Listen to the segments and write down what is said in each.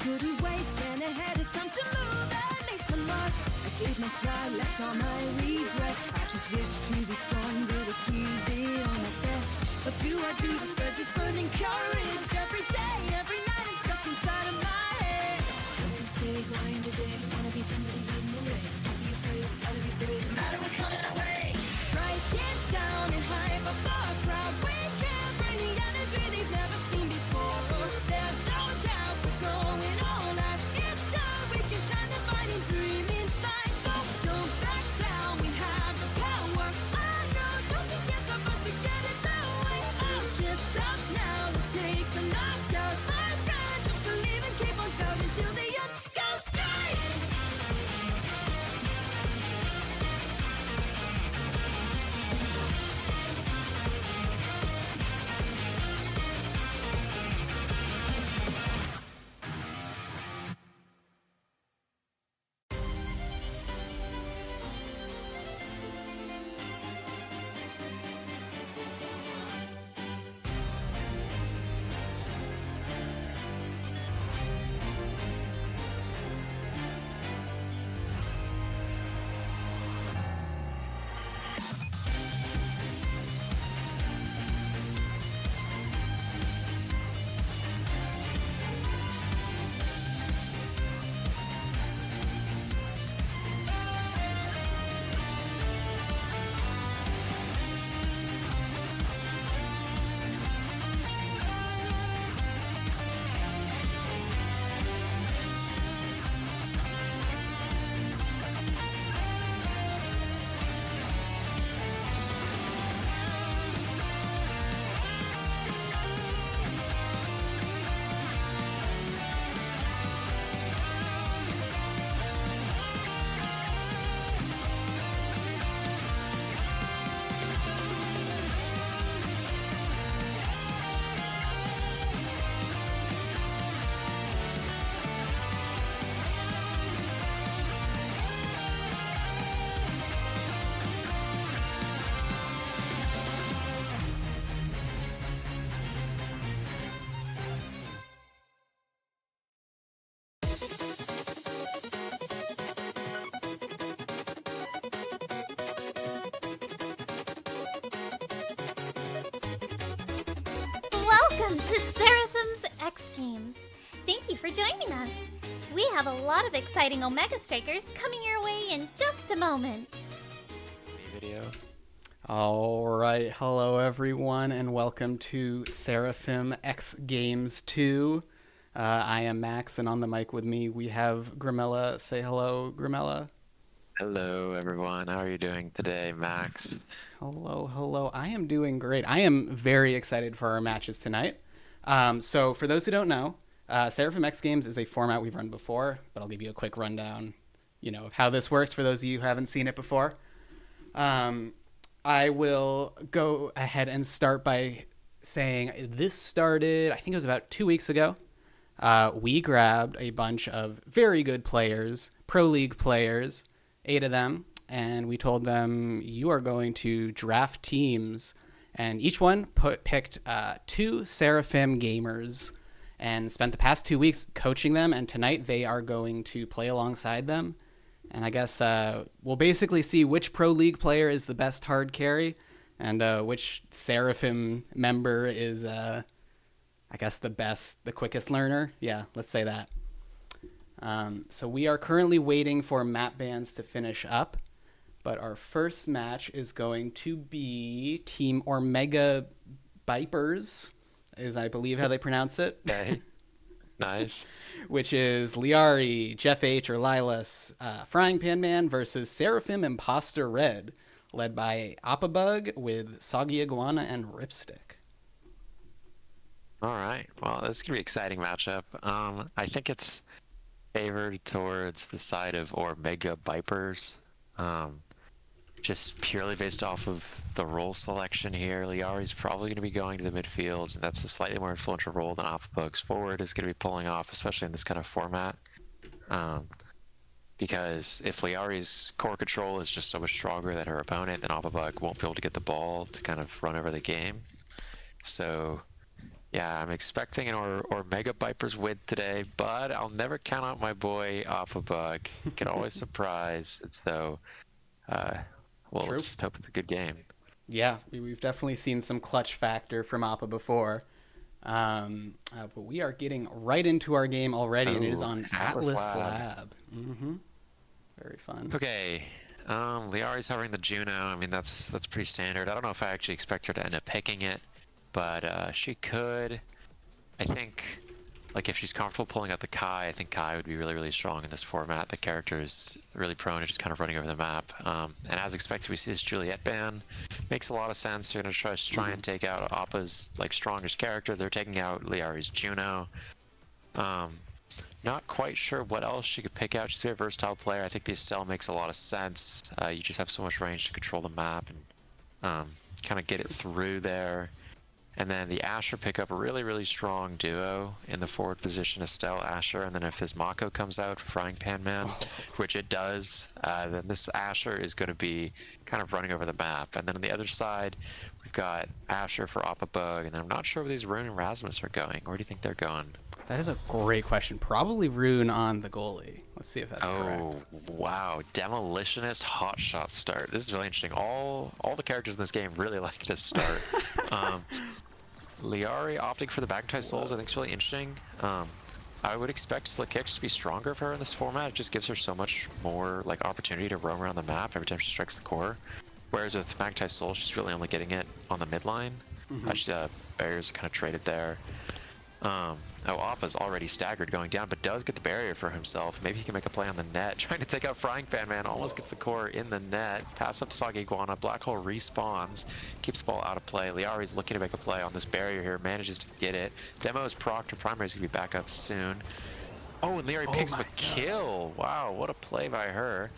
couldn't wait, then I had it time to move and make my mark. I gave my pride, left all my regret. I just wish to be stronger, to give it all my best. What do I do to spread this burning courage? Every day, every night, I'm stuck inside of my head. Don't be stay, grind today. Wanna be somebody leading the way. Don't be afraid, gotta be brave, no matter what's coming our way. Strike it down and hype up our crowd. We can bring the energy they've never seen before. There's no doubt we're going all out. It's time we can shine the fighting dream inside. So don't back down, we have the power. I know nothing can stop us, we get it that way. I can't stop now, it takes a knockout. My friend, just believe and keep on shouting till the end goes straight. Welcome to Seraphim's X Games. Thank you for joining us. We have a lot of exciting Omega Strikers coming your way in just a moment. Video. All right, hello everyone, and welcome to Seraphim X Games 2. I am Max, and on the mic with me we have Grimella. Say hello, Grimella. Hello, everyone. How are you doing today, Max? Hello. I am doing great. I am very excited for our matches tonight. So for those who don't know, Seraphim X Games is a format we've run before, but I'll give you a quick rundown, of how this works for those of you who haven't seen it before. I will go ahead and start by saying this started, I think it was about 2 weeks ago. We grabbed a bunch of very good players, Pro League players, 8 of them, and we told them, you are going to draft teams, and each one picked 2 Seraphim gamers and spent the past 2 weeks coaching them, and tonight they are going to play alongside them. And I guess we'll basically see which Pro League player is the best hard carry and which Seraphim member is, I guess, the quickest learner. Yeah, let's say that. So we are currently waiting for map bans to finish up, but our first match is going to be Team Omega Vipers, is I believe how they pronounce it. Okay. Nice. Which is Liari, Jeff H. or Lilas, Frying Pan Man versus Seraphim Imposter Red, led by Appabug with Soggy Iguana and Ripstick. All right. Well, this is going to be an exciting matchup. I think it's favored towards the side of Omega Vipers. Just purely based off of the role selection here. Liari's probably going to be going to the midfield. That's a slightly more influential role than Appabug's forward is going to be pulling off, especially in this kind of format. Because if Liari's core control is just so much stronger than her opponent, then Appabug won't be able to get the ball to kind of run over the game. So Yeah, I'm expecting an or Mega Vipers win today, but I'll never count out my boy Bug. He can always surprise. So, well, True. let's just hope it's a good game. Yeah, we've definitely seen some clutch factor from Appa before. But we are getting right into our game already, and it is Oh, on Atlas Atlas Lab. Lab. Mm-hmm. Very fun. Okay. Liari's hovering the Juno. I mean, that's pretty standard. I don't know if I actually expect her to end up picking it, but she could. I think, like, if she's comfortable pulling out the Kai, I think Kai would be really, really strong in this format. The character is really prone to just kind of running over the map. And as expected, we see this Juliet ban. Makes a lot of sense. They're going to try and take out Appa's, like, strongest character. They're taking out Liari's Juno. Not quite sure what else she could pick out. She's a very versatile player. I think the Estelle makes a lot of sense. You just have so much range to control the map and kind of get it through there. And then the Asher pick up a really, really strong duo in the forward position, Estelle, Asher. And then if this Mako comes out for Frying Pan Man, which it does, then this Asher is going to be kind of running over the map. And then on the other side, we've got Asher for Appa Bug. And then I'm not sure where these Rune and Rasmus are going. Where do you think they're going? That is a great question. Probably Rune on the goalie. Let's see if that's correct. Oh, wow. Demolitionist hotshot start. This is really interesting. All the characters in this game really like this start. Liari opting for the Magnetized Souls I think is really interesting. I would expect Slick Kicks to be stronger for her in this format. It just gives her so much more like opportunity to roam around the map every time she strikes the core. Whereas with Magnetized Souls, she's really only getting it on the mid line. Barriers are kind of traded there. Appa's already staggered going down, but does get the barrier for himself. Maybe he can make a play on the net. Trying to take out Frying Pan Man, almost gets the core in the net. Pass up to Soggy Iguana, Black Hole respawns, keeps the ball out of play. Liari's looking to make a play on this barrier here, manages to get it. Demo is procced, her primary's gonna be back up soon. Oh, and Liari picks up a kill! Wow, what a play by her.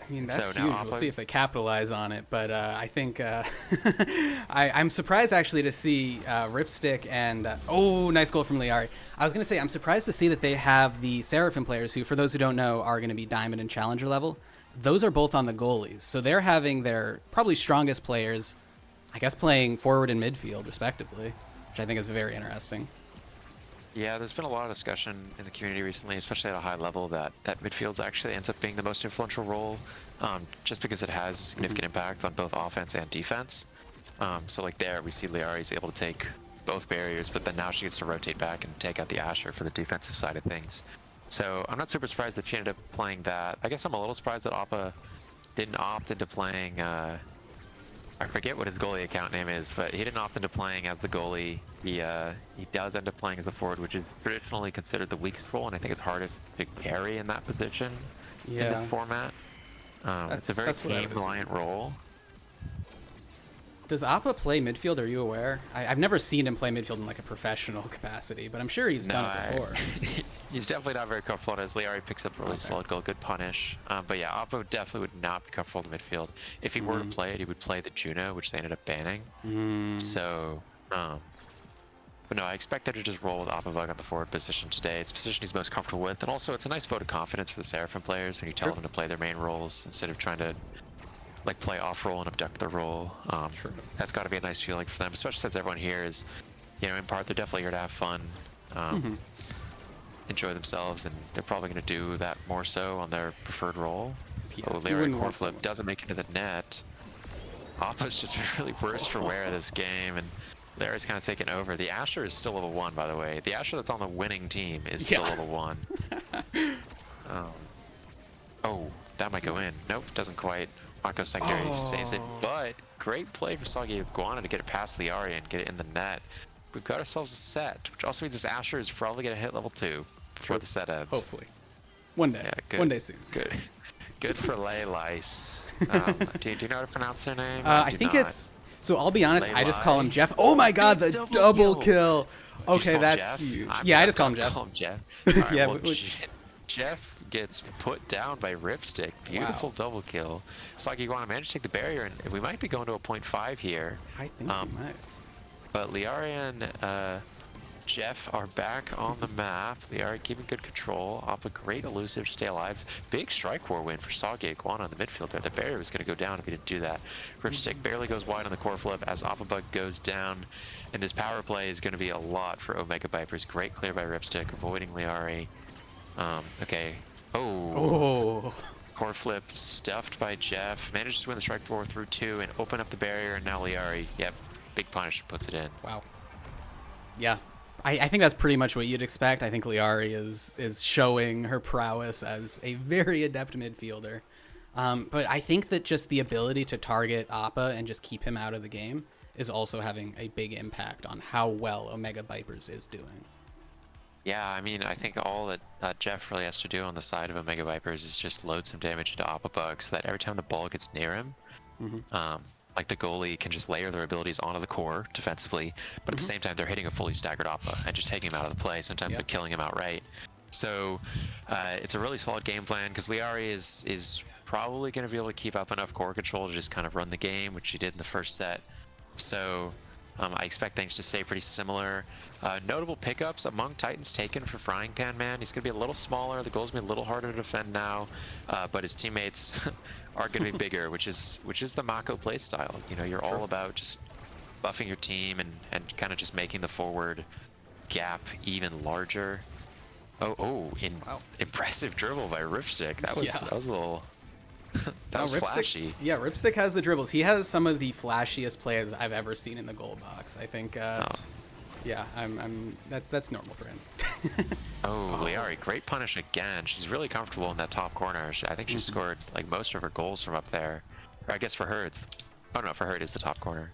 I mean, that's So huge. now We'll see if they capitalize on it. But I think I'm surprised actually to see Ripstick and nice goal from Liari. I was going to say I'm surprised to see that they have the Seraphim players who, for those who don't know, are going to be Diamond and Challenger level. Those are both on the goalies, so they're having their probably strongest players, I guess, playing forward and midfield respectively, which I think is very interesting. Yeah, there's been a lot of discussion in the community recently, especially at a high level, that midfield's actually ends up being the most influential role, just because it has significant impact on both offense and defense. So like there, we see Liari's able to take both barriers, but then now she gets to rotate back and take out the Asher for the defensive side of things. So I'm not super surprised that she ended up playing that. I guess I'm a little surprised that Appa didn't opt into playing, I forget what his goalie account name is, but he didn't opt into playing as the goalie. He does end up playing as a forward, which is traditionally considered the weakest role, and I think it's hardest to carry in that position in this format. It's a very game-reliant role. Does Appa play midfield? Are you aware? I've never seen him play midfield in like a professional capacity, but I'm sure he's done it before. He's definitely not very comfortable as Liari picks up a really solid goal, good punish. But yeah, Appa definitely would not be comfortable in midfield. If he were to play it, he would play the Juno, which they ended up banning. So, but no, I expect them to just roll with Appa Bug on the forward position today. It's a position he's most comfortable with, and also it's a nice vote of confidence for the Seraphim players when you tell them to play their main roles instead of trying to like play off role and abduct their role. That's got to be a nice feeling for them, especially since everyone here is, you know, in part they're definitely here to have fun, enjoy themselves, and they're probably going to do that more so on their preferred role. Liari core flip doesn't make it to the net. Appa's just really worse for wear this game, and Liari's kind of taken over. The Asher is still level 1, by the way. The Asher that's on the winning team is still level 1. Oh, that might go in. Nope, doesn't quite. Mako secondary saves it, but great play for Soggy Iguana to get it past Liari and get it in the net. We've got ourselves a set, which also means this Asher is probably going to hit level 2 before the set ends. Hopefully. One day. Yeah, good. One day soon. Good for Lice. Do you know how to pronounce their name? I think it's... So I'll be honest, I just call him Jeff. Oh my god, the double kill! Okay, that's huge. I just call him Jeff. Right, yeah, well, Jeff gets put down by Ripstick. Beautiful double kill. Soggy Iguana managed to take the barrier, and we might be going to a 0.5 here. I think we might. But Liarian Jeff are back on the map. They are keeping good control. Off a great elusive, stay alive. Big strike war win for Sage Iguana on the midfield there. The barrier was going to go down if he didn't do that. Ripstick barely goes wide on the core flip as Oppabug goes down. And this power play is going to be a lot for Omega Vipers. Great clear by Ripstick, avoiding Liari. Okay. Oh. Core flip stuffed by Jeff. Manages to win the strike war through 2 and open up the barrier. And now Liari, yep, big punish, puts it in. Wow. Yeah. I think that's pretty much what you'd expect. I think Liari is showing her prowess as a very adept midfielder. But I think that just the ability to target Appa and just keep him out of the game is also having a big impact on how well Omega Vipers is doing. Yeah, I mean, I think all that Jeff really has to do on the side of Omega Vipers is just load some damage into Oppabug so that every time the ball gets near him, like the goalie can just layer their abilities onto the core defensively, but at the same time they're hitting a fully staggered Appa and just taking him out of the play. Sometimes they're killing him outright. So it's a really solid game plan because Liari is probably going to be able to keep up enough core control to just kind of run the game, which she did in the first set. So I expect things to stay pretty similar. Notable pickups among Titans taken for Frying Pan Man. He's going to be a little smaller. The goal's going to be a little harder to defend now, but his teammates are going to be bigger, which is the Mako playstyle. You know, you're all about just buffing your team and kind of just making the forward gap even larger. Impressive dribble by Ripstick. That was a little that was flashy. Yeah, Ripstick has the dribbles. He has some of the flashiest plays I've ever seen in the goal box. I think yeah, that's normal for him. Liari, great punish again. She's really comfortable in that top corner. I think she scored like most of her goals from up there. Or I guess for her it's for her it is the top corner.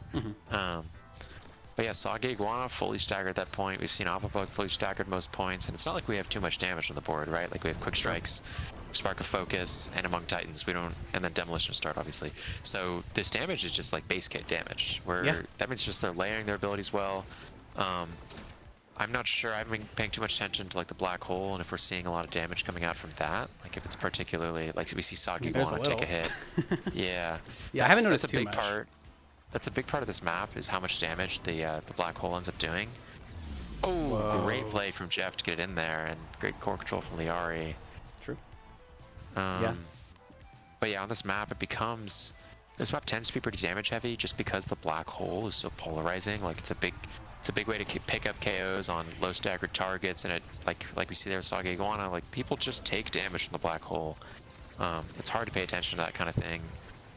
But yeah, Sage Iguana fully staggered at that point. We've seen Oppabug fully staggered most points, and it's not like we have too much damage on the board, right? Like we have quick strikes, Spark of Focus, and among Titans we don't, and then Demolition Start obviously. So this damage is just like base kit damage, where that means just they're layering their abilities well. I'm not sure, I haven't been paying too much attention to like the black hole and if we're seeing a lot of damage coming out from that. Like if it's particularly, like we see Sage Iguana take a hit. Yeah, I haven't noticed that's a too big much. That's a big part of this map is how much damage the black hole ends up doing. Great play from Jeff to get it in there, and great core control from Liari. True. But yeah, on this map this map tends to be pretty damage heavy just because the black hole is so polarizing. Like it's a big way to pick up KOs on low staggered targets, and it like we see there with Sage Iguana, like people just take damage from the black hole. It's hard to pay attention to that kind of thing,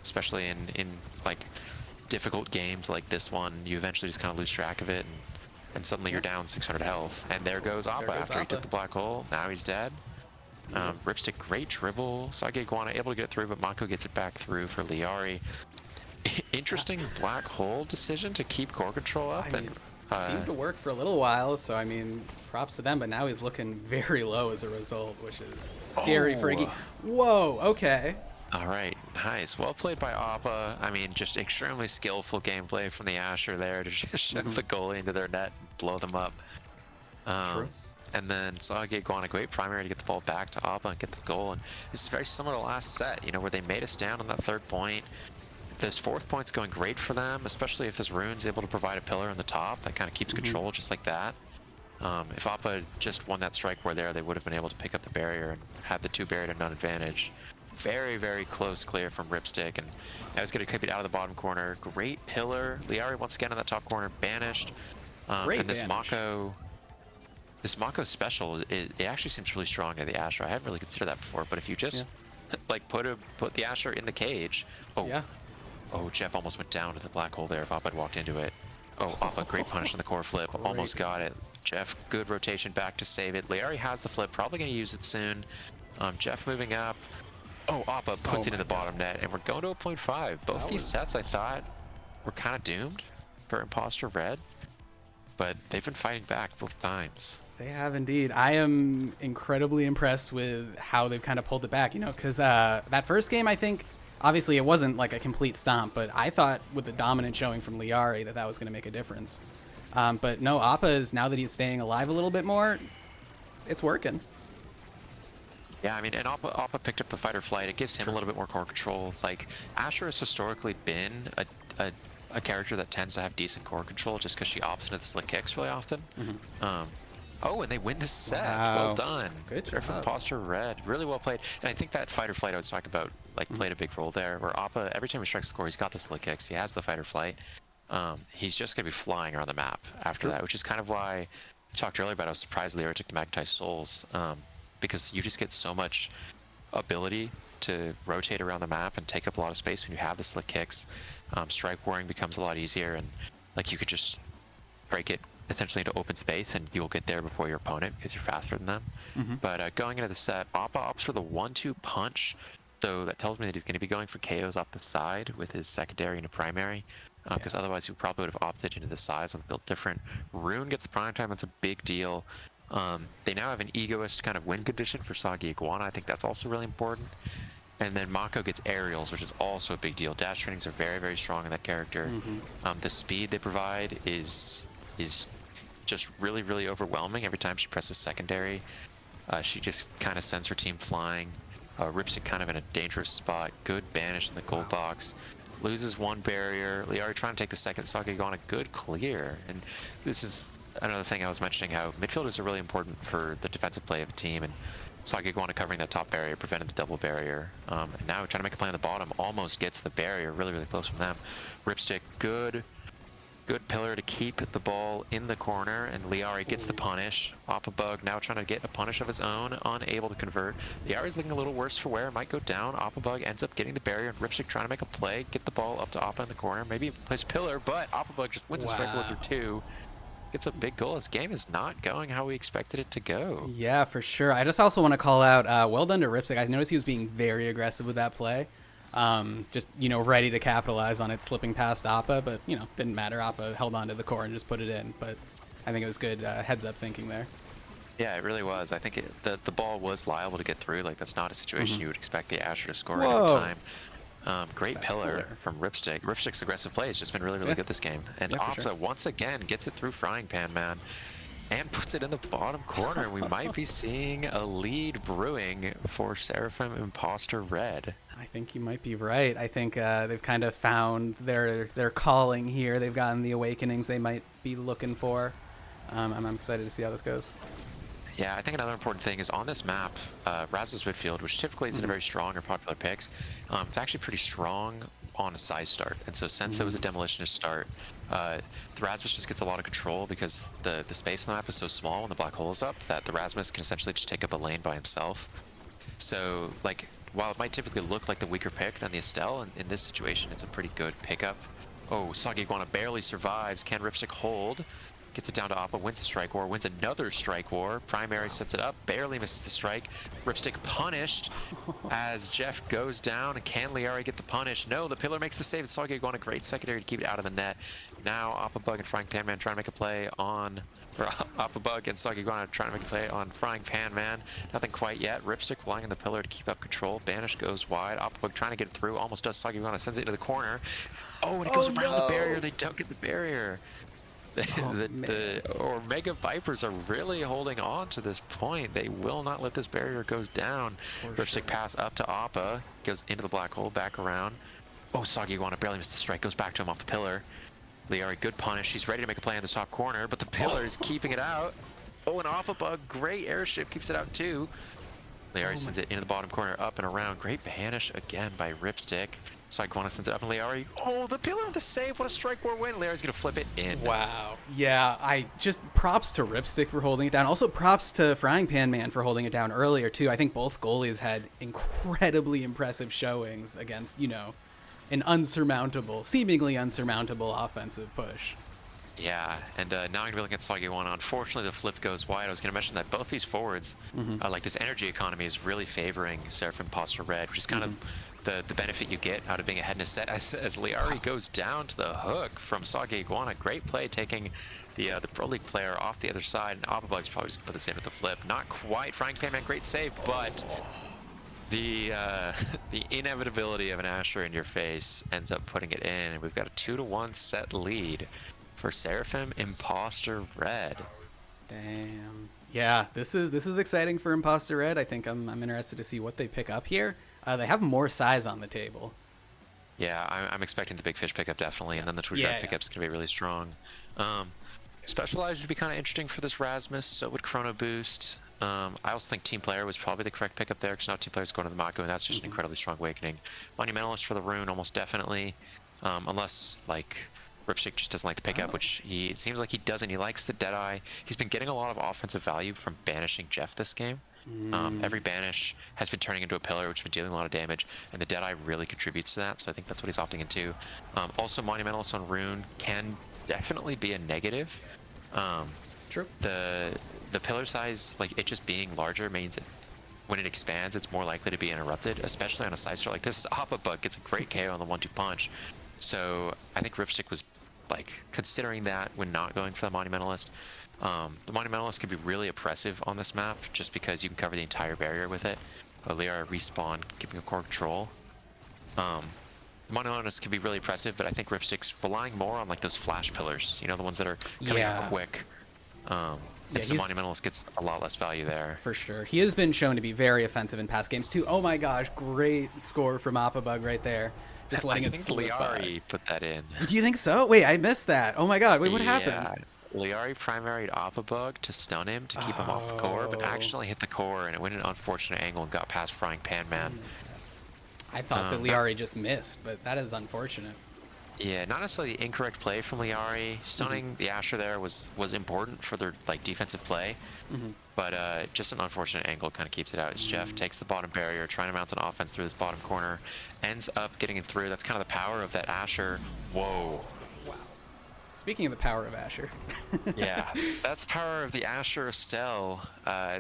especially in like difficult games like this one. You eventually just kind of lose track of it, and suddenly you're down 600 health, and there goes Appa after he took the black hole. Now he's dead. Ripstick, great dribble. Sage Iguana able to get it through, but Mako gets it back through for Liari. Interesting black hole decision to keep core control up. Seemed to work for a little while, so I mean, props to them, but now he's looking very low as a result, which is scary for Iggy. Whoa, okay. All right, nice. Well played by Appa. I mean, just extremely skillful gameplay from the Asher there to just shove the goalie into their net and blow them up. True. And then Sage Iguana, great primary to get the ball back to Appa and get the goal. And this is very similar to last set, you know, where they made us down on that third point. This fourth point's going great for them, especially if this rune's able to provide a pillar on the top that kind of keeps control just like that. If Appa just won that strike where there, they would have been able to pick up the barrier and had the 2 barrier to none advantage. Very, very close clear from Ripstick, and I was going to keep it out of the bottom corner. Great pillar. Liari once again in that top corner, banished. And this Mako special, it actually seems really strong at the Asher. I hadn't really considered that before, but if you just like put the Asher in the cage. Oh, Jeff almost went down to the black hole there if Appa had walked into it. Appa, great punish on the core flip. Almost got it. Jeff, good rotation back to save it. Liari has the flip, probably going to use it soon. Jeff moving up. Appa puts it in the bottom net, and we're going to a 0.5. Both these sets, I thought, were kind of doomed for Imposter Red, but they've been fighting back both times. They have indeed. I am incredibly impressed with how they've kind of pulled it back, you know, because that first game, I think, obviously it wasn't like a complete stomp, but I thought with the dominant showing from Liari that was going to make a difference. But no, Appa is, now that he's staying alive a little bit more, it's working. Yeah, I mean, and Appa picked up the fight or flight. It gives him a little bit more core control. Like, Asher has historically been a a character that tends to have decent core control just because she opts into the slick kicks really often. Oh, and they win the set. Well Wow. done. Good Seraphim job. Imposter Red. Really well played. And I think that fight or flight I was talking about like played a big role there, where Appa, every time he strikes the core, he's got the slick kicks. He has the fight or flight. He's just going to be flying around the map after that, which is kind of why I talked earlier about I was surprised Leo took the Magnetized Souls, because you just get so much ability to rotate around the map and take up a lot of space when you have the slick kicks. Strike warring becomes a lot easier, and like you could just break it essentially into open space and you'll get there before your opponent because you're faster than them. But going into the set, Appa opts for the 1-2 punch, so that tells me that he's going to be going for KOs off the side with his secondary and a primary, because otherwise he probably would have opted into the sides and built different. Rune gets the prime time, that's a big deal. They now have an egoist kind of win condition for Soggy Iguana. I think that's also really important. And then Mako gets aerials, which is also a big deal. Dash trainings are very, very strong in that character. The speed they provide is just really, really overwhelming. Every time she presses secondary, she just kind of sends her team flying. Ripstick kind of in a dangerous spot. Good banish in the gold box. Loses one barrier. Liari trying to take the second. Soggy on a good clear. And this is another thing I was mentioning, how midfielders are really important for the defensive play of a team. And Soggy Iguana covering that top barrier, prevented the double barrier. And now trying to make a play on the bottom, almost gets the barrier, really, really close from them. Ripstick, good pillar to keep the ball in the corner, and Liari gets the punish. Appa Bug now trying to get a punish of his own, unable to convert. Liari's looking a little worse for wear, might go down. Appa Bug ends up getting the barrier, and Ripstick trying to make a play, get the ball up to Appa in the corner, maybe place pillar, but Appa Bug just wins the strike with her 2. Gets a big goal. This game is not going how we expected it to go. Yeah, for sure. I just also want to call out, well done to Ripstick. I noticed he was being very aggressive with that play. Just, ready to capitalize on it slipping past Appa, but, didn't matter. Appa held on to the core and just put it in. But I think it was good heads-up thinking there. Yeah, it really was. I think the ball was liable to get through. Like, that's not a situation you would expect the Asher to score at any time. Great pillar from Ripstick. Ripstick's aggressive play has just been really, really good this game. And Appa once again gets it through Frying Pan Man and puts it in the bottom corner. We might be seeing a lead brewing for Seraphim Imposter Red. I think you might be right. I think they've kind of found their calling here. They've gotten the awakenings they might be looking for. I'm excited to see how this goes. Yeah, I think another important thing is on this map, Raz's midfield, which typically isn't a very strong or popular picks, it's actually pretty strong on a side start. And so since there was a demolitionist start, the Rasmus just gets a lot of control because the space on the map is so small when the black hole is up that the Rasmus can essentially just take up a lane by himself. So, like, while it might typically look like the weaker pick than the Estelle, in this situation it's a pretty good pickup. Oh, Soggy Iguana barely survives. Can Ripstick hold? Gets it down to Appa, wins the strike war, wins another strike war. Primary sets it up, barely misses the strike. Ripstick punished as Jeff goes down. And can Liari get the punish? No, the pillar makes the save. Soggy Iguana, great secondary to keep it out of the net. Now Appa Bug and Frying Pan Man trying to make a play on... Or Appa Bug and Soggy Iguana trying to make a play on Frying Pan Man. Nothing quite yet. Ripstick flying in the pillar to keep up control. Banish goes wide. Appa Bug trying to get it through. Almost does. Soggy Iguana sends it into the corner. Oh, and it goes around the barrier. They don't get the barrier. The Omega Vipers are really holding on to this point. They will not let this barrier go down. Ripstick pass up to Appa. Goes into the black hole, back around. Oh, Soggy Iguana barely missed the strike. Goes back to him off the pillar. Liari, good punish. He's ready to make a play on this top corner, but the pillar is keeping it out. Oh, and Appa Bug, great airship, keeps it out too. Liari sends it into the bottom corner, up and around. Great banish again by Ripstick. Iguana sends it up, and Liari. Oh, the pillar of the save. What a strike war win. Liari's going to flip it in. Wow. Yeah, I just props to Ripstick for holding it down. Also props to Frying Pan Man for holding it down earlier, too. I think both goalies had incredibly impressive showings against, an seemingly unsurmountable offensive push. Yeah, and now I'm going to be looking at Soggy Iguana. Unfortunately, the flip goes wide. I was going to mention that both these forwards, like this energy economy is really favoring Seraphim Imposter Red, which is kind of the benefit you get out of being ahead in a set as Liari goes down to the hook from Soggy Iguana. Great play taking the Pro League player off the other side, and Appa Bug's probably just put this in with the flip. Not quite. Frying Pan Man, great save, but the inevitability of an Asher in your face ends up putting it in, and we've got a 2-1 set lead for Seraphim Imposter Red. Damn. Yeah, this is exciting for Imposter Red. I think I'm interested to see what they pick up here. They have more size on the table. Yeah, I'm expecting the big fish pickup definitely, and then the twitch Yeah, yeah. pickup's gonna be really strong. Specialized would be kind of interesting for this Rasmus, so would Chrono Boost. I also think Team Player was probably the correct pickup there, because now Team Player's going to the Mako, and that's just an incredibly strong awakening. Monumentalist for the Rune, almost definitely. Unless, like, Ripstick just doesn't like the pickup, which it seems like he doesn't. He likes the Deadeye. He's been getting a lot of offensive value from banishing Jeff this game. Every banish has been turning into a pillar, which has been dealing a lot of damage, and the Deadeye really contributes to that, so I think that's what he's opting into. Also, Monumentalist on Rune can definitely be a negative. True. The pillar size, like it just being larger, means when it expands, it's more likely to be interrupted, especially on a side start like this. Hoppa Bug gets a great KO on the 1-2 punch, so I think Ripstick was like considering that when not going for the Monumentalist. The Monumentalist can be really oppressive on this map just because you can cover the entire barrier with it. Liara respawn, keeping a core control. Monumentalist can be really oppressive, but I think Ripstick's relying more on like those flash pillars, you know, the ones that are coming out quick. And so Monumentalist gets a lot less value there. For sure. He has been shown to be very offensive in past games too. Oh my gosh, great score from Bug right there. Just letting it slip by. Liari put that in. Do you think so? Wait, I missed that. Oh my god, wait, what happened? Liari primaried Bug to stun him to keep him off the core, but actually hit the core, and it went an unfortunate angle and got past Frying Pan Man. I thought that Liari just missed, but that is unfortunate. Yeah, not necessarily the incorrect play from Liari. Stunning the Asher there was important for their like defensive play, but just an unfortunate angle kind of keeps it out. As Jeff takes the bottom barrier, trying to mount an offense through this bottom corner, ends up getting it through. That's kind of the power of that Asher. Whoa. Wow. Speaking of the power of Asher. Yeah, that's the power of the Asher Estelle.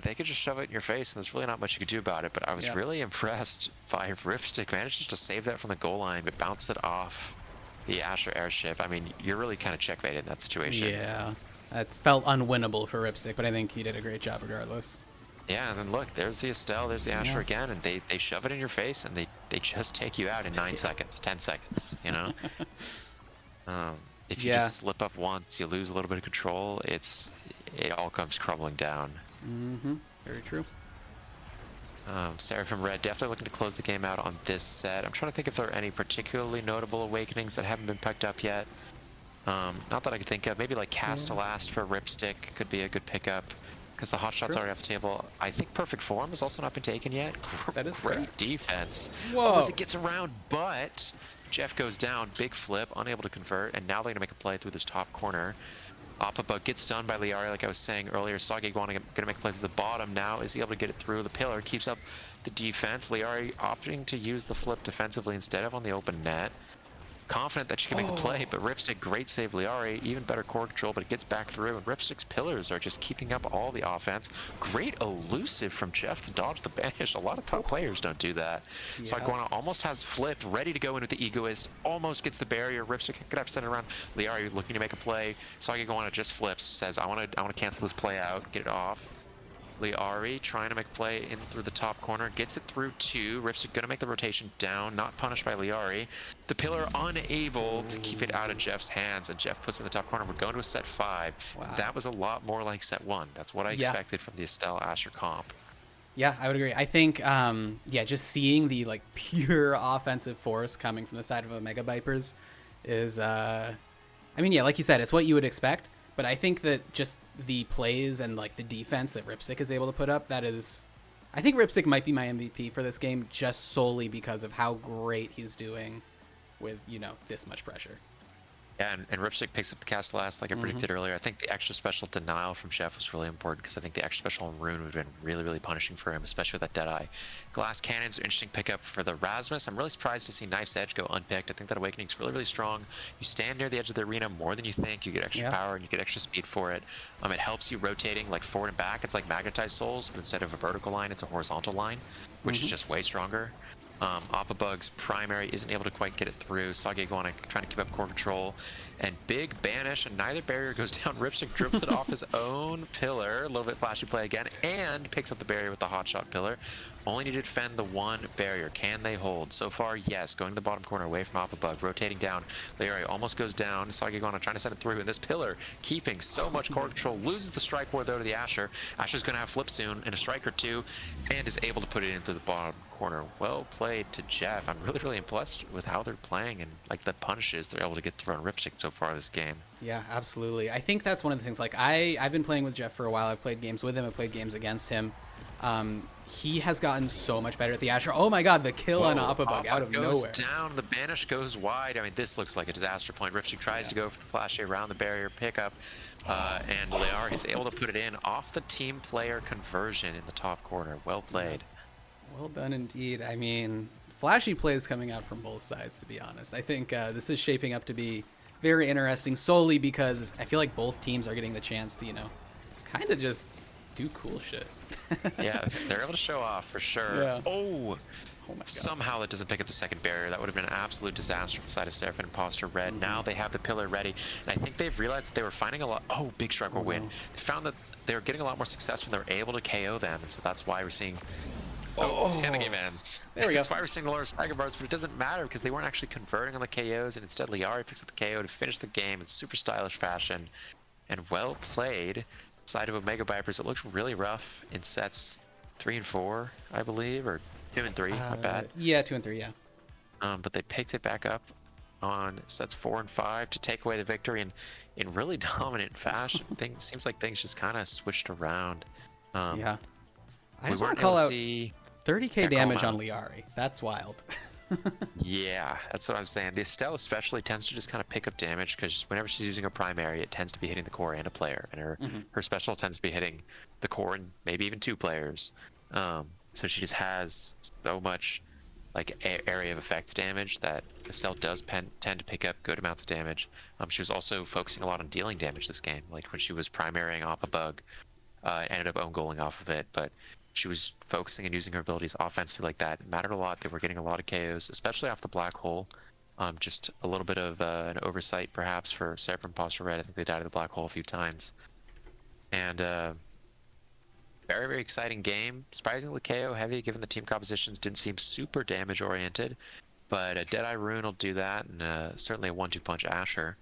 They could just shove it in your face, and there's really not much you could do about it. But I was really impressed by Ripstick. Manages to save that from the goal line, but bounced it off the Asher airship. I mean, you're really kind of checkmated in that situation. Yeah, it's felt unwinnable for Ripstick, but I think he did a great job regardless. Yeah, and then look, there's the Estelle, there's the Asher again, and they shove it in your face, and they just take you out in 9 seconds, 10 seconds, you know? If you just slip up once, you lose a little bit of control, it all comes crumbling down. Very true. Seraphim Red definitely looking to close the game out on this set. I'm trying to think if there are any particularly notable awakenings that haven't been picked up yet. Not that I could think of. Maybe like Castelast for Ripstick could be a good pickup, because the hotshot's already off the table. I think Perfect Form has also not been taken yet. That is great correct. defense. Whoa. As it gets around, but Jeff goes down, big flip, unable to convert, and now they're gonna make a play through this top corner. Bug gets stunned by Liari, like I was saying earlier. Sage gonna make a play to the bottom. Now is he able to get it through the pillar? Keeps up the defense. Liari opting to use the flip defensively instead of on the open net. Confident that she can make the play, but Ripstick, great save Liari, even better core control, but it gets back through, and Ripstick's pillars are just keeping up all the offense. Great elusive from Jeff to dodge the banish. A lot of top players don't do that. So Iguana almost has flipped, ready to go in with the Egoist, almost gets the barrier. Ripstick could have sent it around. Liari looking to make a play. Sage Iguana just flips, says, I want to cancel this play out, get it off. Liari trying to make a play in through the top corner, gets it through 2. Ripstick gonna make the rotation down, not punished by Liari. The pillar unable to keep it out of Jeff's hands, and Jeff puts it in the top corner. We're going to a set 5. Wow. That was a lot more like set 1. That's what I expected from the Estelle Asher comp. Yeah, I would agree. I think, just seeing the like pure offensive force coming from the side of Omega Vipers is, like you said, it's what you would expect. But I think that just the plays and like the defense that Ripstick is able to put up, I think Ripstick might be my MVP for this game just solely because of how great he's doing with, this much pressure. Yeah, and Ripstick picks up the cast last, like I predicted earlier. I think the extra special denial from Chef was really important, because I think the extra special on Rune would have been really, really punishing for him, especially with that Deadeye. Glass Cannon's an interesting pickup for the Rasmus. I'm really surprised to see Knife's Edge go unpicked. I think that Awakening's really, really strong. You stand near the edge of the arena more than you think. You get extra power and you get extra speed for it. It helps you rotating like forward and back. It's like Magnetized Souls, but instead of a vertical line, it's a horizontal line, which is just way stronger. Bug's primary isn't able to quite get it through. Sage Iguana trying to keep up core control. And big banish, and neither barrier goes down. Ripstick drips it off his own pillar. A little bit flashy play again, and picks up the barrier with the hotshot pillar. Only need to defend the one barrier. Can they hold? So far, yes. Going to the bottom corner away from Bug. Rotating down. Liari almost goes down. Sage Iguana trying to send it through. And this pillar keeping so much core control. Loses the strike ward though to the Asher. Asher's going to have flip soon in a strike or two, and is able to put it in through the bottom corner. Well played. played to Jeff. I'm really, really impressed with how they're playing and like the punishes they're able to get through on Ripstick so far this game. Yeah, absolutely. I think that's one of the things. Like I've been playing with Jeff for a while. I've played games with him. I've played games against him. He has gotten so much better at the Asher. Oh my God, the kill on Appa Bug out of goes nowhere. Down, the banish goes wide. I mean, this looks like a disaster point. Ripstick tries to go for the flash around the barrier pickup, and Lear is able to put it in off the team player conversion in the top corner. Well played. Well done indeed. I mean, flashy plays coming out from both sides, to be honest. I think this is shaping up to be very interesting solely because I feel like both teams are getting the chance to, kind of just do cool shit. Yeah, they're able to show off for sure. Yeah. Oh my God. Somehow that doesn't pick up the second barrier. That would have been an absolute disaster for the side of Seraphim Imposter Red. Now they have the pillar ready, and I think they've realized that they were finding a lot. Oh, Big Strike will win. They found that they were getting a lot more success when they were able to KO them, and so that's why we're seeing. And the game ends. There we go. That's why we're seeing the lower stagger bars, but it doesn't matter because they weren't actually converting on the KOs, and instead Liari picks up the KO to finish the game in super stylish fashion. And well played, side of Omega Vipers. It looked really rough in sets 3 and 4, I believe, or 2 and 3. Not bad. Yeah, 2 and 3. Yeah. But they picked it back up on sets 4 and 5 to take away the victory in really dominant fashion. Seems like things just kind of switched around. Yeah. I We just want weren't to call able to out see. 30k damage on Liari. That's wild. Yeah, that's what I'm saying. The Estelle especially tends to just kind of pick up damage because whenever she's using her primary, it tends to be hitting the core and a player, and her special tends to be hitting the core and maybe even 2 players. So she just has so much like area of effect damage that Estelle does tend to pick up good amounts of damage. She was also focusing a lot on dealing damage this game, like when she was primarying off a bug, ended up own goaling off of it, but she was focusing and using her abilities offensively like that. It mattered a lot. They were getting a lot of KOs, especially off the black hole. Just a little bit of an oversight, perhaps, for Seraphim Imposter Red. I think they died in the black hole a few times. And very, very exciting game. Surprisingly KO heavy, given the team compositions didn't seem super damage oriented. But a Deadeye Rune will do that, and certainly a 1-2 punch Asher.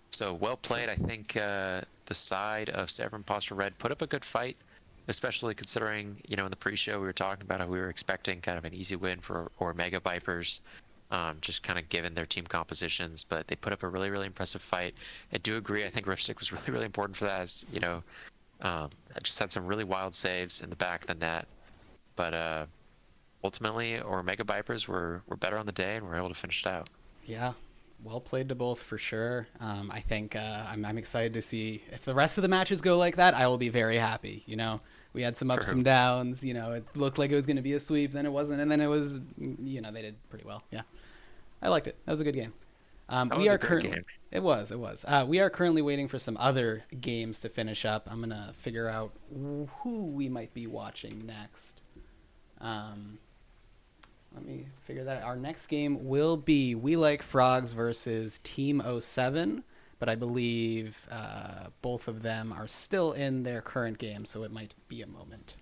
So well played. I think the side of Seraphim Imposter Red put up a good fight, especially considering, in the pre-show we were talking about how we were expecting kind of an easy win for Mega Vipers, just kind of given their team compositions, but they put up a really, really impressive fight. I do agree. I think Ripstick was really, really important for that, as, I just had some really wild saves in the back of the net, but ultimately, Mega Vipers were better on the day and were able to finish it out. Yeah. Well played to both for sure. I think I'm excited to see if the rest of the matches go like that. I will be very happy. We had some ups, some downs. It looked like it was going to be a sweep, then it wasn't, and then it was. They did pretty well. Yeah, I liked it. That was a good game. It was. We are currently waiting for some other games to finish up. I'm gonna figure out who we might be watching next. Let me figure that out. Our next game will be We Like Frogs versus Team 07, but I believe both of them are still in their current game, so it might be a moment.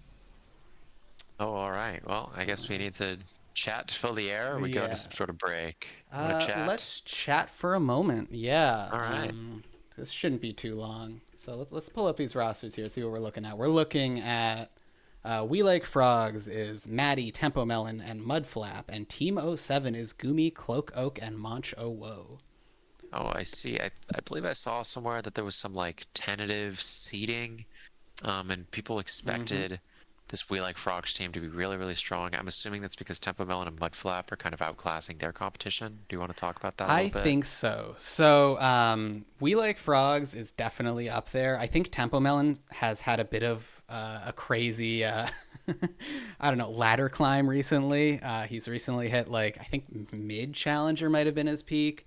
Oh, all right. Well, I guess we need to chat to fill the air, or we go into some sort of break? Chat? Let's chat for a moment. Yeah. All right. This shouldn't be too long. So let's pull up these rosters here, see what we're looking at. We're looking at We Like Frogs is Maddie, Tempo Melon, and Mudflap, and Team 07 is Gumi, Cloak Oak, and Monch Woe. Oh, I see. I believe I saw somewhere that there was some like tentative seeding, and people expected this We Like Frogs team to be really, really strong. I'm assuming that's because Tempo Melon and Mudflap are kind of outclassing their competition. Do you want to talk about that a little bit? I think so. So We Like Frogs is definitely up there. I think Tempo Melon has had a bit of a crazy, ladder climb recently. He's recently hit I think mid-challenger might have been his peak,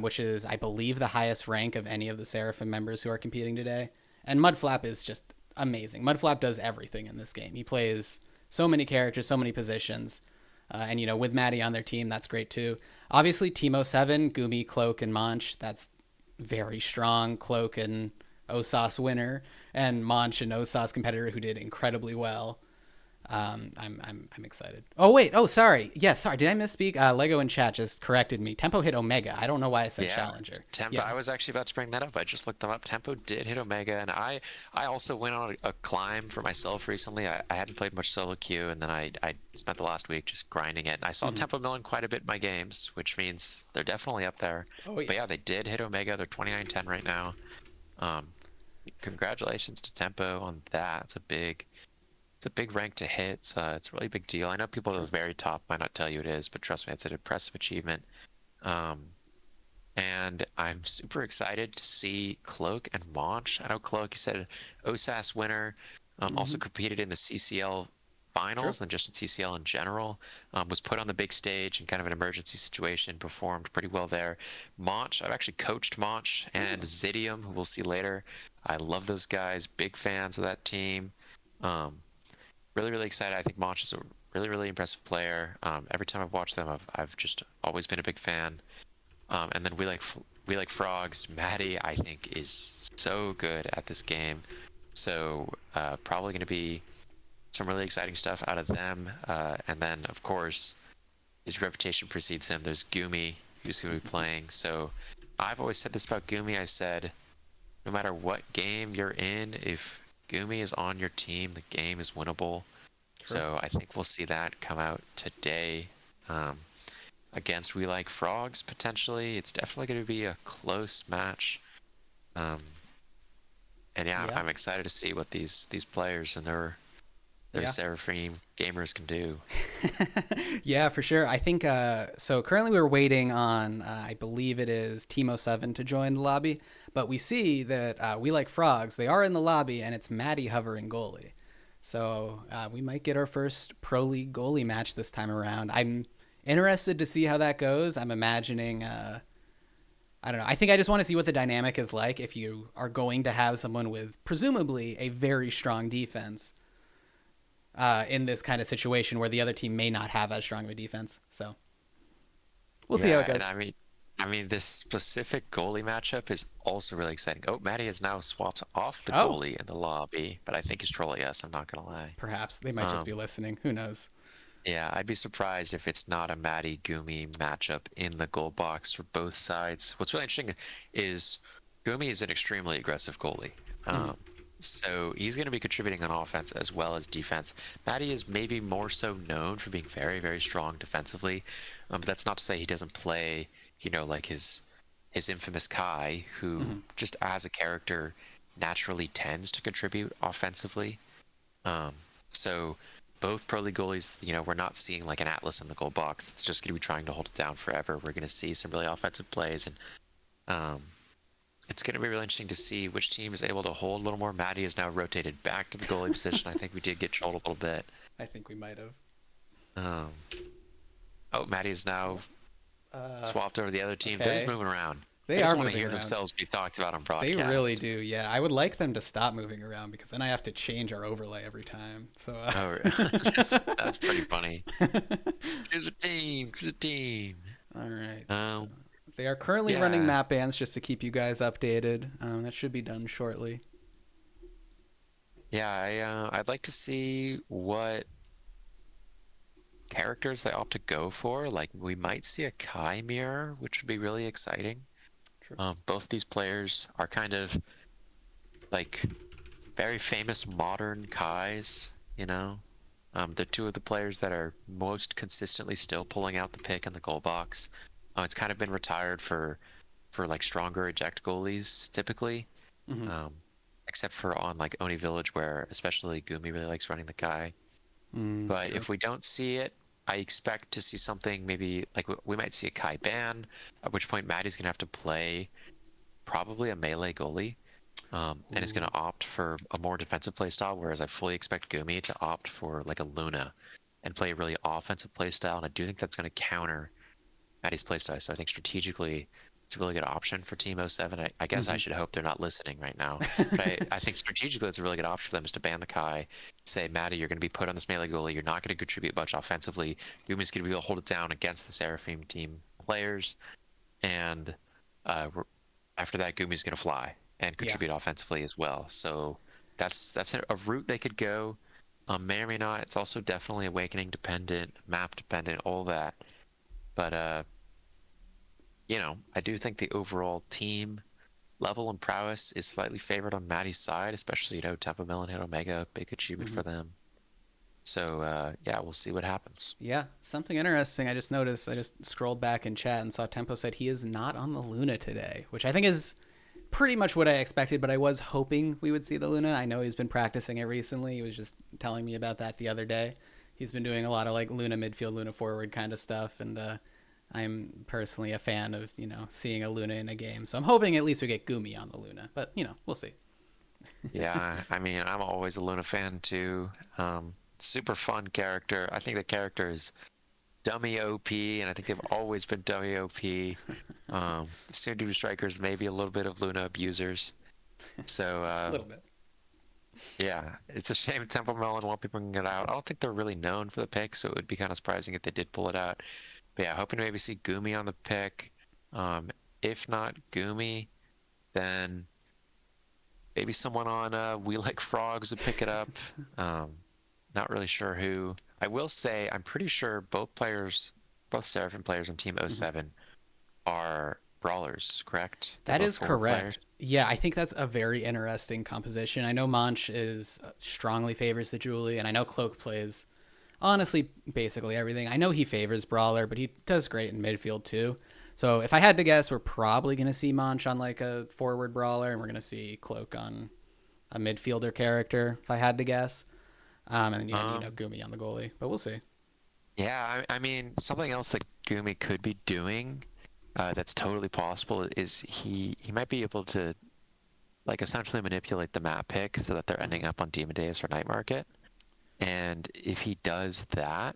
which is, I believe, the highest rank of any of the Seraphim members who are competing today. And Mudflap is just amazing. Mudflap does everything in this game. He plays so many characters, so many positions. And, with Maddie on their team, that's great too. Obviously, Team 07, Gumi, Cloak, and Monch, that's very strong. Cloak and Osas winner, and Monch and Osas competitor who did incredibly well. I'm excited. Oh wait, oh sorry, yeah, sorry. Did I misspeak? Lego in chat just corrected me. Tempo hit Omega. I don't know why I said Yeah, Challenger. Tempo. Yeah. I was actually about to bring that up. I just looked them up. Tempo did hit Omega, and I also went on a climb for myself recently. I hadn't played much solo queue, and then I spent the last week just grinding it. And I saw Tempo milling quite a bit in my games, which means they're definitely up there. Oh yeah. But yeah, they did hit Omega. They're 29-10 right now. Um, Congratulations to Tempo on that. It's a big rank to hit. It's a really big deal. I know people at the very top might not tell you it is, but trust me, it's an impressive achievement. Um, and I'm super excited to see Cloak and Monch. I know Cloak, you said OSAS winner, also competed in the CCL True. finals and just in CCL in general. Was put on the big stage in kind of an emergency situation, performed pretty well there. Monch, I've actually coached Monch and Zidium, who we'll see later. I love those guys, big fans of that team. Um, Really, really excited. I think Monch is a really, really impressive player. Every time I've watched them, I've just always been a big fan. And then we like frogs. Maddie, I think, is so good at this game. So probably going to be some really exciting stuff out of them. And then, of course, his reputation precedes him. There's Gumi, who's going to be playing. So I've always said this about Gumi. I said, no matter what game you're in, if Gumi is on your team, the game is winnable. True. So I think we'll see that come out today. Against We Like Frogs, potentially. It's definitely going to be a close match. And yeah, Yeah. I'm excited to see what these players and their Yeah. Seraphim gamers can do. Yeah, for sure. I think so. Currently, we're waiting on I believe it is Teemo7 to join the lobby, but we see that We Like Frogs. They are in the lobby, and it's Maddie hovering goalie. So we might get our first Pro League goalie match this time around. I'm interested to see how that goes. I'm imagining. I don't know. I think I just want to see what the dynamic is like if you are going to have someone with presumably a very strong defense in this kind of situation where the other team may not have as strong of a defense. So we'll see how it goes. And I mean, this specific goalie matchup is also really exciting. Oh, Maddie has now swapped off the goalie in the lobby, but I think he's trolling us. I'm not gonna lie. Perhaps they might just be listening. Who knows? Yeah, I'd be surprised if it's not a Maddie Gumi matchup in the goal box for both sides. What's really interesting is Gumi is an extremely aggressive goalie. So he's going to be contributing on offense as well as defense. Maddie is maybe more so known for being very, very strong defensively. But that's not to say he doesn't play, like his infamous Kai, who just as a character naturally tends to contribute offensively. So both Pro League goalies, we're not seeing like an Atlas in the goal box. It's just going to be trying to hold it down forever. We're going to see some really offensive plays, and it's going to be really interesting to see which team is able to hold a little more. Maddie is now rotated back to the goalie position. I think we did get trolled a little bit. I think we might have. Maddie is now swapped over to the other team. Okay. They're just moving around. They just are want to moving hear around. themselves be talked about on broadcast. They really do, yeah. I would like them to stop moving around because then I have to change our overlay every time. So that's pretty funny. Choose a team. Choose a team. All right. So they are currently running map bans just to keep you guys updated. That should be done shortly. Yeah, I'd like to see what characters they opt to go for. Like, we might see a Kai mirror, which would be really exciting. True. Both these players are kind of like very famous modern Kais, They're two of the players that are most consistently still pulling out the pick in the goal box. It's kind of been retired for like stronger eject goalies typically, except for on like Oni Village, where especially Gumi really likes running the Kai. But if we don't see it, I expect to see something maybe like we might see a Kai ban, at which point Maddie's going to have to play probably a melee goalie, and is going to opt for a more defensive playstyle, whereas I fully expect Gumi to opt for like a Luna and play a really offensive playstyle, and I do think that's going to counter Maddie's playstyle. So I think strategically it's a really good option for Teemo7. I guess I should hope they're not listening right now. But I think strategically it's a really good option for them is to ban the Kai, say, Maddie, you're going to be put on this melee goalie. You're not going to contribute much offensively. Gumi's going to be able to hold it down against the Seraphim team players. And after that, Gumi's going to fly and contribute offensively as well. So that's a route they could go. May or may not. It's also definitely awakening dependent, map dependent, all that. But I do think the overall team level and prowess is slightly favored on Maddie's side, especially Tempo Melon hit Omega, big achievement for them. So yeah, we'll see what happens. Yeah, something interesting I just noticed. I just scrolled back in chat and saw Tempo said he is not on the Luna today, which I think is pretty much what I expected, but I was hoping we would see the Luna. I know he's been practicing it recently. He was just telling me about that the other day. He's been doing a lot of like Luna midfield, Luna forward kind of stuff, and I'm personally a fan of, seeing a Luna in a game. So I'm hoping at least we get Gumi on the Luna, but we'll see. Yeah, I mean, I'm always a Luna fan too. Super fun character. I think the character is dummy OP, and I think they've always been dummy OP. Soon to be strikers, maybe a little bit of Luna abusers. So A little bit. yeah, it's a shame Temple Melon won't be bringing it out. I don't think they're really known for the pick, so it would be kind of surprising if they did pull it out. But yeah, hoping to maybe see Gumi on the pick. If not Gumi, then maybe someone on We Like Frogs would pick it up. Not really sure who. I will say I'm pretty sure both Seraphim players on Team 07 are brawlers, correct? That They're is both forward correct. players? Yeah, I think that's a very interesting composition. I know Manch strongly favors the Julie, and I know Cloak plays, honestly, basically everything. I know he favors Brawler, but he does great in midfield too. So if I had to guess, we're probably going to see Manch on like a forward Brawler, and we're going to see Cloak on a midfielder character, if I had to guess. And then, Gumi on the goalie, but we'll see. Yeah, I mean, something else that Gumi could be doing that's totally possible is he might be able to like essentially manipulate the map pick so that they're ending up on Demon Days or Night Market. And if he does that,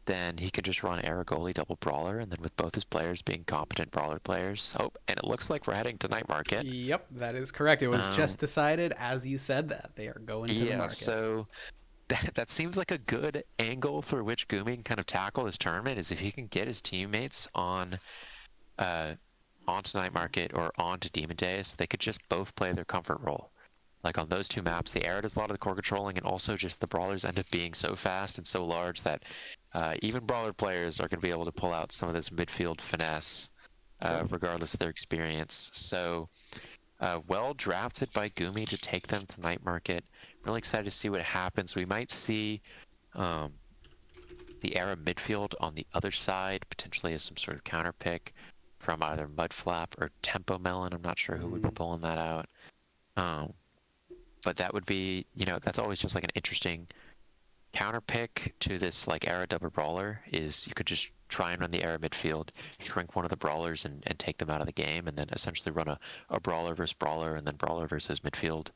then he could just run Era Goalie double Brawler, and then with both his players being competent Brawler players. Oh, and it looks like we're heading to Night Market. Yep, that is correct. It was just decided as you said that. They are going to the market. Yeah, so that seems like a good angle for which Gumi can kind of tackle this tournament, is if he can get his teammates on onto Night Market or onto Demon Days, they could just both play their comfort role. Like on those two maps, the Era does a lot of the core controlling, and also just the Brawlers end up being so fast and so large that even Brawler players are going to be able to pull out some of this midfield finesse, regardless of their experience. So well drafted by Gumi to take them to Night Market. Really excited to see what happens. We might see the Era midfield on the other side, potentially as some sort of counter pick from either Mudflap or Tempo Melon. I'm not sure who would be pulling that out. But that would be, that's always just like an interesting counter pick to this like Era double Brawler, is you could just try and run the Era midfield, shrink one of the Brawlers and take them out of the game, and then essentially run a Brawler versus Brawler and then Brawler versus midfield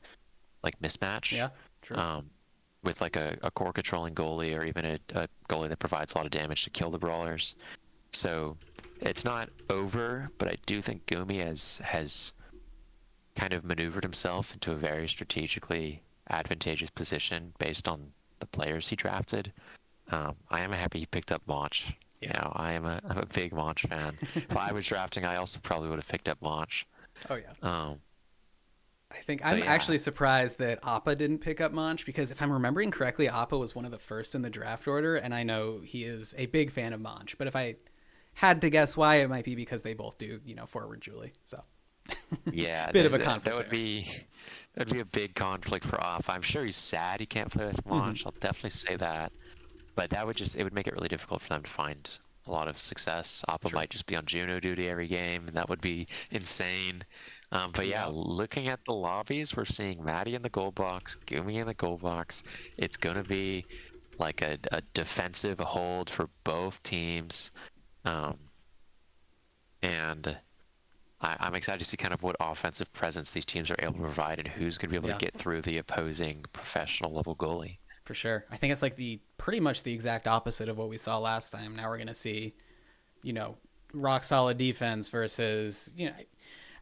like mismatch. Yeah, true. With like a core controlling goalie, or even a goalie that provides a lot of damage to kill the Brawlers. So it's not over, but I do think Gumi has kind of maneuvered himself into a very strategically advantageous position based on the players he drafted. I am happy he picked up Monch. Yeah. I'm a big Monch fan. If I was drafting, I also probably would have picked up Monch. Oh yeah. I think I'm yeah. actually surprised that Appa didn't pick up Monch, because if I'm remembering correctly, Appa was one of the first in the draft order, and I know he is a big fan of Monch. But if I had to guess why, it might be because they both do, forward Julie. So yeah, bit of a conflict. That would be a big conflict for Appa. I'm sure he's sad he can't play with Monch. I'll definitely say that. But it would make it really difficult for them to find a lot of success. Appa might just be on Juno duty every game, and that would be insane. But yeah, looking at the lobbies, we're seeing Maddie in the goal box, Gumi in the goal box. It's going to be like a defensive hold for both teams. And I'm excited to see kind of what offensive presence these teams are able to provide, and who's going to be able to get through the opposing professional level goalie. For sure. I think it's like pretty much the exact opposite of what we saw last time. Now we're going to see, rock solid defense versus,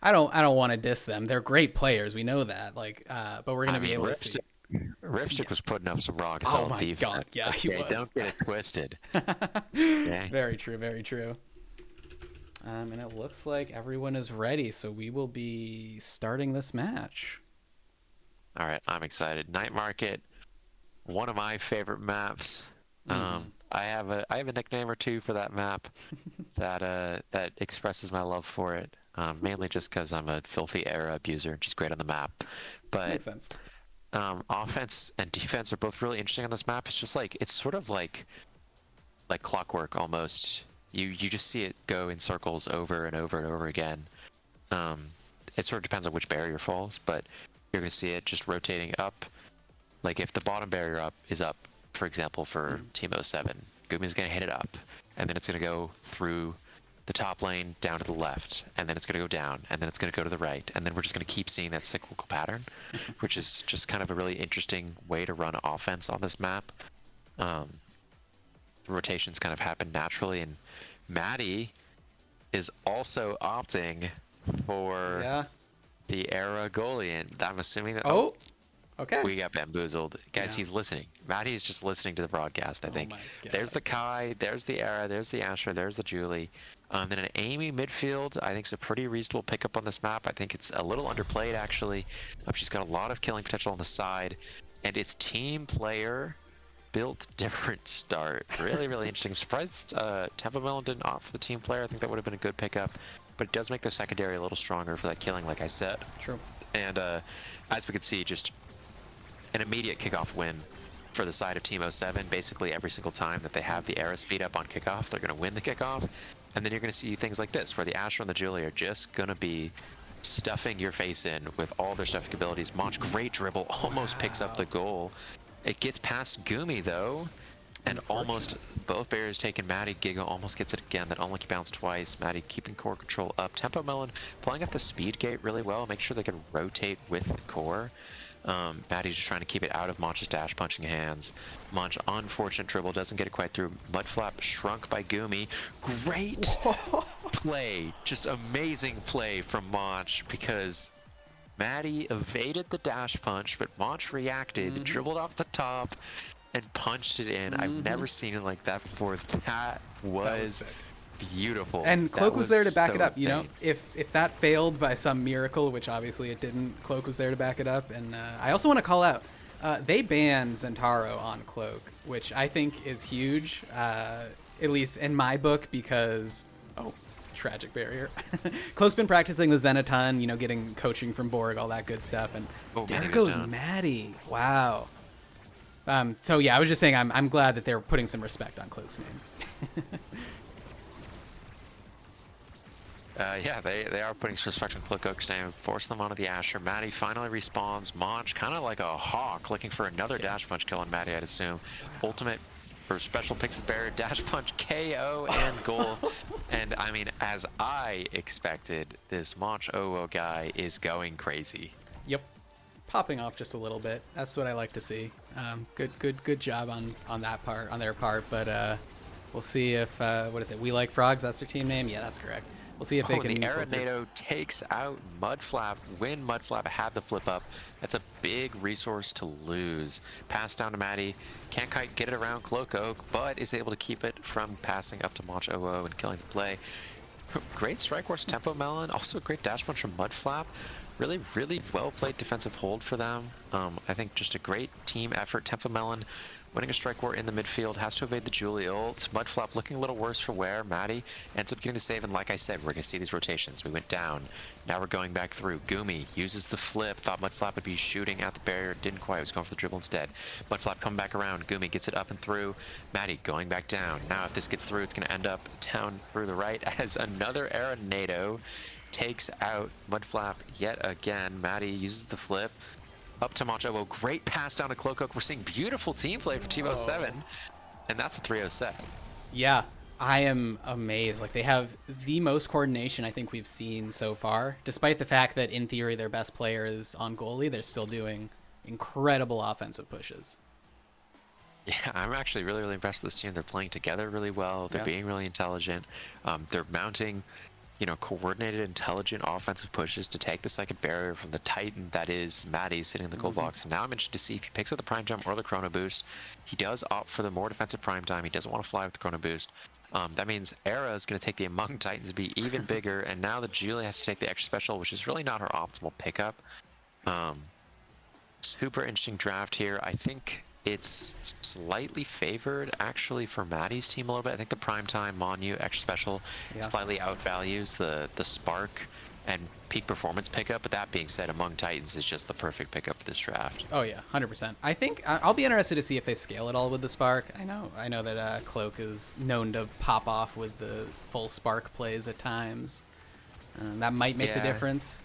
I don't want to diss them. They're great players. We know that. But we're going to be able to see. Ripstick was putting up some rock solid defense. Oh my God. Yeah, he was. Don't get it twisted. Okay. Very true. Very true. And it looks like everyone is ready, so we will be starting this match. All right. I'm excited. Night Market. one of my favorite maps. I have a nickname or two for that map that expresses my love for it. Mainly just because I'm a filthy era abuser and just great on the map. But Makes sense. offense and defense are both really interesting on this map. It's just like it's sort of like clockwork almost. You just see it go in circles over and over and over again. It sort of depends on which barrier falls, but you're gonna see it just rotating up. Like if the bottom barrier up is up, for example, for Team 07, Gumi's gonna hit it up, and then it's gonna go through the top lane down to the left, and then it's gonna go down, and then it's gonna go to the right, and then we're just gonna keep seeing that cyclical pattern, which is just kind of a really interesting way to run offense on this map. The rotations kind of happen naturally, and Maddie is also opting for the era goalie, and I'm assuming that Okay. we got bamboozled. Guys, Yeah. he's listening. Maddie's just listening to the broadcast, I think. my God. There's the Kai, there's the Era, there's the Asher, there's the Julie. Then an Amy midfield, I think is a pretty reasonable pickup on this map. I think it's a little underplayed, actually. She's got a lot of killing potential on the side. And it's team player built different start. Really, really interesting. I'm surprised Tempo Melon didn't opt for the team player. I think that would have been a good pickup. But it does make the secondary a little stronger for that killing, like I said. True. And as we can see, just an immediate kickoff win for the side of Team 07. Basically every single time that they have the era speed up on kickoff, they're going to win the kickoff. And then you're going to see things like this, where the Asher and the Julie are just going to be stuffing your face in with all their stuffing abilities. Monch, great dribble, almost picks up the goal. It gets past Gumi, though, and almost both barriers taken. Maddie, Giga almost gets it again. That unlucky bounce twice. Maddie keeping core control up. Tempo Melon playing up the speed gate really well. Make sure they can rotate with the core. Maddie's just trying to keep it out of Monch's dash punching hands. Monch, unfortunate dribble, doesn't get it quite through. Mudflap shrunk by Gumi. Great play, just amazing play from Monch, because Maddie evaded the dash punch, but Monch reacted, dribbled off the top, and punched it in. I've never seen it like that before. That was sick. Beautiful. And Cloak was there to back so it up, you know? insane. If that failed by some miracle, which obviously it didn't, Cloak was there to back it up. And I also want to call out, they banned Zentaro on Cloak, which I think is huge, at least in my book, because... Oh, tragic barrier. Cloak's been practicing the Zen a ton, you know, getting coaching from Borg, all that good stuff. And there goes Maddie. Wow. So yeah, I was just saying I'm glad that they're putting some respect on Cloak's name. Yeah, they are putting some respect on Cloak's name, force them onto the Asher. Maddie finally respawns. Monch, kind of like a hawk, looking for another dash punch kill on Maddie, I'd assume. Ultimate for special picks the barrier, dash punch, KO, and goal. And I mean, as I expected, this Monch OO guy is going crazy. Yep. Popping off just a little bit. That's what I like to see. Good job on that part, on their part. But we'll see if what is it? We Like Frogs. That's their team name. Yeah, that's correct. We'll see if they can. The Aranado takes out Mudflap when Mudflap had the flip up. That's a big resource to lose. Pass down to Maddie. Can't quite get it around Cloak Oak, but is able to keep it from passing up to Monch OO and killing the play. Great strike horse Tempo Melon. Also a great dash punch from Mudflap. Really, really well played defensive hold for them. I think just a great team effort. Tempo Melon winning a strike war in the midfield, has to evade the Julie ult. Mudflap looking a little worse for wear. Maddie ends up getting the save, and like I said, we're going to see these rotations. We went down. Now we're going back through. Gumi uses the flip. Thought Mudflap would be shooting at the barrier. Didn't quite. Was going for the dribble instead. Mudflap coming back around. Gumi gets it up and through. Maddie going back down. Now if this gets through, it's going to end up down through the right as another Aranado takes out Mudflap yet again. Maddie uses the flip. Up to Monch OO. Great pass down to Cloak Oak. We're seeing beautiful team play for Team 07. And that's a 3-0 set. Yeah, I am amazed. Like, they have the most coordination I think we've seen so far. Despite the fact that, in theory, their best player is on goalie, they're still doing incredible offensive pushes. Yeah, I'm actually really, really impressed with this team. They're playing together really well. They're being really intelligent. They're mounting, you know, coordinated, intelligent offensive pushes to take the second barrier from the Titan that is Maddie sitting in the goal box. And now I'm interested to see if he picks up the Prime Time or the Chrono Boost. He does opt for the more defensive Prime Time. He doesn't want to fly with the Chrono Boost. That means Era is going to take the Among Titans to be even bigger, and now the Julie has to take the extra special, which is really not her optimal pickup. Super interesting draft here. I think it's slightly favored actually for Maddie's team a little bit. I think the Primetime Monu extra special Yeah. slightly outvalues the Spark and peak performance pickup. But that being said, Among Titans is just the perfect pickup for this draft. Oh yeah, 100%. I think I'll be interested to see if they scale it all with the Spark. I know that Cloak is known to pop off with the full Spark plays at times. That might make the Yeah. difference,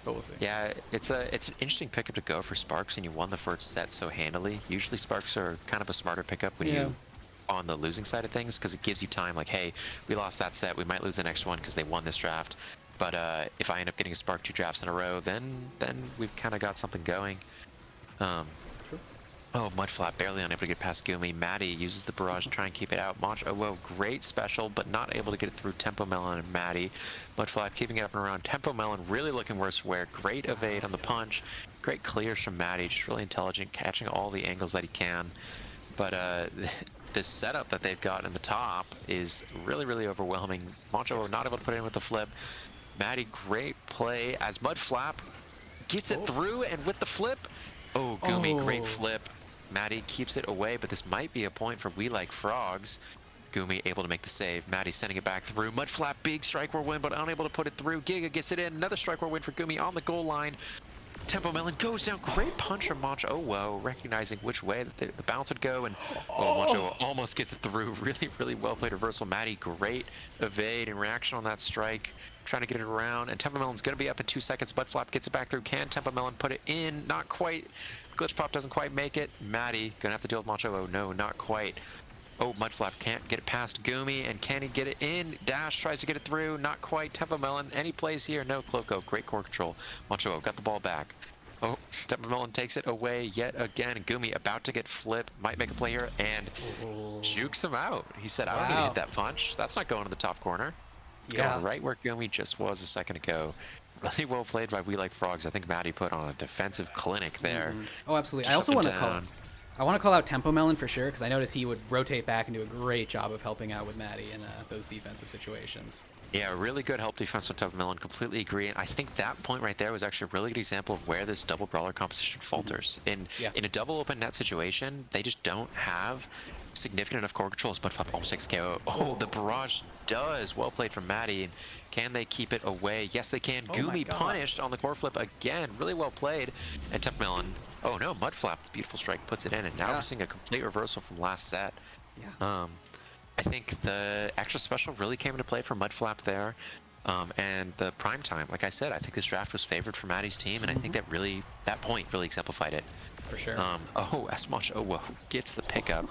but we'll see. Yeah, it's an interesting pickup to go for Sparks, and you won the first set so handily. Usually Sparks are kind of a smarter pickup when you on the losing side of things, because it gives you time. Like, hey, we lost that set, we might lose the next one because they won this draft. But if I end up getting a Spark 2 drafts in a row, then we've kind of got something going. Oh, Mudflap barely unable to get past Gumi. Maddie uses the barrage to try and keep it out. Oh, whoa, great special, but not able to get it through Tempo Melon and Maddie. Mudflap keeping it up and around. Tempo Melon really looking worse where. Great evade on the punch. Great clears from Maddie. Just really intelligent, catching all the angles that he can. But this setup that they've got in the top is really, really overwhelming. Moncho not able to put it in with the flip. Maddie, great play as Mudflap gets it through, and with the flip, oh, Gumi, great flip. Maddie keeps it away, but this might be a point for We Like Frogs. Gumi able to make the save. Maddie sending it back through. Mudflap, big strike war win, but unable to put it through. Giga gets it in. Another strike war win for Gumi on the goal line. Tempo Melon goes down. Great punch from Moncho. Oh, whoa. Recognizing which way that the bounce would go. And Moncho almost gets it through. Really, really well played reversal. Maddie, great evade and reaction on that strike. Trying to get it around. And Tempo Melon's going to be up in 2 seconds. Mudflap gets it back through. Can Tempo Melon put it in? Not quite. Glitch Pop doesn't quite make it. Maddie going to have to deal with Moncho. Oh, no, not quite. Oh, Mudflap can't get it past Gumi, and can he get it in? Dash tries to get it through, not quite. Tempo Melon, any plays here? No, Cloco, great core control. Moncho got the ball back. Oh, Tempo Melon takes it away yet again. Gumi about to get flipped, might make a play here, and jukes him out. He said, I don't need to hit that punch. That's not going to the top corner. It's going right where Gumi just was a second ago. Really well played by We Like Frogs. I think Maddie put on a defensive clinic there. Oh, absolutely. Just I also up want and to call out Tempo Melon for sure, because I noticed he would rotate back and do a great job of helping out with Maddie in those defensive situations. Yeah, really good help defense from Tempo Melon. Completely agree. And I think that point right there was actually a really good example of where this double brawler composition falters. In a double open net situation, they just don't have significant enough core controls. But Flap almost takes KO. Oh, the barrage does. Well played from Maddie. Can they keep it away? Yes, they can. Gumi punished on the core flip again. Really well played. And Tempo Melon, oh no, Mudflap, beautiful strike, puts it in. And now we're seeing a complete reversal from last set. I think the extra special really came into play for Mudflap there. And the prime time, like I said, I think this draft was favored for Maddie's team, and I think that point really exemplified it. For sure. Oh, Smosh, oh whoa, gets the pickup.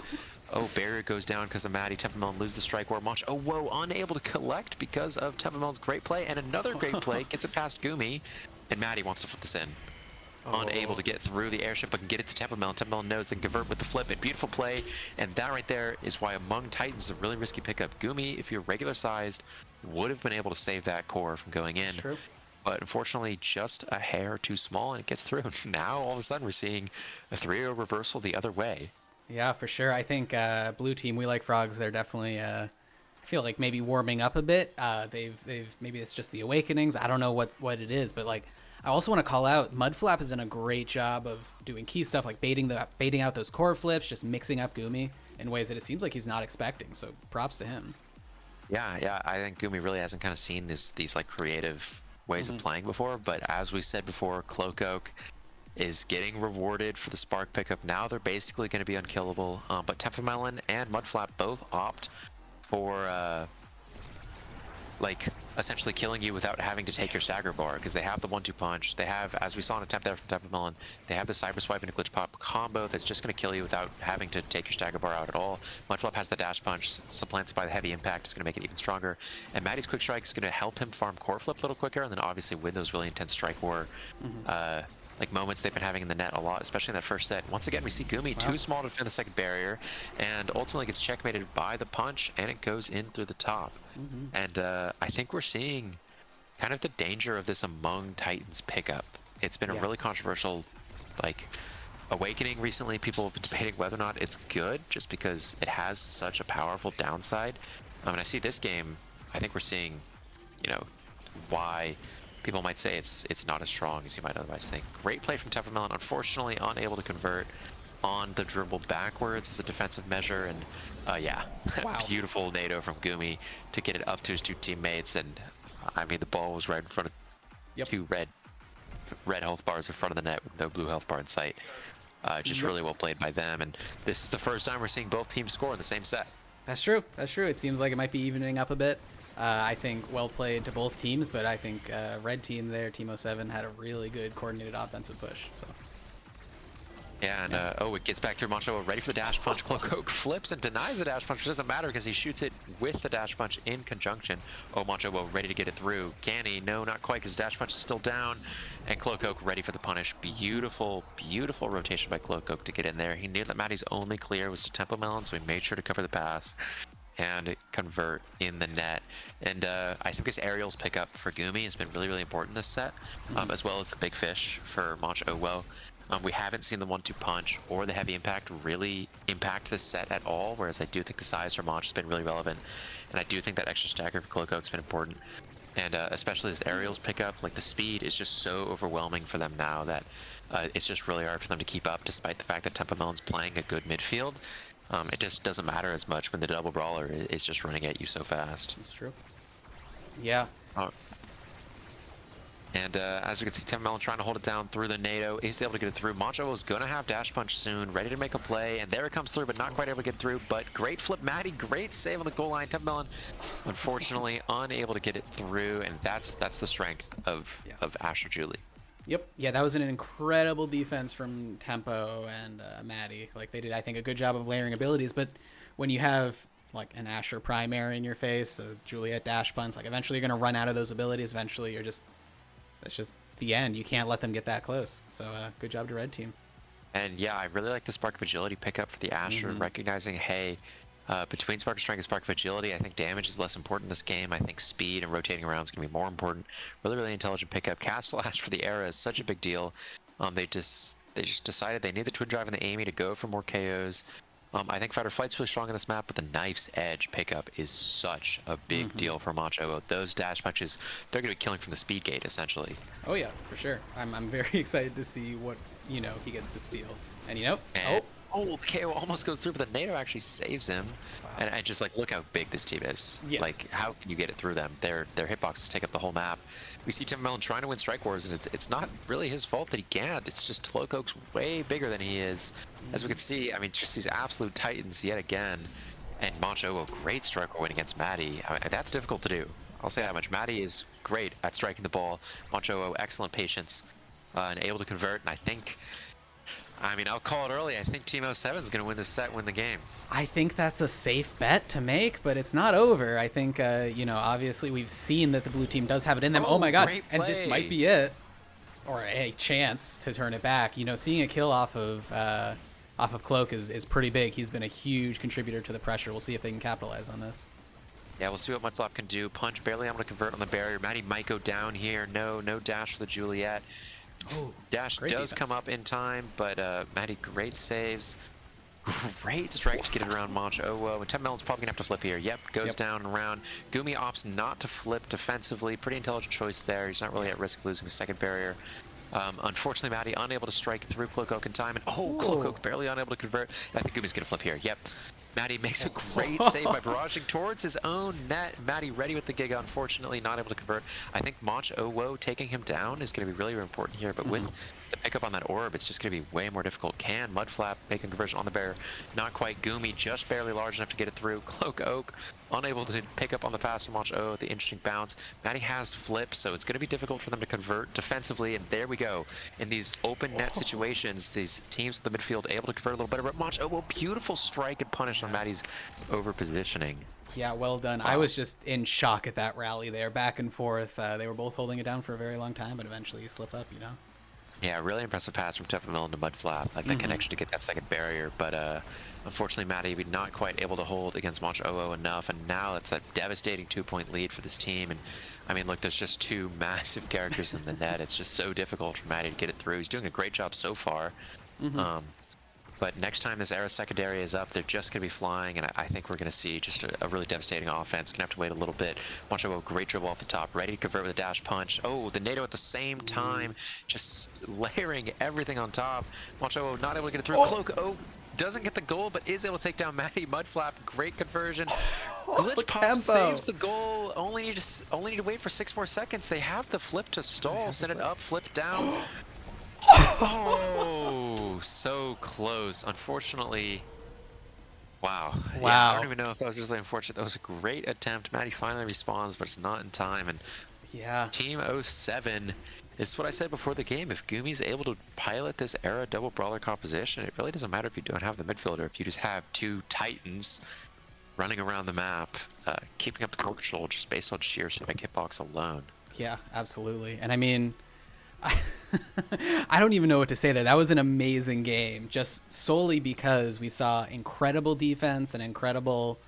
Oh, barrier goes down because of Maddie. Tempo Melon loses the strike war. Mosh, oh whoa, unable to collect because of Tempo Melon's great play, and another great play gets it past Gumi, and Maddie wants to flip this in. Unable to get through the airship, but can get it to Tempo Melon. Tempo Melon knows they can convert with the flip. And beautiful play, and that right there is why Among Titans is a really risky pickup. Gumi, if you're regular sized, would have been able to save that core from going in. True. But unfortunately, just a hair too small, and it gets through. Now, all of a sudden, we're seeing a 3-0 reversal the other way. Yeah, for sure. I think blue team, We Like Frogs, they're definitely I feel like maybe warming up a bit. They've maybe it's just the awakenings. I don't know what it is, but like I also want to call out Mudflap has done a great job of doing key stuff like baiting out those core flips, just mixing up Gumi in ways that it seems like he's not expecting. So props to him. Yeah, I think Gumi really hasn't kind of seen these like creative ways of playing before. But as we said before, Cloak is getting rewarded for the spark pickup. Now they're basically going to be unkillable. But Tempo Melon and Mudflap both opt for like essentially killing you without having to take your stagger bar, because they have the 1-2 punch. They have, as we saw in attempt there from Tempo Melon, they have the cyber swipe and a glitch pop combo that's just going to kill you without having to take your stagger bar out at all. Mudflap has the dash punch, supplanted by the heavy impact, is going to make it even stronger. And Maddie's quick strike is going to help him farm core flip a little quicker, and then obviously win those really intense strike war like moments they've been having in the net a lot, especially in that first set. Once again, we see Gumi too small to defend the second barrier, and ultimately gets checkmated by the punch, and it goes in through the top. And I think we're seeing kind of the danger of this Among Titans pickup. It's been a really controversial like awakening recently. People have been debating whether or not it's good, just because it has such a powerful downside. And I see this game, I think we're seeing, you know, why people might say it's not as strong as you might otherwise think. Great play from Tempo Melon, unfortunately unable to convert. on the dribble backwards as a defensive measure, and yeah, Wow. beautiful NATO from Gumi to get it up to his two teammates, and I mean the ball was right in front of Yep. two red health bars in front of the net with no blue health bar in sight. Just Yep. really well played by them, and this is the first time we're seeing both teams score in the same set. That's true. That's true. It seems like it might be evening up a bit. I think well played to both teams, but I think red team there, Team 07, had a really good coordinated offensive push. So Yeah, and oh, it gets back through Mancho, ready for the dash punch. Cloak flips and denies the dash punch. It doesn't matter because he shoots it with the dash punch in conjunction. Oh, Mancho ready to get it through. Ganny, no, not quite, because dash punch is still down. And Cloak ready for the punish. Beautiful, beautiful rotation by Cloak to get in there. He knew that Maddie's only clear was to Tempo Melon, so he made sure to cover the pass and convert in the net. And I think this aerials pickup for Gumi has been really, really important this set, as well as the big fish for Mancho. We haven't seen the 1-2 punch or the heavy impact really impact this set at all, whereas I do think the size for Manch has been really relevant, and I do think that extra stagger for Cloak has been important. And especially this aerials pickup, like the speed is just so overwhelming for them now that it's just really hard for them to keep up, despite the fact that Tempo Melon's playing a good midfield. It just doesn't matter as much when the double brawler is just running at you so fast. that's true. Yeah. And as we can see, Tempo Melon trying to hold it down through the NATO. He's able to get it through. Mancho is going to have dash punch soon, ready to make a play. And there it comes through, but not quite able to get through. But great flip, Maddie. Great save on the goal line. Tempo Melon, unfortunately, unable to get it through. And that's the strength of Asher Julie. Yep. Yeah, that was an incredible defense from Tempo and Maddie. Like, they did, I think, a good job of layering abilities. But when you have like an Asher primary in your face, a Juliet dash punch, like eventually you're going to run out of those abilities. Eventually that's just the end. You can't let them get that close. So good job to red team. And yeah, I really like the Spark of Agility pickup for the Asher, recognizing, hey, between Spark of Strength and Spark of Agility, I think damage is less important in this game. I think speed and rotating around is going to be more important. Really, really intelligent pickup. Cast Flash for the era is such a big deal. They just decided they need the Twin Drive and the Amy to go for more KOs. I think Fighter Flight's really strong in this map, but the Knife's Edge pickup is such a big deal for Mancho. Those dash punches, they're going to be killing from the speed gate, essentially. Oh yeah, for sure. I'm very excited to see what, he gets to steal. And the KO almost goes through, but the NATO actually saves him. Wow. And just like, look how big this team is. Yeah. Like, how can you get it through them? Their hitboxes take up the whole map. We see Tempo Melon trying to win Strike Wars, and it's not really his fault that he can't. It's just Cloak's way bigger than he is. As we can see, I mean, just these absolute titans yet again. And Mancho, a great Strike War win against Maddie. I mean, that's difficult to do. I'll say that much. Maddie is great at striking the ball. Mancho, excellent patience and able to convert. And I mean, I'll call it early. I think Team 07 is going to win this set, win the game. I think that's a safe bet to make, but it's not over. I think, obviously we've seen that the blue team does have it in them. Oh my god, great and this play. might be it. Or a chance to turn it back. Seeing a kill off of Cloak is pretty big. He's been a huge contributor to the pressure. We'll see if they can capitalize on this. Yeah, we'll see what Mudflap can do. Punch barely able to convert on the barrier. Maddie might go down here. No dash for the Juliet. Oh, Dash does defense. come up in time, but Maddie, great saves. Great strike to get it around Manch. Oh, whoa. And Tempo Melon's probably going to have to flip here. Yep, goes down and around. Gumi opts not to flip defensively. Pretty intelligent choice there. He's not really at risk of losing a second barrier. Unfortunately, Maddie unable to strike through Cloak in time. And Cloak barely unable to convert. I think Gumi's going to flip here. Yep. Maddie makes a great save by barraging towards his own net. Maddie ready with the Giga, unfortunately not able to convert. I think Manch Owo taking him down is going to be really, really important here, but with the pickup on that orb, it's just going to be way more difficult. Can Mudflap make a conversion on the bear? Not quite. Gumi just barely large enough to get it through. Cloak Oak unable to pick up on the pass from Manch O, the interesting bounce. Maddie has flip, so it's going to be difficult for them to convert defensively, and there we go. In these open net situations, these teams in the midfield able to convert a little better, but Manch O, beautiful strike and punish on Maddie's over positioning. Yeah, well done. Wow. I was just in shock at that rally there, back and forth. They were both holding it down for a very long time, but eventually you slip up, Yeah, really impressive pass from Tempo Melon to Mudflap, like the connection to get that second barrier, but unfortunately Maddie was not quite able to hold against Manch Oo enough, and now it's a devastating 2-point lead for this team. And I mean, look, there's just two massive characters in the net. It's just so difficult for Maddie to get it through. He's doing a great job so far. But next time this Era secondary is up, they're just going to be flying, and I think we're going to see just a really devastating offense. Going to have to wait a little bit. Wancho, great dribble off the top, ready to convert with a dash punch. Oh, the NATO at the same time, just layering everything on top. Wancho not able to get it through. Cloak, doesn't get the goal, but is able to take down Matty. Mudflap, great conversion. Glitch Pop Tempo. saves the goal. Only need to wait for 6 more seconds. They have the flip to stall. Send it up, flip down. Oh, so close. Unfortunately, wow. Yeah, I don't even know if that was just unfortunate. That was a great attempt. Matty finally responds, but it's not in time. And Yeah. Team 07 is what I said before the game. If Gumi's able to pilot this Era double brawler composition, it really doesn't matter if you don't have the midfielder. If you just have two titans running around the map, keeping up the core control just based on sheer stomach hitbox alone. Yeah, absolutely. And I mean, I don't even know what to say there. That was an amazing game, just solely because we saw incredible defense and incredible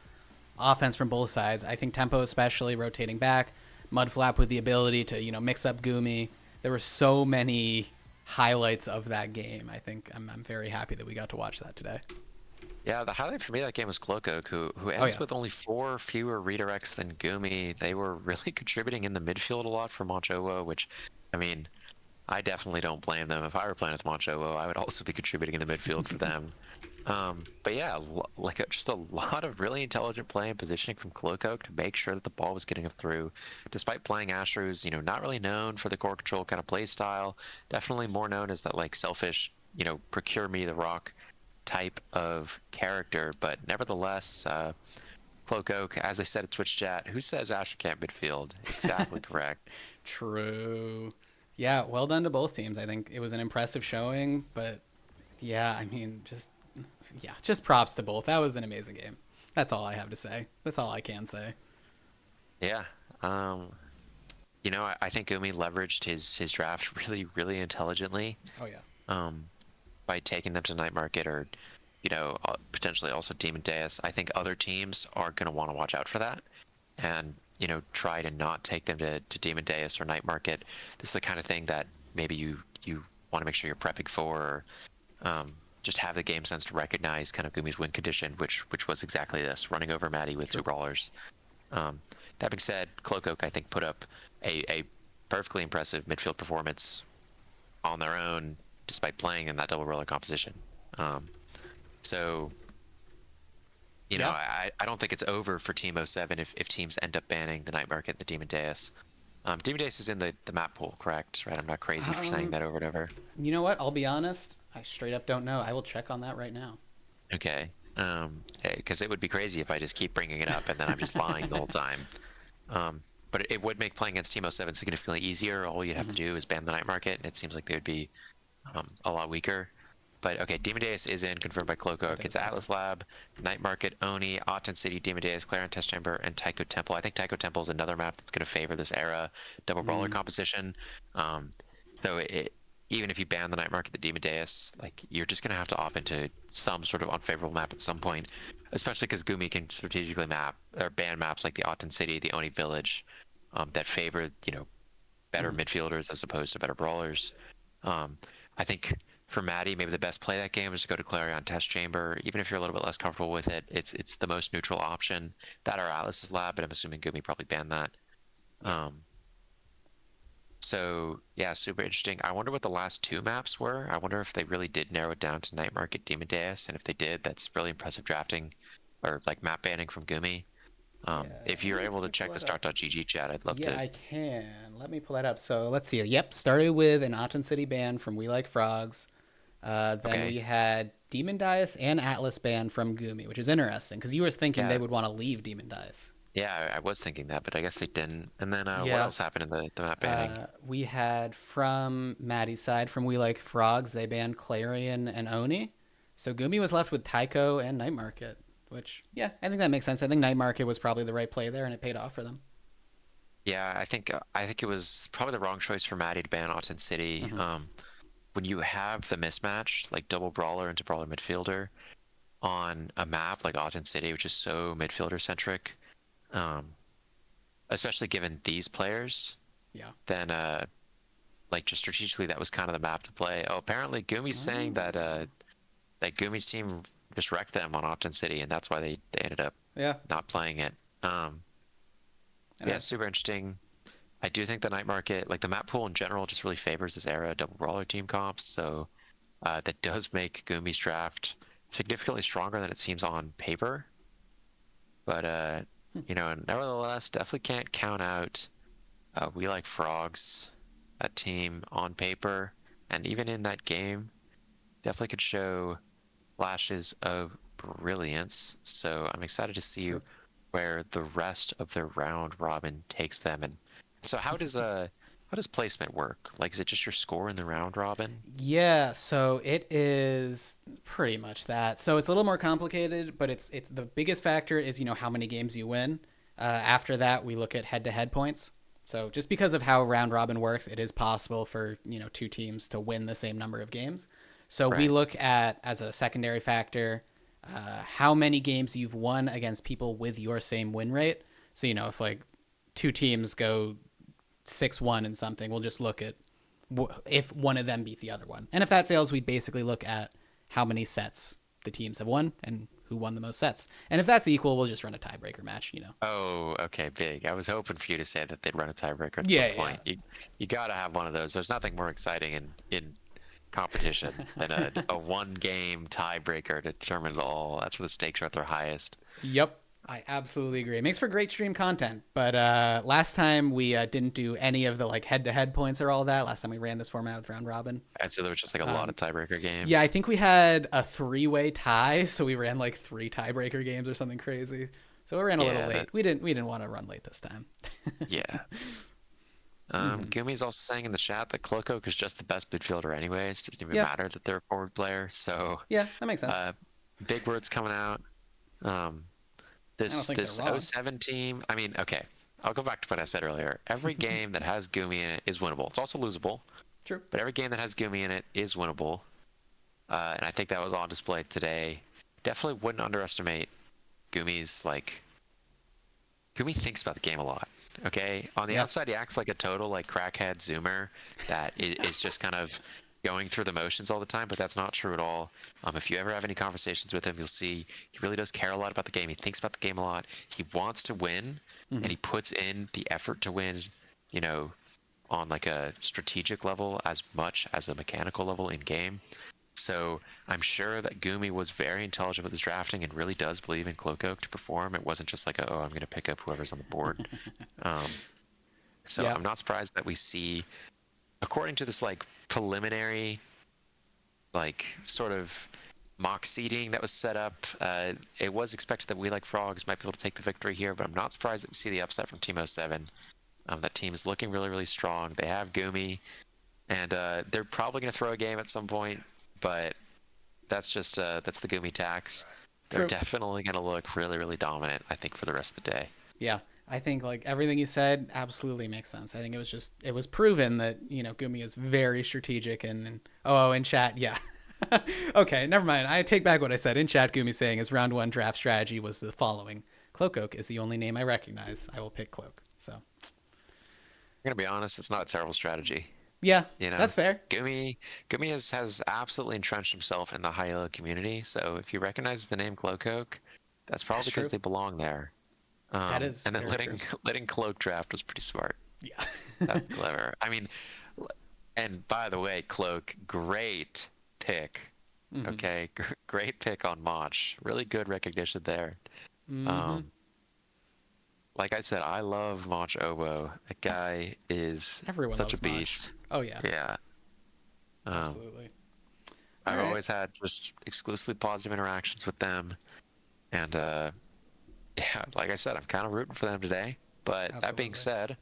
offense from both sides. I think Tempo especially rotating back, Mudflap with the ability to, mix up Gumi. There were so many highlights of that game. I think I'm very happy that we got to watch that today. Yeah, the highlight for me of that game was Cloak, who ends with only 4 fewer redirects than Gumi. They were really contributing in the midfield a lot for Monchowo, which, I mean, I definitely don't blame them. If I were playing with Monchowo, I would also be contributing in the midfield for them. But yeah, just a lot of really intelligent play and positioning from Cloak to make sure that the ball was getting through. Despite playing Asher, who's, not really known for the core control kind of play style, definitely more known as that selfish, procure me the rock type of character. But nevertheless, Cloak, as I said at Twitch chat, who says Asher can't midfield? Exactly correct. True. Yeah, well done to both teams. I think it was an impressive showing, but yeah, I mean, just props to both. That was an amazing game. That's all I have to say. That's all I can say. Yeah. I think Gumi leveraged his draft really, really intelligently. Oh, yeah. By taking them to Night Market or, potentially also Demon Deus. I think other teams are going to want to watch out for that and, try to not take them to Demon Deus or Night Market. This is the kind of thing that maybe you want to make sure you're prepping for, or just have the game sense to recognize kind of Gumi's win condition, which was exactly this, running over Matty with 2 brawlers. That being said, Cloak, I think, put up a perfectly impressive midfield performance on their own, despite playing in that double roller composition. I don't think it's over for Team 07 if teams end up banning the Night Market and the Demon Deus. Demon Deus is in the map pool, correct? Right? I'm not crazy for saying that over and over. You know what? I'll be honest. I straight up don't know. I will check on that right now. Okay. Because it would be crazy if I just keep bringing it up and then I'm just lying the whole time. But it would make playing against Team 07 significantly easier. All you'd have to do is ban the Night Market, and it seems like they would be a lot weaker. But okay, Demon Deus is in, confirmed by Cloak. It's Atlas Lab, Night Market, Oni, Aten City, Demon Deus, Clarion Test Chamber, and Taiko Temple. I think Taiko Temple is another map that's going to favor this Era double brawler composition. So even if you ban the Night Market, the Demon Deus, you're just going to have to opt into some sort of unfavorable map at some point, especially because Gumi can strategically ban maps like the Aten City, the Oni Village, that favor better midfielders as opposed to better brawlers. I think for Matty, maybe the best play that game is to go to Clarion Test Chamber. Even if you're a little bit less comfortable with it, it's the most neutral option. That or Atlas's Lab, but I'm assuming Gumi probably banned that. So yeah, super interesting. I wonder what the last 2 maps were. I wonder if they really did narrow it down to Night Market, Demon Deus, and if they did, that's really impressive drafting or map banning from Gumi. If you're able to check the start.gg chat, I'd love to. Yeah, I can. Let me pull that up. So let's see. Yep, started with an Aten City ban from We Like Frogs. Then we had Demon Deus and Atlas ban from Gumi, which is interesting because you were thinking they would want to leave Demon Deus. Yeah, I was thinking that, but I guess they didn't. And then what else happened in the map banning? We had from Maddie's side, from We Like Frogs, they banned Clarion and Oni. So Gumi was left with Taiko and Night Market, which, yeah, I think that makes sense. I think Night Market was probably the right play there, and it paid off for them. Yeah, I think it was probably the wrong choice for Maddie to ban Aten City. When you have the mismatch, like double brawler into brawler midfielder, on a map like Aten City, which is so midfielder centric, especially given these players, then just strategically that was kind of the map to play. Oh, apparently Gumi's saying that like Gumi's team just wrecked them on Optin City, and that's why they ended up Yeah. not playing it. Yeah, super interesting. I do think the night market, like the map pool in general, just really favors this era of double brawler team comps. So that does make Gumi's draft significantly stronger than it seems on paper. But nevertheless, definitely can't count out We Like Frogs, a team on paper, and even in that game, definitely could show flashes of brilliance. So I'm excited to see True. where the rest of their round robin takes them. And so how does placement work? Like, is it just your score in the round robin? Yeah, so it is pretty much that. So it's a little more complicated, but it's the biggest factor is how many games you win. After that, we look at head-to-head points. So just because of how round robin works, it is possible for two teams to win the same number of games. So we Right. look at, as a secondary factor, how many games you've won against people with your same win rate. So if like two teams go 6-1 and something, we'll just look at if one of them beat the other one. And if that fails, we basically look at how many sets the teams have won and who won the most sets. And if that's equal, we'll just run a tiebreaker match. Oh, okay, big. I was hoping for you to say that they'd run a tiebreaker at Yeah, some point. You gotta have one of those. There's nothing more exciting in competition than a one game tiebreaker to determine it all. That's where the stakes are at their highest. Yep. I absolutely agree. It makes for great stream content. But last time we didn't do any of the like head-to-head points or all that. Last time we ran this format with round robin. And so there was just like a lot of tiebreaker games. Yeah, I think we had a 3-way tie, so we ran like 3 tiebreaker games or something crazy. So we ran a little late. We didn't want to run late this time. Yeah. Gumi's also saying in the chat that Cloakoak is just the best midfielder anyways. It doesn't even matter that they're a forward player. So yeah, that makes sense. Big words coming out. This 07 team, I mean, okay, I'll go back to what I said earlier. Every game that has Gumi in it is winnable. It's also losable. True. But every game that has Gumi in it is winnable. And I think that was on display today. Definitely wouldn't underestimate Gumi's, Gumi thinks about the game a lot. Okay? On the outside, he acts like a total, crackhead zoomer that is just kind of going through the motions all the time, but that's not true at all. If you ever have any conversations with him, you'll see he really does care a lot about the game. He thinks about the game a lot. He wants to win, and he puts in the effort to win, on a strategic level as much as a mechanical level in game. So I'm sure that Gumi was very intelligent with his drafting and really does believe in Cloakoak to perform. It wasn't just I'm going to pick up whoever's on the board. I'm not surprised that we see, according to this preliminary sort of mock seeding that was set up, it was expected that We Like Frogs might be able to take the victory here, but I'm not surprised that we see the upset from Team 07. That team is looking really, really strong. They have Gumi, and they're probably going to throw a game at some point, but that's just that's the Gumi tax. They're definitely going to look really, really dominant, I think, for the rest of the day. Yeah, I think everything you said absolutely makes sense. I think it was proven that Gumi is very strategic and in chat, yeah. Okay, never mind. I take back what I said. In chat, Gumi saying his round 1 draft strategy was the following: Cloakoak is the only name I recognize. I will pick Cloak. So I'm gonna be honest, it's not a terrible strategy. Yeah, that's fair. Gumi has absolutely entrenched himself in the high elo community. So if you recognize the name Cloakoak, that's probably because they belong there. That is, and then letting Cloak draft was pretty smart. Yeah, that's clever. I mean, and by the way, Cloak, great pick. Mm-hmm. Okay, great pick on Mach. Really good recognition there. Mm-hmm. Like I said, I love Mach Obo. That guy is such a beast. Mach. Oh yeah. Yeah. Absolutely. I've always had just exclusively positive interactions with them, and like I said, I'm kind of rooting for them today. But that being said,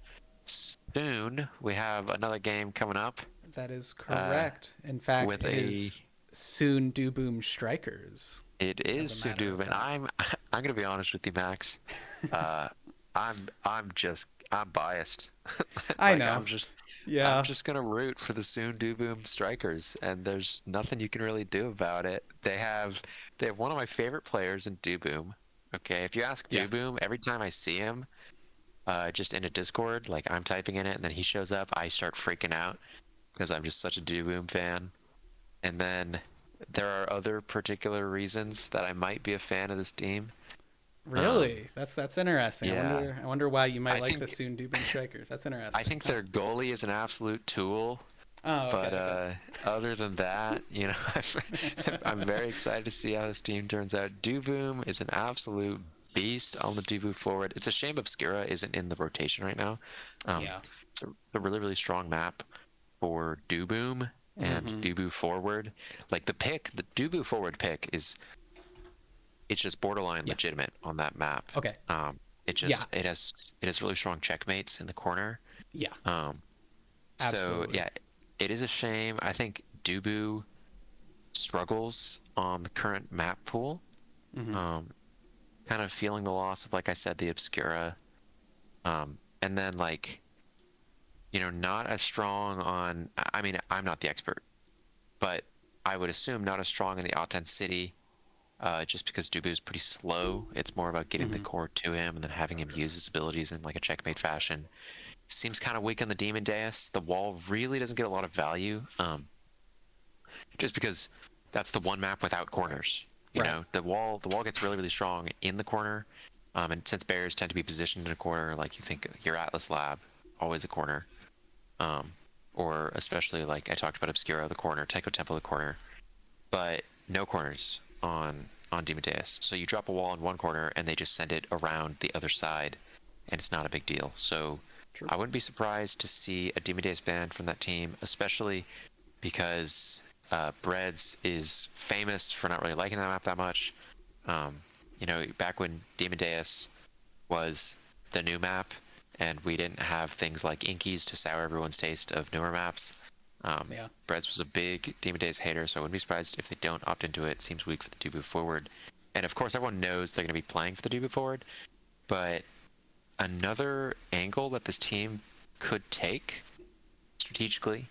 soon we have another game coming up. That is correct. In fact, it is soon Do Boom Strikers. It is soon Do Boom, and I'm gonna be honest with you, Max. I'm biased. I know. I'm just gonna root for the soon Do Boom Strikers, and there's nothing you can really do about it. They have one of my favorite players in Do Boom. Okay, if you ask Do Boom, every time I see him, just in a Discord, I'm typing in it, and then he shows up, I start freaking out because I'm just such a Do Boom fan. And then there are other particular reasons that I might be a fan of this team. Really? That's interesting. Yeah, I wonder why you might I like the think Soon Dubin Strikers. That's I interesting. think their goalie is an absolute tool. Oh, okay, But okay. other than that, I'm very excited to see how this team turns out. Duboom is an absolute beast on the Dubu forward. It's a shame Obscura isn't in the rotation right now. Um, Yeah. it's a really, really strong map for Duboom and Mm-hmm. Dubu forward. Like the Dubu forward pick it's just borderline Yeah. legitimate on that map. Okay. Um, Yeah. it has really strong checkmates in the corner. Yeah. Um, so Absolutely. yeah, it is a shame. I think Dubu struggles on the current map pool. Mm-hmm. Um, kind of feeling the loss of, like I said, the Obscura. And then like, not as strong on. I mean, I'm not the expert, but I would assume not as strong in the Auten City. Just because Dubu is pretty slow. It's more about getting the Mm-hmm. core to him and then having him use his abilities in like a checkmate fashion. Seems kind of weak on the Demon Dais. The wall really doesn't get a lot of value. Just because that's the one map without corners. Right. The wall gets really, really strong in the corner. And since barriers tend to be positioned in a corner, like you think your Atlas Lab, always a corner. Um, or especially like I talked about Obscura, the corner, Tycho Temple, the corner. But no corners on Demon Dais. So you drop a wall in one corner and they just send it around the other side, and it's not a big deal. So True. I wouldn't be surprised to see a Demon Dais ban from that team, especially because Breads is famous for not really liking that map that much. Um, back when Demon Dais was the new map, and we didn't have things like Inkies to sour everyone's taste of newer maps. Yeah. Breads was a big Demon Days hater, so I wouldn't be surprised if they don't opt into it. Seems weak for the Dubu forward. And of course, everyone knows they're going to be playing for the Dubu forward, but another angle that this team could take strategically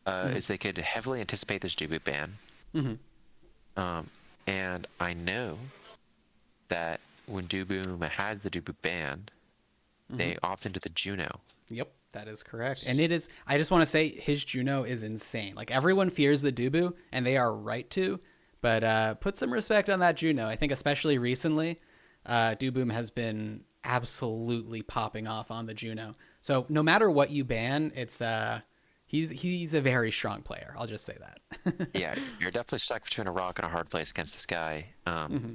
Mm-hmm. is they could heavily anticipate this Dubu ban. Mm-hmm. Um, and I know that when Dubu had the Dubu banned, Mm-hmm. they opt into the Juno. Yep, that is correct. And it is, I just want to say his Juno is insane. Like everyone fears the Dubu, and they are right to, but put some respect on that Juno. I think especially recently, Duboom has been absolutely popping off on the Juno. So no matter what you ban, it's he's a very strong player. I'll just say that. Yeah, you're definitely stuck between a rock and a hard place against this guy. Mm-hmm.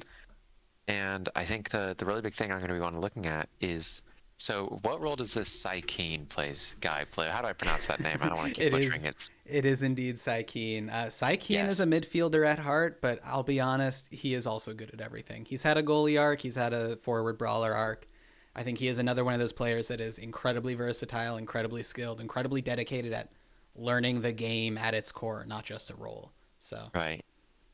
And I think the really big thing I'm going to be wanting looking at is, so what role does this Psykeen guy play? How do I pronounce that name? I don't want to keep butchering it. It is indeed Psykeen. Psykeen is a Yes. midfielder at heart, but I'll be honest, he is also good at everything. He's had a goalie arc, he's had a forward brawler arc. I think he is another one of those players that is incredibly versatile, incredibly skilled, incredibly dedicated at learning the game at its core, not just a role. So, Right.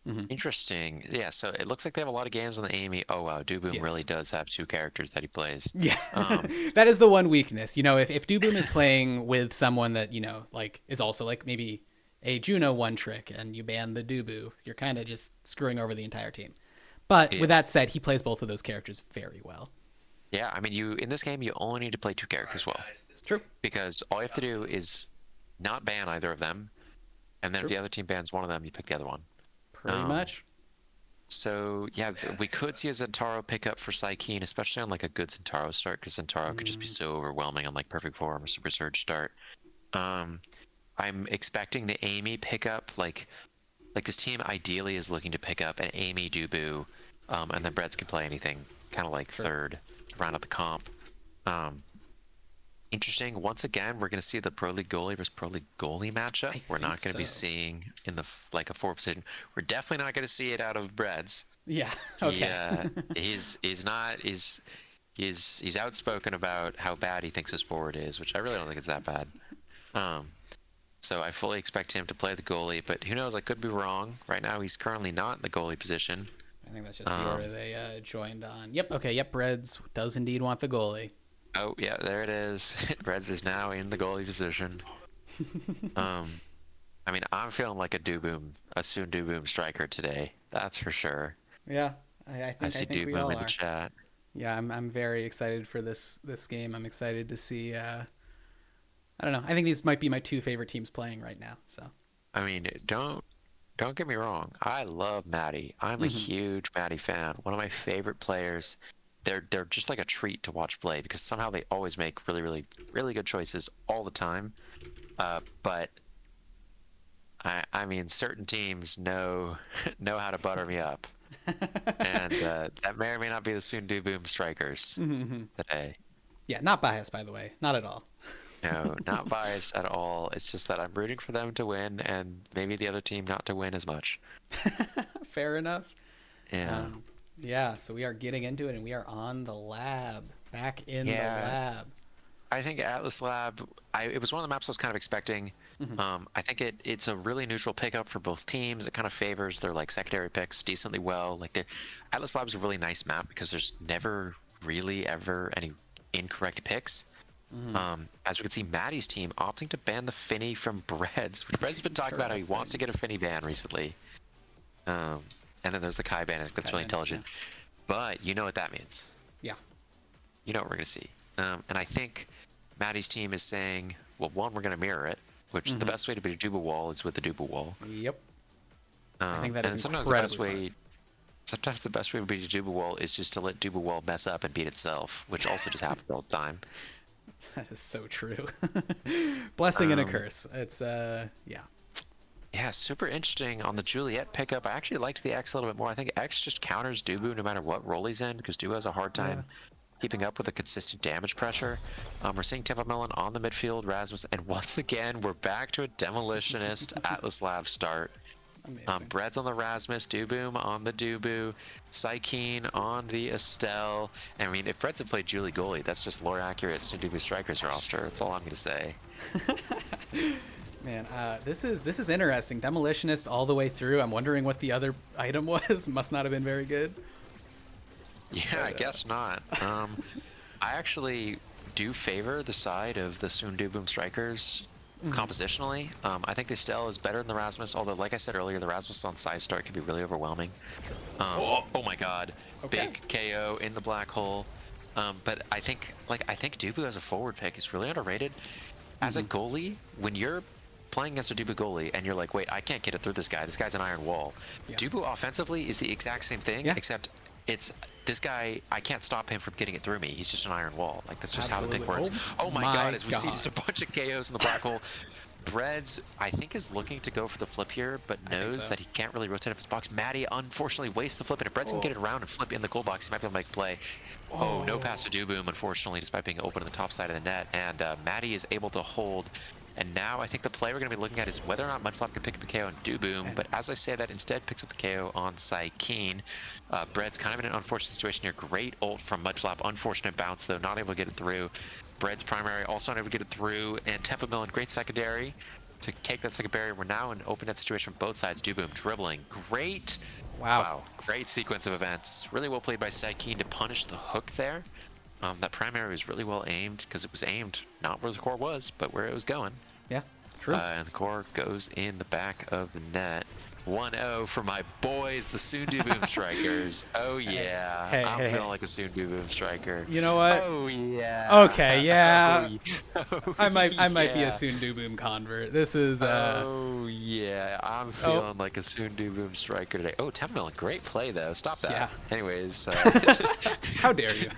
mhm. Interesting. Yeah, so it looks like they have a lot of games on the Amy. Oh wow, Duboom really Yes. does have two characters that he plays. Yeah, Um, that is the one weakness. If Duboom is playing with someone that like is also like maybe a Juno one trick, and you ban the Dubu, you're kind of just screwing over the entire team. But yeah. with that said, he plays both of those characters very well. Yeah, I mean, in this game, you only need to play two characters well, True. because all you have to do is not ban either of them, and then True. if the other team bans one of them, you pick the other one. Pretty Um, much. So yeah, we could see a Zentaro pickup for Psykeen, especially on like a good Zentaro start, because Zentaro could just be so overwhelming on like perfect form or super surge start. Um, I'm expecting the Amy pickup, like this team ideally is looking to pick up an Amy Dubu, and then Breads can play anything, kind of like Sure. third to round out the comp. Um, Interesting. Once again, we're going to see the Pro League goalie versus Pro League goalie matchup. I We're think not going to be so. seeing in the like a forward position. We're definitely not going to see it out of Breads. Yeah. He, Okay. he's not he's outspoken about how bad he thinks his forward is, which I really don't think it's that bad. Um, so I fully expect him to play the goalie, but who knows? I could be wrong. Right now, he's currently not in the goalie position. I think that's just the order they joined on. Yep. Okay. Yep. Breads does indeed want the goalie. Oh yeah, there it is. Reds is now in the goalie position. Um, I mean, I'm feeling like a soon Duboom striker today. That's for sure. Yeah. I I see think we Duboom all in the are. chat. Yeah. I'm very excited for this game. I'm excited to see. I don't know. I think these might be my two favorite teams playing right now. So. I mean, don't don't get me wrong. I love Maddie. I'm a huge Maddie fan. One of my favorite players. They're just like a treat to watch play because somehow they always make really, really, really good choices all the time. But I mean, certain teams know know how to butter me up, and that may or may not be the Soon Do Boom Strikers today. Yeah, not biased, by the way. Not at all. No, not biased at all. It's just that I'm rooting for them to win, and maybe the other team not to win as much. Fair enough. Yeah. Yeah, so we are getting into it, and we are on the lab. Back in the lab. I think Atlas Lab, it was one of the maps I was kind of expecting. I think it's a really neutral pickup for both teams. It kind of favors their like secondary picks decently well. Like Atlas Lab is a really nice map because there's never really ever any incorrect picks. As we can see, Maddie's team opting to ban the Finny from Breads, which Breads has been talking about how he wants to get a Finny ban recently. And then there's the Kai ban. That's really intelligent. Yeah. But you know what that means. Yeah. You know what we're going to see. And I think Maddie's team is saying, well, one, we're going to mirror it, which the best way to beat a Duba wall is with the Duba wall. Yep. I think that is sometimes sometimes the best way to beat a Duba wall is just to let Duba wall mess up and beat itself, which also just happens all the time. That is so true. Blessing and a curse. It's yeah. Yeah, super interesting on the Juliet pickup. I actually liked the X a little bit more. I think X just counters Dubu no matter what role he's in, because Dubu has a hard time keeping up with the consistent damage pressure. We're seeing Tempo Melon on the midfield, Rasmus, and once again, we're back to a Demolitionist Atlas Lab start. Breads on the Rasmus, Duboom on the Dubu, Psykeen on the Estelle. I mean, if Breads had played Julie goalie, that's just lore accurate to Dubu Strikers roster. That's all I'm going to say. Man, this is interesting. Demolitionist all the way through. I'm wondering what the other item was. Must not have been very good. Yeah, but, I guess not. I actually do favor the side of the Soon Do Boom Strikers compositionally. I think the Estelle is better than the Rasmus, although, like I said earlier, the Rasmus on side start can be really overwhelming. Oh my god. Okay. Big KO in the black hole. But I think Dubu as a forward pick is really underrated. As a goalie, when you're playing against a Dubu goalie and you're like, wait, I can't get it through this guy. This guy's an iron wall. Yeah. Dubu offensively is the exact same thing, except it's this guy, I can't stop him from getting it through me. He's just an iron wall. Like, that's just how the pick works. Oh my god, as we see just a bunch of KOs in the black hole. Breads, I think, is looking to go for the flip here, but knows that he can't really rotate up his box. Maddie, unfortunately, wastes the flip, and if Breads can get it around and flip in the goal box, he might be able to make a play. Oh, no pass to Duboom, unfortunately, despite being open on the top side of the net, and Maddie is able to hold. And now I think the play we're going to be looking at is whether or not Mudflap can pick up a KO on Duboom, but as I say that, instead picks up the KO on Psykeen. Bread's kind of in an unfortunate situation here. Great ult from Mudflap, unfortunate bounce though, not able to get it through. Bread's primary also not able to get it through, and Tempo Millen, great secondary to take that second barrier. We're now in an open net situation from both sides. Duboom dribbling, great. Wow, great sequence of events. Really well played by Psykeen to punish the hook there. That primary was really well aimed because it was aimed not where the core was, but where it was going. Yeah, true. And the core goes in the back of the net. 1-0 for my boys, the Soon Do Boom Strikers. Oh yeah, I'm feeling like a Soon Do Boom Striker. You know what? Oh yeah. Okay, yeah. I might be a Soon Do Boom convert. This is. Oh yeah, I'm feeling like a Soon Do Boom Striker today. Oh, Temple, great play though. Stop that. Yeah. Anyways. How dare you?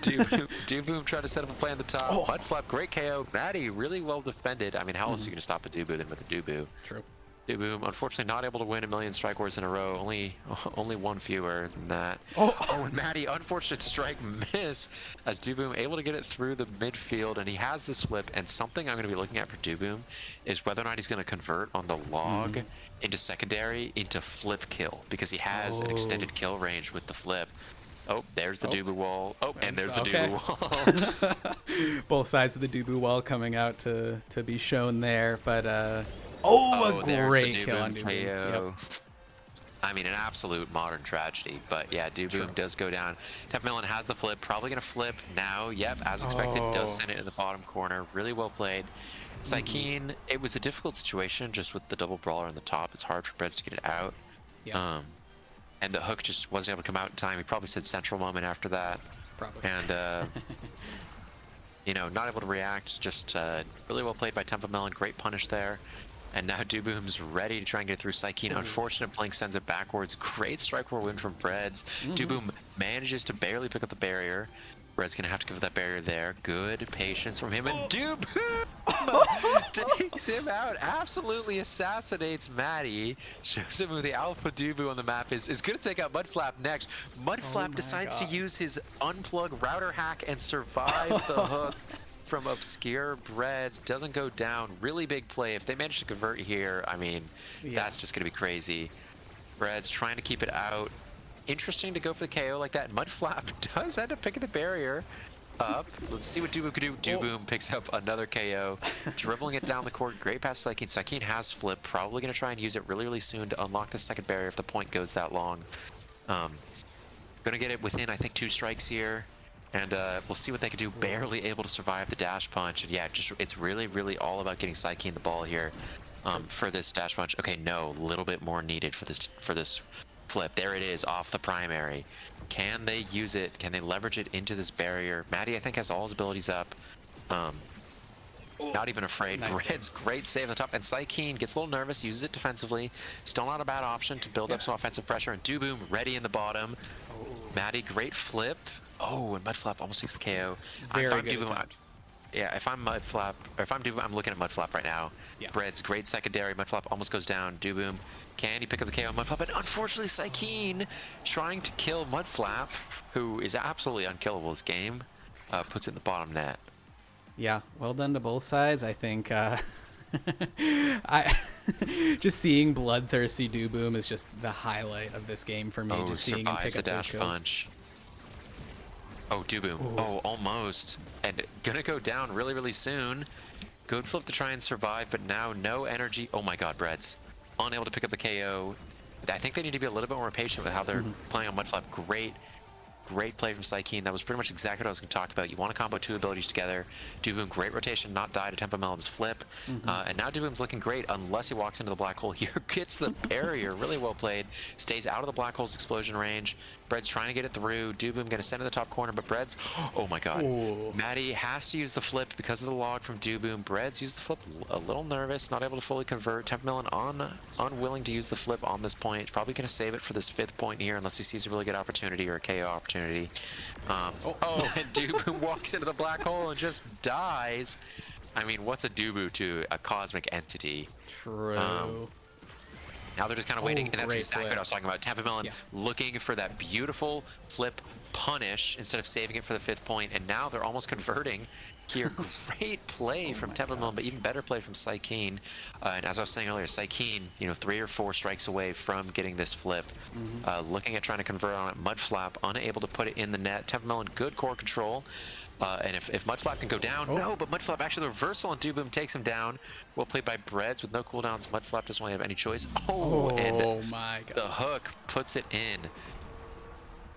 Do Boom tried to set up a play on the top. Mudflap, great KO. Maddie, really well defended. I mean, how else are you gonna stop a Dubu than with a Dubu? True. Duboom, unfortunately not able to win a million strike wars in a row. Only one fewer than that. And Maddie, unfortunate strike miss as Duboom able to get it through the midfield, and he has this flip. And something I'm going to be looking at for Duboom is whether or not he's going to convert on the log into secondary into flip kill, because he has an extended kill range with the flip. Oh, there's the Dubu wall. Oh, and there's the Dubu wall. Both sides of the Dubu wall coming out to be shown there, but a great kill on Dubu. Yep. I mean, an absolute modern tragedy, but yeah, Duboom does go down. Tep Millen has the flip, probably going to flip now. Yep, as expected, does send it in the bottom corner. Really well played. Psykeen, it was a difficult situation just with the double brawler on the top. It's hard for Breads to get it out. Yep. And the hook just wasn't able to come out in time. He probably said central moment after that. Probably. And, you know, not able to react. Just really well played by Tempo Melon. Great punish there. And now Dooboom's ready to try and get through Psykeen. Unfortunate Blink sends it backwards. Great strike roll win from Breads. Dooboom manages to barely pick up the barrier. Bread's gonna have to give that barrier there. Good patience from him, and Dooboom takes him out. Absolutely assassinates Maddie. Shows him who the alpha Dooboo on the map is gonna take out Mudflap next. Mudflap decides to use his unplug router hack and survive the hook from obscure Breads. Doesn't go down. Really big play. If they manage to convert here, I mean, that's just gonna be crazy. Breads trying to keep it out. Interesting to go for the KO like that. Mudflap does end up picking the barrier up. Let's see what Dooboom can do. Dooboom picks up another KO, dribbling it down the court. Great pass to Psykeen. Psykeen has flip. Probably going to try and use it really, really soon to unlock the second barrier if the point goes that long. Going to get it within, I think, 2 strikes here. And we'll see what they can do. Barely able to survive the dash punch. And yeah, just it's really, really all about getting Psykeen the ball here for this dash punch. Okay, no, a little bit more needed for this flip. There it is, off the primary. Can they use it? Can they leverage it into this barrier? Maddie, I think, has all his abilities up. Not even afraid. Nice. Bread's great save on the top, and Psykeen gets a little nervous, uses it defensively. Still not a bad option to build up some offensive pressure, and Dooboom ready in the bottom. Maddie, great flip. Oh, and Mudflap almost takes the KO. Very good. Yeah, if I'm Mudflap, or if I'm Dooboom, I'm looking at Mudflap right now. Yeah. Bread's great secondary. Mudflap almost goes down. Dooboom, can he pick up the KO on Mudflap? And unfortunately, Psykeen trying to kill Mudflap, who is absolutely unkillable this game, puts it in the bottom net. Yeah, well done to both sides. I think I just seeing bloodthirsty Dooboom is just the highlight of this game for me. Oh, just seeing him survives pick the up those dash kills. punch. Oh, Dooboom. Oh, almost. And gonna go down really, really soon. Good flip to try and survive, but now no energy. Oh my god, Breads. Unable to pick up the KO. I think they need to be a little bit more patient with how they're playing on Mudflap. Great play from Psykeen. That was pretty much exactly what I was going to talk about. You want to combo 2 abilities together. Dooboom, great rotation, not die to Tempo Melon's flip. And now Dooboom's looking great unless he walks into the black hole here. Gets the barrier, really well played. Stays out of the black hole's explosion range. Bread's trying to get it through. Dooboom going to send to the top corner, but Bread's... Oh my god. Ooh. Maddie has to use the flip because of the log from Dooboom. Bread's used the flip a little nervous, not able to fully convert. Tempo Melon unwilling to use the flip on this point. Probably going to save it for this 5th point here unless he sees a really good opportunity or a KO opportunity. And Dooboom walks into the black hole and just dies. I mean, what's a Dooboo to a cosmic entity? True. Now they're just kind of waiting, and that's great exactly flip. what I was talking about. Tempo Melon looking for that beautiful flip punish instead of saving it for the 5th point, and now they're almost converting here. Great play from Tempo Melon, but even better play from Psykeen. And as I was saying earlier, Psykeen, 3 or 4 strikes away from getting this flip. Looking at trying to convert on it. Mudflap unable to put it in the net. Tempo Melon, good core control. And if Mudflap can go down, no, but Mudflap actually the reversal, and Dooboom takes him down. Well played by Breads with no cooldowns. Mudflap doesn't really have any choice. And my god. the hook puts it in.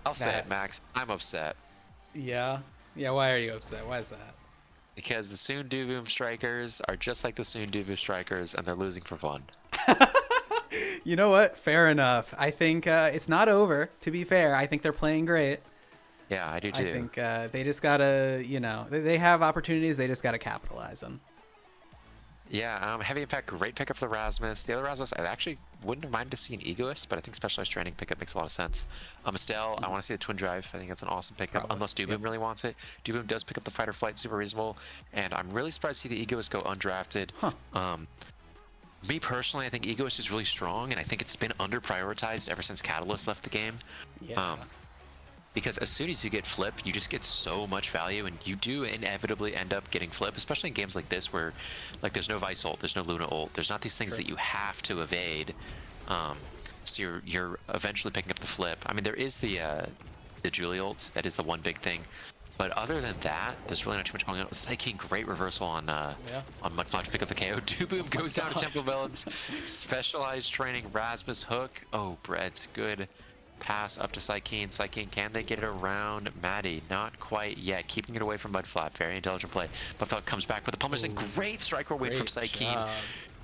I'll say it, Max. I'm upset. Yeah? Yeah, why are you upset? Why is that? Because the Soon Dooboom Strikers are just like the Soon Dooboom Strikers, and they're losing for fun. You know what? Fair enough. I think it's not over, to be fair. I think they're playing great. Yeah, I do too. I think they just gotta, they have opportunities. They just gotta capitalize them. Yeah, heavy impact, great pickup for the Rasmus. The other Rasmus, I actually wouldn't have minded to see an Egoist, but I think specialized training pickup makes a lot of sense. Estelle, I want to see the Twin Drive. I think that's an awesome pickup, unless Dooboom really wants it. Dooboom does pick up the Fighter Flight, super reasonable, and I'm really surprised to see the Egoist go undrafted. Me personally, I think Egoist is really strong, and I think it's been under-prioritized ever since Catalyst left the game. Yeah. Because as soon as you get flip, you just get so much value, and you do inevitably end up getting flip, especially in games like this where, like, there's no Vice ult, there's no Luna ult, there's not these things that you have to evade. So you're eventually picking up the flip. I mean, there is the Julie ult, that is the one big thing. But other than that, there's really not too much going on. Psykeen, great reversal on Mudflap to pick up the KO. Dooboom goes down to Tempo Melon's specialized training Rasmus hook. Oh, Bread's good pass up to Psykeen. Psykeen, can they get it around Maddie? Not quite yet. Keeping it away from Mudflap. Very intelligent play. Mudflap comes back with the pummels, and great striker win from Psykeen.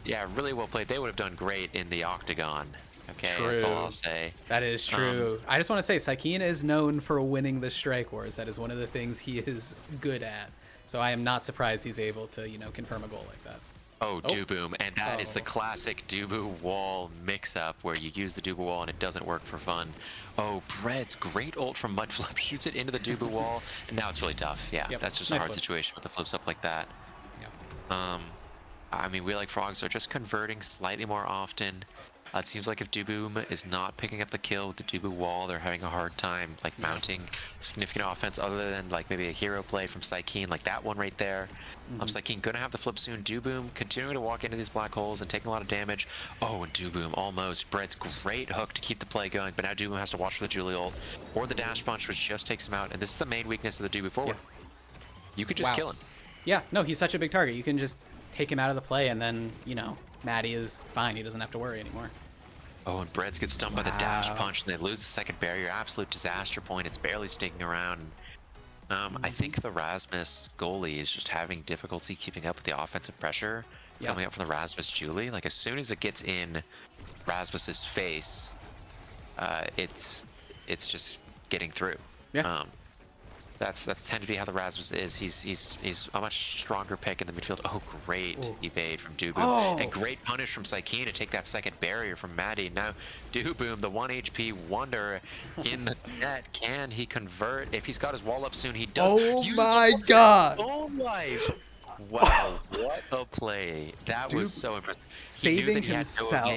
Yeah, really well played. They would have done great in the Octagon. Okay, that's all I'll say. That is true. I just want to say, Psykeen is known for winning the Strike Wars. That is one of the things he is good at. So I am not surprised he's able to, confirm a goal like that. Oh, Dooboom, and that is the classic Doobu wall mix-up where you use the Doobu wall and it doesn't work for fun. Oh, Bread's great ult from Mudflip shoots it into the Doobu wall, and now it's really tough. Yeah, Yep. that's just Nice a hard flip. situation with the flips up like that. Yeah. I mean, We Like Frogs are just converting slightly more often. It seems like if Dooboom is not picking up the kill with the Doobu wall, they're having a hard time like mounting significant offense other than like maybe a hero play from Psykeen, like that one right there. Psykeen gonna have the flip soon. Dooboom continuing to walk into these black holes and taking a lot of damage. Oh, and Dooboom almost. Bread's great hook to keep the play going, but now Dooboom has to watch for the Julie ult or the dash punch, which just takes him out. And this is the main weakness of the Dooboom forward. You could just kill him. Yeah, no, he's such a big target. You can just take him out of the play, and then, Maddie is fine. He doesn't have to worry anymore. Oh, and Breads gets stunned by the dash punch, and they lose the second barrier. Absolute disaster point. It's barely sticking around. I think the Rasmus goalie is just having difficulty keeping up with the offensive pressure coming up from the Rasmus Julie. Like, as soon as it gets in Rasmus's face, it's just getting through. Yeah. That's tend to be how the Rasmus is. He's a much stronger pick in the midfield. Oh, great evade from Dooboom. And great punish from Psykeen to take that second barrier from Maddie. Now, Dooboom, the 1 HP wonder in the net. Can he convert? If he's got his wall up soon, he does. Oh my god! Own life! Wow, what a play. That was so impressive. Saving himself.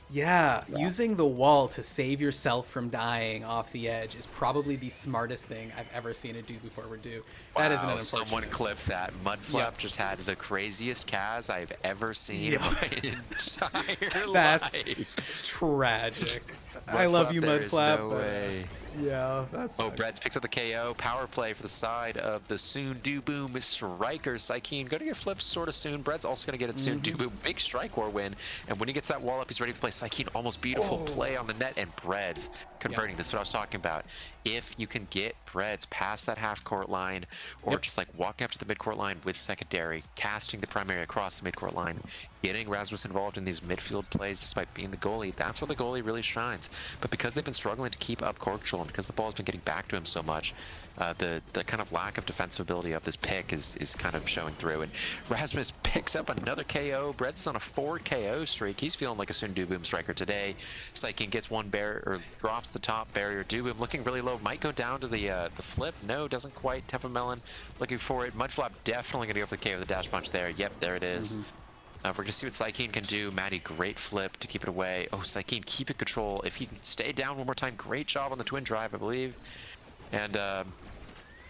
Yeah, using the wall to save yourself from dying off the edge is probably the smartest thing I've ever seen it do before we're due. That isn't an unfortunate. Someone clipped that. Mudflap just had the craziest Kaz I've ever seen in my entire That's life. Tragic. I love you, Mudflap. No way. Yeah, that's. Oh, Breads picks up the KO. Power play for the side of the soon Dooboom Striker. Psykeen going to get flipped sort of soon. Breads also going to get it soon. Dooboom, big strike war win. And when he gets that wall up, he's ready to play. Psykeen, almost beautiful play on the net. And Breads converting. This is what I was talking about. If you can get Breads past that half-court line, or just like walking up to the mid-court line with secondary, casting the primary across the mid-court line, getting Rasmus involved in these midfield plays despite being the goalie, that's where the goalie really shines. But because they've been struggling to keep up court control, and because the ball's been getting back to him so much, the kind of lack of defensive ability of this pick is kind of showing through. And Rasmus picks up another KO. Breads is on a 4 KO streak. He's feeling like a soon Dooboom striker today. Psykeen gets one barrier, or drops the top barrier. Dooboom looking really low. Might go down to the flip. No, doesn't quite. Tempa Melon looking for it. Mudflap definitely going to go for the KO with the dash punch there. Yep, there it is. We're going to see what Psykeen can do. Maddie, great flip to keep it away. Oh, Psykeen keeping control. If he can stay down one more time, great job on the twin drive, I believe. And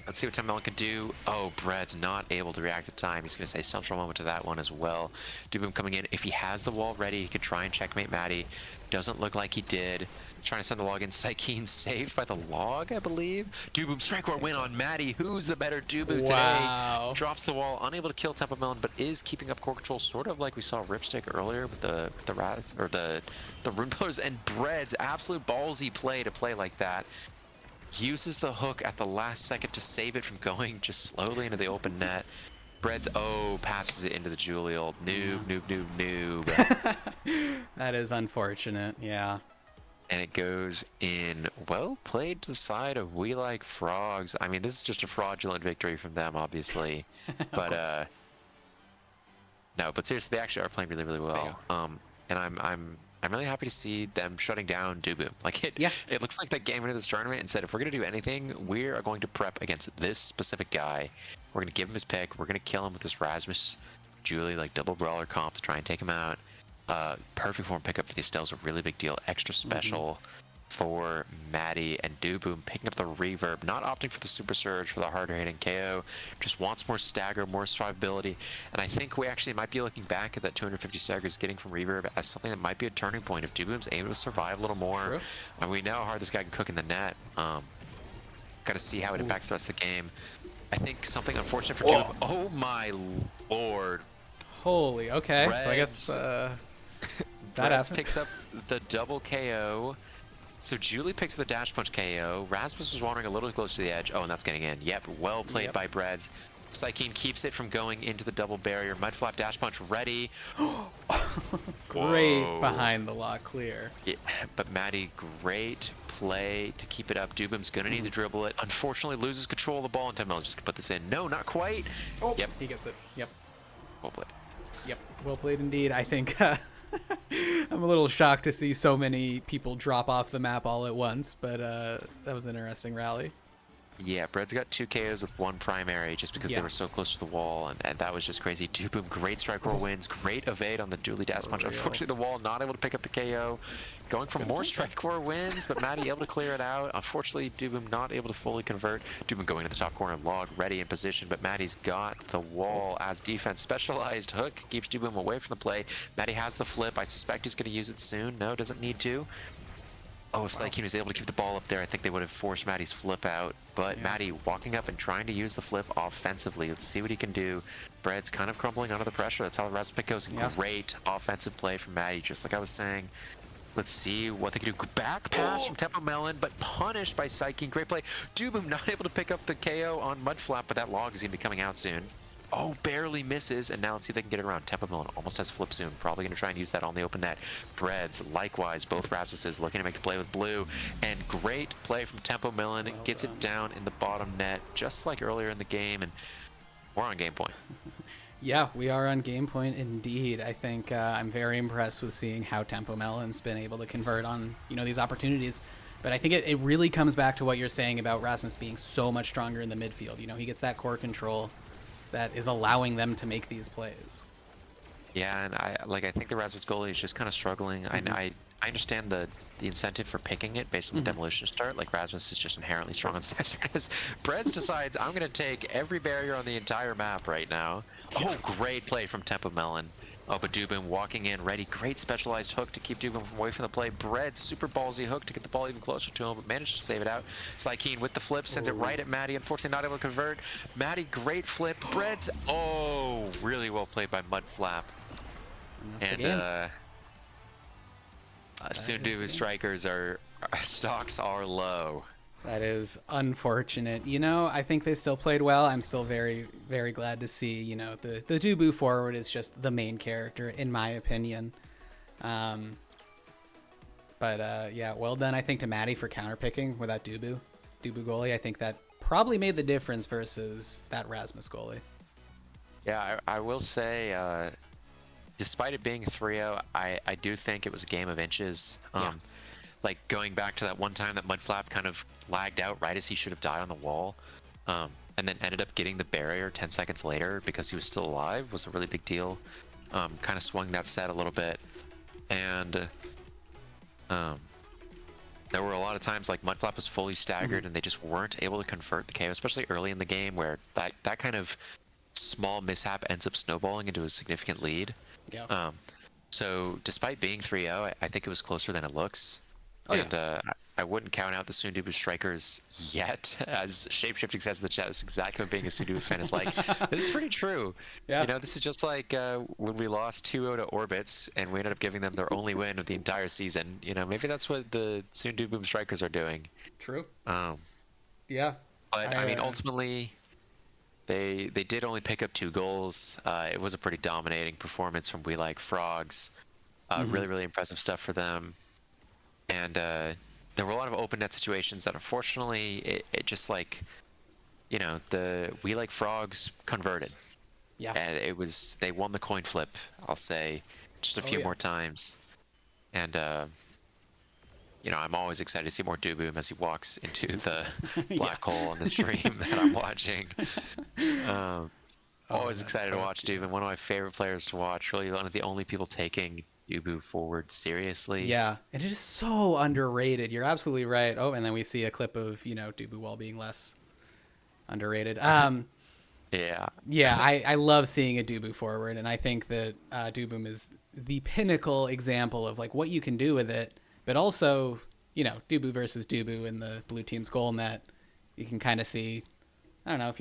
let's see what Tempa Melon can do. Oh, Bread's not able to react at time. He's going to say central moment to that one as well. Dooboom coming in. If he has the wall ready, he could try and checkmate Maddie. Doesn't look like he did. Trying to send the log in. Psykeen saved by the log, I believe. Dooboom strike war win on Maddie. Who's the better Dooboom today? Drops the wall, unable to kill Tempa Melon, but is keeping up core control, sort of like we saw Ripstick earlier with the Rune Pillars. And Bread's absolute ballsy play to play like that. Uses the hook at the last second to save it from going just slowly into the open net. Bread's passes it into the Julie ult. Noob. That is unfortunate, yeah. And it goes in. Well played to the side of We Like Frogs. I mean, this is just a fraudulent victory from them, obviously. But no, but seriously, they actually are playing really, really well. And I'm really happy to see them shutting down Dooboom. Like it looks like that game into this tournament and said, if we're gonna do anything, we are going to prep against this specific guy. We're gonna give him his pick. We're gonna kill him with this Rasmus Julie like double brawler comp to try and take him out. Perfect form pickup for the Estelle's a really big deal. Extra special for Maddie, and Dooboom picking up the reverb, not opting for the super surge for the harder hitting KO, just wants more stagger, more survivability. And I think we actually might be looking back at that 250 stagger is getting from reverb as something that might be a turning point if Dooboom's able to survive a little more. And we know how hard this guy can cook in the net. Gotta see how it impacts the rest of the game. I think something unfortunate for Dooboom. Oh my lord. Holy, okay. So I guess that picks up the double KO. So Julie picks up the dash punch KO. Rasmus was wandering a little close to the edge. Oh, and that's getting in. Yep, well played by Breads. Psykeen keeps it from going into the double barrier. Mudflap dash punch ready. Great behind the lock clear. Yeah, but Maddie, great play to keep it up. Dooboom's gonna need to dribble it. Unfortunately, loses control of the ball, and Tempa Melon just put this in. No, not quite. Oh, yep, he gets it. Yep. Well played. Yep, well played indeed. I think I'm a little shocked to see so many people drop off the map all at once, but that was an interesting rally. Yeah, Bread's got 2 KOs with 1 primary just because they Yeah. were so close to the wall, and that was just crazy. Boom, great strike roll wins, great evade on the dually dash punch. real. Unfortunately, the wall not able to pick up the KO. Going for more strike core wins, but Maddie able to clear it out. Unfortunately, Boom not able to fully convert. Boom going to the top corner, log ready in position, but Maddie's got the wall as defense. Specialized hook keeps Boom away from the play. Maddie has the flip. I suspect he's going to use it soon. No, doesn't need to. Oh, if Seraphim was able to keep the ball up there, I think they would have forced Maddie's flip out. But Yeah. Maddie walking up and trying to use the flip offensively. Let's see what he can do. Bread's kind of crumbling under the pressure. That's how the rest of it goes. Yeah. Great offensive play from Maddie, just like I was saying. Let's see what they can do. Back pass from Tempo Melon, but punished by Psyche. Great play. Boom not able to pick up the KO on Mudflap, but that log is going to be coming out soon. Oh, barely misses, and now let's see if they can get it around. Tempo Melon almost has flip soon. Probably going to try and use that on the open net. Breads, likewise, both Rasmuses looking to make the play with blue. And great play from Tempo Melon. Well Gets done. it down in the bottom net, just like earlier in the game, and we're on game point. Yeah, we are on game point indeed. I think I'm very impressed with seeing how Tempo Melon's been able to convert on these opportunities. But I think it really comes back to what you're saying about Rasmus being so much stronger in the midfield. He gets that core control that is allowing them to make these plays. Yeah, and I think the Rasmus goalie is just kind of struggling. I understand the incentive for picking it based on the demolition start. Like Rasmus is just inherently strong on stats. Breads decides I'm going to take every barrier on the entire map right now. Oh, great play from Tempo Melon. Oh, but Dubin walking in ready. Great specialized hook to keep Dubin from away from the play. Bread, super ballsy hook to get the ball even closer to him, but managed to save it out. Slykeen with the flip, sends it right at Maddie. Unfortunately, not able to convert. Maddie, great flip. Bread's, oh, really well played by Mudflap. And that's the And game. soon is the Dubu strikers our stocks are low. That is unfortunate. I think they still played well. I'm still very, very glad to see, the Dubu forward is just the main character, in my opinion. But yeah, well done, I think, to Maddie for counterpicking with that Dubu goalie. I think that probably made the difference versus that Rasmus goalie. Yeah, I will say, despite it being 3-0, I do think it was a game of inches. Yeah. Like going back to that one time that Mudflap kind of lagged out right as he should have died on the wall, and then ended up getting the barrier 10 seconds later because he was still alive was a really big deal. Kind of swung that set a little bit, and there were a lot of times like Mudflap was fully staggered and they just weren't able to convert the KO, especially early in the game where that kind of small mishap ends up snowballing into a significant lead. Yeah. So despite being 3-0, I think it was closer than it looks. Oh, And I wouldn't count out the Sundubu strikers yet. As Shapeshifting says in the chat, that's exactly what being a Sundubu fan is like. This is pretty true. Yeah. This is just like when we lost 2-0 to Orbits and we ended up giving them their only win of the entire season. Maybe that's what the Sundubu strikers are doing. True. Um, Yeah. but I mean, ultimately, they did only pick up 2 goals. It was a pretty dominating performance from We Like Frogs. Really, really impressive stuff for them. And there were a lot of open net situations that unfortunately it just like, the We Like Frogs converted. Yeah. And they won the coin flip, I'll say, just a few more times. And, I'm always excited to see more Dubu as he walks into the black hole on the stream that I'm watching. Always excited to watch Dubu. One of my favorite players to watch. Really one of the only people taking Dubu forward seriously. Yeah, and it is so underrated. You're absolutely right. Oh, and then we see a clip of Dubu Wall being less underrated. Yeah. Yeah, I love seeing a Dubu forward, and I think that Dubu is the pinnacle example of like what you can do with it. But also, Dubu versus Dubu in the blue team's goal net, you can kind of see. I don't know, if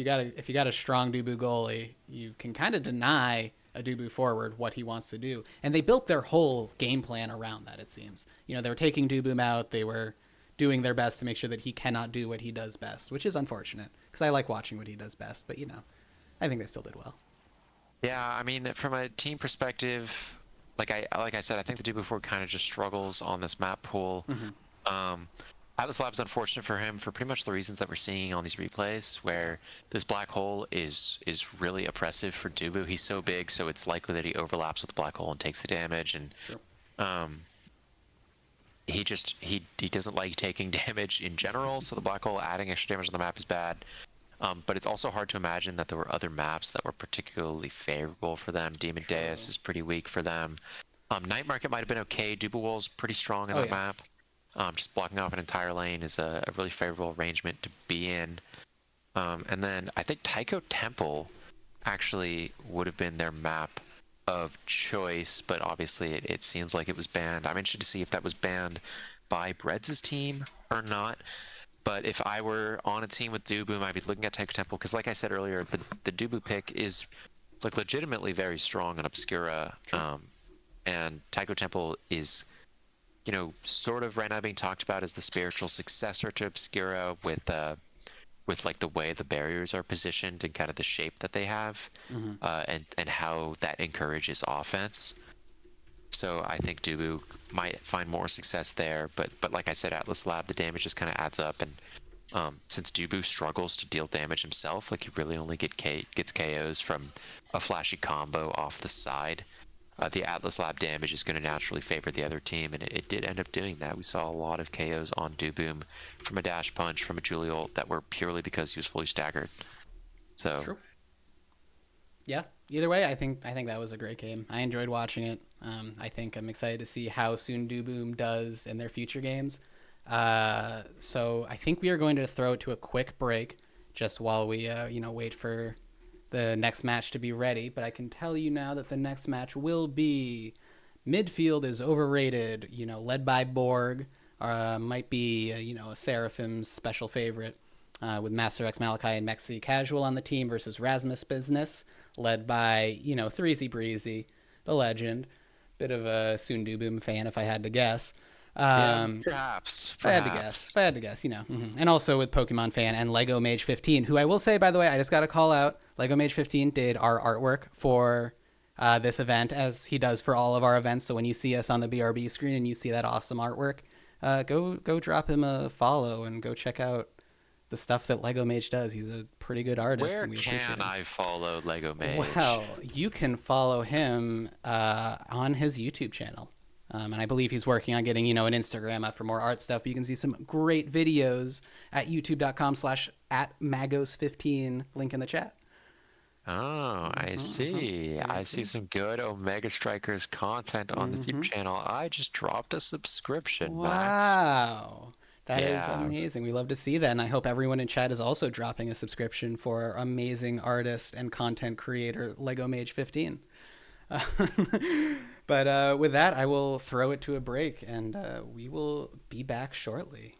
you got a strong Dubu goalie, you can kind of deny a Dubu forward what he wants to do. And they built their whole game plan around that, it seems. They were taking Dubu out. They were doing their best to make sure that he cannot do what he does best, which is unfortunate because I like watching what he does best. But, I think they still did well. Yeah, I mean, from a team perspective, like I said, I think the Dubu forward kind of just struggles on this map pool. Atlas Lab's unfortunate for him for pretty much the reasons that we're seeing on these replays, where this black hole is really oppressive for Dubu. He's so big, so it's likely that he overlaps with the black hole and takes the damage, and Sure. he doesn't like taking damage in general, so the black hole adding extra damage on the map is bad. But it's also hard to imagine that there were other maps that were particularly favorable for them. Demon Deus is pretty weak for them. Night Market might have been okay. Dubuwol's pretty strong in that map. Just blocking off an entire lane is a really favorable arrangement to be in. And then I think Taiko Temple actually would have been their map of choice, but obviously it seems like it was banned. I'm interested to see if that was banned by Breads' team or not. But if I were on a team with Dubu, I'd be looking at Taiko Temple, because like I said earlier, the Dubu pick is like legitimately very strong in Obscura. And Taiko Temple is, you know, sort of right now being talked about as the spiritual successor to Obscura with like the way the barriers are positioned and kind of the shape that they have, and how that encourages offense. So I think Dubu might find more success there, but like I said, Atlas Lab, the damage just kind of adds up, and since Dubu struggles to deal damage himself, like he really only gets KOs from a flashy combo off the side, the Atlas Lab damage is going to naturally favor the other team, and it did end up doing that. We saw a lot of KOs on Duboom from a dash punch, from a Julie ult, that were purely because he was fully staggered. So, True. Yeah. Either way, I think that was a great game. I enjoyed watching it. I think I'm excited to see how soon Duboom does in their future games. So I think we are going to throw it to a quick break, just while we wait for the next match to be ready. But I can tell you now that the next match will be midfield is overrated. Led by Borg, might be a Seraphim's special favorite. With Master X Malachi and Mexi Casual on the team versus Rasmus Business, led by, 3Z Breezy, the legend. Bit of a Soon Duboom fan, if I had to guess. Perhaps. If I had to guess, And also with Pokemon fan and Lego Mage 15, who I will say, by the way, I just got to call out, Lego Mage 15 did our artwork for this event, as he does for all of our events. So when you see us on the BRB screen and you see that awesome artwork, go drop him a follow and go check out the stuff that Lego Mage does. He's a pretty good artist. Where and we appreciate can him. I follow Lego Mage? Well, you can follow him on his YouTube channel. And I believe he's working on getting, an Instagram up for more art stuff. But you can see some great videos at youtube.com/@magos15, link in the chat. Oh, I see. I see some good Omega Strikers content on the YouTube channel. I just dropped a subscription, Max. Wow. That is amazing. We love to see that. And I hope everyone in chat is also dropping a subscription for our amazing artist and content creator, Lego Mage 15. But with that, I will throw it to a break, and we will be back shortly.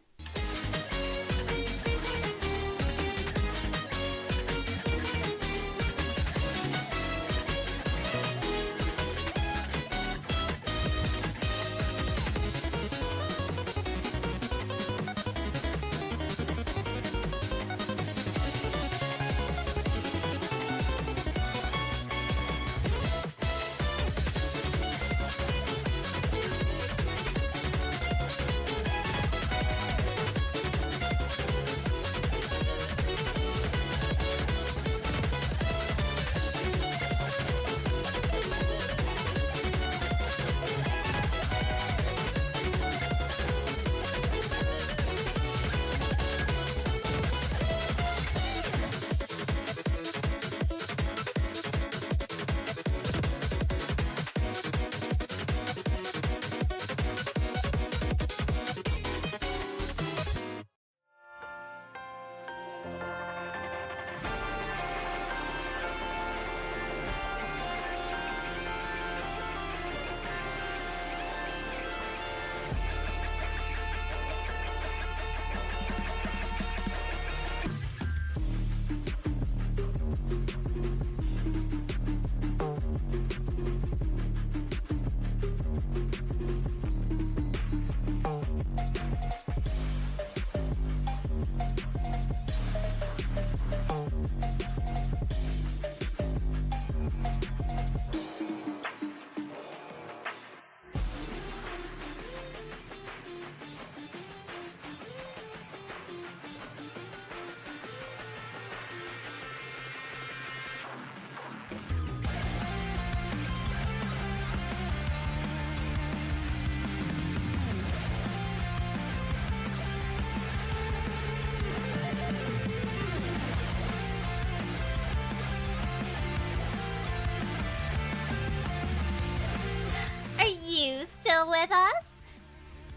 still with us?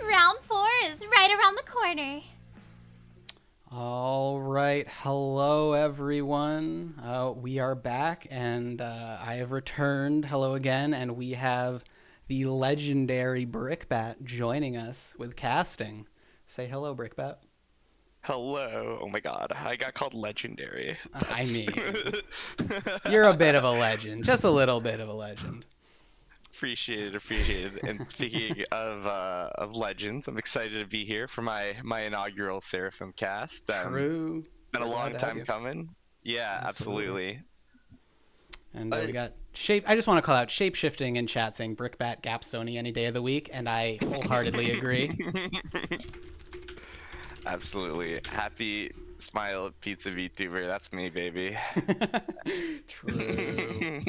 Round 4 is right around the corner. All right, hello everyone. We are back, and I have returned. Hello again, and we have the legendary Brickbat joining us with casting. Say hello, Brickbat. Hello. Oh my god, I got called legendary. I mean, you're a bit of a legend, just a little bit of a legend. Appreciated. And speaking of legends, I'm excited to be here for my inaugural Seraphim cast. True. Been a We're long glad to have time you. coming. Yeah, absolutely. And we got Shape. I just want to call out shape shifting in chat saying Brickbat Gap Sony any day of the week, and I wholeheartedly agree. Absolutely. Happy smile pizza VTuber. That's me, baby. True.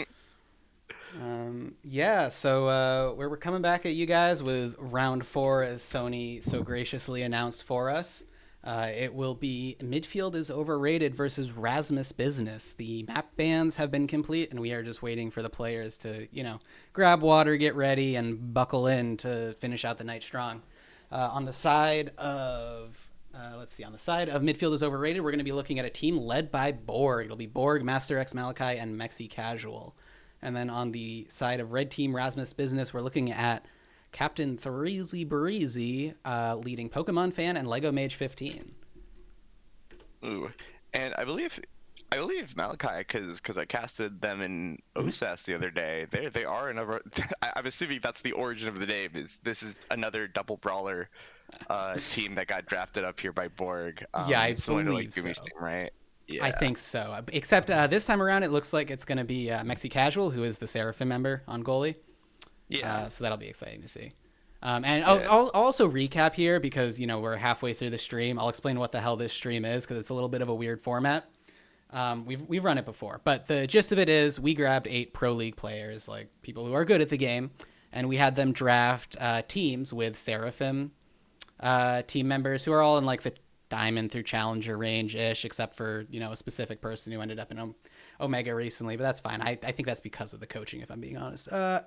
Yeah, so we're coming back at you guys with round 4, as Sony so graciously announced for us. It will be Midfield is Overrated versus Rasmus Business. The map bans have been complete, and we are just waiting for the players to, grab water, get ready, and buckle in to finish out the night strong. On the side of Midfield is Overrated, we're going to be looking at a team led by Borg. It'll be Borg, Master X Malachi, and Mexi Casual. And then on the side of Red Team Rasmus Business, we're looking at Captain Threezy Breezy, leading Pokemon Fan, and Lego Mage 15. Ooh. And I believe Malachi, because I casted them in OSAS the other day. They are another. I'm assuming that's the origin of the name. This is another double brawler team that got drafted up here by Borg. Yeah, I similar believe to Gumi's so. team, right? Yeah. I think so. Except this time around, it looks like it's going to be Mexi Casual, who is the Seraphim member on goalie. Yeah. So that'll be exciting to see. I'll also recap here because, we're halfway through the stream. I'll explain what the hell this stream is because it's a little bit of a weird format. We've run it before, but the gist of it is we grabbed 8 Pro League players, like people who are good at the game, and we had them draft teams with Seraphim team members who are all in like the Diamond through Challenger range-ish, except for, a specific person who ended up in Omega recently, but that's fine. I think that's because of the coaching, if I'm being honest. And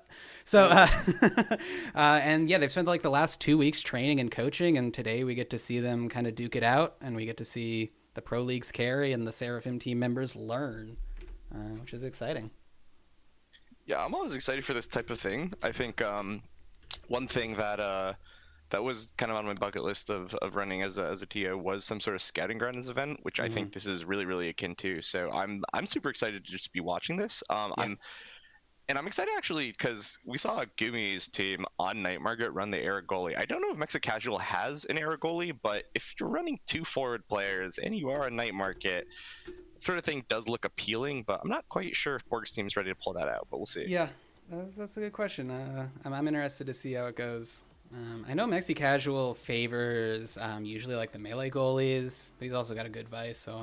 yeah, they've spent like the last 2 weeks training and coaching, and today we get to see them kind of duke it out, and we get to see the Pro Leagues carry and the Seraphim team members learn, which is exciting. Yeah, I'm always excited for this type of thing. I think one thing that was kind of on my bucket list of running as a TO was some sort of scouting grounds event, which I think this is really, really akin to. So I'm super excited to just be watching this. I'm excited actually because we saw Gumi's team on Night Market run the Era goalie. I don't know if Mexican Casual has an Era goalie, but if you're running 2 forward players and you are on Night Market, that sort of thing does look appealing, but I'm not quite sure if Borg's team's ready to pull that out, but we'll see. Yeah, that's a good question. I'm interested to see how it goes. I know Mexi Casual favors usually like the melee goalies, but he's also got a good vice, so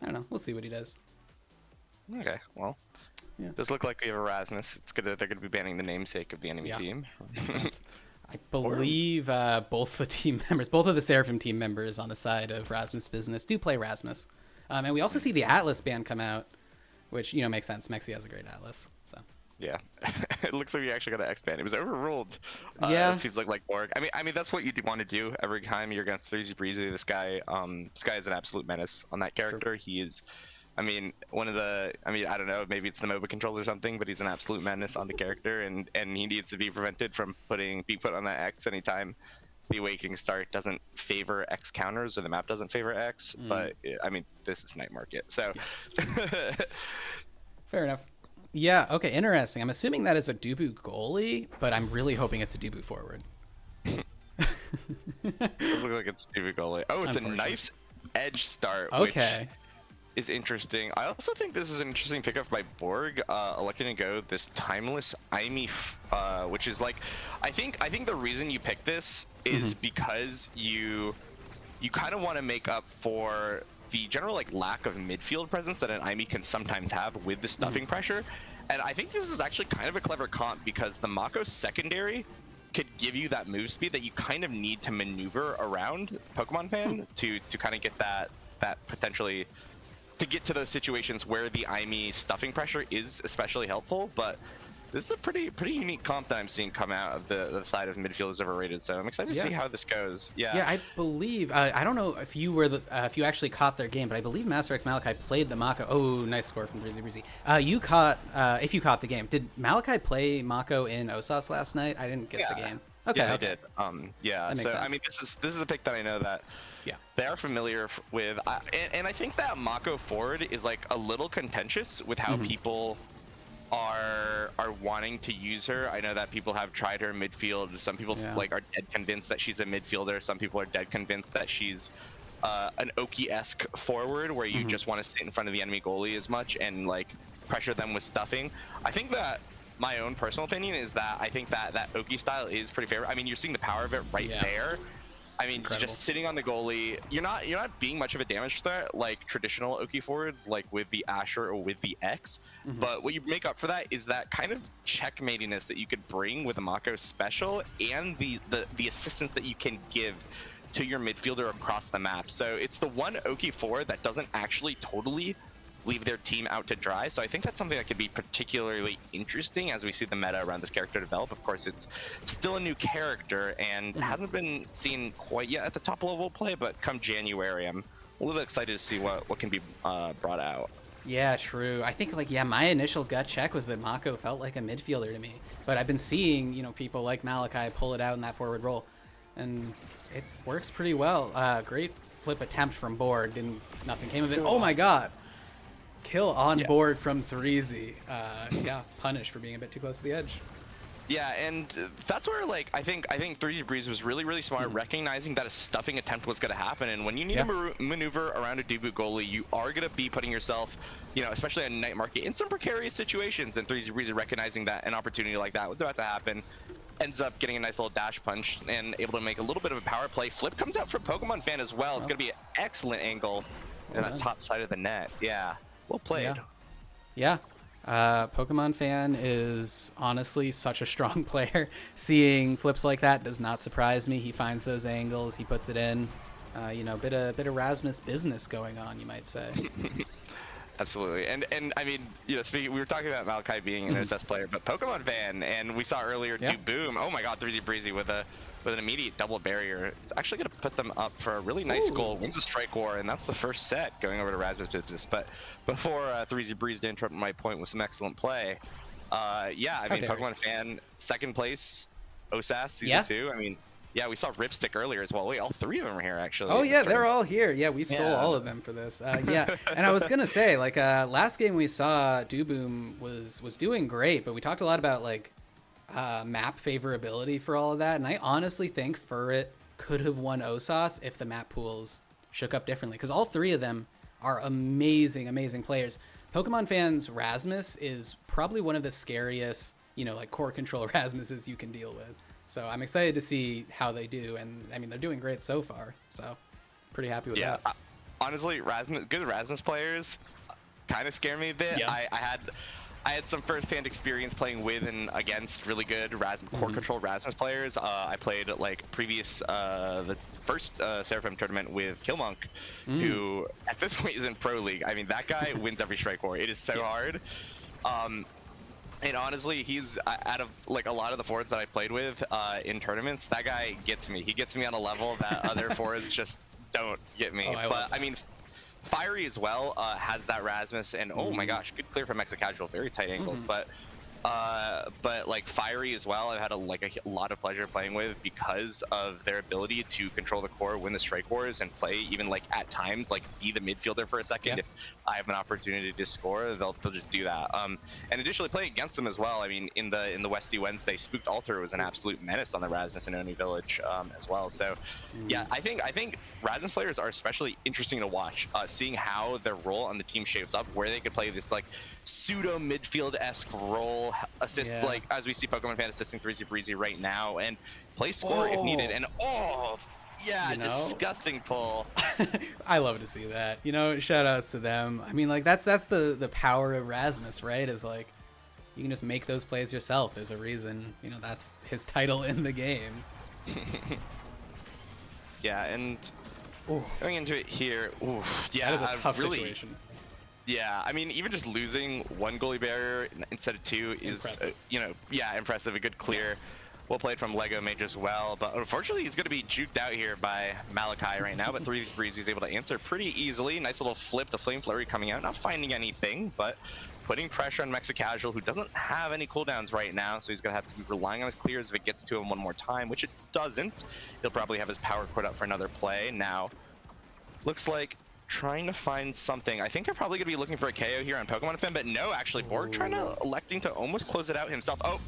I don't know. We'll see what he does. Okay, well, Yeah. does look like we have Erasmus. They're gonna be banning the namesake of the enemy team. Makes sense. I believe both of the Seraphim team members on the side of Rasmus Business do play Rasmus, and we also see the Atlas band come out, which makes sense. Mexi has a great Atlas, so. Yeah, it looks like we actually got an X-Band. It was overruled. Yeah. It seems like Borg. I mean that's what you want to do every time you're against Threezy Breezy. This guy is an absolute menace on that character. True. He is, one of the. I don't know, maybe it's the MOBA controls or something, but he's an absolute menace on the character, and he needs to be prevented from being put on that X anytime the Awakening start doesn't favor X counters or the map doesn't favor X. But this is Night Market, so. Fair enough. Yeah, okay, interesting. I'm assuming that is a Dubu goalie, but I'm really hoping it's a Dubu forward. It does look like it's Dubu goalie. Oh, it's a nice edge start, Okay. which is interesting. I also think this is an interesting pickup by Borg, electing to go this timeless Aimi, which is like, I think the reason you pick this is because you kind of want to make up for the general lack of midfield presence that an Aimi can sometimes have with the stuffing pressure. And I think this is actually kind of a clever comp because the Mako secondary could give you that move speed that you kind of need to maneuver around Pokemon Fan to kind of get that potentially to get to those situations where the Aimi stuffing pressure is especially helpful. But this is a pretty unique comp that I'm seeing come out of the side of midfield is overrated. So I'm excited to see how this goes. Yeah. Yeah, I believe I don't know if you were if you actually caught their game, but I believe Master X Malachi played the Mako. Oh, nice score from Breezy Breezy. You caught if you caught the game. Did Malachi play Mako in OSAS last night? I didn't get the game. Okay, yeah, okay. I did. Yeah. That makes So sense. I mean, this is a pick that I know that they are familiar with, and I think that Mako forward is like a little contentious with how people are wanting to use her. I know that people have tried her in midfield. Some people like are dead convinced that she's a midfielder. Some people are dead convinced that she's an Oki-esque forward where you just want to sit in front of the enemy goalie as much and like pressure them with stuffing. I think that my own personal opinion is that I think that Oki style is pretty favorable. I mean, you're seeing the power of it right there. I mean, just sitting on the goalie, you're not being much of a damage threat like traditional Oki forwards, like with the Asher or with the X. But what you make up for that is that kind of checkmatiness that you could bring with a Mako special and the assistance that you can give to your midfielder across the map. So it's the one Oki forward that doesn't actually totally leave their team out to dry. So I think that's something that could be particularly interesting as we see the meta around this character develop. Of course, it's still a new character and hasn't been seen quite yet at the top level play, but come January, I'm a little bit excited to see what can be brought out. Yeah, true. I think my initial gut check was that Mako felt like a midfielder to me, but I've been seeing people like Malachi pull it out in that forward role, and it works pretty well. Great flip attempt from Borg, and nothing came of it. Oh my god. Kill on board from 3Z. Punish for being a bit too close to the edge. Yeah, and that's where I think 3D Breeze was really smart, recognizing that a stuffing attempt was going to happen. And when you need to maneuver around a debut goalie, you are going to be putting yourself, especially on night market, in some precarious situations. And 3D Breeze recognizing that an opportunity like that was about to happen, ends up getting a nice little dash punch and able to make a little bit of a power play. Flip comes out for Pokemon Fan as well. It's going to be an excellent angle in that top side of the net. Yeah. Well played. Yeah. Pokemon Fan is honestly such a strong player. Seeing flips like that does not surprise me. He finds those angles, he puts it in. Bit of Rasmus business going on, you might say. Absolutely, and I mean, we were talking about Malachi being an OSS player, but Pokemon Fan, and we saw earlier do boom. Oh my God, 3D Breezy with an immediate double barrier. It's actually going to put them up for a really nice goal. Wins the strike war, and that's the first set going over to Rasmus business. But before 3D Breeze to interrupt my point with some excellent play, Pokemon Fan second place, OSAS season 2. I mean. Yeah, we saw Ripstick earlier as well. Wait, all three of them are here, actually. Oh, yeah, they're all here. Yeah, we stole all of them for this. And I was going to say, last game we saw, Dooboom was doing great, but we talked a lot about, map favorability for all of that, and I honestly think Furret could have won OSAS if the map pools shook up differently, because all three of them are amazing players. Pokemon Fan's Rasmus is probably one of the scariest, core control Rasmuses you can deal with. So I'm excited to see how they do, and I mean they're doing great so far. So pretty happy with that. Honestly, good Rasmus players kind of scare me a bit. I had some first-hand experience playing with and against really good core control Rasmus players. I played the first Seraphim tournament with Killmonk, who at this point is in Pro League. I mean, that guy wins every strike war. It is so hard. And honestly, he's out of a lot of the forwards that I played with in tournaments, that guy gets me. He gets me on a level that other forwards just don't get me. I mean, Fiery as well has that Rasmus, and oh my gosh, good clear from Mexa Casual, very tight angles. But Fiery as well, I've had a lot of pleasure playing with because of their ability to control the core, win the strike wars, and play even at times be the midfielder for a second. If I have an opportunity to score, they'll just do that. And additionally, playing against them as well. I mean, in the Westy Wednesday, Spooked Altar was an absolute menace on the Rasmus and Oni Village as well. So yeah, I think Rasmus players are especially interesting to watch, seeing how their role on the team shapes up, where they could play this pseudo midfield-esque role, assist as we see Pokemon Fan assisting 3Z Breezy right now, and play score if needed. And disgusting pull. I love to see that. Shout outs to them. I mean, that's the power of Rasmus, right? Is you can just make those plays yourself. There's a reason, that's his title in the game. Yeah, and going into it here, that is a tough situation. Yeah, I mean, even just losing one goalie barrier instead of two is, Impressive. impressive. A good clear. Well played from Lego Mage as well, but unfortunately he's going to be juked out here by Malachi right now, but 3 Breeze he's able to answer pretty easily. Nice little flip, the Flame Flurry coming out, not finding anything, but putting pressure on Mexicasual, who doesn't have any cooldowns right now, so he's going to have to be relying on his clears if it gets to him one more time, which it doesn't. He'll probably have his power quit up for another play. Now, looks like trying to find something. I think they're probably going to be looking for a KO here on Pokemon Fan, but no, actually, Borg electing to almost close it out himself. Oh,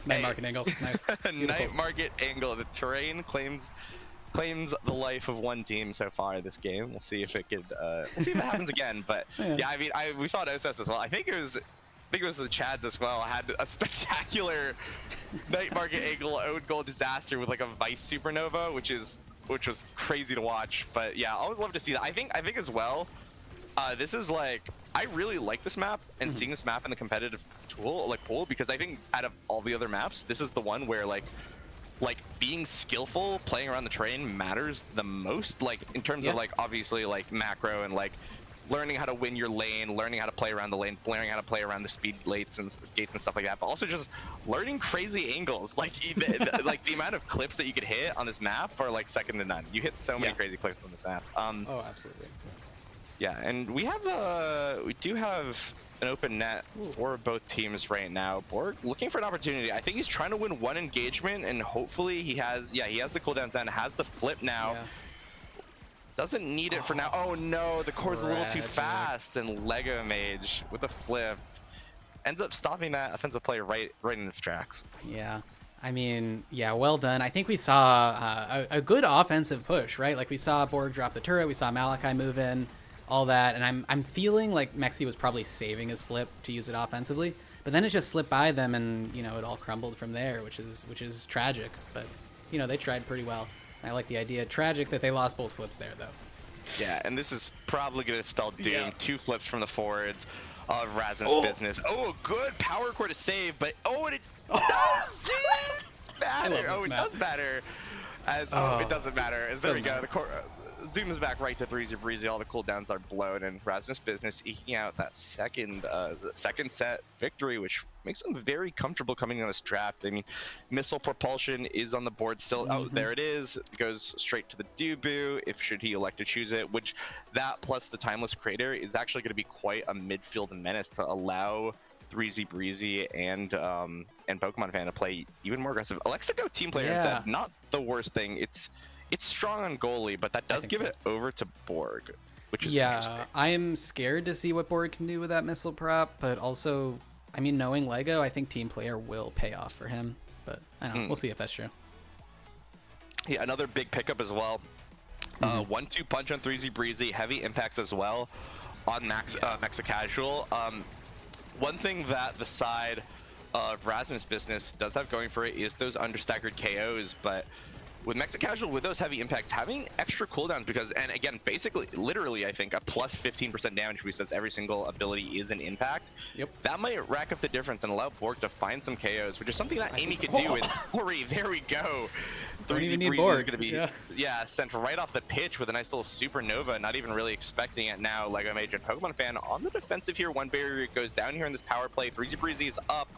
Night market angle. Nice. Night market angle. The terrain claims the life of one team so far this game. We'll see if it could. We'll see if it happens again. But yeah, I mean, we saw it OSS as well. I think it was the Chads as well. Had a spectacular Night market angle own goal disaster with like a Vice Supernova, which was crazy to watch. But yeah, I always love to see that. I think as well. This is like, I really like this map and seeing this map in the competitive pool, because I think out of all the other maps, this is the one where like being skillful playing around the terrain matters the most, like in terms of like obviously like macro and like learning how to win your lane, learning how to play around the lane, learning how to play around the speed gates and stuff like that, but also just learning crazy angles. Like like the amount of clips that you could hit on this map are like second to none. You hit so many crazy clips on this map. Oh, absolutely. Yeah, and we do have an open net for both teams right now. Borg looking for an opportunity. I think he's trying to win one engagement, and hopefully he has the cooldowns and has the flip now. Yeah. Doesn't need it for now. Oh no, the core's a little too fast, and Lego Mage with a flip ends up stopping that offensive play right in its tracks. Yeah. I mean, yeah, well done. I think we saw a good offensive push, right? Like we saw Borg drop the turret, we saw Malachi move in, all that, and I'm feeling like Mexi was probably saving his flip to use it offensively, but then it just slipped by them, and it all crumbled from there, which is tragic. But they tried pretty well. I like the idea. Tragic that they lost both flips there, though. Yeah, and this is probably going to spell doom. Yeah. 2 flips from the forwards of Rasmus Business. Oh, good power core to save, but it does matter. It does matter. It doesn't matter. There we go. The core zooms back right to 3Z Breezy. All the cooldowns are blown, and Rasmus Business eking out that second set victory, which makes him very comfortable coming on this draft. I mean, missile propulsion is on the board still. Oh, there it is. It goes straight to the Dubu should he elect to choose it, which that plus the Timeless Crater is actually going to be quite a midfield menace to allow 3Z Breezy and Pokemon Fan to play even more aggressive. Alexico team player said not the worst thing. It's strong on goalie, but that does give it over to Borg, which is interesting. I am scared to see what Borg can do with that missile prop, but also, I mean, knowing Lego, I think team player will pay off for him. But I don't know. We'll see if that's true. Yeah, another big pickup as well. 1-2 punch on 3Z Breezy, heavy impacts as well on Mexicasual. One thing that the side of Rasmus Business does have going for it is those understaggered KOs, but with Mexicasual, with those heavy impacts, having extra cooldowns, because, and again, basically, literally, I think a plus 15% damage boost as every single ability is an impact. Yep. That might rack up the difference and allow Borg to find some KOs, which is something that Amy could do. And there we go. 3Z Breezy is going to be sent right off the pitch with a nice little supernova, not even really expecting it now. Lego Mage and Pokemon Fan on the defensive here. One barrier goes down here in this power play. 3Z Breezy is up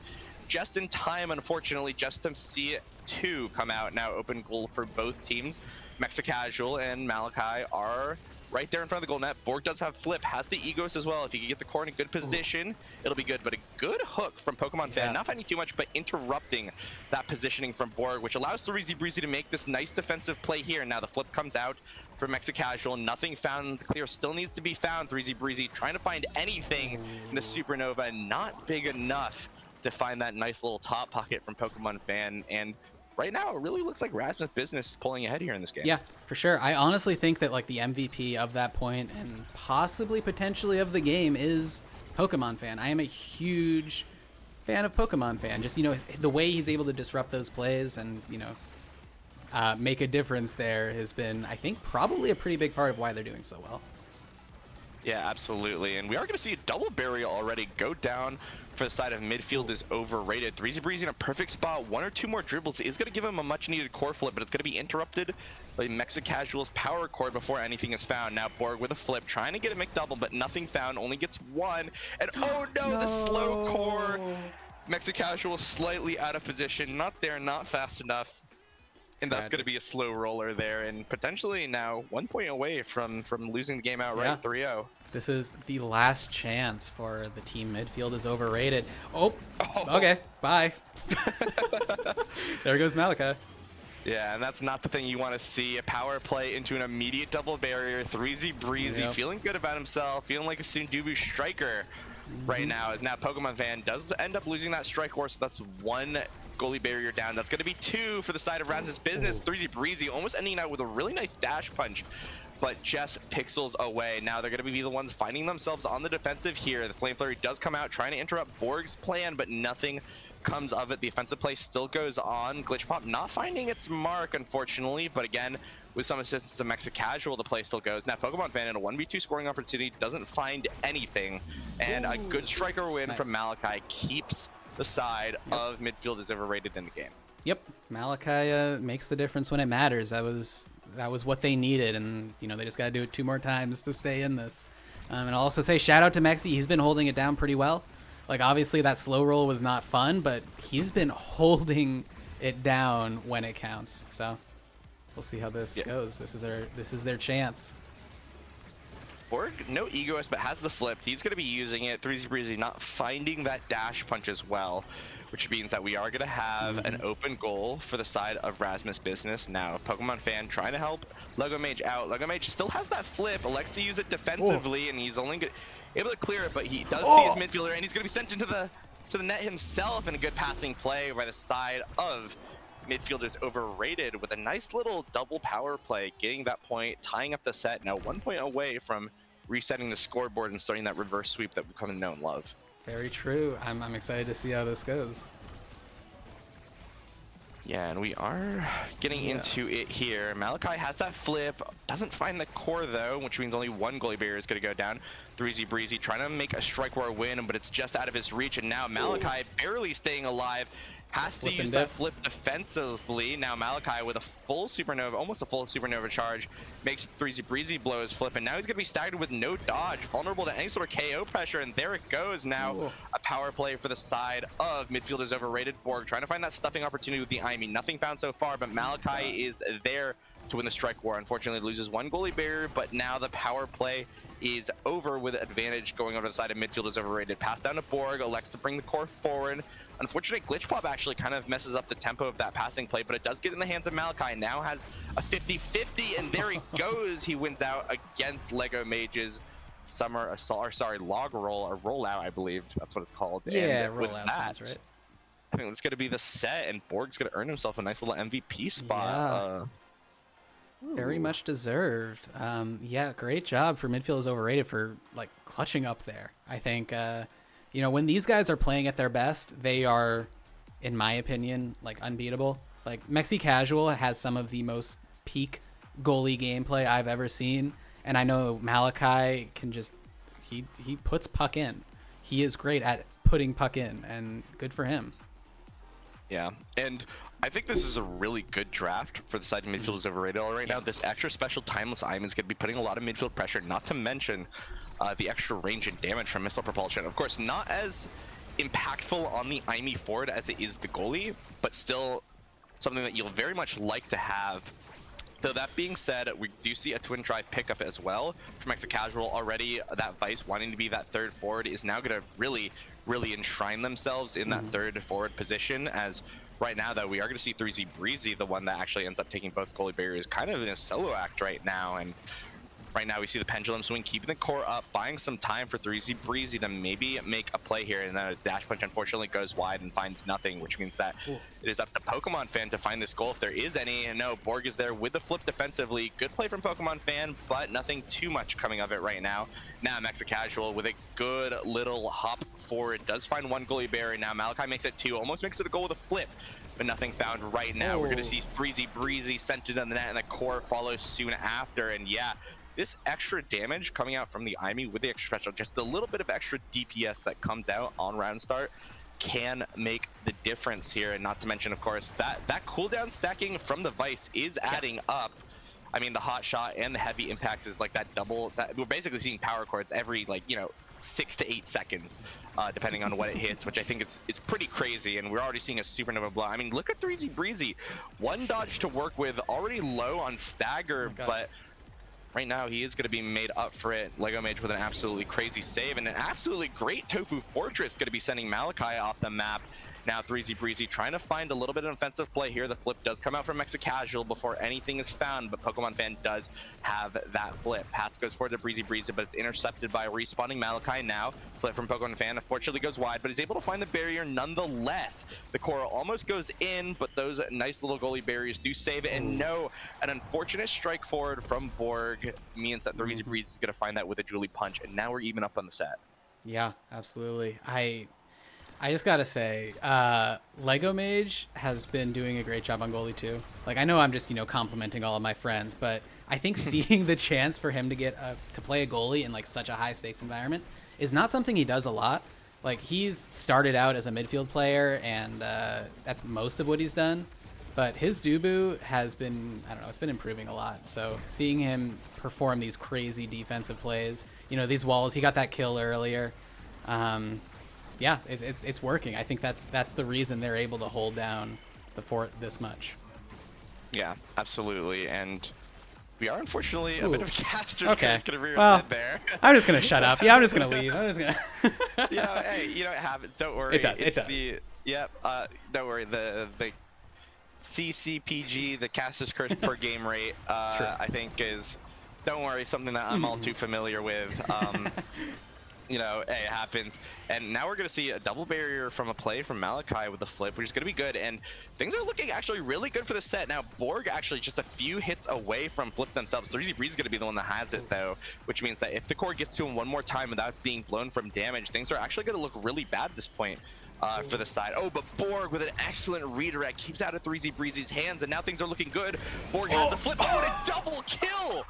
just in time, unfortunately, just to see it 2 come out. Now open goal for both teams. Mexicasual and Malachi are right there in front of the goal net. Borg does have flip, has the Egos as well. If you can get the core in a good position, it'll be good. But a good hook from Pokemon Fan, not finding too much, but interrupting that positioning from Borg, which allows 3Z Breezy to make this nice defensive play here. Now the flip comes out for Mexicasual. Nothing found. The clear still needs to be found. 3Z Breezy trying to find anything in the Supernova, not big enough to find that nice little top pocket from Pokemon Fan. And right now, it really looks like Rasmus Business is pulling ahead here in this game. Yeah, for sure. I honestly think that like the MVP of that point and possibly potentially of the game is Pokemon Fan. I am a huge fan of Pokemon Fan. Just, the way he's able to disrupt those plays and, make a difference there has been, I think, probably a pretty big part of why they're doing so well. Yeah, absolutely. And we are going to see a double barrier already go down for the side of midfield is overrated. 3Z Breezy in a perfect spot. 1 or 2 more dribbles is going to give him a much needed core flip, but it's going to be interrupted by Mexicasual's power cord before anything is found. Now Borg with a flip, trying to get a McDouble, but nothing found, only gets 1. And oh no, the slow core. Mexicasual slightly out of position, not there, not fast enough. And that's going to be a slow roller there, and potentially now 1 point away from losing the game outright, 3-0. This is the last chance for the team midfield is overrated. Oh. Okay, bye. There goes Malachi. Yeah, and that's not the thing you want to see. A power play into an immediate double barrier. 3Z Breezy feeling good about himself, feeling like a Sundubu striker right now. As now Pokemon Fan does end up losing that strike horse, so that's 1 goalie barrier down. That's going to be 2 for the side of Rams's business. 3Z Breezy almost ending out with a really nice dash punch, but just pixels away. Now they're going to be the ones finding themselves on the defensive here. The Flame Flurry does come out, trying to interrupt Borg's plan, but nothing comes of it. The offensive play still goes on. Glitch Pop not finding its mark, unfortunately, but again, with some assistance of Mexicasual, the play still goes. Now Pokemon Fan in a 1v2 scoring opportunity doesn't find anything, and a good striker win from Malachi keeps the side of midfield is overrated in the game. Yep, Malachi makes the difference when it matters. That was what they needed, and you know they just got to do it 2 more times to stay in this. And I'll also say shout out to Mexi. He's been holding it down pretty well. Like obviously that slow roll was not fun, but he's been holding it down when it counts. So we'll see how this goes. This is their chance. Borg, no egoist, but has the flip. He's going to be using it. 3Z Breezy not finding that dash punch as well, which means that we are going to have an open goal for the side of Rasmus Business. Now, Pokemon Fan trying to help Lego Mage out. Lego Mage still has that flip, elects to use it defensively, and he's only able to clear it, but he does see his midfielder, and he's going to be sent into the net himself, and a good passing play by the side of midfielders overrated with a nice little double power play, getting that point, tying up the set. Now 1 point away from resetting the scoreboard and starting that reverse sweep that we've come to know and love. Very true. I'm excited to see how this goes. Yeah, and we are getting into it here. Malachi has that flip, doesn't find the core though, which means only 1 goalie barrier is going to go down. 3Z Breezy trying to make a strike war win, but it's just out of his reach, and now Malachi barely staying alive. Has to use that flip defensively. Now Malachi with a full supernova, almost a full supernova charge, makes 3Z Breezy blow his flip, and now he's going to be staggered with no dodge, vulnerable to any sort of KO pressure, and there it goes. Now a power play for the side of midfielders overrated. Borg trying to find that stuffing opportunity with the Imi. Nothing found so far, but Malachi is there to win the strike war. Unfortunately loses 1 goalie barrier, but now the power play is over with advantage going over the side of midfielders overrated. Pass down to Borg, elects to bring the core forward. Unfortunately, Glitch Pop actually kind of messes up the tempo of that passing play, but it does get in the hands of Malachi. Now has a 50-50, and there he goes. He wins out against Lego Mage's Summer Assault, log roll, or rollout, I believe that's what it's called. Yeah, and with rollout that, sounds right. I think it's going to be the set, and Borg's going to earn himself a nice little MVP spot. Very much deserved. Yeah, great job for midfielders overrated for like clutching up there. I think you know, when these guys are playing at their best, they are, in my opinion, like unbeatable. Like Mexicasual has some of the most peak goalie gameplay I've ever seen, and I know Malachi can just he puts puck in. He is great at putting puck in, and good for him. Yeah, and I think this is a really good draft for the side of midfielders overrated all right now. This extra special timeless item is going to be putting a lot of midfield pressure, not to mention the extra range and damage from missile propulsion. Of course, not as impactful on the Imi forward as it is the goalie, but still something that you'll very much like to have. Though that being said, we do see a twin drive pickup as well from Mexicasual already. That Vice wanting to be that third forward is now going to really enshrine themselves in that third forward position, as right now though we are going to see 3Z Breezy, the one that actually ends up taking both goalie barriers, kind of in a solo act right now. And right now we see the pendulum swing, keeping the core up, buying some time for 3Z Breezy to maybe make a play here, and then a dash punch unfortunately goes wide and finds nothing, which means that it is up to Pokemon Fan to find this goal if there is any. And no, Borg is there with the flip defensively. Good play from Pokemon Fan, but nothing too much coming of it right now. Now Mexicasual with a good little hop forward, does find 1 goalie barrier. Now Malachi makes it 2, almost makes it a goal with a flip, but nothing found right now. We're going to see 3Z Breezy sent to the net, and the core follows soon after. And yeah, this extra damage coming out from the Imi with the extra special, just a little bit of extra DPS that comes out on round start can make the difference here. And not to mention, of course, that cooldown stacking from the Vice is adding up. I mean, the hot shot and the heavy impacts is like that double. That we're basically seeing power chords every, like, you know, 6 to 8 seconds, depending on what it hits, which I think is pretty crazy. And we're already seeing a supernova blow. I mean, look at 3Z Breezy, 1 dodge to work with, already low on stagger, but right now he is going to be made up for it. Lego Mage with an absolutely crazy save and an absolutely great Tofu Fortress going to be sending Malachi off the map. Now 3Z Breezy trying to find a little bit of offensive play here. The flip does come out from Mexa Casual before anything is found, but Pokemon Fan does have that flip. Pats goes for the Breezy, but it's intercepted by respawning Malachi now. Flip from Pokemon Fan unfortunately goes wide, but he's able to find the barrier nonetheless. The core almost goes in, but those nice little goalie barriers do save it. And no, an unfortunate strike forward from Borg means that 3Z Breezy is going to find that with a Julie Punch, and now we're even up on the set. Yeah, absolutely. I just gotta say, Lego Mage has been doing a great job on goalie too. Like, I know I'm just, you know, complimenting all of my friends, but I think seeing the chance for him to get to play a goalie in like such a high stakes environment is not something he does a lot. Like, he's started out as a midfield player, and that's most of what he's done. But his Dubu has been, I don't know, it's been improving a lot. So seeing him perform these crazy defensive plays, you know, these walls, he got that kill earlier. Yeah, it's working. I think that's the reason they're able to hold down the fort this much. Yeah, absolutely. And we are unfortunately a bit of a caster. Okay. Gonna rear Well, head there. I'm just gonna shut up. Yeah, I'm just gonna leave. I'm just gonna. Yeah, hey, you know, it happens. Don't worry. It does. It's It does. Yep. Don't worry. The CCPG, the caster's curse per game rate, I think is, don't worry, something that I'm all too familiar with. You know, hey, it happens. And now we're going to see a double barrier from a play from Malachi with the flip, which is going to be good. And things are looking actually really good for the set. Now, Borg actually just a few hits away from flip themselves. 3Z Breeze is going to be the one that has it, though, which means that if the core gets to him one more time without being blown from damage, things are actually going to look really bad at this point. For the side. Oh, but Borg with an excellent redirect keeps out of 3Z Breezy's hands, and now things are looking good. Borg has the flip. Oh, and a double kill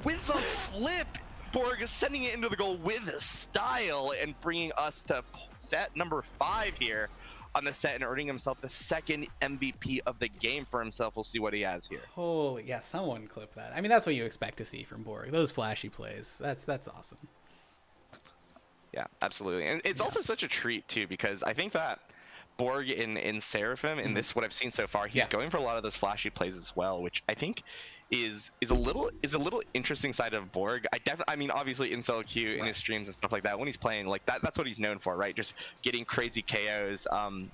with the flip. Borg is sending it into the goal with style and bringing us to set number 5 here on the set and earning himself the second MVP of the game for himself. We'll see what he has here. Holy, yeah, someone clip that. I mean, that's what you expect to see from Borg. Those flashy plays. That's awesome. Yeah, absolutely. And it's also such a treat too, because I think that Borg in Seraphim, in this what I've seen so far, he's going for a lot of those flashy plays as well, which I think is a little interesting side of Borg. I mean, obviously in solo queue, in his streams and stuff like that, when he's playing like that's what he's known for, right? Just getting crazy KOs and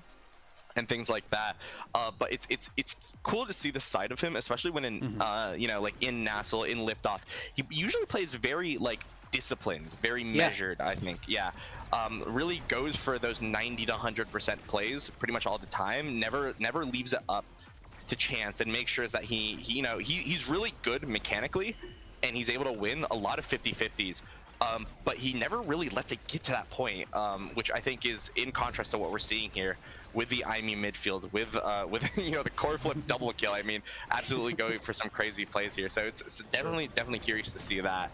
things like that. But it's cool to see the side of him, especially when in you know, like in Nassel, in Liftoff, he usually plays very like disciplined, very measured. I think, really goes for those 90 to 100% plays pretty much all the time. Never leaves it up to chance, and make sure that he's really good mechanically, and he's able to win a lot of 50-50s. But he never really lets it get to that point, which I think is in contrast to what we're seeing here with the Imi midfield, with you know, the core flip double kill. I mean, absolutely going for some crazy plays here. So it's definitely curious to see that.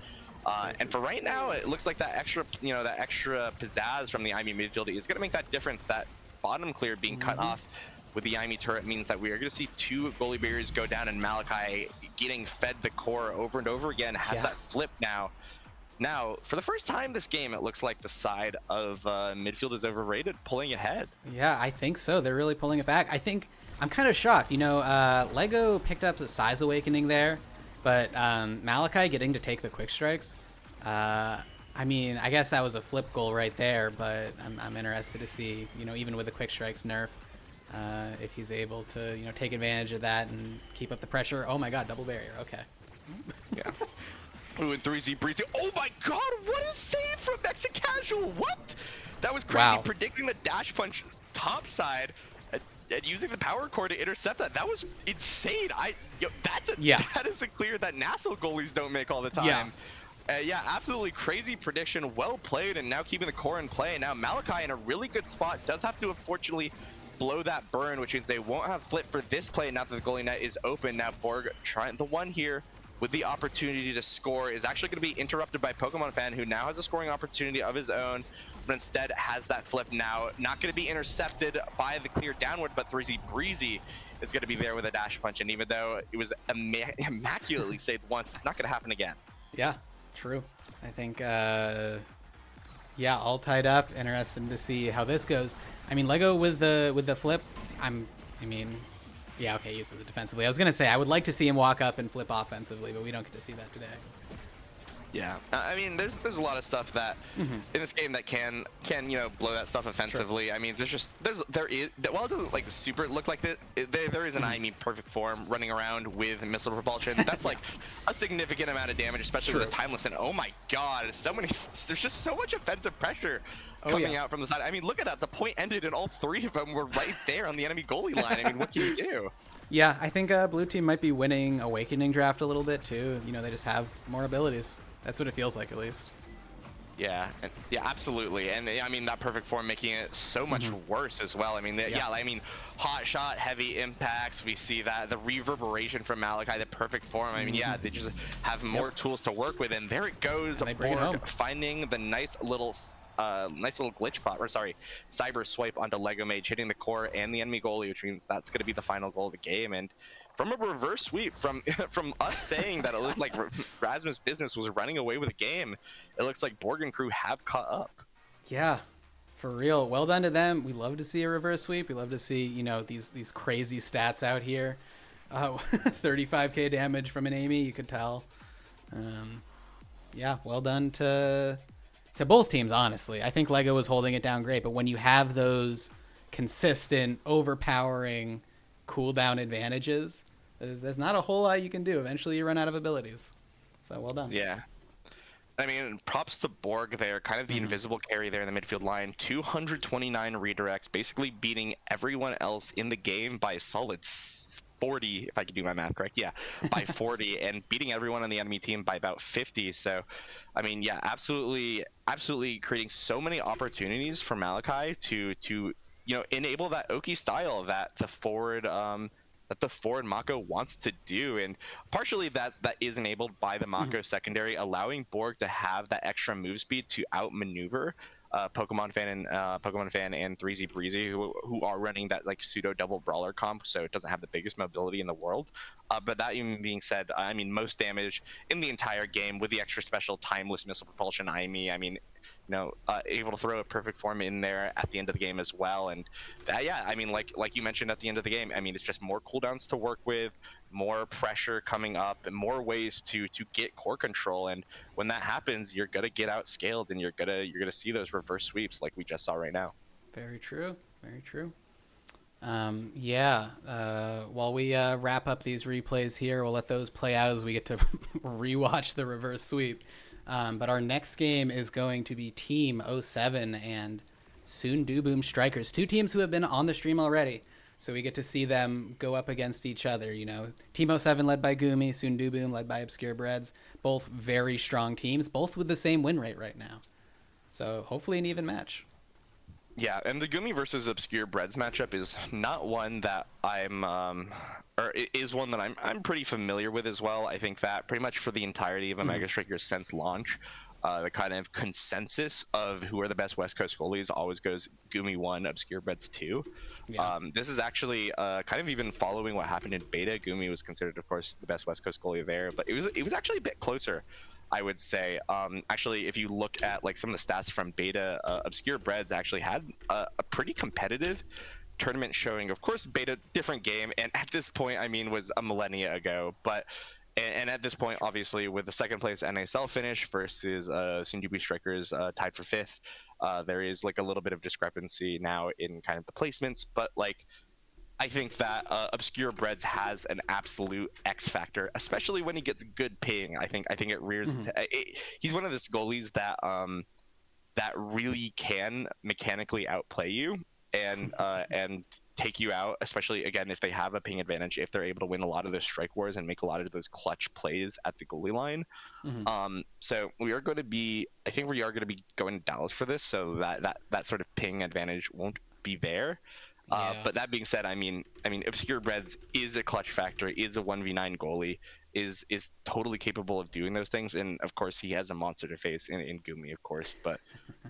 And for right now, it looks like that extra pizzazz from the Imi midfield is going to make that difference. That bottom clear being cut off with the Imi turret means that we are going to see 2 goalie barriers go down, and Malachi getting fed the core over and over again has that flip now. Now, for the first time this game, it looks like the side of midfield is overrated, pulling ahead. Yeah, I think so. They're really pulling it back. I think I'm kind of shocked. You know, Lego picked up the size awakening there, but Malachi getting to take the quick strikes. I mean, I guess that was a flip goal right there, but I'm interested to see, you know, even with the quick strikes nerf, if he's able to, you know, take advantage of that and keep up the pressure. Oh my God, double barrier. Okay. Yeah. Ooh, and 3Z Breezy. Oh my God, what a save from Mexican Casual. What? That was crazy. Wow. Predicting the dash punch top side and using the power core to intercept that. That was insane. That is a clear that Nassau goalies don't make all the time. Yeah, absolutely crazy prediction. Well played, and now keeping the core in play. Now Malachi in a really good spot, does have to unfortunately blow that burn, which means they won't have flip for this play now that the goalie net is open. Now Borg trying the one here with the opportunity to score is actually going to be interrupted by Pokemon Fan, who now has a scoring opportunity of his own, but instead has that flip now. Not going to be intercepted by the clear downward, but 3Z Breezy is going to be there with a dash punch. And even though it was immaculately saved once, it's not going to happen again. Yeah, true. I think, yeah, all tied up. Interesting to see how this goes. I mean, Lego with the flip, yeah, okay, uses it defensively. I was going to say, I would like to see him walk up and flip offensively, but we don't get to see that today. Yeah, I mean, there's a lot of stuff that in this game that can blow that stuff offensively. Sure. I mean, there is while it doesn't like super look like that, there is an perfect form running around with missile propulsion. That's like a significant amount of damage, especially with the timeless. And oh my god, there's just so much offensive pressure coming out from the side. I mean, look at that. The point ended, and all three of them were right there on the enemy goalie line. I mean, what can you do? Yeah, I think blue team might be winning Awakening Draft a little bit too. You know, they just have more abilities. That's what it feels like, at least. Yeah, absolutely. And I mean, that perfect form making it so much worse as well. I mean, I mean, hot shot, heavy impacts. We see that the reverberation from Malachi, the perfect form. I mean, yeah, they just have more tools to work with. And there it goes, Borg finding the nice little glitch pot, or sorry, cyber swipe onto Lego Mage, hitting the core and the enemy goalie, which means that's going to be the final goal of the game. And from a reverse sweep, from us saying that it looked like Rasmus Business was running away with the game, it looks like Borg and crew have caught up. Yeah, for real. Well done to them. We love to see a reverse sweep. We love to see, you know, these crazy stats out here. 35k damage from an Amy, you could tell. Yeah, well done to both teams, honestly. I think Lego was holding it down great, but when you have those consistent, overpowering cooldown advantages, there's not a whole lot you can do. Eventually you run out of abilities. So well done. Yeah. I mean, props to Borg there, kind of the invisible carry there in the midfield line. 229 redirects, basically beating everyone else in the game by a solid 40, if I can do my math correct. Yeah, by 40, and beating everyone on the enemy team by about 50. So, I mean, yeah, absolutely creating so many opportunities for Malachi to enable that Oki style that the forward Mako wants to do, and partially that is enabled by the Mako secondary, allowing Borg to have that extra move speed to outmaneuver Pokemon Fan and 3Z Breezy, who are running that like pseudo double brawler comp, so it doesn't have the biggest mobility in the world. But that even being said, I mean, most damage in the entire game with the extra special timeless missile propulsion. I mean, able to throw a perfect form in there at the end of the game as well. And yeah, I mean, like you mentioned at the end of the game, I mean, it's just more cooldowns to work with, more pressure coming up, and more ways to get core control. And when that happens, you're gonna get outscaled, and you're gonna see those reverse sweeps like we just saw right now. Very true. Very true. While we wrap up these replays here, we'll let those play out as we get to rewatch the reverse sweep. But our next game is going to be Team 07 and Soon Do Boom Strikers, two teams who have been on the stream already. So we get to see them go up against each other. You know, Team 07 led by Gumi, Soon Do Boom led by Obscure Breads. Both very strong teams, both with the same win rate right now. So hopefully an even match. Yeah, and the Gumi versus Obscure Breads matchup is not one that is one that I'm pretty familiar with as well. I think that pretty much for the entirety of Omega Strikers since launch, the kind of consensus of who are the best West Coast goalies always goes Gumi 1, Obscure Breads 2. Yeah. This is actually kind of even following what happened in beta. Gumi was considered, of course, the best West Coast goalie there, but it was actually a bit closer, I would say. Actually, if you look at like some of the stats from beta, Obscure Breads actually had a pretty competitive tournament showing. Of course, beta, different game, and at this point, I mean, was a millennia ago, but and at this point, obviously, with the second place NASL finish versus Soon Do Boom Strikers tied for 5th, there is like a little bit of discrepancy now in kind of the placements, but like I think that Obscure Breads has an absolute X factor, especially when he gets good ping. I think it rears. He's one of those goalies that that really can mechanically outplay you and take you out, especially again if they have a ping advantage, if they're able to win a lot of those strike wars and make a lot of those clutch plays at the goalie line. So we are going to be going to Dallas for this, so that sort of ping advantage won't be there. But that being said, I mean, Obscure Breads is a clutch factor, is a 1v9 goalie, is totally capable of doing those things. And of course, he has a monster to face in Gumi, of course. But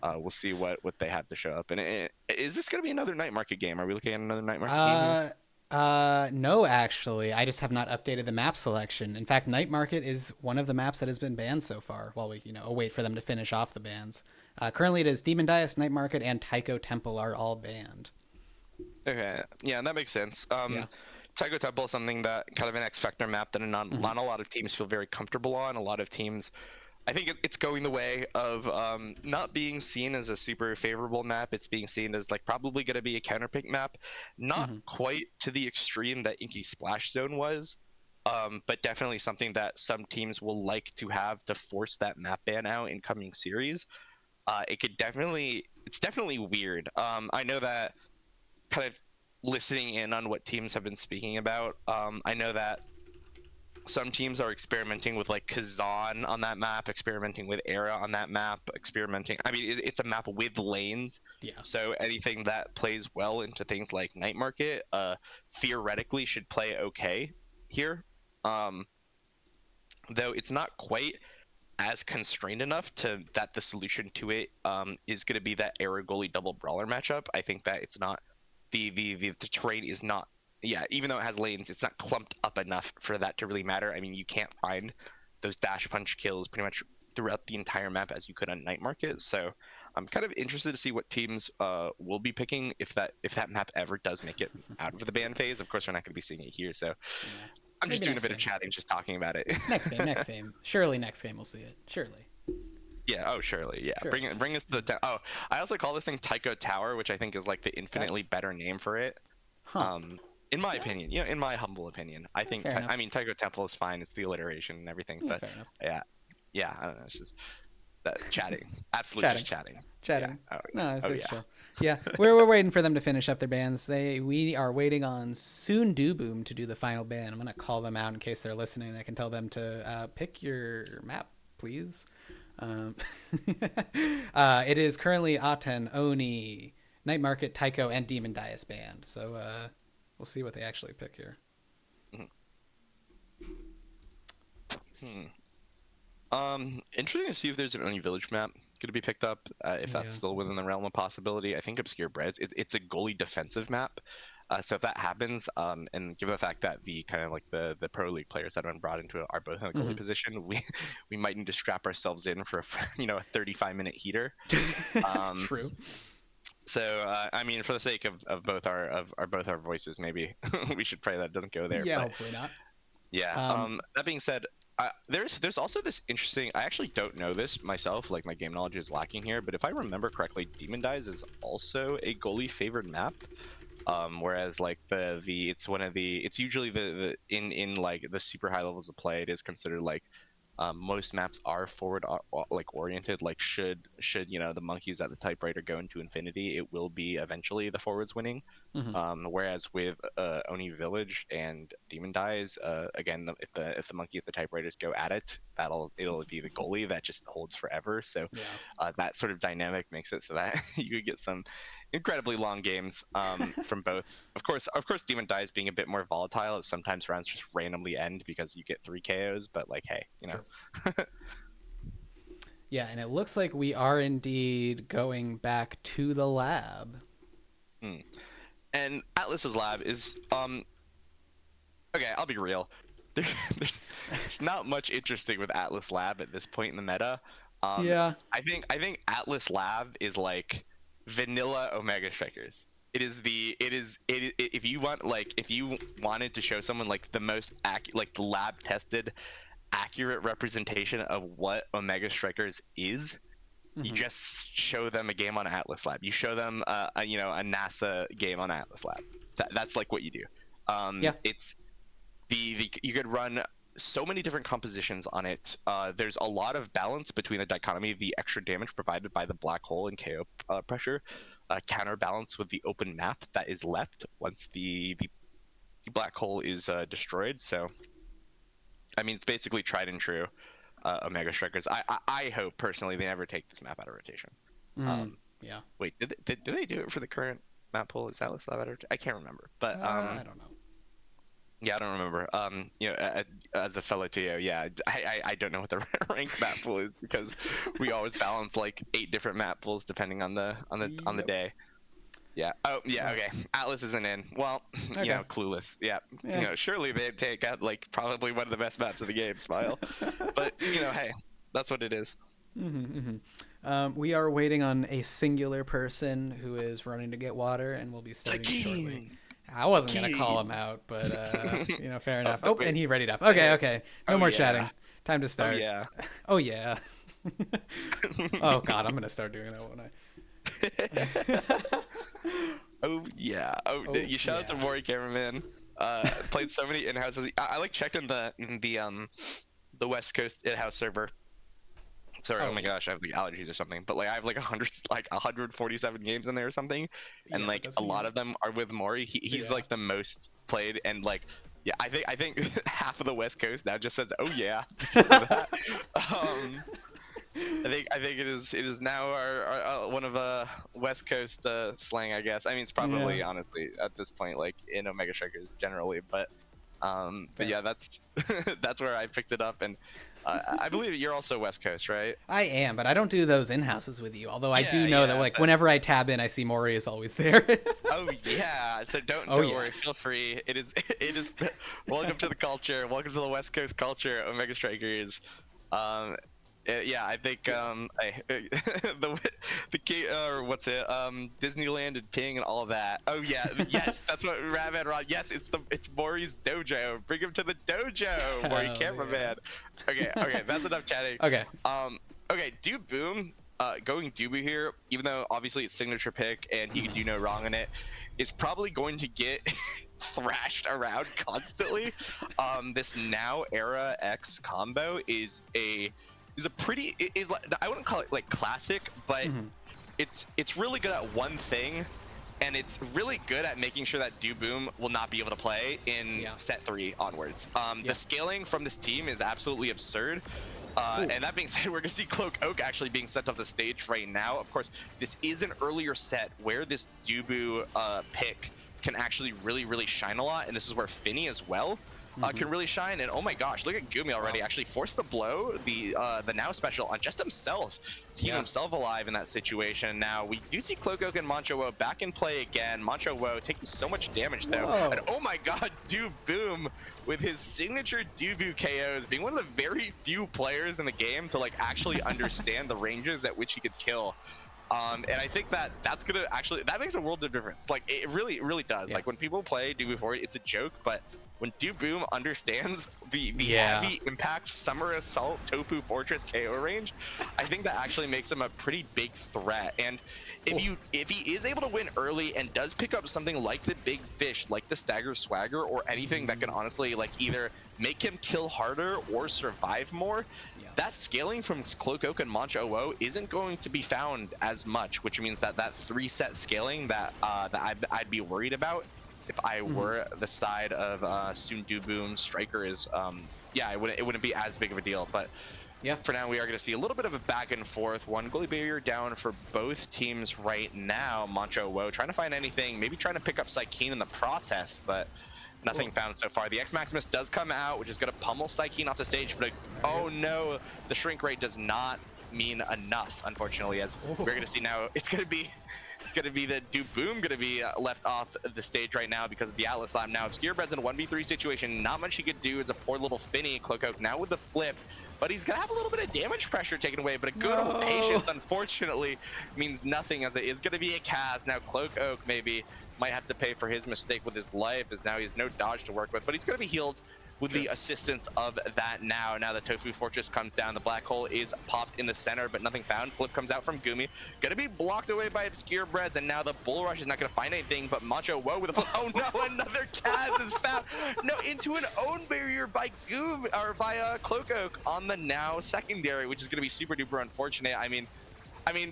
we'll see what they have to show up. And is this going to be another night market game? Are we looking at another night market game here? No, actually, I just have not updated the map selection. In fact, Night Market is one of the maps that has been banned so far. While we, await for them to finish off the bans. Currently, it is Demon Dias, Night Market, and Taiko Temple are all banned. Okay, yeah, that makes sense. Yeah. Taiko Temple is something that kind of an X Factor map that not a lot of teams feel very comfortable on. A lot of teams, I think it's going the way of not being seen as a super favorable map. It's being seen as like probably going to be a counterpick map, not quite to the extreme that Inky Splash Zone was, but definitely something that some teams will like to have to force that map ban out in coming series. It's definitely weird. I know that kind of listening in on what teams have been speaking about. I know that some teams are experimenting with like Kazan on that map, experimenting with Era on that map, I mean, it's a map with lanes. Yeah. So anything that plays well into things like Night Market, theoretically should play okay here. Though it's not quite as constrained enough to that the solution to it is going to be that Era goalie double brawler matchup. I think that it's not the terrain is not, yeah, even though it has lanes, it's not clumped up enough for that to really matter. I mean, you can't find those dash punch kills pretty much throughout the entire map as you could on Night Market. So I'm kind of interested to see what teams will be picking if that map ever does make it out of the ban phase. Of course, we're not going to be seeing it here, so I'm just doing a bit of chatting, just talking about it. Next game. Surely next game we'll see it. Surely. Yeah. Oh, surely. Yeah. Sure. Bring us to the. Oh, I also call this thing Taiko Tower, which I think is like the infinitely better name for it. Huh. In my opinion, in my humble opinion, I think. I mean, Taiko Temple is fine. It's the alliteration and everything, but yeah. I don't know. It's just that chatting. Absolutely just chatting. Chatting. Yeah. No, it's chill. Yeah, we're waiting for them to finish up their bans. We are waiting on Soon Do Boom to do the final ban. I'm gonna call them out in case they're listening. I can tell them to pick your map, please. It is currently Aten, Oni, Night Market, Taiko, and Demon Dias banned. So we'll see what they actually pick here. Interesting to see if there's an Oni Village map going to be picked up. If that's still within the realm of possibility. I think Obscure Breads. It's a goalie defensive map. So if that happens, and given the fact that the kind of like the pro league players that have been brought into it are both in a goalie position, we might need to strap ourselves in for a 35-minute heater. True. So I mean, for the sake of both our voices, maybe we should pray that it doesn't go there. Yeah, but, hopefully not. Yeah. That being said, there's also this interesting. I actually don't know this myself. Like my game knowledge is lacking here, but if I remember correctly, Demon Dies is also a goalie favored map. Whereas like it's usually the in like the super high levels of play, it is considered like most maps are forward like oriented. Like should the monkeys at the typewriter go into infinity, it will be eventually the forwards winning. Whereas with Oni Village and Demon Dies, again, if the monkey at the typewriters go at it, it'll be the goalie that just holds forever. So that sort of dynamic makes it so that you could get some incredibly long games from both. Of course, Demon Dies being a bit more volatile, as sometimes rounds just randomly end because you get 3 KOs. But like, hey, Sure. Yeah, and it looks like we are indeed going back to the lab. And Atlas's lab is okay, I'll be real. There's not much interesting with Atlas Lab at this point in the meta. I think Atlas Lab is like vanilla Omega Strikers. If you wanted to show someone like the most the lab tested accurate representation of what Omega Strikers is, you just show them a game on Atlas Lab. You show them a NASA game on Atlas Lab. That's like what you do. It's you could run so many different compositions on it. There's a lot of balance between the dichotomy, the extra damage provided by the black hole and KO pressure, counterbalance with the open map that is left once the black hole is destroyed. So, I mean, it's basically tried and true Omega Strikers. I hope personally they never take this map out of rotation. Wait, did they do it for the current map pool? Is Atlas Lab out of rotation? I can't remember, but I don't know. Yeah, I don't remember. As a fellow TO, yeah, I don't know what the ranked map pool is because we always balance like 8 different map pools depending on the Yep. day. Yeah. Oh, yeah. Okay. Atlas isn't in. Well, Okay. Clueless. Yeah. Yeah. Surely they'd take out like probably one of the best maps of the game, Smile. But hey, that's what it is. We are waiting on a singular person who is running to get water, and we'll be starting shortly. I wasn't gonna call him out, but fair enough. Oh, and he readied up. Okay. No more chatting. Time to start. Oh yeah. Oh yeah. Oh god, I'm gonna start doing that, won't I? Oh yeah. You shout out to Maury Cameraman. Played so many in-houses. I like checked in the West Coast in-house server. Sorry, oh my gosh, I have like allergies or something. But like I have like 147 games in there or something, and like a lot of them are with Maury. He's like the most played, and like I think half of the West Coast now just says oh yeah. I think it is now our one of West Coast slang, I guess. I mean, it's probably honestly at this point like in Omega Strikers generally, but yeah, that's that's where I picked it up, and I believe you're also West Coast, right? I am, but I don't do those in-houses with you. Although I do know that like whenever I tab in, I see Maury is always there. Oh yeah, so don't worry, feel free. It is welcome to the culture. Welcome to the West Coast culture, Omega Strikers. Yeah, I think the what's it Disneyland and Ping and all of that. Oh yeah, yes, that's what Ravan Rod. Yes, it's Maury's dojo. Bring him to the dojo, Maury Cameraman. Yeah. Okay, that's enough chatting. Okay. Okay, Do Boom. Going Doobu here, even though obviously it's signature pick and he can do no wrong in it, is probably going to get thrashed around constantly. This Now Era X combo is a pretty I wouldn't call it like classic, but it's really good at one thing, and it's really good at making sure that Do Boom will not be able to play in set 3 onwards. The scaling from this team is absolutely absurd. And that being said, we're gonna see Cloak Oak actually being sent off the stage right now. Of course, this is an earlier set where this Dubu pick can actually really shine a lot, and this is where Finny as well can really shine. And oh my gosh, look at Gumi already actually forced to blow the Now special on just himself to keep himself alive in that situation. Now we do see Cloak Oak and Mancho Wo back in play again. Mancho Wo taking so much damage though. Whoa. And oh my god, Do Boom with his signature Dubu KOs, being one of the very few players in the game to like actually understand the ranges at which he could kill. And I think that's gonna actually, that makes a world of difference. Like it really does. Like when people play Dubu 4, it's a joke, but when Do Boom understands the heavy impact Summer Assault Tofu Fortress KO range, I think that actually makes him a pretty big threat. And if he is able to win early and does pick up something like the Big Fish, like the Stagger Swagger, or anything that can honestly like either make him kill harder or survive more, that scaling from Cloak Oak and Mancha Wo isn't going to be found as much, which means that 3-set scaling that I'd be worried about if I were the side of Soon Do Boom Striker is it wouldn't be as big of a deal. But for now we are going to see a little bit of a back and forth. One goalie barrier down for both teams right now. Mancho Wo trying to find anything, maybe trying to pick up Psykeen in the process, but nothing found so far. The X Maximus does come out, which is going to pummel Psykeen off the stage, but oh no, the shrink rate does not mean enough, unfortunately, as we're going to see now. It's going to be the Do Boom going to be left off the stage right now because of the Atlas Slam. Now, Obscurebread's in a 1v3 situation. Not much he could do. It's a poor little Finny. Cloak Oak now with the flip, but he's going to have a little bit of damage pressure taken away, but a good old patience, unfortunately, means nothing, as it is going to be a Kaz. Now, Cloak Oak maybe might have to pay for his mistake with his life, as now he has no dodge to work with, but he's going to be healed with the assistance of that now. Now the Tofu Fortress comes down. The black hole is popped in the center, but nothing found. Flip comes out from Gumi. Going to be blocked away by Obscurebreads, and now the Bull Rush is not going to find anything, but Mancho Wo with a flip. Oh no, another Kaz is found. No, into an own barrier by Cloak Oak on the Now secondary, which is going to be super duper unfortunate. I mean,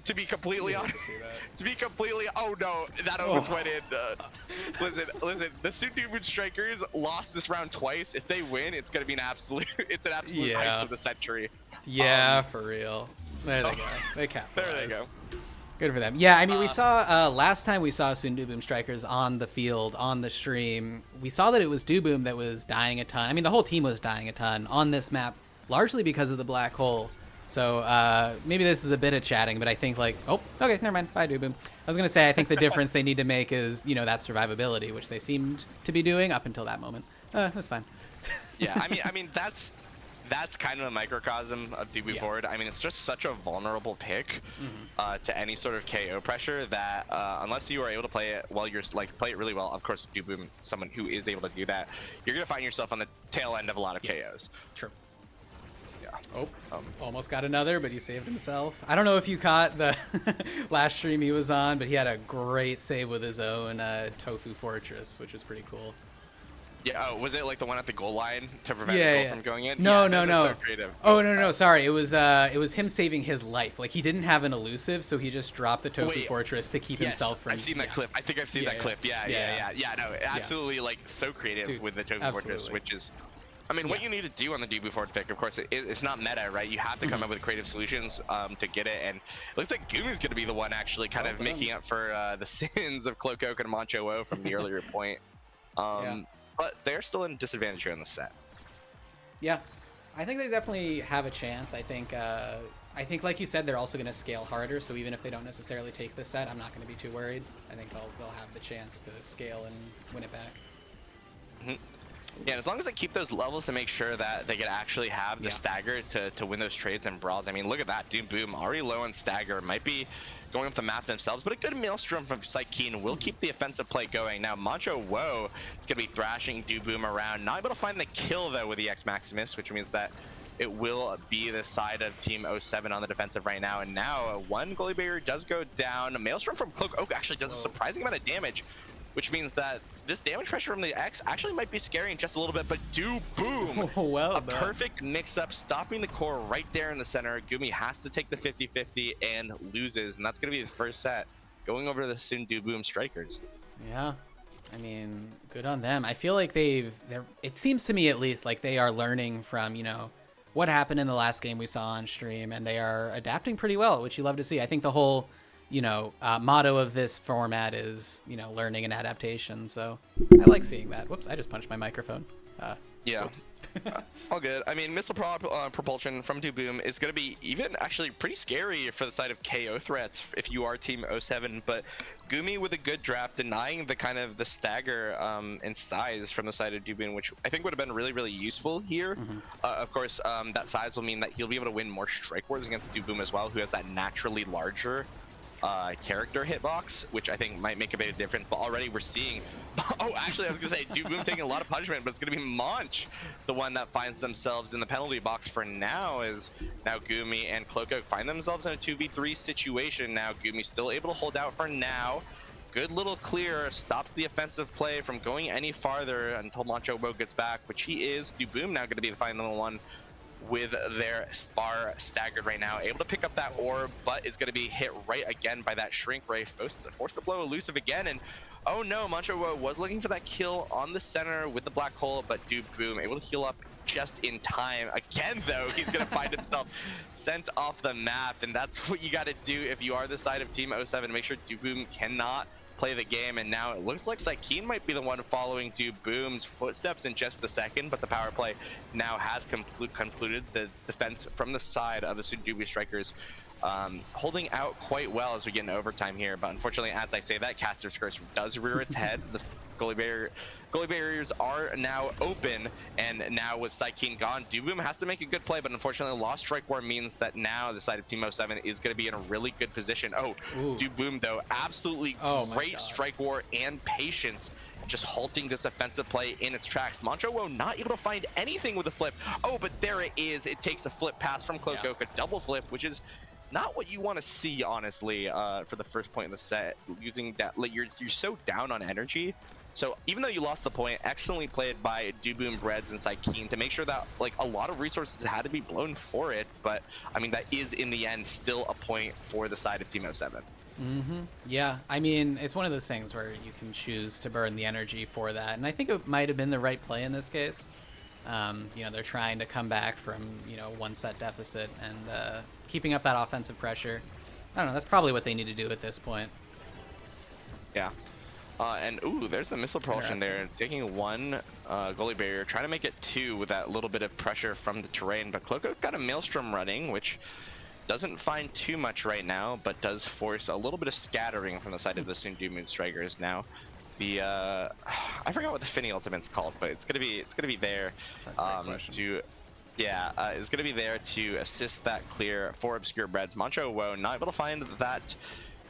to be completely honest, oh no, that almost went in. Listen, the Suit Strikers lost this round twice. If they win, it's gonna be an absolute ice of the century. Yeah, for real. There they go. They capitalized. There they go. Good for them. Yeah, I mean, we saw last time we saw Soon Boom Strikers on the field, on the stream, we saw that it was Boom that was dying a ton. I mean, the whole team was dying a ton on this map, largely because of the black hole. So maybe this is a bit of chatting, but I think like, oh, okay, never mind. Bye, Boom. I was going to say, I think the difference they need to make is, you know, that survivability, which they seemed to be doing up until that moment. That's fine. Yeah, I mean that's kind of a microcosm of DB Forward. I mean, it's just such a vulnerable pick to any sort of KO pressure that unless you are able to play it while you're play it really well, of course, Boom, someone who is able to do that, you're gonna find yourself on the tail end of a lot of KOs. True. Yeah. Oh, almost got another, but he saved himself. I don't know if you caught the last stream he was on, but he had a great save with his own Tofu Fortress, which was pretty cool. Yeah, was it like the one at the goal line to prevent the goal from going in? No. So creative. Oh, no, sorry. It was him saving his life. Like, he didn't have an elusive, so he just dropped the Tofu Fortress to keep himself from... I've seen that clip. I think I've seen that clip. Yeah, no, absolutely, like, so creative with the Tofu Fortress, which is... I mean, what you need to do on the DB Forward pick, of course, it's not meta, right? You have to come up with creative solutions to get it, and it looks like Gumi's going to be the one actually kind of making up for the sins of Cloak and Mancho O from the earlier point. But they're still in disadvantage here in the set. Yeah, I think they definitely have a chance. I think, like you said, they're also going to scale harder. So even if they don't necessarily take this set, I'm not going to be too worried. I think they'll have the chance to scale and win it back. Yeah, as long as they keep those levels to make sure that they can actually have the stagger to win those trades and brawls. I mean, look at that. Boom already low on stagger. Might be going off the map themselves, but a good maelstrom from Psykeen will keep the offensive play going. Now, Mancho Woe is going to be thrashing Boom around. Not able to find the kill, though, with the X Maximus, which means that it will be the side of Team 07 on the defensive right now. And now, one goalie barrier does go down. A maelstrom from Cloak Oak actually does a surprising amount of damage, which means that this damage pressure from the X actually might be scaring just a little bit, but Boom! A perfect mix-up, stopping the core right there in the center. Gumi has to take the 50-50 and loses, and that's going to be the first set, going over to the Soon Boom Strikers. Yeah, I mean, good on them. I feel like it seems to me at least, like they are learning from, you know, what happened in the last game we saw on stream, and they are adapting pretty well, which you love to see. I think the whole... you know, motto of this format is, you know, learning and adaptation. So I like seeing that. Whoops, I just punched my microphone. Yeah. All good. I mean, missile propulsion from Boom is going to be even actually pretty scary for the side of KO threats if you are Team 07. But Gumi with a good draft, denying the kind of the stagger and size from the side of Boom, which I think would have been really, really useful here. Of course, that size will mean that he'll be able to win more strike wars against Boom as well, who has that naturally larger character hitbox, which I think might make a big difference. But already we're seeing actually I was gonna say Boom taking a lot of punishment, but it's gonna be Monch the one that finds themselves in the penalty box for now. Is now Gumi and Cloak find themselves in a 2v3 situation. Now Gumi still able to hold out for now. Good little clear, stops the offensive play from going any farther until Mancho Bo gets back, which he is. Boom now gonna be the final one with their bar staggered right now, able to pick up that orb, but is going to be hit right again by that shrink ray, forced to blow elusive again. And oh no, Mancho was looking for that kill on the center with the black hole, but Boom able to heal up just in time. Again though, he's going to find himself sent off the map, and that's what you got to do if you are the side of Team 07. Make sure Boom cannot play the game, and now it looks like Psykeen might be the one following Boom's footsteps in just a second, but the power play now has concluded. The defense from the side of the Soon Strikers holding out quite well as we get into overtime here, but unfortunately, as I say that, Caster's Curse does rear its head. The goalie barriers are now open, and now with Psykeen gone, Boom has to make a good play, but unfortunately lost strike war means that now the side of Team 07 is going to be in a really good position. Boom though, absolutely great strike war and patience, just halting this offensive play in its tracks. Mancho Wo not able to find anything with a flip. But there it is. It takes a flip pass from Cloak Oak, a double flip, which is not what you want to see, honestly, for the first point in the set. Using that, like, you're so down on energy. So even though you lost the point, excellently played by Boom, Breads, and Psykeen to make sure that, like, a lot of resources had to be blown for it. But I mean, that is in the end still a point for the side of Team 07. Yeah, I mean, it's one of those things where you can choose to burn the energy for that, and I think it might have been the right play in this case. You know, they're trying to come back from, you know, one set deficit and keeping up that offensive pressure. I don't know. That's probably what they need to do at this point. Yeah. And ooh, there's the missile propulsion there. Taking one goalie barrier, trying to make it two with that little bit of pressure from the terrain. But Cloco's got a Maelstrom running, which doesn't find too much right now, but does force a little bit of scattering from the side of the Sundumu Strikers now. The I forgot what the Finny ultimate's called, but it's gonna be there to it's gonna be there to assist that clear for Obscure Breads. Mancho Woe not able to find that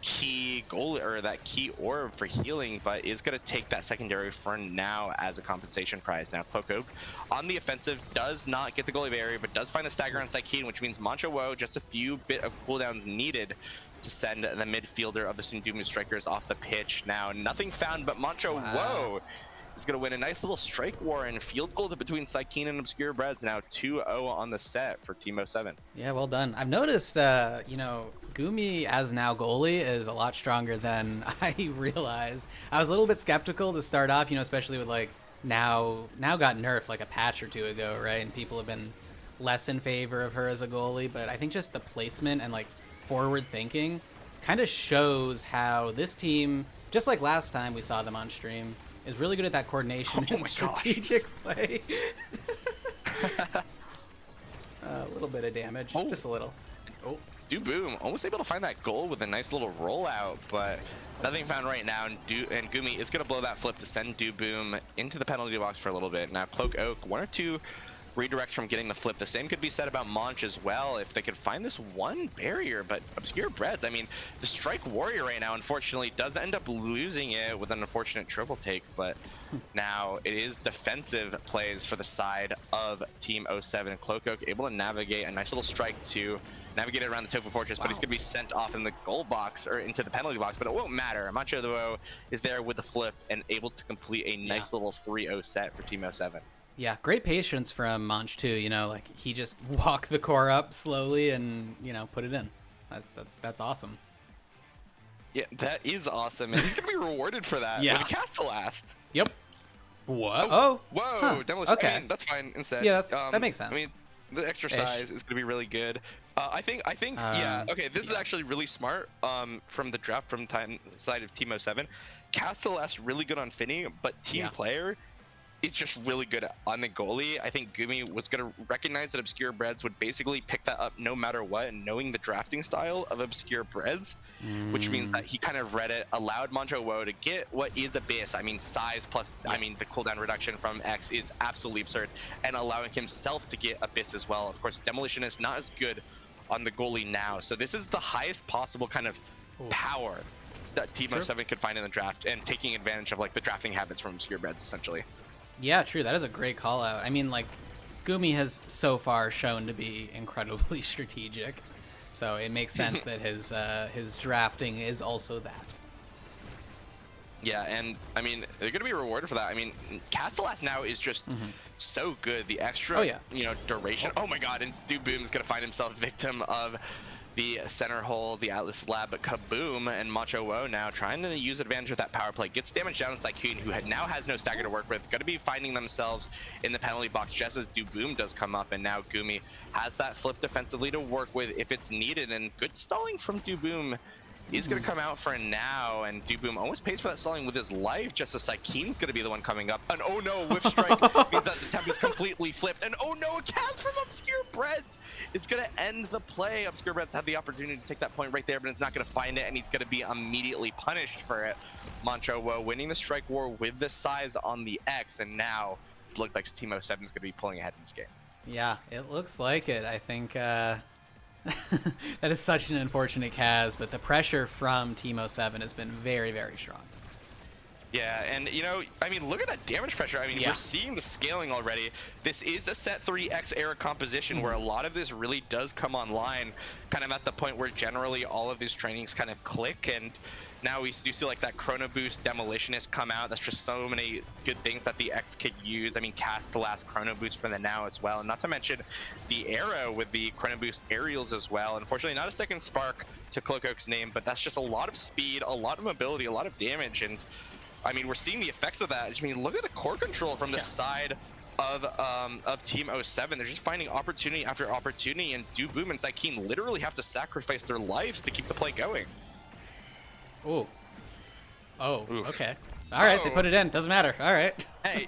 key goal or that key orb for healing, but is going to take that secondary for now as a compensation prize. Now Cloco on the offensive does not get the goalie barrier, but does find a stagger on Psykeen, which means Mancho Woe just a few bit of cooldowns needed to send the midfielder of the Sundumu Strikers off the pitch. Now nothing found, but Mancho Woe is going to win a nice little strike war and field goal between Psykeen and Obscure Breads. Now 2-0 on the set for Team 07. Yeah, well done. I've noticed, Gumi as now goalie is a lot stronger than I realized. I was a little bit skeptical to start off, especially with now got nerfed like a patch or two ago, right? And people have been less in favor of her as a goalie, but I think just the placement and forward thinking kind of shows how this team, just like last time we saw them on stream, is really good at that coordination and strategic play. A little bit of damage, just a little. Oh. Boom almost able to find that goal with a nice little rollout, but nothing found right now. And Gumi is going to blow that flip to send Boom into the penalty box for a little bit. Now Cloak Oak, one or two redirects from getting the flip. The same could be said about Monch as well if they could find this one barrier, but Obscure Breads, I mean, the Strike Warrior right now, unfortunately, does end up losing it with an unfortunate triple take, but now it is defensive plays for the side of Team 07. Cloak Oak able to navigate a nice little strike to navigate it around the Tofu Fortress, but he's going to be sent off in the goal box or into the penalty box, but it won't matter. Mancho Woe is there with the flip and able to complete a nice little 3-0 set for Team 07. Yeah, great patience from Monch too. He just walked the core up slowly and put it in. That's awesome. Yeah, that is awesome, and he's gonna be rewarded for that. Yeah. With a cast to last. Yep. What? Oh. Whoa. Huh. Demolition. Okay. I mean, that's fine instead. Yeah, that makes sense. I mean, the extra size is gonna be really good. I think. Yeah. Okay. This is actually really smart. From the draft from side of Team 07, cast to last really good on Finny, but team player is just really good on the goalie. I think Gumi was going to recognize that Obscure Breads would basically pick that up no matter what, and knowing the drafting style of Obscure Breads, which means that he kind of read it, allowed Mancho Woe to get what is Abyss. I mean, size plus, I mean, the cooldown reduction from X is absolutely absurd, and allowing himself to get Abyss as well. Of course, Demolition is not as good on the goalie now, so this is the highest possible kind of power that Team 07 could find in the draft, and taking advantage of the drafting habits from Obscure Breads, essentially. Yeah, true. That is a great call out. I mean, Gumi has so far shown to be incredibly strategic, so it makes sense that his drafting is also that. Yeah, and I mean, they're going to be rewarded for that. I mean, Castellas now is just so good. The extra, duration. Oh my god, and Boom is going to find himself victim of the center hole, the Atlas Lab, but kaboom, and Mancho Woe now trying to use advantage of that power play. Gets damage down on Psykeen, who now has no stagger to work with. Going to be finding themselves in the penalty box just as Boom does come up, and now Gumi has that flip defensively to work with if it's needed, and good stalling from Boom. He's going to come out for now, and Boom almost pays for that stalling with his life, just as Psykeen's going to be the one coming up. And oh no, whiff strike means that the temp is completely flipped. And oh no, a cast from Obscure Breads is going to end the play. Obscure Breads had the opportunity to take that point right there, but it's not going to find it, and he's going to be immediately punished for it. Mancho Woe winning the strike war with the size on the X, and now it looks like Team 07 is going to be pulling ahead in this game. Yeah, it looks like it. I think that is such an unfortunate Kaz, but the pressure from Team 07 has been very, very strong. Yeah, and I mean, look at that damage pressure. I mean, we're seeing the scaling already. This is a set 3X era composition where a lot of this really does come online, kind of at the point where generally all of these trainings kind of click, and now we do see that Chrono Boost Demolitionist come out. That's just so many good things that the X could use. I mean, cast the last Chrono Boost for the now as well, and not to mention the Arrow with the Chrono Boost Aerials as well. Unfortunately, not a second Spark to Cloak Oak's name, but that's just a lot of speed, a lot of mobility, a lot of damage, and I mean, we're seeing the effects of that. I mean, look at the core control from the side of Team '07. They're just finding opportunity after opportunity, and Boom and Psykeen literally have to sacrifice their lives to keep the play going. Ooh. Oh, Oof. okay. All right, they Oh. put it in. Doesn't matter. All right. Hey,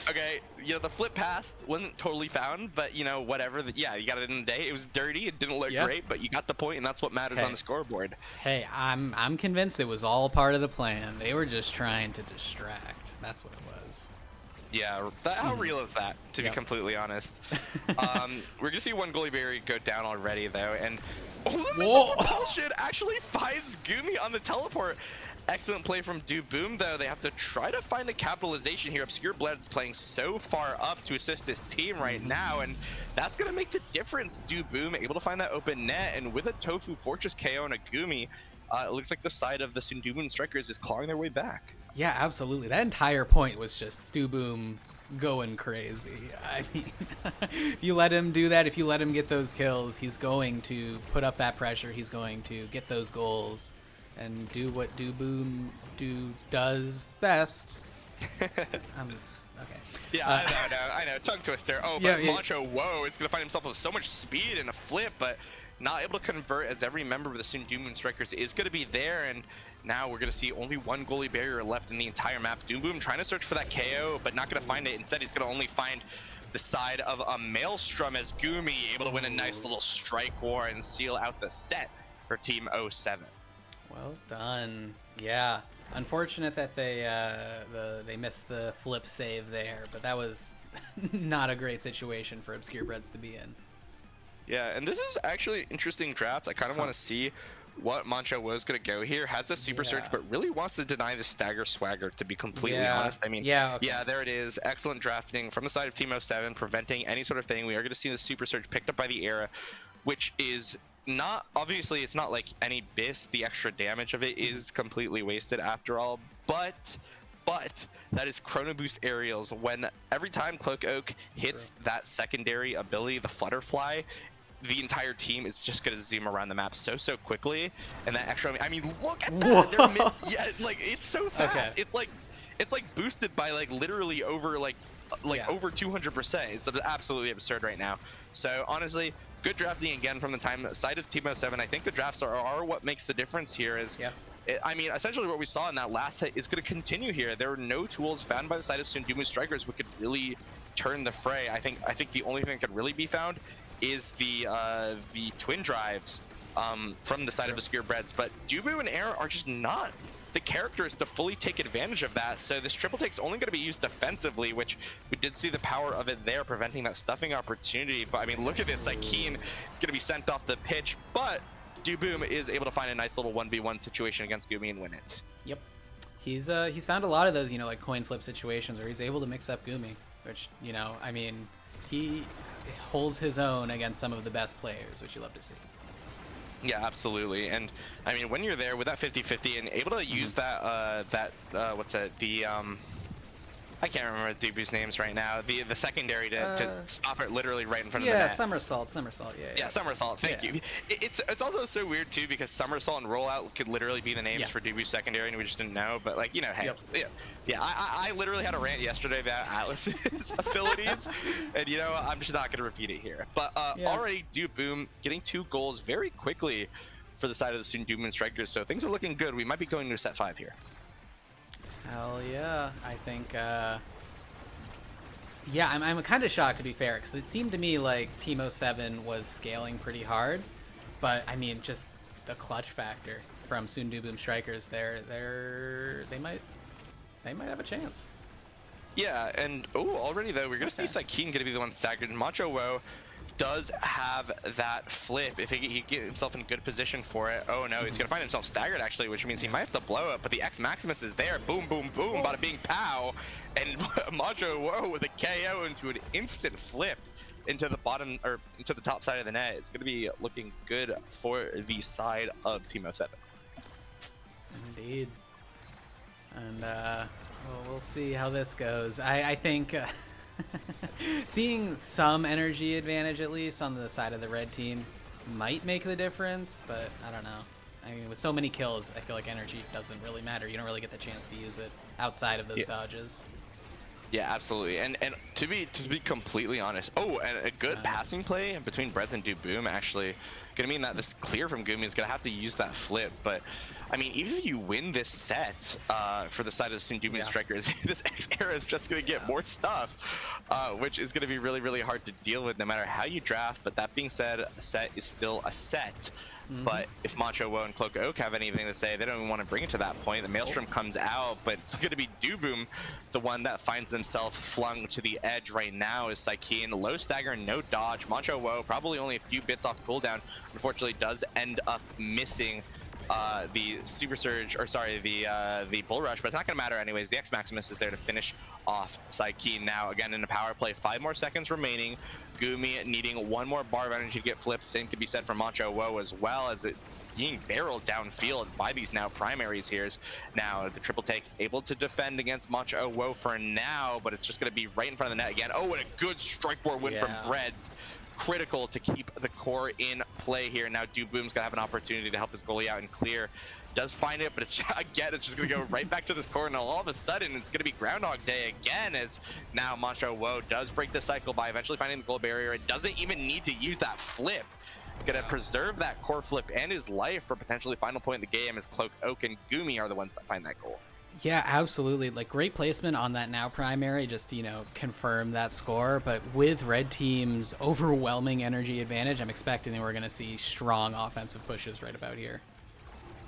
okay, the flip pass wasn't totally found, but whatever. Yeah, you got it in the day. It was dirty. It didn't look Yeah. great, but you got the point, and that's what matters Hey. on the scoreboard. Hey, I'm convinced it was all part of the plan. They were just trying to distract. That's what it was. Yeah, how real is that, to Yep. be completely honest? We're gonna see one goalie barrier go down already, though, and the missile propulsion actually finds Gumi on the teleport. Excellent play from Boom, though. They have to try to find a capitalization here. Obscure Blood's playing so far up to assist this team right now, and that's gonna make the difference. Boom able to find that open net, and with a Tofu Fortress KO and a Gumi, it looks like the side of the Sundumun Strikers is clawing their way back. Yeah, absolutely. That entire point was just Boom going crazy. I mean, if you let him do that, if you let him get those kills, he's going to put up that pressure. He's going to get those goals and do what Boom does best. Okay. Yeah, I know. Tongue twister. Oh, Yeah, but yeah. Macho, whoa, is going to find himself with so much speed and a flip, but not able to convert, as every member of the Sundumun Strikers is going to be there, and now we're going to see only one goalie barrier left in the entire map. Boom trying to search for that KO, but not going to find it. Instead, he's going to only find the side of a Maelstrom, as Gumi able to win a nice little strike war and seal out the set for Team '07. Well done. Yeah. Unfortunate that they missed the flip save there, but that was not a great situation for Obscure Breads to be in. Yeah, and this is actually an interesting draft. I kind of want to see what Mancha was going to go here. Has a super surge, but really wants to deny the stagger swagger, to be completely honest. I mean, okay. yeah, there it is. Excellent drafting from the side of Team '07, preventing any sort of thing. We are going to see the super surge picked up by the Era, which is not, obviously, it's not like any BIS. The extra damage of it is completely wasted after all, but that is Chrono Boost aerials. When every time Cloak Oak hits that secondary ability, the Flutterfly, the entire team is just going to zoom around the map so quickly, and that extra, I mean, look at that. Yeah, like, it's so fast. Okay. It's like boosted by like literally over over 200%. It's absolutely absurd right now. So honestly, good drafting again from the side of Team '07. I think the drafts are what makes the difference here. I mean, essentially what we saw in that last hit is going to continue here. There are no tools found by the side of Sundumun Strikers which could really turn the fray. I think the only thing that could really be found is the twin drives from the side of Obscure Breads, but Dubu and Air are just not the characters to fully take advantage of that. So this triple take's only going to be used defensively, which we did see the power of it there, preventing that stuffing opportunity. But I mean, look at this, like Keen is going to be sent off the pitch, but Boom is able to find a nice little 1v1 situation against Gumi and win it. Yep. He's found a lot of those, like coin flip situations where he's able to mix up Gumi, which, I mean, he holds his own against some of the best players, which you love to see. Yeah, absolutely. And I mean, when you're there with that 50-50 and able to use that what's that, I can't remember Dubu's names right now. The secondary to stop it literally right in front of the net. Yeah, somersault. Yeah, somersault. Thank you. It's also so weird too, because somersault and rollout could literally be the names for Dubu's secondary, and we just didn't know. But like, hey, I literally had a rant yesterday about Atlas's abilities, and I'm just not gonna repeat it here. But already Boom getting 2 goals very quickly for the side of the Sundumun Strikers, so things are looking good. We might be going to set 5 here. Hell yeah. I think, I'm kind of shocked, to be fair, because it seemed to me like Team '07 was scaling pretty hard, but I mean, just the clutch factor from Sundumun Strikers, they might have a chance. Yeah, and already though, we're gonna see Psykeen gonna be the one staggered. Macho Woe does have that flip if he get himself in good position for it. Oh no, he's gonna find himself staggered actually, which means he might have to blow up, but the X Maximus is there. Boom, boom, boom, bada bing pow, and Macho Woe with a KO into an instant flip into the bottom, or into the top side of the net. It's gonna be looking good for the side of Team '07. Indeed. And we'll see how this goes. I think seeing some energy advantage, at least on the side of the red team, might make the difference, but I don't know. I mean, with so many kills, I feel like energy doesn't really matter. You don't really get the chance to use it outside of those dodges. Yeah, absolutely. And to be completely honest, oh, and a good passing play between Breads and Boom actually gonna mean that this clear from Gumi is gonna have to use that flip. But I mean, even if you win this set for the side of the Sundubu strikers, this X era is just gonna get more stuff, which is gonna be really, really hard to deal with no matter how you draft. But that being said, a set is still a set. But if Macho Wo and Cloak Oak have anything to say, they don't even want to bring it to that point. The Maelstrom comes out, but it's going to be Boom, the one that finds himself flung to the edge right now. Is Psykeen low stagger, no dodge. Macho Wo probably only a few bits off cooldown. Unfortunately, does end up missing the Super Surge, or sorry, the Bull Rush, but it's not going to matter anyways. The X Maximus is there to finish off Psykeen now. Again, in a power play, 5 more seconds remaining. Gumi needing 1 more bar of energy to get flipped. Same could be said for Macho Wo as well, as it's being barreled downfield by these now primaries here. Now, the triple take able to defend against Macho Wo for now, but it's just going to be right in front of the net again. Oh, and a good strike board win from Breads. Critical to keep the core in play here. Now Boom's gonna have an opportunity to help his goalie out and clear. Does find it, but it's again, it's just gonna go right back to this core, and all of a sudden it's gonna be Groundhog Day again, as now Macho Wo does break the cycle by eventually finding the goal barrier. It doesn't even need to use that flip. Gonna preserve that core flip and his life for potentially final point in the game, as Cloak Oak and Gumi are the ones that find that goal. Yeah, absolutely. Like, great placement on that now primary, just, confirm that score. But with red team's overwhelming energy advantage, I'm expecting that we're going to see strong offensive pushes right about here.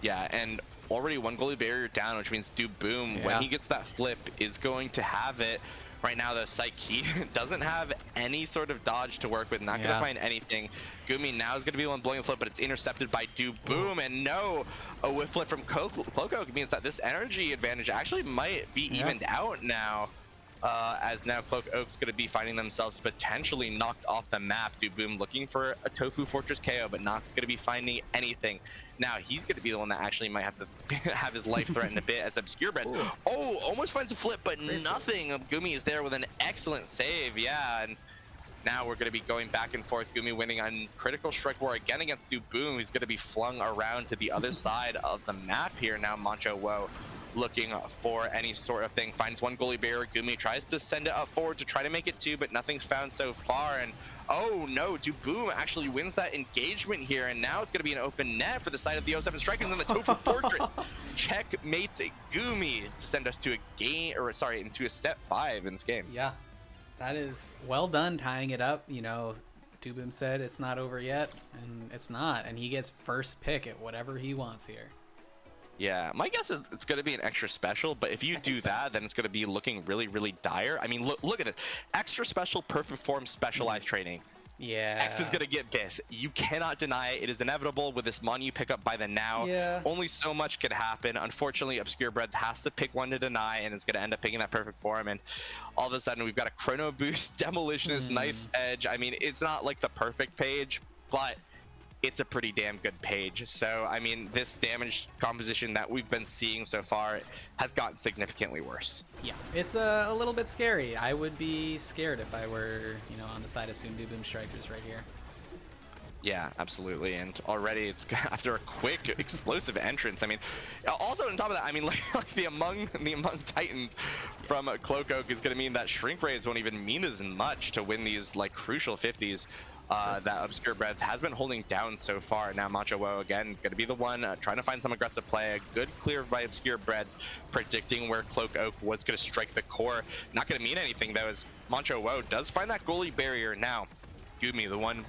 Yeah, and already 1 goalie barrier down, which means Boom, when he gets that flip, is going to have it. Right now, though, Psyche doesn't have any sort of dodge to work with, not going to find anything. Gumi now is going to be the one blowing the flip, but it's intercepted by Boom, and no, a whiff flip from Cloak Oak means that this energy advantage actually might be evened out now, as now Cloak Oak's going to be finding themselves potentially knocked off the map. Boom looking for a Tofu Fortress KO, but not going to be finding anything. Now he's going to be the one that actually might have to have his life threatened a bit, as Obscure Breads, almost finds a flip, but nothing. Gumi is there with an excellent save, and now we're going to be going back and forth. Gumi winning on critical strike war again against Boom, who's going to be flung around to the other side of the map here. Now Macho Wo looking for any sort of thing, finds 1 goalie barrier. Gumi tries to send it up forward to try to make it 2, but nothing's found so far. And oh no, Boom actually wins that engagement here, and now it's going to be an open net for the side of the 07 Strikers, and then the Tofu Fortress checkmates Gumi to send us to a game, or sorry, into a set 5 in this game. Yeah, that is well done, tying it up. Boom said it's not over yet, and it's not, and he gets first pick at whatever he wants here. Yeah, my guess is it's going to be an extra special, but if you do that, then it's going to be looking really, really dire. I mean, look at this. Extra special, perfect form, specialized training. Yeah. X is going to get this. You cannot deny it. It is inevitable with this Monu pickup by the now. Yeah. Only so much could happen. Unfortunately, Obscure Breads has to pick one to deny, and is going to end up picking that perfect form. And all of a sudden, we've got a Chrono Boost, Demolitionist, Knife's Edge. I mean, it's not like the perfect page, but it's a pretty damn good page. So, I mean, this damage composition that we've been seeing so far has gotten significantly worse. Yeah, it's a little bit scary. I would be scared if I were, on the side of Sundubu Strikers right here. Yeah, absolutely. And already it's after a quick explosive entrance. I mean, also on top of that, I mean, like the among Titans from Cloak Oak is going to mean that shrink rays won't even mean as much to win these like crucial 50s. That Obscure Breads has been holding down so far. Now Macho Wo again going to be the one trying to find some aggressive play. A good clear by Obscure Breads, predicting where Cloak Oak was going to strike the core. Not going to mean anything though, as Macho Wo does find that goalie barrier. Now Gumi, the one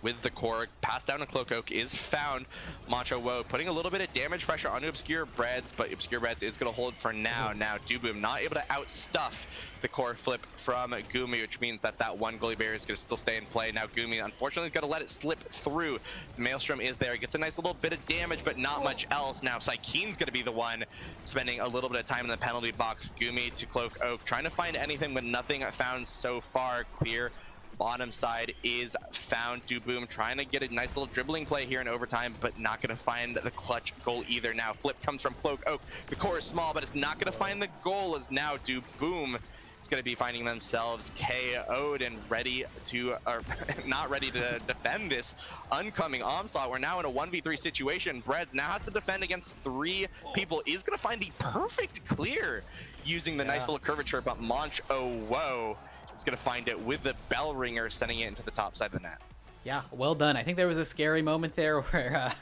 with the core, passed down to Cloak Oak, is found. Macho Wo putting a little bit of damage pressure onto Obscure Breads, but Obscure Breads is going to hold for now. Now Boom not able to outstuff the core flip from Gumi, which means that 1 goalie barrier is going to still stay in play. Now Gumi unfortunately is going to let it slip through. The Maelstrom is there, he gets a nice little bit of damage, but not much else. Now Psykeen's going to be the one spending a little bit of time in the penalty box. Gumi to Cloak Oak, trying to find anything, but nothing found so far. Clear bottom side is found. Boom trying to get a nice little dribbling play here in overtime, but not going to find the clutch goal either. Now flip comes from Cloak Oak. The core is small, but it's not going to find the goal, as now Boom is going to be finding themselves KO'd and ready to, or not ready to defend this oncoming onslaught. We're now in a 1v3 situation. Breads now has to defend against 3 people. Is going to find the perfect clear. using the nice little curvature, but Monch, oh whoa, is going to find it with the bell ringer, sending it into the top side of the net. Yeah, well done. I think there was a scary moment there where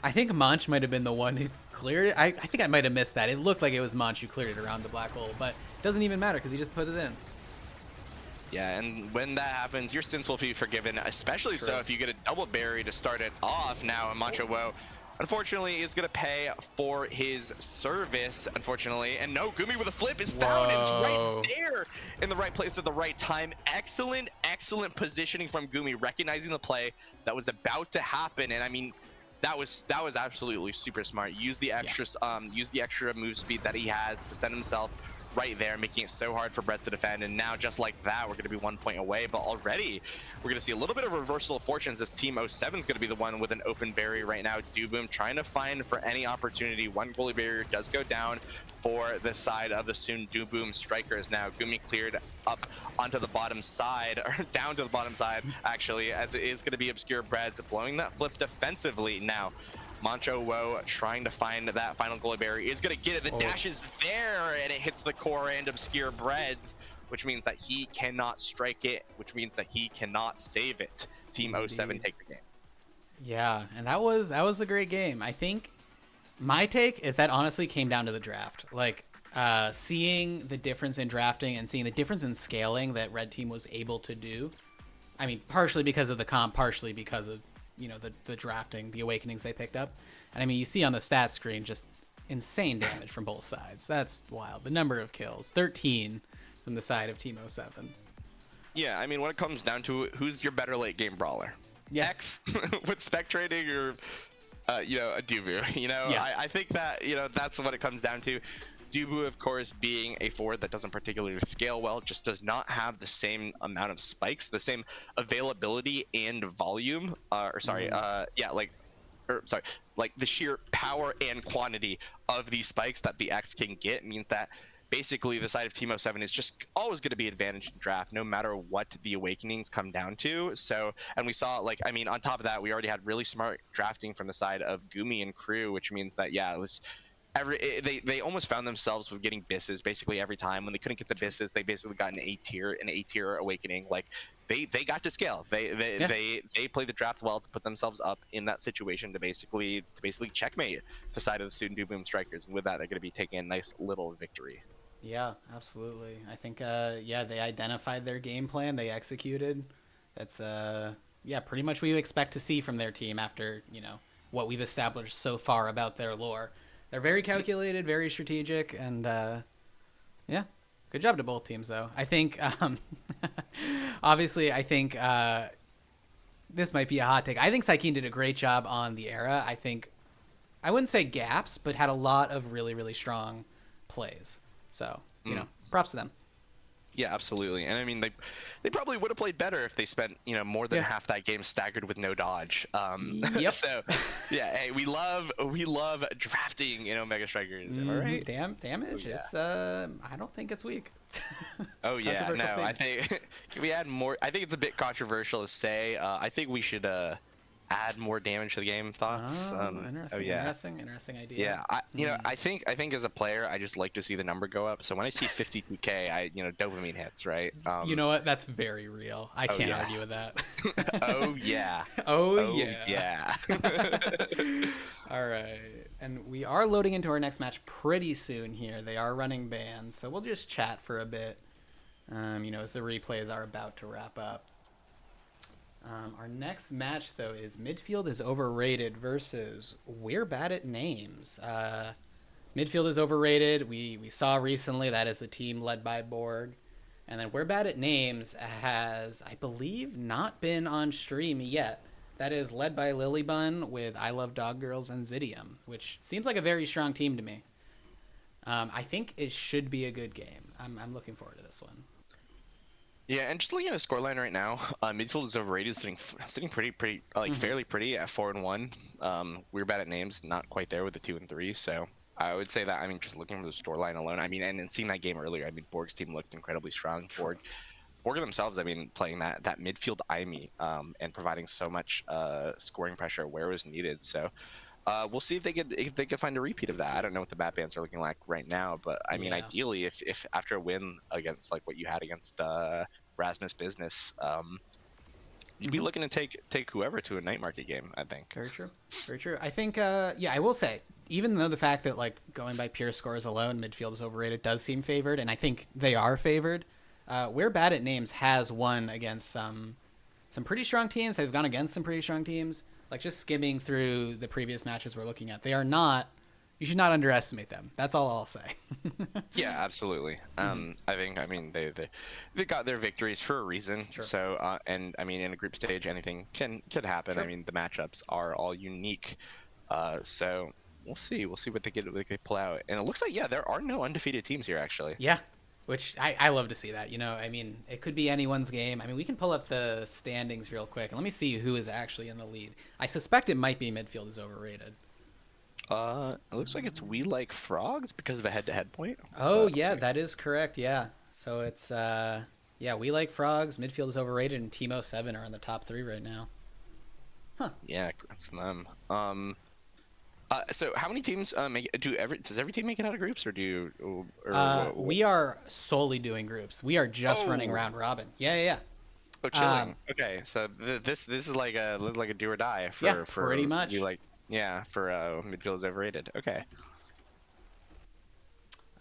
I think Monch might have been the one who cleared it. I think I might have missed that. It looked like it was Monch who cleared it around the black hole, but it doesn't even matter because he just put it in. Yeah, and when that happens, your sins will be forgiven, especially so if you get a double berry to start it off now. And Mancho Wo, unfortunately, is going to pay for his service, unfortunately. And no, Gumi with a flip is found. It's right there in the right place at the right time. Excellent, excellent positioning from Gumi, recognizing the play that was about to happen. And I mean, that was absolutely super smart. Use the extra move speed that he has to send himself right there, making it so hard for Brett to defend. And now, just like that, we're going to be 1 point away. But already, we're going to see a little bit of reversal of fortunes as Team 07 is going to be the one with an open barrier right now. Dooboom trying to find for any opportunity. One goalie barrier does go down for the side of the soon Dooboom strikers. Now, Gumi cleared up onto the bottom side, or down to the bottom side, actually, as it is going to be Obscure Breads blowing that flip defensively. Now, Mancho Wo trying to find that final goalie barrier is going to get it. The dash is there, and it hits the core and Obscure Breads, which means that he cannot strike it, which means that he cannot save it. Team 07 take the game. Yeah, and that was a great game. I think my take is that honestly came down to the draft. Like, seeing the difference in drafting and seeing the difference in scaling that Red Team was able to do. I mean, partially because of the comp, partially because of the drafting, the awakenings they picked up. And I mean, you see on the stat screen just insane damage from both sides. That's wild. The number of kills, 13 from the side of Team 07. Yeah, I mean, when it comes down to it, who's your better late game brawler? Yeah. X with spectrating or, a Dubu, Yeah. I think that, that's what it comes down to. Dubu, of course, being a forward that doesn't particularly scale well, just does not have the same amount of spikes, the same availability and volume, like the sheer power and quantity of these spikes that the X can get means that basically the side of Team 07 is just always going to be advantaged in draft, no matter what the awakenings come down to. So, and we saw, on top of that, we already had really smart drafting from the side of Gumi and crew, which means that, it was they almost found themselves with getting bisses basically every time. When they couldn't get the bisses, they basically got an A tier awakening. Like they got to scale. They played the draft well to put themselves up in that situation to basically checkmate the side of the student Boom strikers. And with that, they're going to be taking a nice little victory. Yeah, absolutely. I think they identified their game plan, they executed. That's pretty much what you expect to see from their team after what we've established so far about their lore. They're very calculated, very strategic, and good job to both teams, though. I think, obviously, this might be a hot take. I think Saikeen did a great job on the era. I think, I wouldn't say gaps, but had a lot of really, really strong plays. So, props to them. Yeah, absolutely. And I mean, they probably would have played better if they spent, more than half that game staggered with no dodge. Yep. So, yeah, hey, we love drafting, Mega Strikers. All right. Damage. Yeah. It's I don't think it's weak. Oh yeah, no. I think can we add more? I think it's a bit controversial to say. I think we should add more damage to the game. Thoughts? Interesting idea. Yeah, I think as a player, I just like to see the number go up. So when I see 52k, dopamine hits, right? You know what? That's very real. I can't argue with that. Oh yeah. Oh yeah. Yeah. All right, and we are loading into our next match pretty soon here. They are running bans, so we'll just chat for a bit. As the replays are about to wrap up. Our next match, though, is Midfield is Overrated versus We're Bad at Names. Midfield is Overrated. We saw recently that is the team led by Borg. And then We're Bad at Names has, I believe, not been on stream yet. That is led by Lilybun with I Love Dog Girls and Zidium, which seems like a very strong team to me. I think it should be a good game. I'm looking forward to this one. Yeah, and just looking at the scoreline right now, Midfield is Overrated, sitting pretty fairly pretty at 4-1. We're Bad at Names, not quite there with the 2 and 3. So I would say that, just looking for the scoreline alone, and seeing that game earlier, Borg's team looked incredibly strong. Borg themselves, playing that midfield IME and providing so much scoring pressure where it was needed. So We'll see if they could find a repeat of that. I don't know what the bat bans are looking like right now, but I mean, Yeah. ideally, if after a win against like what you had against Rasmus Business, you'd be looking to take whoever to a night market game. I think. Very true. Very true. I think, yeah, I will say, even though the fact that, like, going by pure scores alone, midfield is overrated does seem favored, and I think they are favored, We're Bad at Names has won against some pretty strong teams. They've gone against some pretty strong teams. Like, just skimming through the previous matches we're looking at, they are not... You should not underestimate them. That's all I'll say. Yeah, absolutely. I think, I mean, they got their victories for a reason. Sure. So, and I mean, in a group stage, anything can happen. Sure. I mean, the matchups are all unique. So we'll see. We'll see what what they pull out. And it looks like, yeah, there are no undefeated teams here, actually. Yeah, which I love to see that. You know, I mean, it could be anyone's game. I mean, we can pull up the standings real quick, and let me see who is actually in the lead. I suspect it might be Midfield is overrated. It looks like it's We Like Frogs because of a head-to-head point. Oh, Let's yeah, see. that is correct, yeah. So it's, yeah, We Like Frogs, Midfield is overrated, and Teemo 7 are in the top 3 right now. Yeah, congrats to them. So how many teams does every team make it out of groups, or do you? We are solely doing groups. We are just running round robin. Yeah. Oh, chilling. Okay, so this is like a do or die for Yeah, pretty much. You like for midfield is overrated. Okay.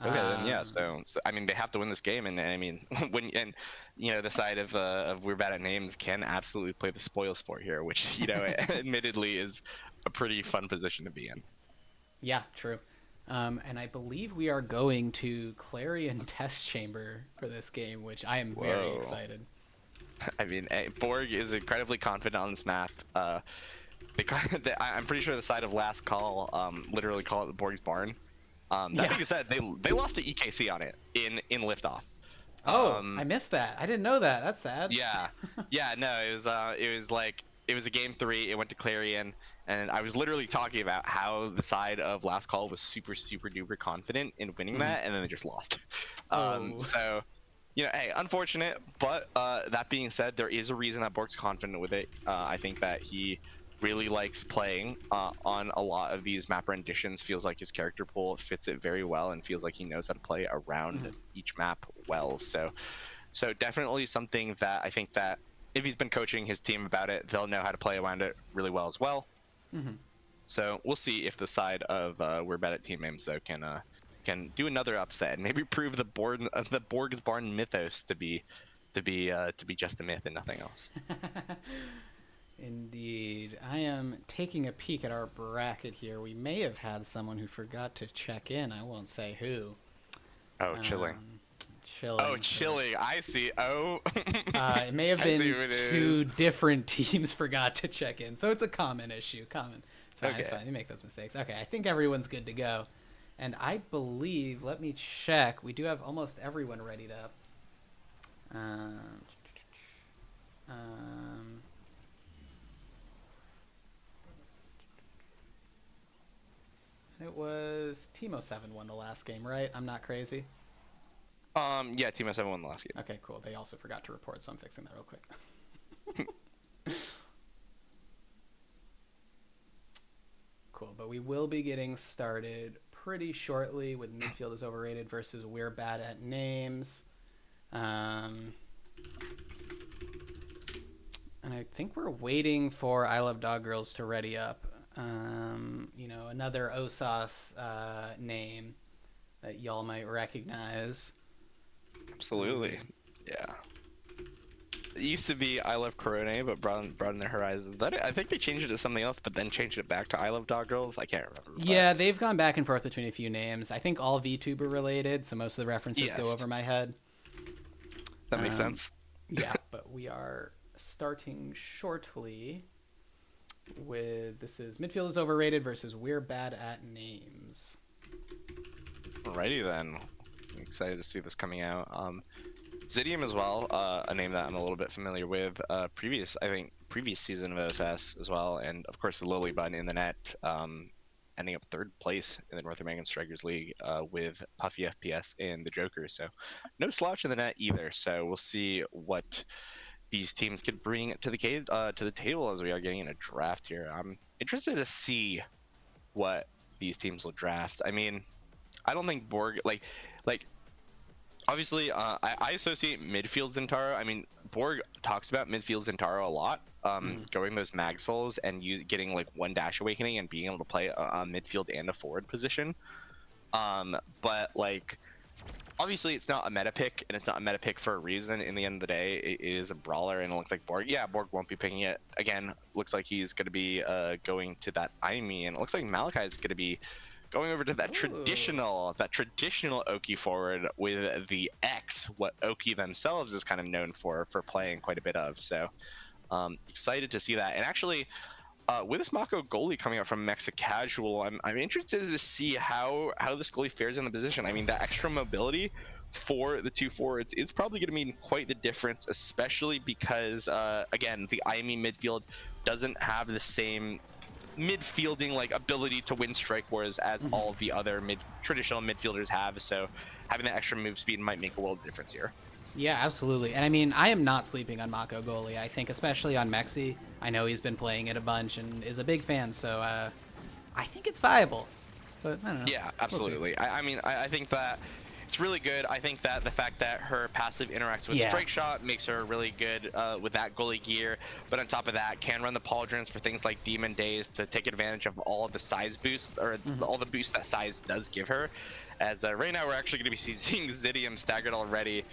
Okay, then yeah. So I mean, they have to win this game, and I mean, the side of We're Bad at Names can absolutely play the spoil sport here, which admittedly is a pretty fun position to be in. Yeah, true. And I believe we are going to Clarion Test Chamber for this game, which I am very Whoa. excited. I mean, Borg is incredibly confident on this map. I'm pretty sure the side of Last Call literally call it Borg's Barn. That being said, they lost to EKC on it in liftoff. Oh, I missed that. I didn't know that. That's sad. Yeah, no, it was a game 3. It went to Clarion, and I was literally talking about how the side of Last Call was super duper confident in winning that, and then they just lost. Oh. So, hey, unfortunate, but that being said, there is a reason that Borg's confident with it. I think that he really likes playing on a lot of these map renditions. Feels like his character pool fits it very well, and feels like he knows how to play around each map well. So definitely something that I think that if he's been coaching his team about it, they'll know how to play around it really well as well. So we'll see if the side of We're Bad at Team Names though can do another upset and maybe prove the Borg's Barn mythos to be just a myth and nothing else. Indeed. I am taking a peek at our bracket here. We may have had someone who forgot to check in. I won't say who. Oh, chilling. Chilling. Oh, chilling. I see. Oh. It may have I see been who it two is. different teams forgot to check in. So it's a common issue. Common. It's fine. It's Okay. fine. You make those mistakes. Okay. I think everyone's good to go. And I believe, let me check. We do have almost everyone readied up. It was Teemo 7 won the last game, right? I'm not crazy. Yeah, Team S7 won the last game. Okay, cool. They also forgot to report, so I'm fixing that real quick. Cool, but we will be getting started pretty shortly with Midfield is Overrated versus We're Bad at Names. And I think we're waiting for I Love Dog Girls to ready up. Another OSAS name that y'all might recognize. Absolutely. Yeah. It used to be I Love Corone, but broaden their horizons. I think they changed it to something else, but then changed it back to I Love Dog Girls. I can't remember. but- Yeah, they've gone back and forth between a few names. I think all VTuber related, so most of the references Yes. go over my head. That makes sense. Yeah, but we are starting shortly with this is Midfield is Overrated versus We're Bad at Names. Alrighty then. I'm excited to see this coming out. Zidium as well, a name that I'm a little bit familiar with. Previous season of OSS as well, and of course the Lily Bun in the net, ending up 3rd place in the North American Strikers League with Puffy FPS and the Joker. So no slouch in the net either. So we'll see what these teams could bring to the table as we are getting in a draft here. I'm interested to see what these teams will draft. I mean, I don't think Borg like obviously I associate midfield Zentaro. I mean, Borg talks about midfield Zentaro a lot. Going those mag souls and getting like one dash awakening and being able to play a midfield and a forward position. But like obviously it's not a meta pick, and it's not a meta pick for a reason. In the end of the day, it is a brawler, and it looks like Borg. Yeah, Borg won't be picking it again. Looks like he's going to be going to that Aimi, and it looks like Malachi is going to be going over to that traditional Oki forward with the X, what Oki themselves is kind of known for playing quite a bit of. So excited to see that. And actually, with this Mako goalie coming out from Mexa Casual, I'm interested to see how this goalie fares in the position. I mean, that extra mobility for the two forwards is probably going to mean quite the difference, especially because again, the IME midfield doesn't have the same midfielding like ability to win strike wars as all the other traditional midfielders have. So having that extra move speed might make a world of difference here. Yeah, absolutely. And I mean, I am not sleeping on Mako goalie. I think especially on Mexi. I know he's been playing it a bunch and is a big fan, so I think it's viable. But I don't know. Yeah, absolutely. We'll I mean, I think that it's really good. I think that the fact that her passive interacts with Strike Shot makes her really good with that goalie gear. But on top of that, can run the pauldrons for things like Demon Days to take advantage of all of the size boosts, or all the boosts that size does give her. As right now we're actually going to be seeing Zidium staggered already.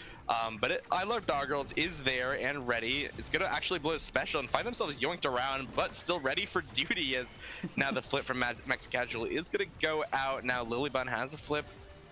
But I Love Doggerels is there and ready. It's going to actually blow a special and find themselves yoinked around, but still ready for duty, as now the flip from Mexa Casual is going to go out. Now Lilybun has a flip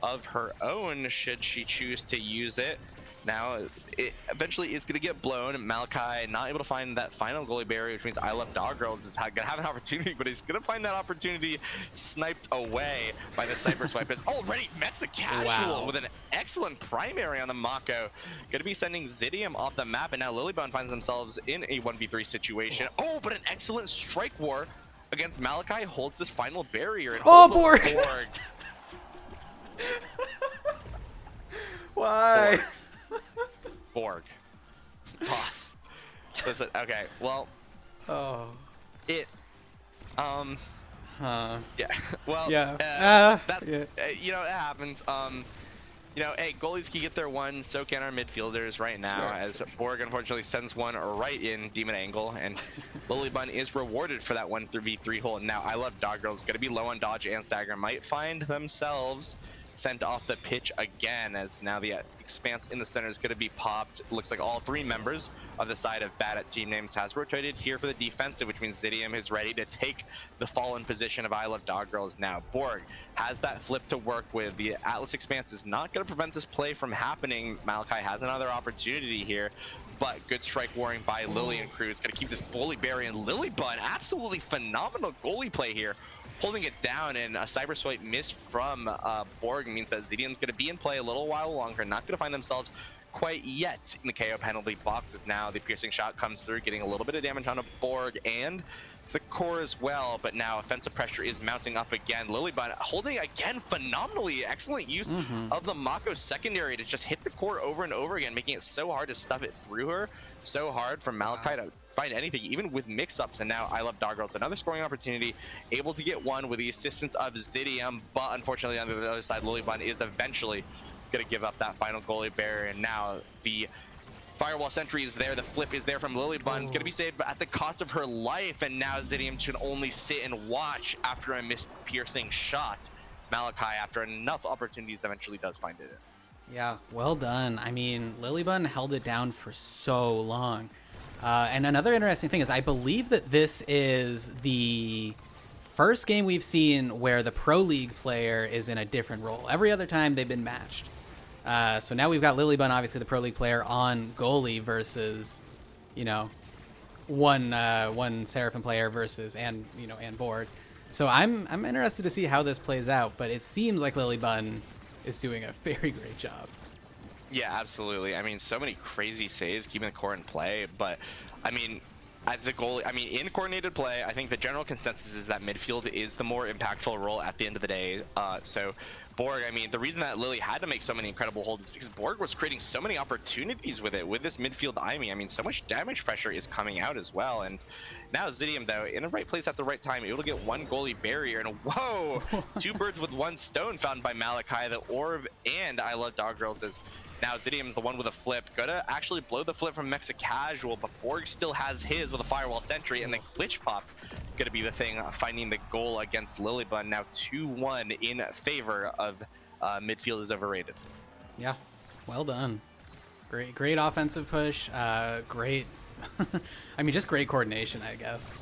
of her own should she choose to use it. Now it eventually is going to get blown. Malachi not able to find that final goalie barrier, which means I Love Doggerels is going to have an opportunity, but he's going to find that opportunity sniped away by the Cyber Swipe. Is already Mexa Casual with an excellent primary on the Mako. Going to be sending Zidium off the map, and now Lilybun finds themselves in a 1v3 situation. Oh, but an excellent strike war against Malachi holds this final barrier. And Borg! Why? Borg. Boss. Listen, okay, well. It. Yeah. Well. Yeah. That's. You know, it happens. You know, hey, goalies can get their one, so can our midfielders right now, as Borg unfortunately sends one right in Demon Angle, and Lilybun is rewarded for that 1v3 hole. Now, I Love Doggerels going to be low on dodge and stagger, might find themselves sent off the pitch again, as now the expanse in the center is going to be popped. Looks like all three members of the side of Bad at Team Names has rotated here for the defensive, which means Zidium is ready to take the fallen position of I Love Doggerels. Now Borg has that flip to work with. The Atlas expanse is not going to prevent this play from happening. Malachi has another opportunity here, but good strike warring by Lily and crew is going to keep this bully barrier. And Lilybun, absolutely phenomenal goalie play here, holding it down, and a cyber swipe missed from Borg means that Zidium's going to be in play a little while longer, not going to find themselves quite yet in the KO penalty boxes. Now the piercing shot comes through, getting a little bit of damage on a Borg and the core as well, but now offensive pressure is mounting up again. Lilybun holding again phenomenally, excellent use of the Mako secondary to just hit the core over and over again, making it so hard to stuff it through her, so hard for Malachi to find anything, even with mix-ups. And now I Love Doggerels, another scoring opportunity, able to get one with the assistance of Zidium, but unfortunately on the other side, Lilybun is eventually going to give up that final goalie barrier, and now the Firewall Sentry is there, the flip is there from Lilybun. It's going to be saved, but at the cost of her life, and now Zidium can only sit and watch after a missed piercing shot. Malachi, after enough opportunities, eventually does find it. Yeah, well done. I mean, Lilybun held it down for so long. And another interesting thing is I believe that this is the first game we've seen where the Pro League player is in a different role. Every other time they've been matched. So now we've got Lilybun, obviously the Pro League player, on goalie versus, you know, one Seraphim player versus and Borg. So I'm interested to see how this plays out, but it seems like Lilybun is doing a very great job. Yeah, absolutely. I mean, so many crazy saves keeping the core in play, but I mean, as a goalie, I mean, in coordinated play, I think the general consensus is that midfield is the more impactful role at the end of the day. So Borg, I mean, the reason that Lily had to make so many incredible holds is because Borg was creating so many opportunities with it, with this midfield IME. I mean, so much damage pressure is coming out as well. And now Zidium, though, in the right place at the right time, able to get one goalie barrier. And whoa, 2 birds with 1 stone found by Malachi. The orb and I Love Dog Girls is now Zidium is the one with a flip. Gonna actually blow the flip from Mexa Casual, but Borg still has his with a Firewall Sentry, and the glitch pop gonna be the thing finding the goal against Lilybun. Now 2-1 in favor of midfield is overrated. Yeah, well done. Great offensive push. Great. I mean, just great coordination, I guess.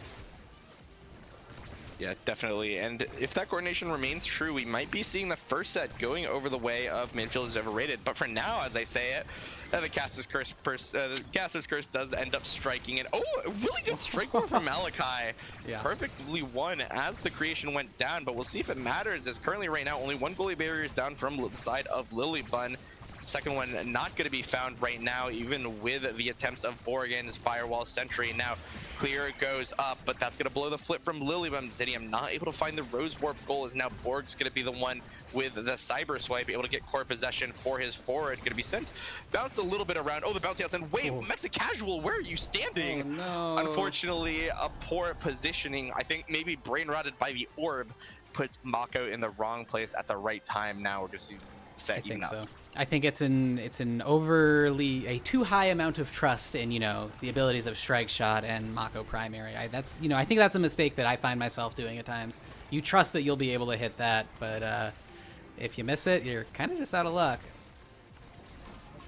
Yeah, definitely. And if that coordination remains true, we might be seeing the first set going over the way of midfield is overrated. But for now, as I say it, the Caster's Curse does end up striking it. Oh, a really good strike form from Malachi. Yeah. Perfectly won as the creation went down. But we'll see if it matters, as currently right now, only 1 goalie barrier is down from the side of Lilybun. Second one not going to be found right now, even with the attempts of Borg and his Firewall Sentry. Now, clear goes up, but that's going to blow the flip from Lilybun. Zidium not able to find the Rose Warp goal, as now Borg's going to be the one with the Cyber Swipe, able to get core possession for his forward. Going to be sent, bounced a little bit around. Oh, the bouncy outside. Wait, Mexa Casual, where are you standing? Oh, no. Unfortunately, a poor positioning. I think maybe brain rotted by the orb puts Mako in the wrong place at the right time. Now we're going to see set I even think up. so. I think it's an overly a too high amount of trust in the abilities of Strike Shot and Mako Primary. I think that's a mistake that I find myself doing at times. You trust that you'll be able to hit that, but if you miss it, you're kind of just out of luck.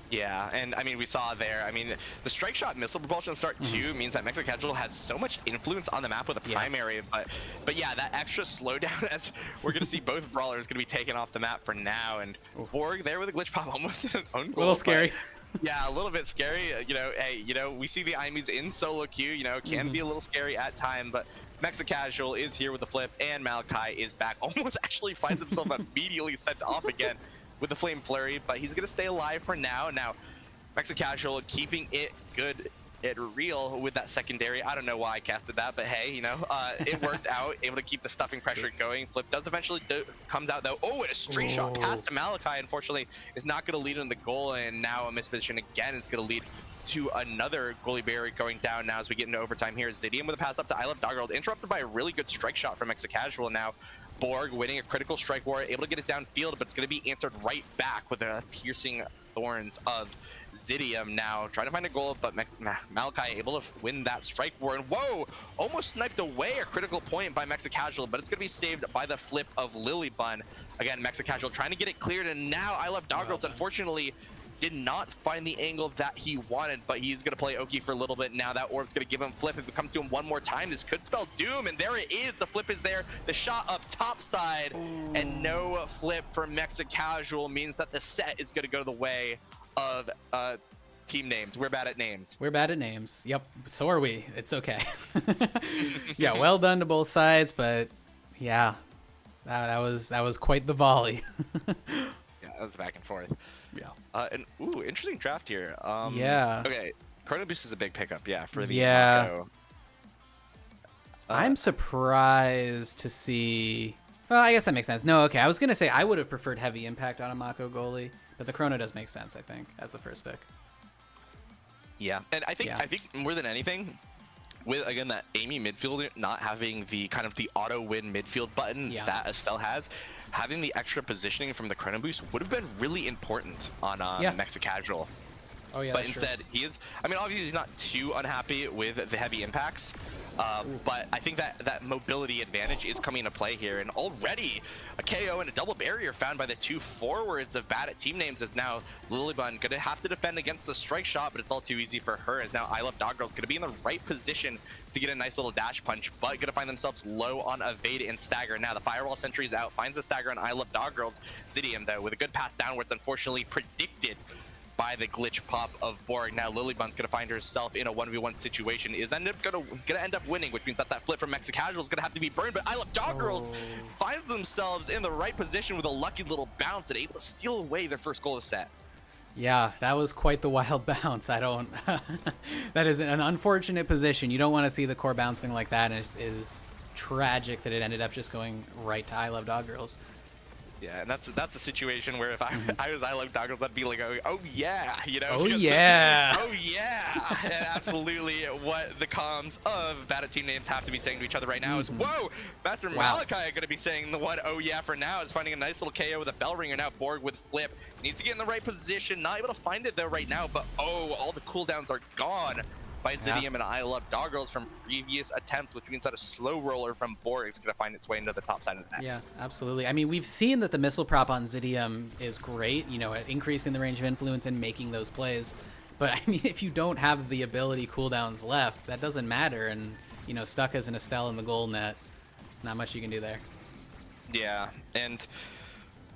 Yeah, and I mean, we saw there, I mean, the Strike Shot missile propulsion start 2 means that Mexico Casual has so much influence on the map with a primary, but yeah, that extra slowdown, as we're going to see both brawlers going to be taken off the map for now, and Borg there with a glitch pop almost an own goal. A little scary. Yeah, a little bit scary. Hey, we see the IMEs in solo queue, can be a little scary at time, but Mexa Casual is here with the flip, and Malachi is back, almost actually finds himself immediately sent off again with the Flame Flurry, but he's going to stay alive for now. Now, Mexa Casual keeping it good, it real with that secondary. I don't know why I casted that, but hey, it worked out. Able to keep the stuffing pressure going. Flip does eventually comes out though. Oh, and a straight shot past to Malachi. Unfortunately, is not going to lead in the goal, and now a misposition again is going to lead to another goalie barrier going down now as we get into overtime here. Zidium with a pass up to I Love Doggerel, interrupted by a really good strike shot from Mexa Casual now. Borg winning a critical strike war, able to get it downfield, but it's going to be answered right back with the piercing thorns of Zidium now. Trying to find a goal, but Malachi able to win that strike war. And whoa, almost sniped away a critical point by Mexa Casual, but it's going to be saved by the flip of Lilybun. Again, Mexa Casual trying to get it cleared, and now I Love Doggerels, unfortunately, did not find the angle that he wanted, but he's going to play Oki for a little bit now. That orb's going to give him flip. If it comes to him one more time, this could spell doom, and there it is. The flip is there. The shot up top side, and no flip for Mexa Casual means that the set is going to go the way of team names. We're bad at names. We're bad at names. Yep, so are we. It's okay. Yeah, well done to both sides, but yeah, that was quite the volley. Yeah, that was back and forth. Yeah. And ooh, interesting draft here. Yeah. Okay, Chrono Boost is a big pickup. Yeah, for the Mako. I'm surprised to see. Well, I guess that makes sense. No, okay. I was gonna say I would have preferred heavy impact on a Mako goalie, but the Chrono does make sense. I think as the first pick. Yeah, and I think more than anything, with again that Amy midfield not having the kind of the auto win midfield button that Estelle has, having the extra positioning from the Chrono Boost would have been really important on Mexa Casual. Oh yeah. But instead, he is. I mean, obviously, he's not too unhappy with the heavy impacts. But I think that mobility advantage is coming into play here, and already a KO and a double barrier found by the 2 forwards of bad at team names is now Lilybun gonna have to defend against the strike shot, but it's all too easy for her, as now I Love Doggerel's gonna be in the right position to get a nice little dash punch, but gonna find themselves low on evade and stagger. Now the Firewall Sentry is out, finds the stagger on I Love Doggerel's. Zidium though with a good pass downwards, unfortunately predicted by the glitch pop of Borg. Now Lilybun's gonna find herself in a 1v1 situation, is gonna end up winning, which means that flip from Mexa Casual is gonna have to be burned, but I Love Doggerels finds themselves in the right position with a lucky little bounce and able to steal away their first goal of set. Yeah, that was quite the wild bounce. I don't. That is an unfortunate position. You don't want to see the core bouncing like that, and it is tragic that it ended up just going right to I Love Dog Girls. Yeah, and that's a situation where if I was I Love Dog Girls, I'd be like, oh yeah, you know. Oh because yeah. oh yeah. And absolutely what the comms of Bad at Team Names have to be saying to each other right now is, whoa, Master Malachi going to be saying the one oh yeah for now, is finding a nice little KO with a bell ringer. Now Borg with flip. Needs to get in the right position. Not able to find it though right now, but oh, all the cooldowns are gone by Zidium and I Love Dog Girls from previous attempts, which means that a slow roller from Borg is going to find its way into the top side of the net. Yeah, absolutely. I mean, we've seen that the missile prop on Zidium is great, you know, at increasing the range of influence and making those plays. But I mean, if you don't have the ability cooldowns left, that doesn't matter. And, you know, stuck as an Estelle in the goal net, not much you can do there. Yeah, and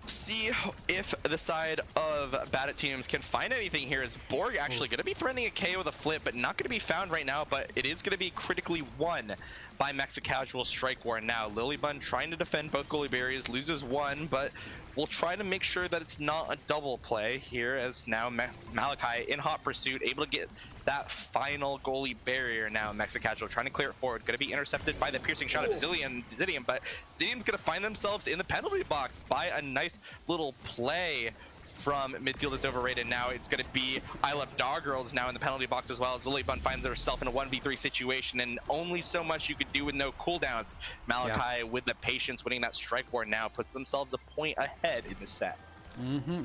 see if the side of Bad Teams can find anything here. Is Borg actually going to be threatening a KO with a flip, but not going to be found right now, but it is going to be critically won by Mexicasual Strike War. Now Lilybun trying to defend both goalie barriers, loses one, but we'll try to make sure that it's not a double play here, as now Malachi in hot pursuit, able to get that final goalie barrier. Now Mexicasual trying to clear it forward, going to be intercepted by the piercing shot of Zidium, but Zidium's going to find themselves in the penalty box by a nice little play from Midfield is Overrated. Now it's going to be I Love Dog Girls now in the penalty box as well, as Lilybun finds herself in a 1v3 situation, and only so much you could do with no cooldowns. Malachi with the patience winning that strike war now puts themselves a point ahead in the set.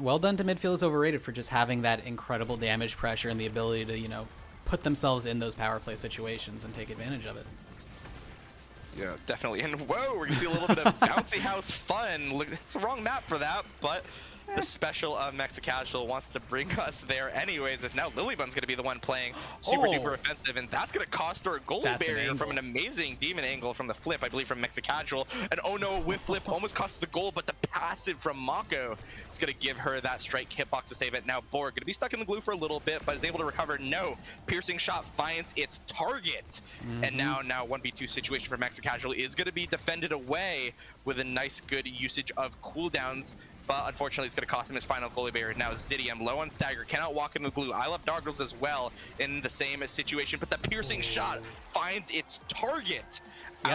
Well done to Midfield is Overrated for just having that incredible damage pressure and the ability to, you know, put themselves in those power play situations and take advantage of it. Yeah, definitely. And whoa, we're gonna see a little bit of bouncy house fun. Look, it's the wrong map for that, but the special of Mexicasual wants to bring us there anyways, as now Lilybun's going to be the one playing super duper offensive, and that's going to cost her a goalie barrier from an amazing demon angle from the flip, I believe from Mexicasual. And oh no, whip flip almost costs the goal, but the passive from Mako is going to give her that strike hitbox to save it. Now Borg going to be stuck in the glue for a little bit, but is able to recover. No, piercing shot finds its target. And now 1v2 situation for Mexicasual is going to be defended away with a nice good usage of cooldowns. But unfortunately, it's going to cost him his final goalie barrier. Now Zidium, low on stagger, cannot walk in the glue. I Love Dog Girls as well in the same situation, but the piercing shot finds its target,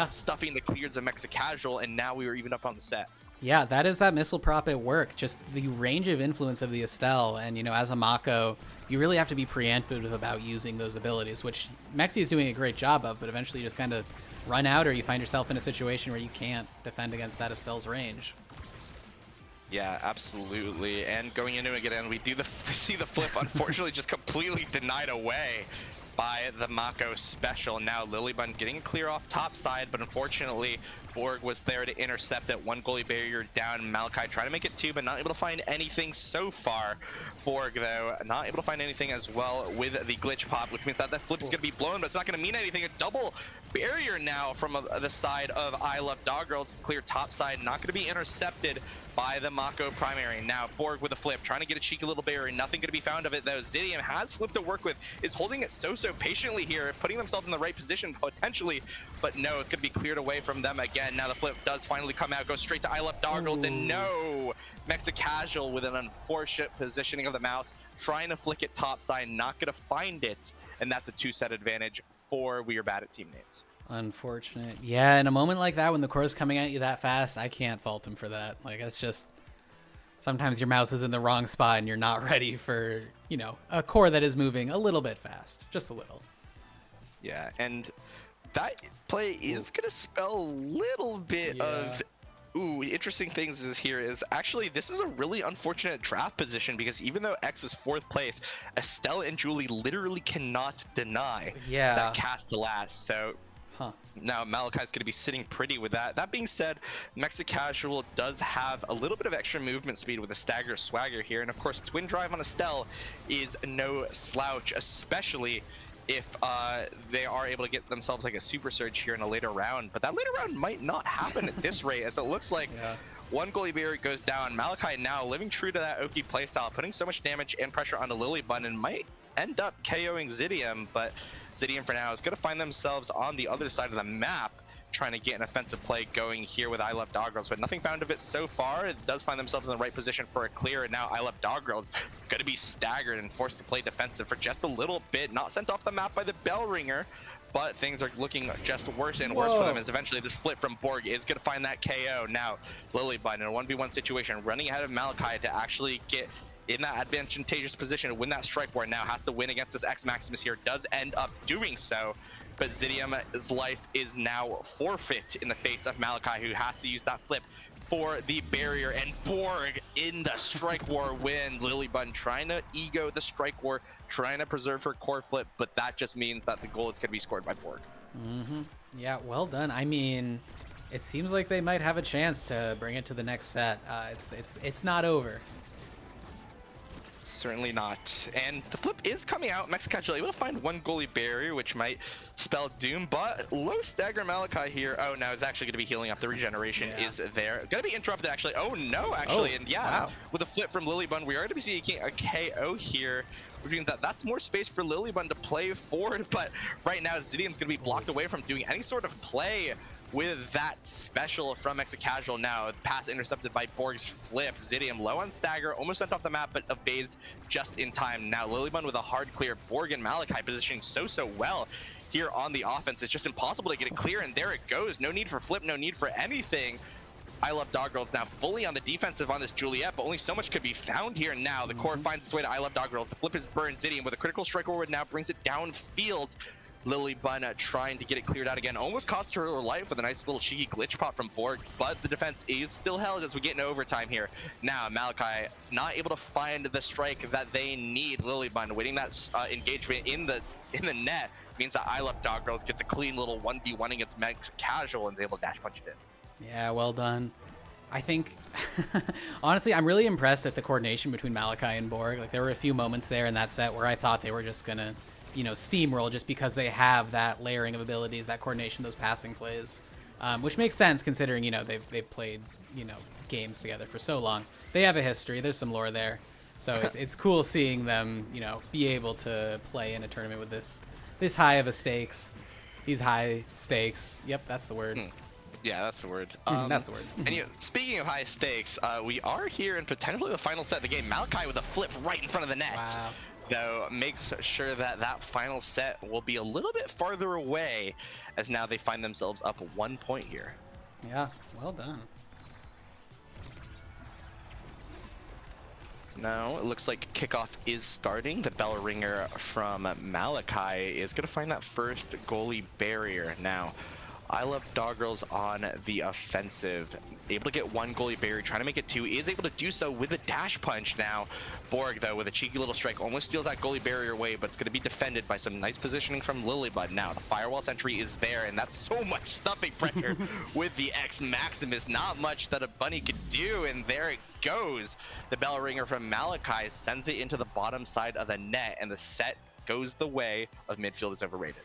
stuffing the clears of Mexicasual, and now we are even up on the set. Yeah, that is that missile prop at work. Just the range of influence of the Estelle, and, you know, as a Mako, you really have to be preemptive about using those abilities, which Mexi is doing a great job of, but eventually you just kind of run out, or you find yourself in a situation where you can't defend against that Estelle's range. Yeah, absolutely. And going into it again, we see the flip, unfortunately, just completely denied away by the Mako special. Now Lilybun getting a clear off top side, but unfortunately Borg was there to intercept it. One goalie barrier down. Malachi trying to make it two, but not able to find anything so far. Borg, though, not able to find anything as well with the glitch pop, which means that flip is going to be blown, but it's not going to mean anything. A double barrier now from the side of I Love Dog Girls. Clear top side, not going to be intercepted by the Mako primary. Now Borg with a flip, trying to get a cheeky little barrier. Nothing going to be found of it though. Zidium has flip to work with, is holding it so patiently here, putting themselves in the right position potentially, but no, it's going to be cleared away from them again. Now the flip does finally come out, goes straight to I Love Dog Girls, and no, Mexicasual with an unfortunate positioning of the mouse, trying to flick it topside, not going to find it, and that's a 2-set advantage for We Are Bad at Team Names. Unfortunate. Yeah, in a moment like that, when the core is coming at you that fast, I can't fault him for that. Like, it's just, sometimes your mouse is in the wrong spot and you're not ready for, you know, a core that is moving a little bit fast. Just a little. Yeah, and that play is going to spell a little bit of interesting things is actually this is a really unfortunate draft position, because even though X is 4th place, Estelle and Julie literally cannot deny that cast to last. So now Malachi's going to be sitting pretty with that. That being said, Mexicasual does have a little bit of extra movement speed with a stagger swagger here, and of course Twin Drive on Estelle is no slouch, especially if they are able to get themselves like a super surge here in a later round. But that later round might not happen at this rate, as it looks like one goalie barrier goes down. Malachi now living true to that Oki playstyle, putting so much damage and pressure onto Lilybun, and might end up KOing Zidium, but Zidium for now is going to find themselves on the other side of the map, trying to get an offensive play going here with I Love Dog Girls, but nothing found of it so far. It does find themselves in the right position for a clear, and now I Love Dog Girls going to be staggered and forced to play defensive for just a little bit. Not sent off the map by the Bell Ringer, but things are looking just worse and worse for them as eventually this flip from Borg is going to find that KO. Now, Lilybun in a 1v1 situation, running ahead of Malachi to actually get in that advantageous position to win that strike war. Now has to win against this X Maximus here, does end up doing so, but Zidium's life is now forfeit in the face of Malachi, who has to use that flip for the barrier, and Borg in the strike war win. Lilybun trying to ego the strike war, trying to preserve her core flip, but that just means that the goal is going to be scored by Borg. Yeah, well done. I mean, it seems like they might have a chance to bring it to the next set. It's not over. Certainly not. And the flip is coming out. Mexicasual able to find one goalie barrier, which might spell doom, but low stagger Malachi here. Oh, no, it's actually going to be healing up. The regeneration is there. Going to be interrupted, actually. Oh, no, actually. And yeah, with a flip from Lilybun, we are going to be seeing a KO here. Which means that that's more space for Lilybun to play forward, but right now Zidium's going to be blocked away from doing any sort of play with that special from Mexicasual. Now, pass intercepted by Borg's flip. Zidium low on stagger, almost sent off the map, but evades just in time. Now, Lilybun with a hard clear. Borg and Malachi positioning so well here on the offense. It's just impossible to get it clear, and there it goes. No need for flip, no need for anything. I Love Dog Girls now fully on the defensive on this Juliet, but only so much could be found here. Now, the core finds its way to I Love Dog Girls. The flip is burned. Zidium with a critical strike forward now brings it downfield. Lilybun trying to get it cleared out again. Almost cost her life with a nice little cheeky glitch pop from Borg, but the defense is still held as we get into overtime here. Now, Malachi not able to find the strike that they need. Lilybun waiting that engagement in the net means that I Love Dog Girls gets a clean little 1v1 against Mexicasual and is able to dash punch it in. Yeah, well done. I think, honestly, I'm really impressed at the coordination between Malachi and Borg. Like, there were a few moments there in that set where I thought they were just gonna, you know, steamroll just because they have that layering of abilities, that coordination, those passing plays, which makes sense considering, you know, they've played, you know, games together for so long. They have a history. There's some lore there, so it's cool seeing them, you know, be able to play in a tournament with this high of a stakes, these high stakes. Yep, that's the word. Yeah, that's the word. That's the word. And speaking of high stakes, we are here in potentially the final set of the game. Malachi with a flip right in front of the net. Wow. Though makes sure that that final set will be a little bit farther away, as now they find themselves up 1 point here. Yeah, well done. Now it looks like kickoff is starting. The bell ringer from Malachi is going to find that first goalie barrier. Now, I Love Dog Girls on the offensive. Able to get one goalie barrier, trying to make it two. Is able to do so with a dash punch now. Borg, though, with a cheeky little strike, almost steals that goalie barrier away, but it's going to be defended by some nice positioning from Lilybun. Now, the firewall sentry is there, and that's so much stuffing pressure with the X Maximus. Not much that a bunny could do, and there it goes. The bell ringer from Malachi sends it into the bottom side of the net, and the set goes the way of midfield is overrated.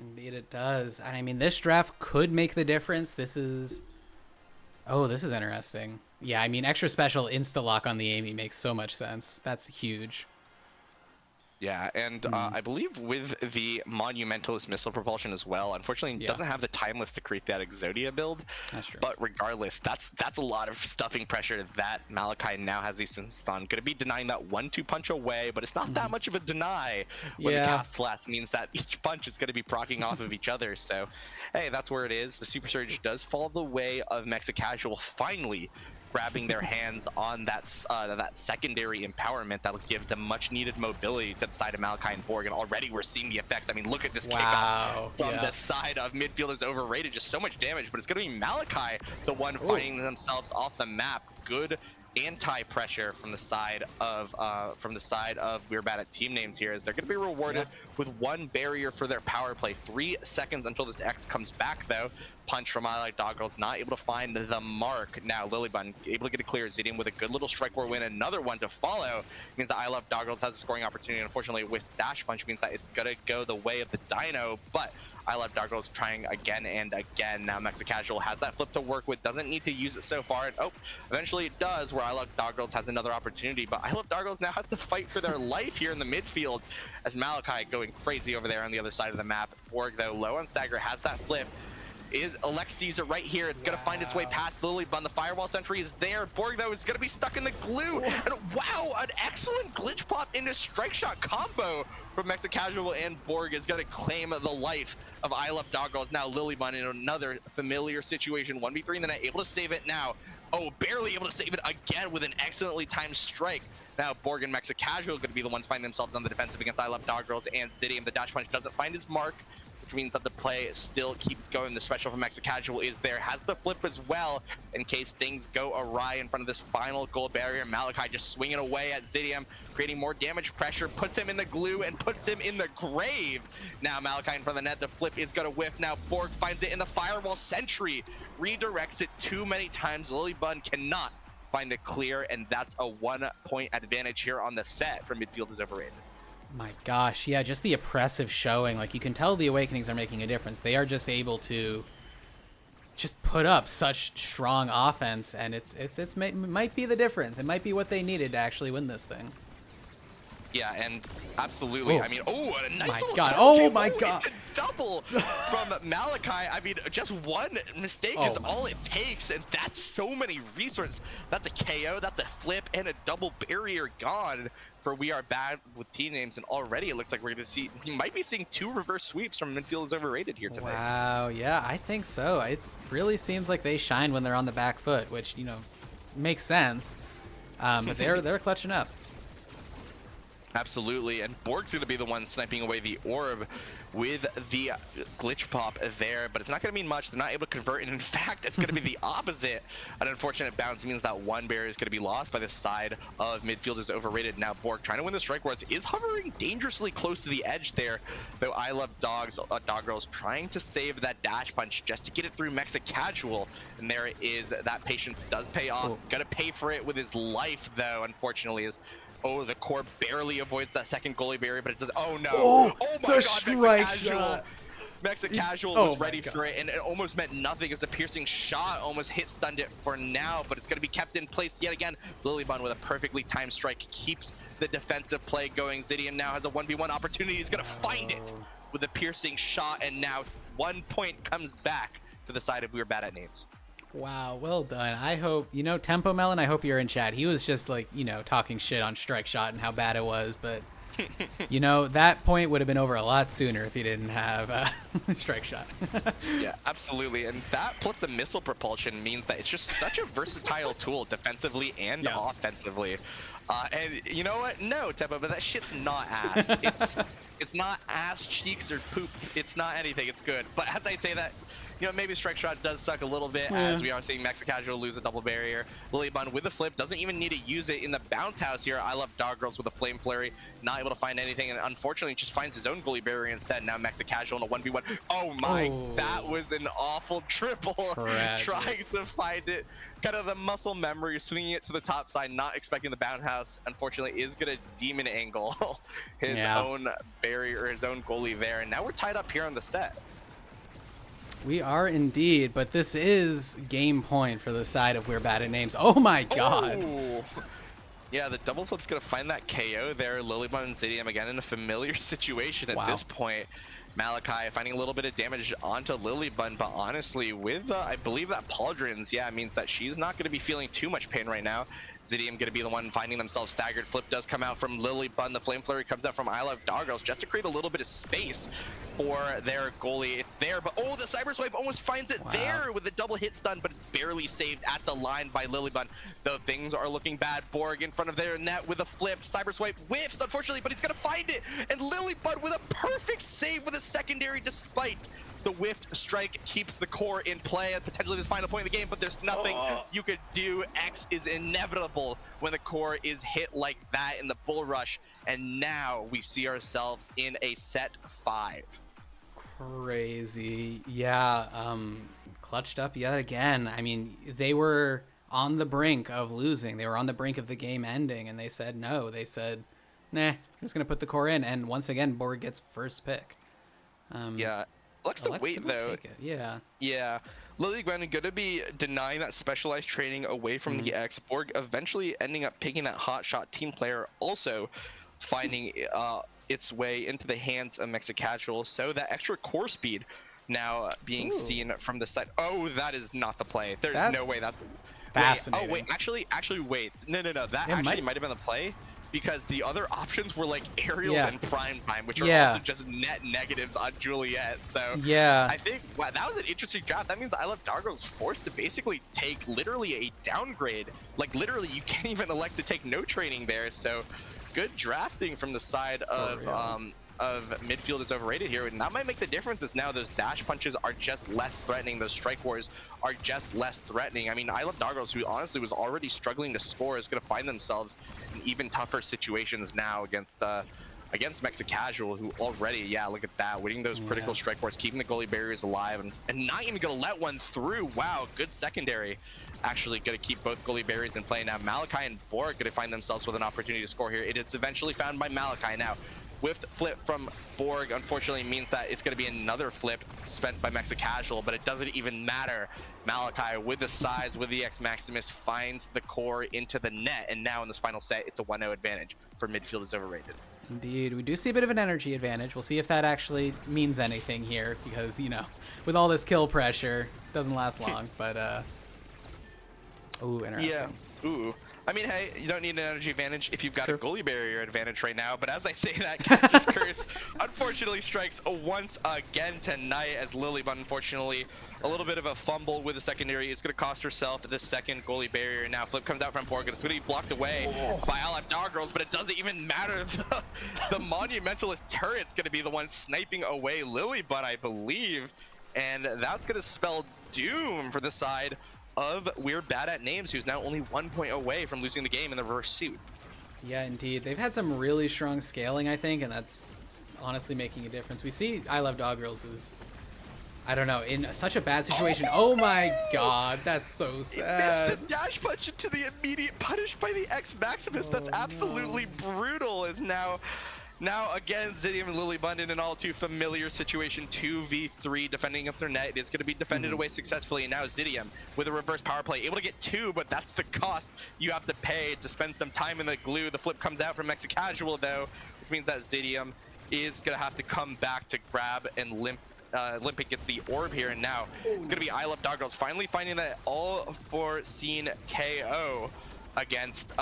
Indeed it does. And I mean, this draft could make the difference. This is interesting. Yeah, I mean, extra special insta-lock on the Amy makes so much sense. That's huge. Yeah, and I believe with the Monumentalist missile propulsion as well, unfortunately it doesn't have the timeless to create that Exodia build. That's true. But regardless, that's a lot of stuffing pressure that Malachi now has these instances on. Going to be denying that 1-2 punch away, but it's not that much of a deny when the cast last means that each punch is going to be proccing off of each other. So, hey, that's where it is. The Super Surge does fall the way of Mexicasual, finally grabbing their hands on that secondary empowerment that'll give them much needed mobility to the side of Malachi and Borg, and already we're seeing the effects. I mean, look at this kickoff from the side of midfield is overrated, just so much damage, but it's going to be Malachi the one finding themselves off the map. Good anti-pressure from the side of We're Bad at Team Names here, as they're going to be rewarded with one barrier for their power play. 3 seconds until this X comes back, though. Punch from I Like Dog Girls, not able to find the mark. Now Lilybun able to get a clear. Zidium with a good little strike war win, another one to follow. Means that I Love Dog Girls has a scoring opportunity. Unfortunately, with dash punch means that it's gonna go the way of the Dino, but I Love Dog Girls trying again and again. Now Mexicasual has that flip to work with, doesn't need to use it so far. And, eventually it does, where I Love Dog Girls has another opportunity, but I Love Dog Girls now has to fight for their life here in the midfield, as Malachi going crazy over there on the other side of the map. Borg, though, low on stagger, has that flip. is elects to use it right here. It's gonna find its way past Lilybun. The firewall sentry is there. Borg though is gonna be stuck in the glue. And wow, an excellent glitch pop into strike shot combo from Mexicasual, and Borg is gonna claim the life of I Love Dog Girls. Now Lilybun in another familiar situation, 1v3 and then able to save it now. Oh, barely able to save it again with an excellently timed strike. Now Borg and Mexicasual are gonna be the ones finding themselves on the defensive against I Love Dog Girls and Zidium. The dash punch doesn't find his mark, which means that the play still keeps going. The special from Mexicasual is there, has the flip as well in case things go awry in front of this final goal barrier. Malachi just swinging away at Zidium, creating more damage pressure, puts him in the glue and puts him in the grave. Now Malachi in front of the net, the flip is gonna whiff. Now Borg finds it in the firewall sentry, redirects it too many times. Lilybun cannot find the clear, and that's a 1-point advantage here on the set for Midfield is Overrated. My gosh, yeah, just the oppressive showing. Like, you can tell the Awakenings are making a difference. They are just able to just put up such strong offense, and it might be the difference. It might be what they needed to actually win this thing. Yeah, and absolutely. Oh. I mean, oh, a nice My little God. double Oh J my move God. into double from Malachi. I mean, just one mistake Oh is my all it takes, and that's so many resources. That's a KO, that's a flip, and a double barrier gone for We Are Bad with team names, and already it looks like we're going to see, we might be seeing 2 reverse sweeps from Midfield is Overrated here today. Wow, yeah, I think so. It really seems like they shine when they're on the back foot, which, you know, makes sense. But they're clutching up. Absolutely, and Borg's going to be the one sniping away the orb with the glitch pop there, but it's not going to mean much. They're not able to convert, and in fact, it's going to be the opposite. An unfortunate bounce means that one barrier is going to be lost by the side of Midfield is Overrated. Now Borg trying to win the strike wars is hovering dangerously close to the edge there, though I Love Dog Girls trying to save that dash punch just to get it through Mexicasual, and there it is. That patience does pay off. Gonna pay for it with his life, though, unfortunately, is oh, the core barely avoids that second goalie barrier, but it does. Oh no! Oh, My the God! strike shot. Mexicasual Oh was my ready God. for it, and it almost meant nothing as the piercing shot almost stunned it for now, but it's going to be kept in place yet again. Lilybun with a perfectly timed strike keeps the defensive play going. Zidium now has a 1v1 opportunity. He's going to find it with a piercing shot, and now 1 point comes back to the side of We Were Bad at Names. Wow, well done. I hope, you know, Tempo Melon, I hope you're in chat. He was just like, you know, talking shit on strike shot and how bad it was, but you know, that point would have been over a lot sooner if he didn't have strike shot. Yeah, absolutely. And that plus the missile propulsion means that it's just such a versatile tool defensively and offensively. And you know what? No, Tempo, but that shit's not ass. It's not ass, cheeks, or poop. It's not anything. It's good. But as I say that, you know, maybe strike shot does suck a little bit as we are seeing Mexicasual lose a double barrier. Lilybun with a flip doesn't even need to use it in the bounce house here. I Love Dog Girls with a flame flurry, not able to find anything, and unfortunately just finds his own goalie barrier instead. Now Mexicasual in a 1v1. Oh my, that was an awful triple. Trying to find it. Kind of the muscle memory, swinging it to the top side, not expecting the bounce house. Unfortunately, is gonna demon angle his own barrier, his own goalie there, and now we're tied up here on the set. We are indeed, but this is game point for the side of We're Bad at Names. Oh my God. Oh. Yeah, the double flip's gonna find that KO there. Lilybun and Zidium again in a familiar situation at this point. Malachi finding a little bit of damage onto Lilybun, but honestly, with I believe that Pauldrons, means that she's not going to be feeling too much pain right now. Zidium going to be the one finding themselves staggered. Flip does come out from Lilybun. The Flame Flurry comes out from I Love Dog Girls just to create a little bit of space for their goalie. It's there, but oh, the Cyber Swipe almost finds it there with a double hit stun, but it's barely saved at the line by Lilybun. Though things are looking bad. Borg in front of their net with a flip. Cyber Swipe whiffs, unfortunately, but he's going to find it. And Lilybun with a perfect save with a secondary, despite the whiffed strike, keeps the core in play at potentially this final point of the game, but there's nothing you could do. X is inevitable when the core is hit like that in the bull rush, and now we see ourselves in a set 5. Crazy. Yeah, clutched up yet again. I mean, they were on the brink of losing. They were on the brink of the game ending, and they said no. They said, nah, I'm just going to put the core in, and once again, Borg gets first pick. Looks to wait though. Yeah. Lilybun going to be denying that specialized training away from the X. Borg eventually ending up picking that hot shot team player, also finding its way into the hands of Mexicasual. So that extra core speed now being Ooh. seen from the side. Oh, that is not the play. There's That's no way that's fascinating. Wait, actually, wait. No. That actually might have been the play because the other options were like aerials and prime time, which are also just net negatives on Juliet. So I think that was an interesting draft. That means I Love Dargo was forced to basically take literally a downgrade. Like literally, you can't even elect to take no training there. So good drafting from the side of midfield is overrated here, and that might make the difference as now those dash punches are just less threatening, those strike wars are just less threatening. I mean, I Love Doggos, who honestly was already struggling to score, is going to find themselves in even tougher situations now against Mexa Casual, who already, look at that, winning those critical strike wars, keeping the goalie barriers alive, and not even going to let one through. Wow, good secondary. Actually going to keep both goalie barriers in play. Now Malachi and Borg going to find themselves with an opportunity to score here. It is eventually found by Malachi. Now Whiffed flip from Borg unfortunately means that it's going to be another flip spent by Mexa Casual, but it doesn't even matter. Malachi, with the size, with the X Maximus, finds the core into the net, and now in this final set, it's a 1-0 advantage for midfield is overrated. Indeed, we do see a bit of an energy advantage. We'll see if that actually means anything here, because, you know, with all this kill pressure, it doesn't last long, but, ooh, interesting. Yeah, ooh. I mean, hey, you don't need an energy advantage if you've got a goalie barrier advantage right now, but as I say that, Cassie's Curse unfortunately strikes once again tonight as Lilybun, unfortunately, a little bit of a fumble with the secondary. It's going to cost herself the second goalie barrier. Now flip comes out from Borg, and it's going to be blocked away by Allied Dog Girls, but it doesn't even matter. The Monumentalist turret's going to be the one sniping away Lilybun, I believe, and that's going to spell doom for the side of We're Bad at Names, who's now only 1 point away from losing the game in the reverse suit. Yeah, indeed. They've had some really strong scaling, I think, and that's honestly making a difference. We see I Love Dog Girls is, I don't know, in such a bad situation. Oh my god, that's so sad. It's the dash punch into the immediate punish by the X Maximus. That's absolutely brutal. Is now again, Zidium and Lilybun in an all too familiar situation, 2v3 defending against their net. It is going to be defended away successfully, and now Zidium with a reverse power play, able to get 2, but that's the cost you have to pay to spend some time in the glue. The flip comes out from Mexa Casual though, which means that Zidium is going to have to come back to grab and limp and get the orb here, and now it's going to be I Love Dog Girls finally finding that all-foreseen KO against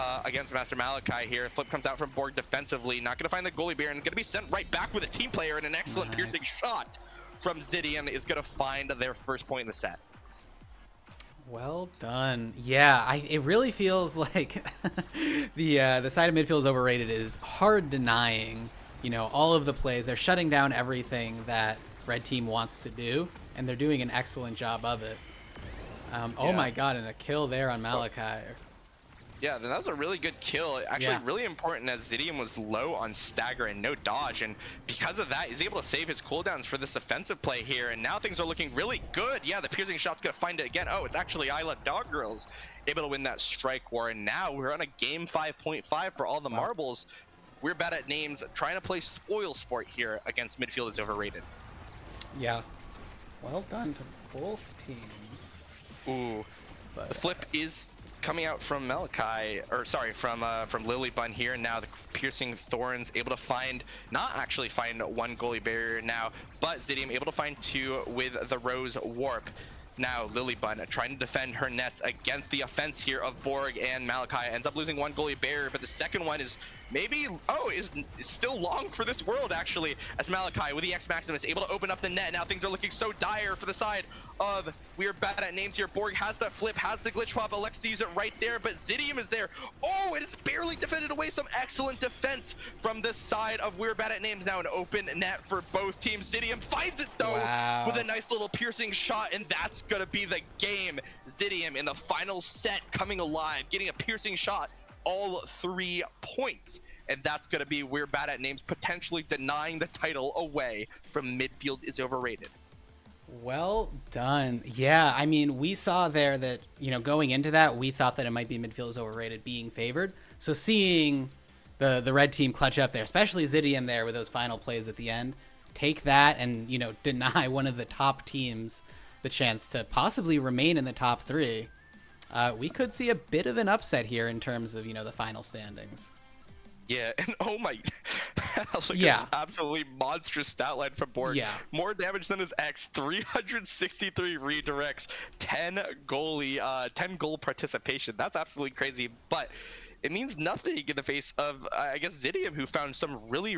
Master Malachi here. Flip comes out from Borg defensively, not going to find the goalie bear, and going to be sent right back with a team player, and an excellent piercing shot from Zidium is going to find their first point in the set. Well done. Yeah, it really feels like the side of midfield is overrated is hard denying, you know, all of the plays. They're shutting down everything that Red Team wants to do, and they're doing an excellent job of it. Oh my god, and a kill there on Malachi. Yeah, then that was a really good kill. Actually, really important as Zidium was low on stagger and no dodge, and because of that, he's able to save his cooldowns for this offensive play here, and now things are looking really good. Yeah, the piercing shot's gonna find it again. Oh, it's actually I Love Dog Girls able to win that strike war, and now we're on a game 5.5 for all the marbles. We're Bad at Names, trying to play spoil sport here against midfield is overrated. Yeah. Well done to both teams. Ooh, but, the flip is coming out from Malachi, or sorry, from Lilybun here, and now the piercing thorns able to not actually find one goalie barrier now, but Zidium able to find 2 with the Rose Warp. Now Lilybun trying to defend her nets against the offense here of Borg, and Malachi ends up losing one goalie barrier, but the second one is maybe, is still long for this world actually, as Malachi with the X Maximus able to open up the net. Now things are looking so dire for the side of We Are Bad at Names here. Borg has that flip, has the glitch pop, elects to use it right there, but Zidium is there. Oh, and it's barely defended away. Some excellent defense from this side of We're Bad at Names. Now an open net for both teams. Zidium finds it though with a nice little piercing shot, and that's gonna be the game. Zidium in the final set coming alive, getting a piercing shot, all 3 points. And that's going to be We're Bad at Names potentially denying the title away from midfield is overrated. Well done. Yeah, I mean, we saw there that, you know, going into that, we thought that it might be midfield is overrated being favored. So seeing the red team clutch up there, especially Zidium there with those final plays at the end, take that and, you know, deny one of the top teams the chance to possibly remain in the top 3. We could see a bit of an upset here in terms of, you know, the final standings. Yeah, and oh my, Like Yeah. an absolutely monstrous stat line from Borg. Yeah. More damage than his X, 363 redirects, 10 goal participation. That's absolutely crazy, but it means nothing in the face of I guess Zidium, who found some really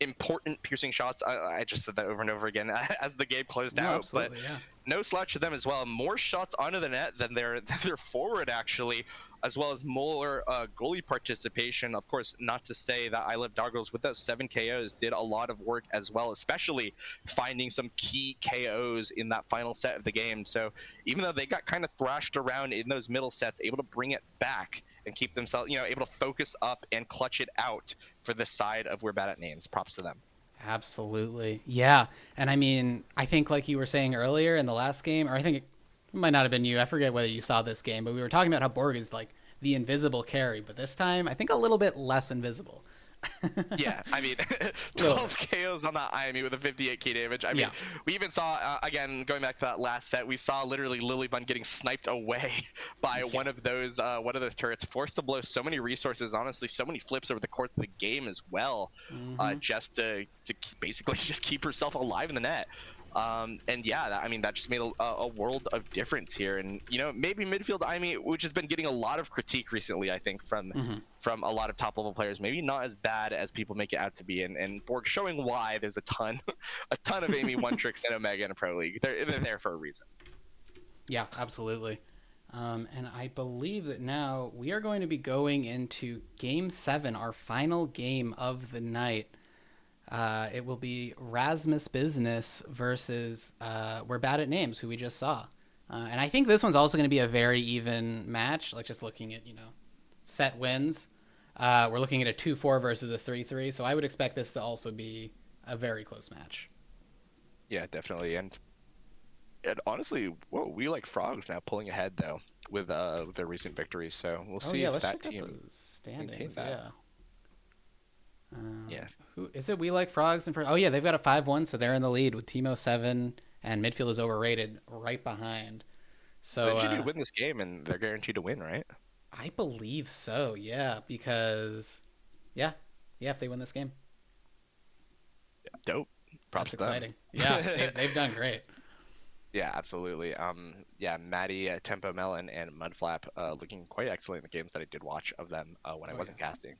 important piercing shots. I just said that over and over again as the game closed No, out, absolutely, but yeah. no slouch to them as well. More shots onto the net than their forward actually, as well as more goalie participation. Of course, not to say that I Love Doggles with those 7 KOs did a lot of work as well, especially finding some key KOs in that final set of the game. So even though they got kind of thrashed around in those middle sets, able to bring it back and keep themselves, able to focus up and clutch it out for the side of We're Bad at Names. Props to them. Absolutely. Yeah. And I mean, I think like you were saying earlier in the last game, or I think it might not have been you. I forget whether you saw this game, but we were talking about how Borg is like the invisible carry, but this time I think a little bit less invisible. Yeah, I mean, 12 KOs on that IME with a 58 key damage. I mean, Yeah. we even saw, again, going back to that last set, we saw literally Lilybun getting sniped away by one of those turrets, forced to blow so many resources, honestly, so many flips over the course of the game as well, just to basically just keep herself alive in the net. And yeah, that just made a world of difference here. And maybe midfield, which has been getting a lot of critique recently, I think from a lot of top level players, maybe not as bad as people make it out to be. And Borg showing why there's a ton of Amy one tricks in Omega and a Pro League. They're there for a reason. Yeah, absolutely. And I believe that now we are going to be going into Game 7, our final game of the night. It will be Rasmus Business versus We're Bad at Names, who we just saw. And I think this one's also going to be a very even match, like just looking at, set wins. We're looking at a 2-4 versus a 3-3, so I would expect this to also be a very close match. Yeah, definitely. And honestly, We Like Frogs now pulling ahead, though, with their recent victories. So we'll see if that team maintains that. Yeah. Yeah. Who is it? We Like Frogs and oh yeah, they've got a 5-1, so they're in the lead with Timo 7 and midfield is overrated right behind. So they should win this game, and they're guaranteed to win, right? I believe so. Yeah, because if they win this game, dope. Props that's to them. exciting. Yeah, they've done great. Yeah, absolutely. Maddie, Tempo Melon, and Mudflap looking quite excellent in the games that I did watch of them when I wasn't casting.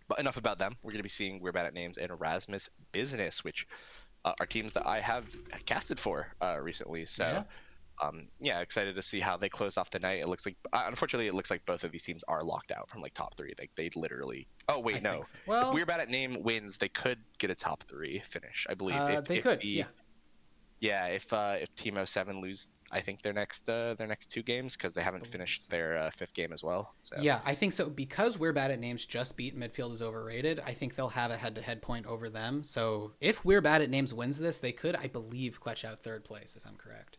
But enough about them. We're going to be seeing We're Bad at Names and Rasmus Business, which are teams that I have casted for recently. So, excited to see how they close off the night. It looks like, unfortunately, it looks like both of these teams are locked out from like top 3. Like they literally. Oh wait, no. So. Well, if We're Bad at Name wins, they could get a top 3 finish. I believe they could. Yeah, if Timo 7 lose, I think their next 2 games because they haven't finished their 5th game as well. So. Yeah, I think so because We're Bad at Names just beat Midfield is Overrated. I think they'll have a head-to-head point over them. So if We're Bad at Names wins this, they could, I believe, clutch out 3rd place if I'm correct.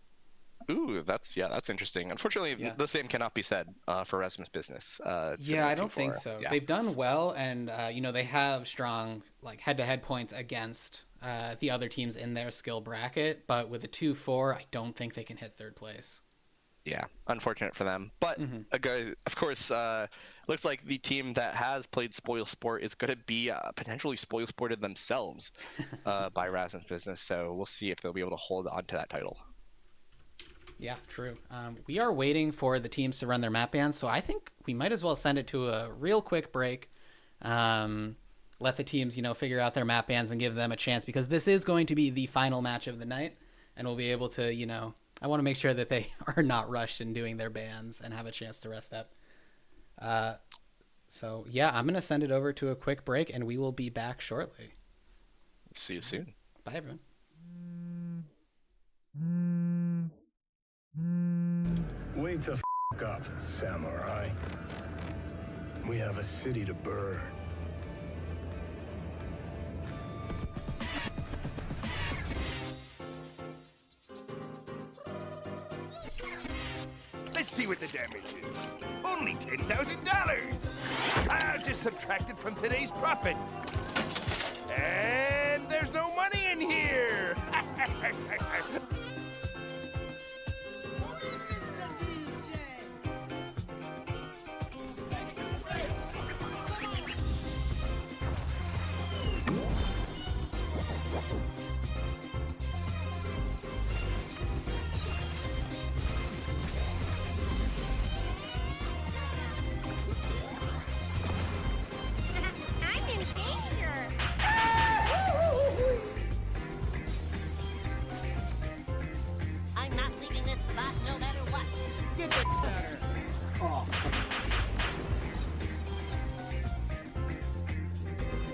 Ooh, that's interesting. Unfortunately, the same cannot be said for Rasmus Business. I don't think so. Yeah. They've done well, and they have strong like head-to-head points against the other teams in their skill bracket. But with a 2-4, I don't think they can hit 3rd place. Yeah, unfortunate for them. But of course, looks like the team that has played Spoil Sport is going to be potentially Spoil Sported themselves by Rasmus Business. So we'll see if they'll be able to hold on to that title. Yeah, true. We are waiting for the teams to run their map bans, so I think we might as well send it to a real quick break. Let the teams, figure out their map bans and give them a chance because this is going to be the final match of the night, and we'll be able to, I want to make sure that they are not rushed in doing their bans and have a chance to rest up. So yeah, I'm going to send it over to a quick break, and we will be back shortly. See you soon. Bye, everyone. Wake the f*** up, samurai. We have a city to burn. Let's see what the damage is. Only $10,000. I'll just subtract it from today's profit. And there's no money in here.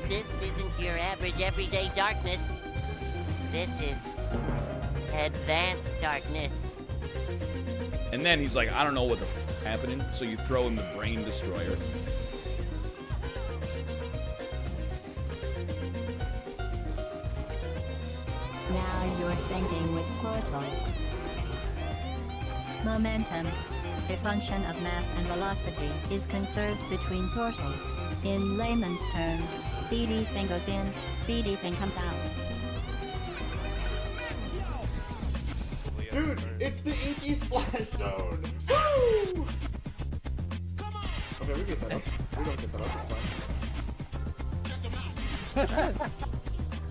This isn't your average everyday darkness. This is advanced darkness. And then he's like, I don't know what the f happening, so you throw him the brain destroyer. Now you're thinking with portals. Momentum, a function of mass and velocity, is conserved between portals. In layman's terms, speedy thing goes in, speedy thing comes out. Dude, it's the Inky Splash Zone! Woo! Okay, we get that up. We don't get that up, it's fine.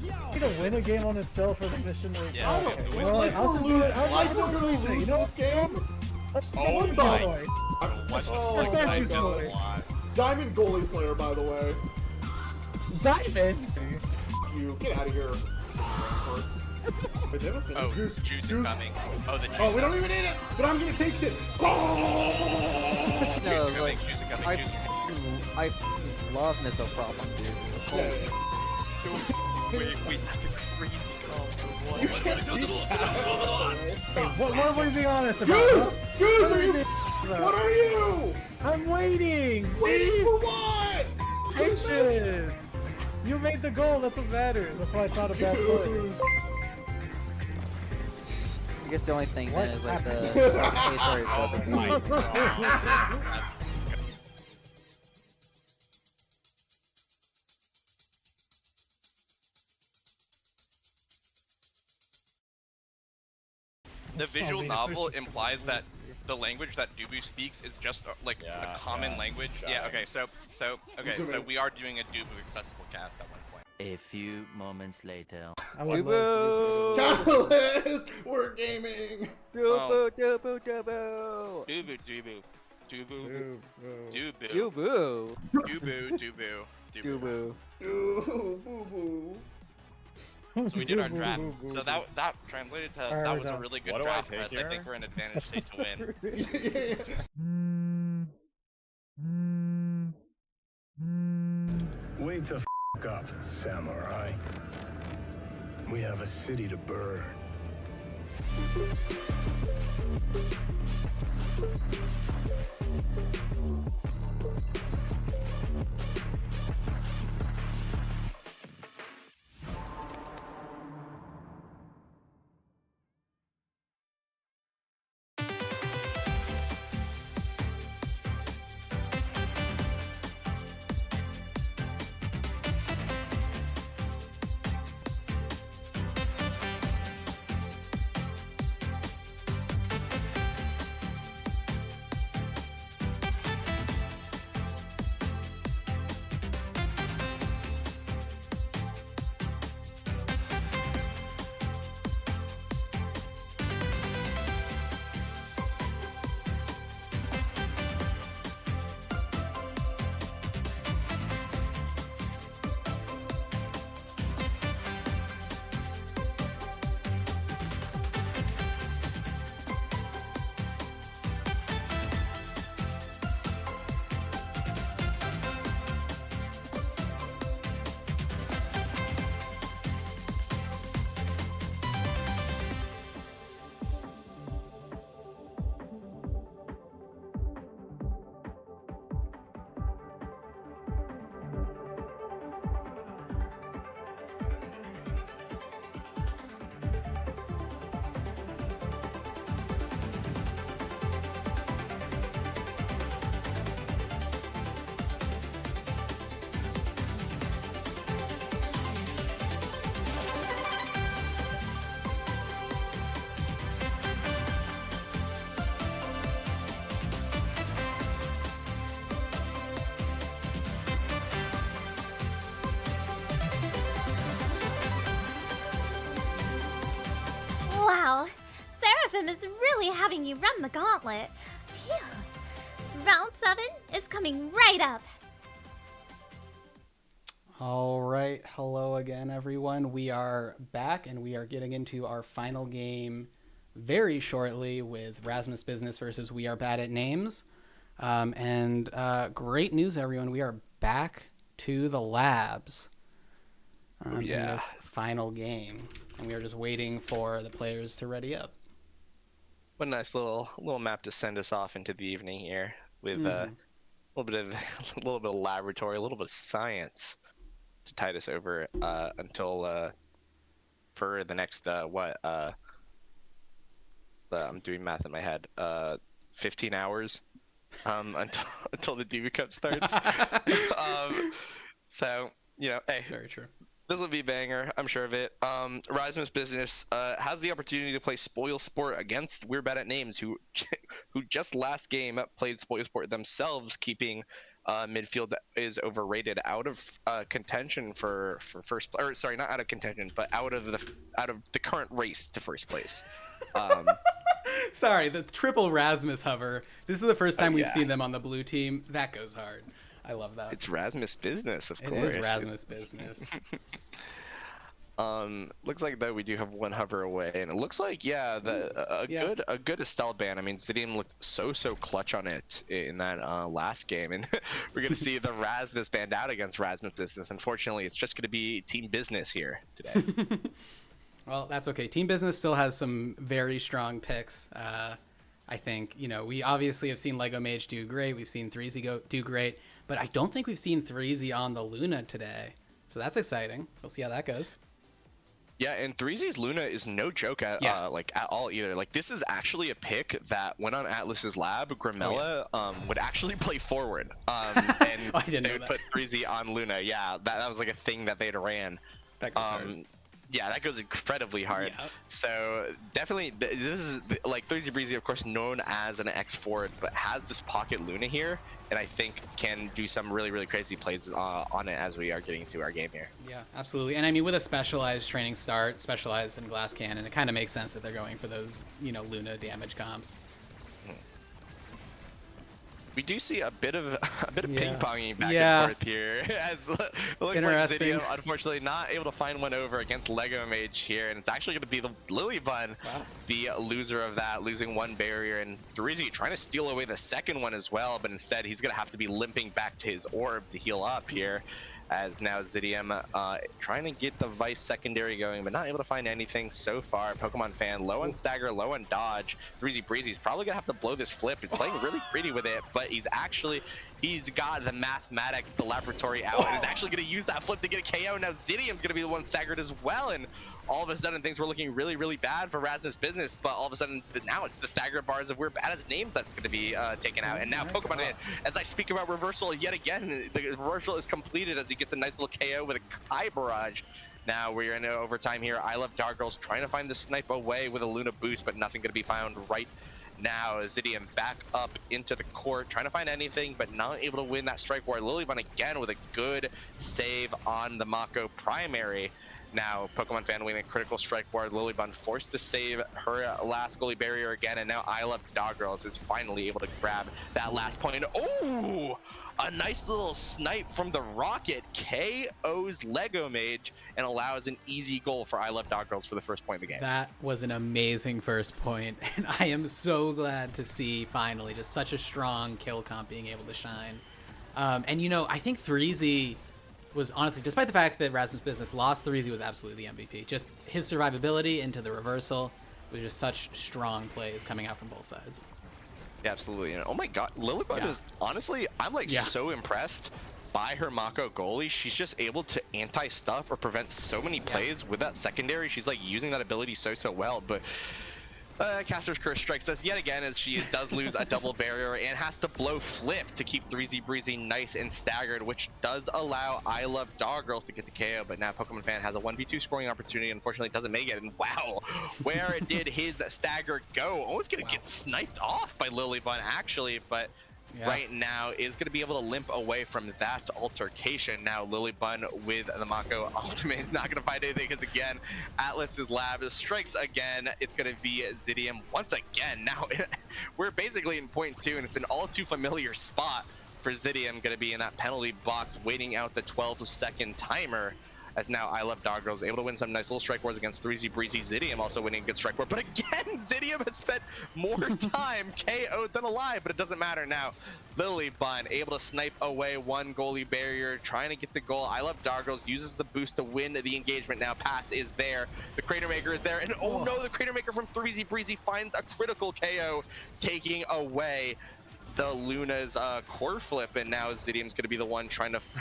You gonna win a game on itself for the mission? Yeah, I'll just do it. I'll just do it. You know this game? Oh my! Oh my god. Diamond goalie player, by the way. Diamond? You get out of here. Oh, juice is coming. Oh, the juice. Oh, we don't even need it, but I'm gonna take it. Juice is coming, juice is coming, juice is coming. I love missile problem, dude. Wait, that's a crazy combo. You can't do What are we being honest about? Juice, what are you? I'm waiting! Waiting for what? Patience! You made the goal, that's what matters. That's why it's not a bad play. I guess the only thing then is like the case where it doesn't. Oh my god. The visual novel implies that the language that Dubu speaks is just like a common language. Yeah. Okay. So we are doing a Dubu accessible cast at one point. A few moments later. Dubu! Catalyst! We're gaming! Dubu, Dubu, Dubu! Dubu, Dubu. Dubu. Dubu. Dubu! Dubu, Dubu. Dubu. Boo-boo. So we did our draft. So that translated to that was a really good draft for us. I think we're in advantage state to win. Wake the f up, samurai. We have a city to burn. Wow, Seraphim is really having you run the gauntlet. Phew. Round 7 is coming right up. All right, hello again, everyone. We are back, and we are getting into our final game very shortly with Rasmus Business versus We Are Bad at Names. Great news, everyone. We are back to the labs. in this final game. And we are just waiting for the players to ready up. What a nice little map to send us off into the evening here with a little bit of laboratory, a little bit of science to tide us over until for the next I'm doing math in my head. 15 hours until the DB Cup starts. So hey, very true. This will be a banger, I'm sure of it. Rismus Business has the opportunity to play Spoil Sport against We're Bad at Names, who just last game played Spoil Sport themselves, keeping midfield that is overrated out of contention for first. Or sorry, not out of contention, but out of the current race to first place. Sorry, the triple Rasmus hover. This is the first time we've seen them on the blue team. That goes hard. I love that. It's Rasmus Business, of course. It is Rasmus Business. Looks like though we do have one hover away, and it looks like a good Estelle ban. I mean, Zidium looked so clutch on it in that last game, and we're gonna see the Rasmus banned out against Rasmus Business. Unfortunately, it's just gonna be Team Business here today. Well, that's okay. Team Business still has some very strong picks. I think we obviously have seen Lego Mage do great. We've seen 3Z do great, but I don't think we've seen 3Z on the Luna today. So that's exciting. We'll see how that goes. Yeah, and 3Z's Luna is no joke at all either. Like, this is actually a pick that went on Atlas's lab. Grimella would actually play forward, and they would put 3Z on Luna. Yeah, that was like a thing that they'd ran. That goes hard. Yeah, that goes incredibly hard. Yeah. So definitely, this is like 3Z Breezy, of course, known as an X forward, but has this pocket Luna here, and I think can do some really crazy plays on it as we are getting to our game here. Yeah, absolutely. And I mean, with a specialized training start, specialized in glass cannon, it kind of makes sense that they're going for those Luna damage comps. We do see a bit of ping-ponging back and forth here. As it looks like Zidio, unfortunately, not able to find one over against Lego Mage here, and it's actually going to be the Lily Bun, the loser of that, losing one barrier, and 3Z trying to steal away the second one as well, but instead he's going to have to be limping back to his orb to heal up here. As now Zidium trying to get the Vice secondary going, but not able to find anything so far. Pokemon fan low on stagger, low on dodge. 3Z Breezy's probably gonna have to blow this flip. He's playing really greedy with it, but he's got the mathematics, the laboratory out, and he's actually gonna use that flip to get a KO. Now Zidium's gonna be the one staggered as well, and all of a sudden things were looking really bad for Rasmus Business, but all of a sudden now it's the stagger bars of We're Bad at Names that's going to be taken out. And now Pokemon in, as I speak about reversal yet again, the reversal is completed as he gets a nice little KO with a Kai Barrage. Now we're in overtime here. I Love Dark Girls trying to find the snipe away with a Luna boost, but nothing going to be found right now. Zidium back up into the court, trying to find anything, but not able to win that strike war. Lilybun again with a good save on the Mako primary. Now, Pokemon fan winning a critical strike ward. Lilybun forced to save her last goalie barrier again, and now I Love Doggirls is finally able to grab that last point. Oh, a nice little snipe from the Rocket KOs Lego Mage and allows an easy goal for I Love Doggirls for the first point of the game. That was an amazing first point, and I am so glad to see finally just such a strong kill comp being able to shine. And I think 3Z was honestly, despite the fact that Rasmus Business lost, 3Z was absolutely the MVP. Just his survivability into the reversal was just such strong plays coming out from both sides. Yeah, absolutely. And oh my god, Lilybud is honestly, I'm so impressed by her Mako goalie. She's just able to anti-stuff or prevent so many plays with that secondary. She's like using that ability so well, but Caster's Curse strikes us yet again as she does lose a double barrier and has to blow flip to keep 3Z Breezy nice and staggered, which does allow I Love Doggirls to get the KO, but now Pokemon fan has a 1v2 scoring opportunity. Unfortunately, doesn't make it, and wow, where did his stagger go? Almost gonna get sniped off by Lilybun, actually, but right now is going to be able to limp away from that altercation. Now Lilybun with the Mako ultimate is not going to find anything because again, Atlas's lab strikes again. It's going to be Zidium once again. Now we're basically in point 2 and it's an all too familiar spot for Zidium, going to be in that penalty box waiting out the 12-second timer as now I Love Dog Girls able to win some nice little strike wars against 3Z Breezy. Zidium also winning a good strike war, but again, Zidium has spent more time KO'd than alive, but it doesn't matter now. Lily Bun able to snipe away one goalie barrier, trying to get the goal. I Love Dog Girls uses the boost to win the engagement now. Pass is there. The Crater Maker is there. And oh no, the Crater Maker from 3Z Breezy finds a critical KO, taking away the Luna's core flip. And now Zidium's going to be the one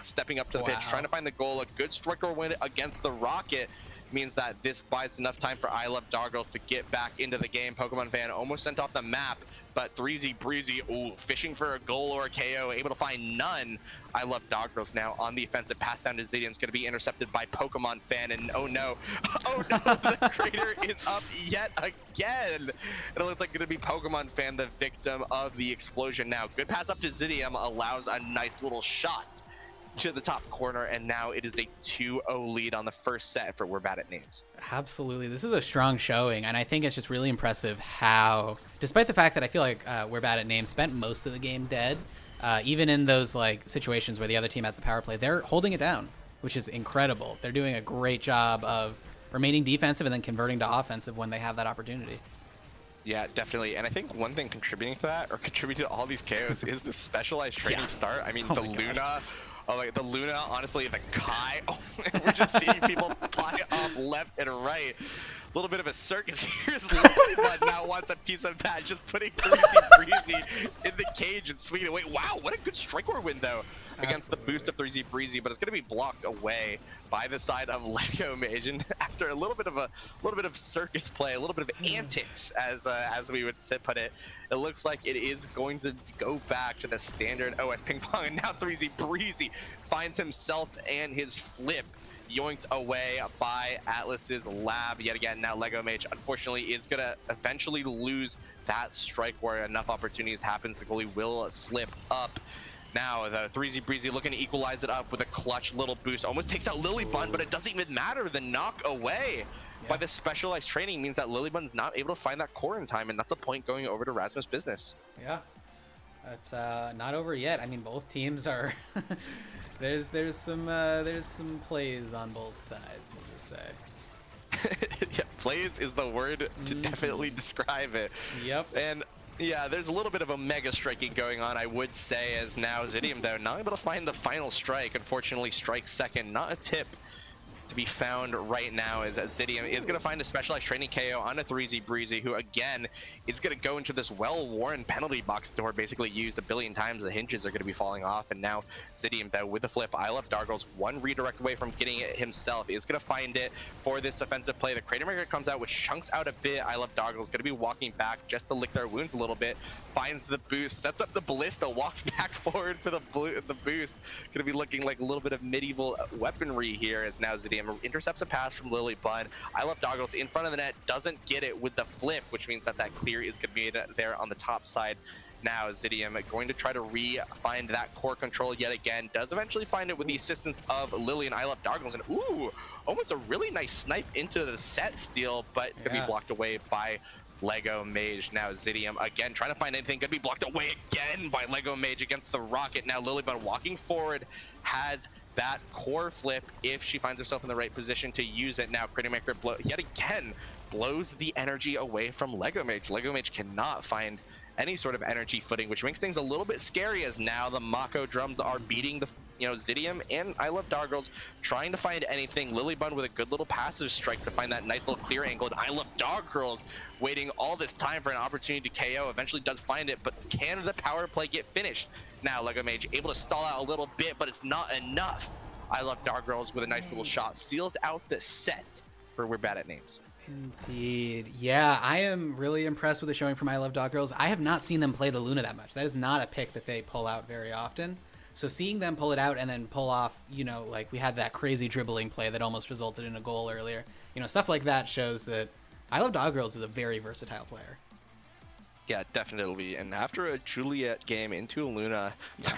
stepping up to the pitch, trying to find the goal. A good striker win against the Rocket means that this buys enough time for I Love Dog Girls to get back into the game. Pokemon Fan almost sent off the map, but 3Z Breezy, fishing for a goal or a KO, able to find none. I Love Dog Girls now on the offensive. Pass down to Zidium's going to be intercepted by Pokemon Fan, and oh no, the crater is up yet again. And it looks like going to be Pokemon Fan the victim of the explosion now. Good pass up to Zidium allows a nice little shot to the top corner, and now it is a 2-0 lead on the first set for We're Bad at Names. Absolutely. This is a strong showing, and I think it's just really impressive how, despite the fact that I feel like We're Bad at Names spent most of the game dead, even in those like situations where the other team has the power play, they're holding it down, which is incredible. They're doing a great job of remaining defensive and then converting to offensive when they have that opportunity. Yeah, definitely. And I think one thing contributing to that, or contributing to all these KOs, is the specialized training start. I mean, the Luna... Oh, like the Luna, honestly, the Kai. Oh, we're just seeing people fly off left and right. A little bit of a circus here. But now wants a piece of that, just putting 3Z Breezy in the cage and swinging away. Wow, what a good strike war win though against the boost of 3Z Breezy, but it's going to be blocked away by the side of Lego Mage. And after a little bit of circus play, a little bit of antics, as we would put it, it looks like it is going to go back to the standard OS ping pong. And now 3Z Breezy finds himself and his flip yoinked away by Atlas's lab yet again. Now Lego Mage unfortunately is gonna eventually lose that strike where enough opportunities happens. The goalie will slip up. Now the 3Z Breezy looking to equalize it up with a clutch little boost. Almost takes out Lilybun, but it doesn't even matter. The knock away by the specialized training means that Lilybun's not able to find that core in time, and that's a point going over to Rasmus Business. Yeah, that's not over yet. I mean, both teams are. there's some plays on both sides. We'll just say. Yeah, plays is the word to definitely describe it. Yep. And yeah, there's a little bit of a mega striking going on, I would say, as now Zidium, though, not able to find the final strike. Unfortunately, strike second, not a tip to be found right now, as Zidium is going to find a specialized training KO on a 3Z Breezy, who again is going to go into this well-worn penalty box door, basically used a billion times. The hinges are going to be falling off, and now Zidium, though, with the flip, I Love Dog Girls one redirect away from getting it himself, is going to find it for this offensive play. The Crater Maker comes out, which chunks out a bit. I Love Dog Girls going to be walking back just to lick their wounds a little bit, finds the boost, sets up the ballista, walks back forward for the boost. Going to be looking like a little bit of medieval weaponry here, as now Zidium intercepts a pass from Lilybun. I Love Dog Girls in front of the net, doesn't get it with the flip, which means that clear is going to be there on the top side. Now Zidium going to try to find that core control yet again, does eventually find it with the assistance of Lily and I Love Dog Girls, and almost a really nice snipe into the set steal, but it's going to be blocked away by Lego Mage. Now Zidium again trying to find anything, gonna be blocked away again by Lego Mage against the Rocket. Now Lilybun walking forward, has that core flip if she finds herself in the right position to use it. Now Crater Maker yet again blows the energy away from Lego Mage. Lego Mage cannot find any sort of energy footing, which makes things a little bit scary, as now the Mako drums are beating the Zidium and I Love Dog Girls trying to find anything. Lilybun with a good little passive strike to find that nice little clear angle, and I Love Dog Girls waiting all this time for an opportunity to KO, eventually does find it, but can the power play get finished? Now Lego Mage able to stall out a little bit, but it's not enough. I Love Dog Girls with a nice little shot seals out the set for We're Bad at Names. Indeed. Yeah, I am really impressed with the showing from I Love Dog Girls. I have not seen them play the Luna that much. That is not a pick that they pull out very often. So seeing them pull it out and then pull off, like we had that crazy dribbling play that almost resulted in a goal earlier. Stuff like that shows that I Love Dog Girls is a very versatile player. Yeah, definitely. And after a Juliet game into a Luna,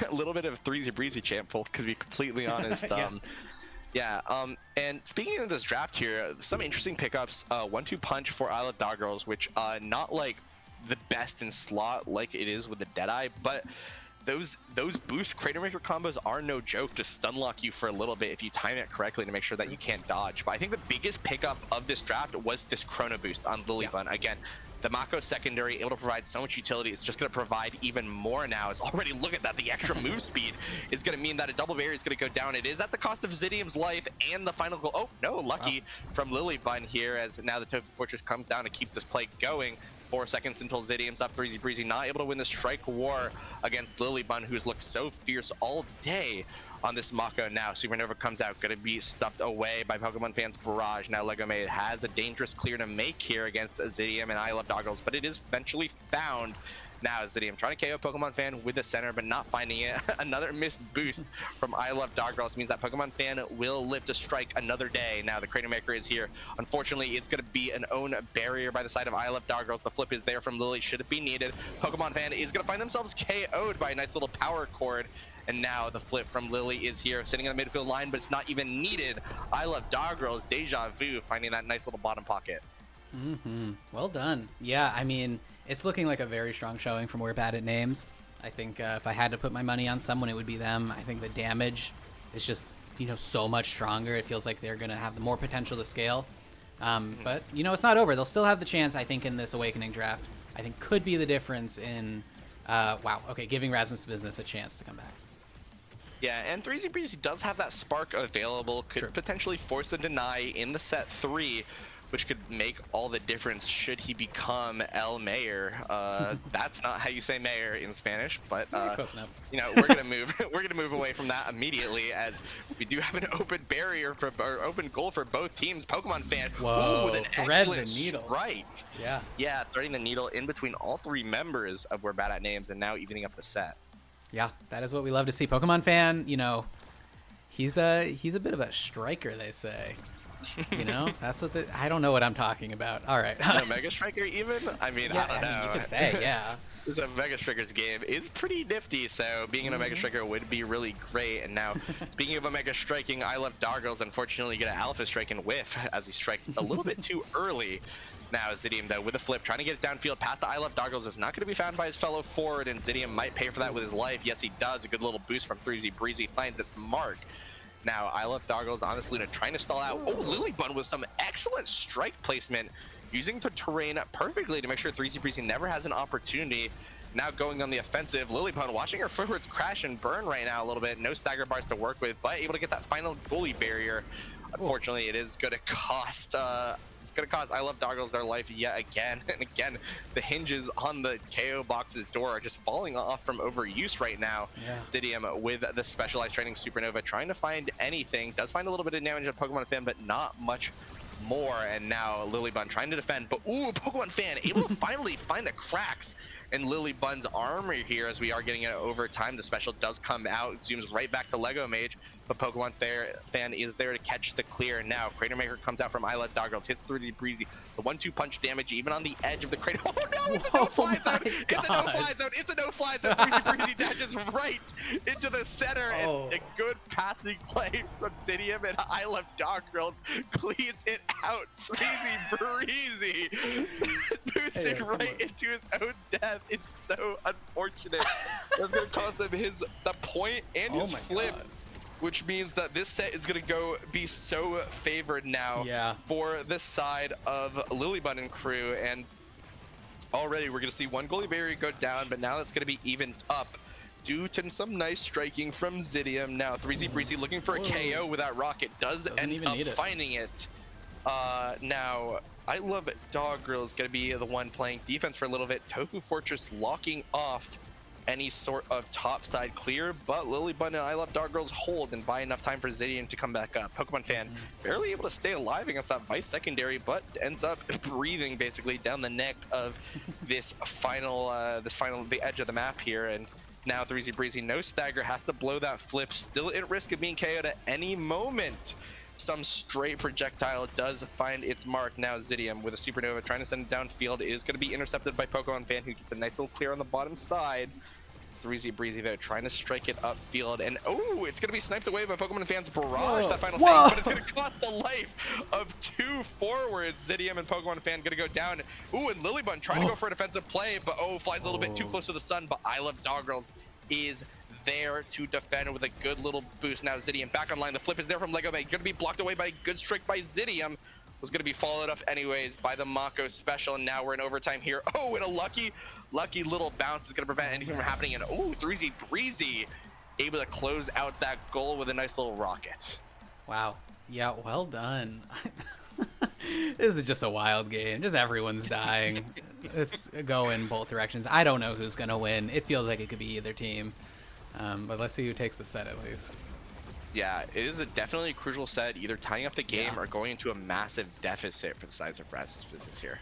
a little bit of 3Z Breezy champ pull, to be completely honest. And speaking of this draft here, some interesting pickups. 1-2 punch for I Love Dog Girls, which not like the best in slot like it is with the Deadeye, but those boost Crater Maker combos are no joke to stun lock you for a little bit if you time it correctly to make sure that you can't dodge. But I think the biggest pickup of this draft was this Chrono Boost on Lilybun. Again, the Mako secondary able to provide so much utility. It's just going to provide even more now. Is already look at that. The extra move speed is going to mean that a double barrier is going to go down. It is at the cost of Zidium's life and the final goal. Oh no, lucky from Lilybun here as now the Tofu Fortress comes down to keep this play going. 4 seconds until Zidium's up. Breezy Breezy not able to win the strike war against Lilybun, who's looked so fierce all day on this Mako. Now Supernova comes out, gonna be stuffed away by Pokemon fans barrage. Now Lego Made has a dangerous clear to make here against Zidium and I Love Doggles, but it is eventually found. Now Zidium trying to KO Pokemon Fan with the center, but not finding it. Another missed boost from I Love Doggles means that Pokemon Fan will live to strike another day. Now the Crater Maker is here. Unfortunately, it's going to be an own barrier by the side of I Love Doggles. The flip is there from Lily. Should it be needed? Pokemon Fan is going to find themselves KO'd by a nice little power chord. And now the flip from Lily is here, sitting in the midfield line, but it's not even needed. I Love Doggles, Deja Vu, finding that nice little bottom pocket. Well done. Yeah, I mean, it's looking like a very strong showing from We're Bad at Names. I think if I had to put my money on someone, it would be them. I think the damage is just, so much stronger. It feels like they're going to have the more potential to scale. But, it's not over. They'll still have the chance, I think, in this Awakening draft. I think could be the difference in, giving Rasmus Business a chance to come back. Yeah, and 3Z Breezy does have that spark available. Could potentially force a deny in the set 3. Which could make all the difference should he become El Mayor. That's not how you say mayor in Spanish, but close enough. We're gonna move away from that immediately as we do have an open barrier or open goal for both teams. Pokemon Fan, whoa, with an thread excellent the needle. strike. Yeah, threading the needle in between all 3 members of We're Bad at Names and now evening up the set. Yeah, that is what we love to see. Pokemon Fan, he's a bit of a striker, they say. That's what I don't know what I'm talking about. All right. No Mega Striker even? I mean, I don't know. You could say, yeah. This Mega Striker's game is pretty nifty, so being in a Mega Striker would be really great. And now, speaking of a Mega Striking, I Love Doggles unfortunately get an Alpha Strike and whiff as he striked a little bit too early. Now Zidium though with a flip, trying to get it downfield past the I Love Doggles is not going to be found by his fellow forward, and Zidium might pay for that with his life. Yes, he does. A good little boost from 3Z Breezy finds its mark. Now, I Love Doggles, honestly, trying to stall out. Oh, Lilybun with some excellent strike placement, using the terrain perfectly to make sure 3Z Breezy never has an opportunity. Now going on the offensive, Lilybun watching her forwards crash and burn right now a little bit. No stagger bars to work with, but able to get that final goalie barrier. Unfortunately, it is going to cost I Love Doggles their life yet again. And again, the hinges on the KO box's door are just falling off from overuse right now. Zidium with the specialized training Supernova trying to find anything. Does find a little bit of damage on Pokemon Fan, but not much more. And now Lilybun trying to defend, but Pokemon Fan able to finally find the cracks in Lilybun's armor here as we are getting it overtime. The special does come out, it zooms right back to Lego Mage, but Pokemon Fan is there to catch the clear. Now Crater Maker comes out from I Love Doggles, hits through the Breezy, the 1-2 punch damage even on the edge of the crater. Oh no, it's a no-fly zone! It's a no-fly zone! It's a no-fly zone! 3Z Breezy dashes right into the center, and a good passing play from Zidium, and I Love Doggles cleans it out. 3Z Breezy boosting right into his own death. Is so unfortunate. That's going to cost him the point and his flip, which means that this set is going to be so favored now for the side of Lilybun and crew. And already we're going to see one goalie barrier go down, but now that's going to be evened up due to some nice striking from Zidium. Now 3Z Breezy looking for a KO with that rocket does end up finding it. Now I Love Doggles is going to be the one playing defense for a little bit. Tofu Fortress locking off any sort of topside clear, but Lilybun and I Love Doggles hold and buy enough time for Zidium to come back up. Pokemon Fan barely able to stay alive against that Vice secondary, but ends up breathing basically down the neck of the edge of the map here. And now 3Z Breezy, no stagger, has to blow that flip, still at risk of being KO'd at any moment. Some straight projectile does find its mark. Now Zidium with a Supernova trying to send it downfield is going to be intercepted by Pokemon Fan, who gets a nice little clear on the bottom side. 3Z Breezy though trying to strike it upfield, and it's going to be sniped away by Pokemon Fan's barrage. That final thing, but it's going to cost the life of 2 forwards. Zidium and Pokemon Fan going to go down. And Lilybun trying to go for a defensive play, but flies a little bit too close to the sun. But I Love Doggles is there to defend with a good little boost. Now Zidium back online. The flip is there from Lego Mate. Going to be blocked away by a good strike by Zidium. Was going to be followed up anyways by the Mako special, and now we're in overtime here. Oh, and a lucky little bounce is going to prevent anything from happening. And oh, 3Z Breezy able to close out that goal with a nice little rocket. Wow. Yeah, well done. This is just a wild game. Just everyone's dying. It's going both directions. I don't know who's going to win. It feels like it could be either team. But let's see who takes the set at least. Yeah, it is definitely a crucial set, either tying up the game or going into a massive deficit for the sides of Raz's business here.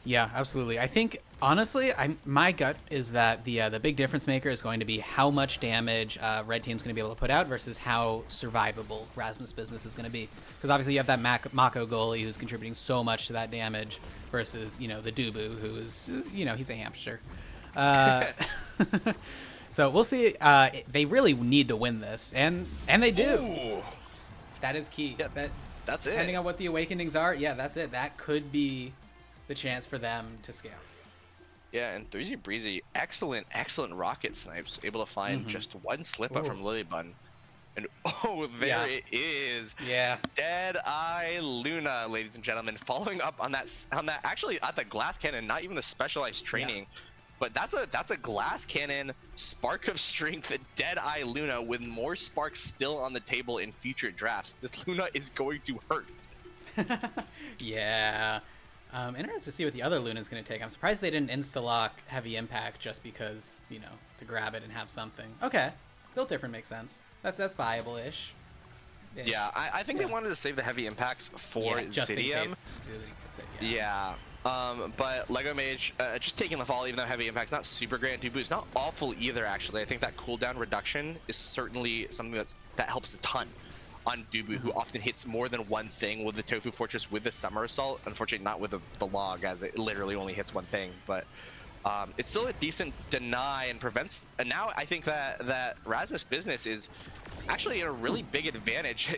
Yeah, absolutely. I think, honestly, my gut is that the big difference maker is going to be how much damage Red Team's going to be able to put out versus how survivable Rasmus business is going to be. Because obviously you have that Mako goalie who's contributing so much to that damage versus, the Dubu, who is, he's a hamster. So we'll see. They really need to win this, and they do. Ooh. That is key. Yeah, that's it. Depending on what the awakenings are, that's it. That could be the chance for them to scale. Yeah, and 3Z Breezy, excellent rocket snipes, able to find just one slip up from Lilybun. And there it is. Yeah. Dead Eye Luna, ladies and gentlemen, following up on that actually at the glass cannon, not even the specialized training. Yeah. But that's a glass cannon, spark of strength, Dead Eye Luna with more sparks still on the table in future drafts. This Luna is going to hurt. Yeah. Interested to see what the other Luna's going to take. I'm surprised they didn't insta-lock Heavy Impact just because, to grab it and have something. Okay. Built different makes sense. That's viable-ish. Yeah, I think they wanted to save the Heavy Impacts for Zidium. Yeah. But Lego Mage just taking the fall, even though Heavy Impact's not super great. Dubu's not awful either, actually. I think that cooldown reduction is certainly something that helps a ton on Dubu, who often hits more than one thing with the Tofu Fortress with the Summer Assault. Unfortunately, not with the log, as it literally only hits one thing. But it's still a decent deny and prevents. And now I think that Rasmus business is actually in a really big advantage,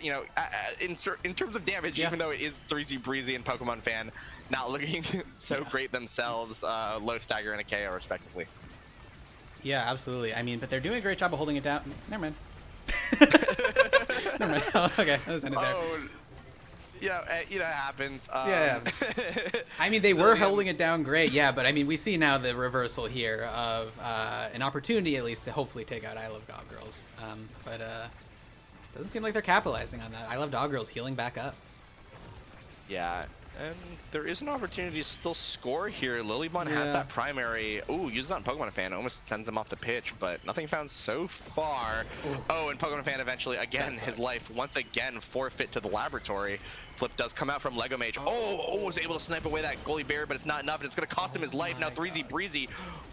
in terms of damage, even though it is 3Z Breezy and Pokemon Fan not looking so great themselves, low stagger and a KO respectively. Yeah, absolutely. I mean, but they're doing a great job of holding it down. Never mind. Never mind. Oh, okay, that was ended there. It happens. Yeah. I mean, they were holding it down great, but I mean, we see now the reversal here of an opportunity, at least, to hopefully take out I Love Dog Girls. But doesn't seem like they're capitalizing on that. I Love Dog Girls healing back up. Yeah, and there is an opportunity to still score here. Lilybun has that primary. Ooh, uses on Pokemon Fan. Almost sends him off the pitch, but nothing found so far. Ooh. Oh, and Pokemon Fan eventually, again, his life once again forfeit to the laboratory. Flip does come out from Lego Mage. Almost able to snipe away that goalie barrier, but it's not enough, and it's going to cost him his life. Now 3Z Breezy,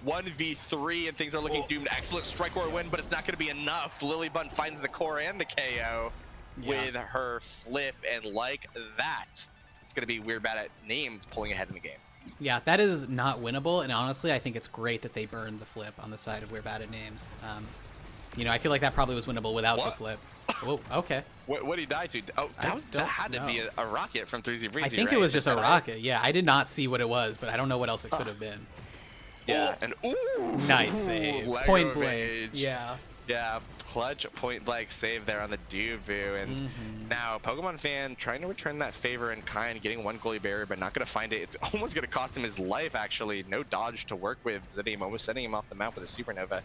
1v3, and things are looking doomed. Excellent strike or win, but it's not going to be enough. Lilybun finds the core and the KO with her flip, and like that, it's going to be We're Bad at Names pulling ahead in the game. Yeah, that is not winnable, and honestly, I think it's great that they burned the flip on the side of We're Bad at Names. I feel like that probably was winnable without the flip. Whoa, okay. What did he die to? Oh, that had to be a rocket from 3Z Breezy, I think it was just a rocket. Yeah, I did not see what it was, but I don't know what else it could have been. Yeah, and ooh! Nice save. Lego Point blank. Mage. Yeah. Yeah, clutch point blank save there on the Dubu, and now Pokemon Fan trying to return that favor in kind, getting one goalie barrier, but not going to find it. It's almost going to cost him his life, actually. No dodge to work with. Zidium almost sending him off the map with a Supernova.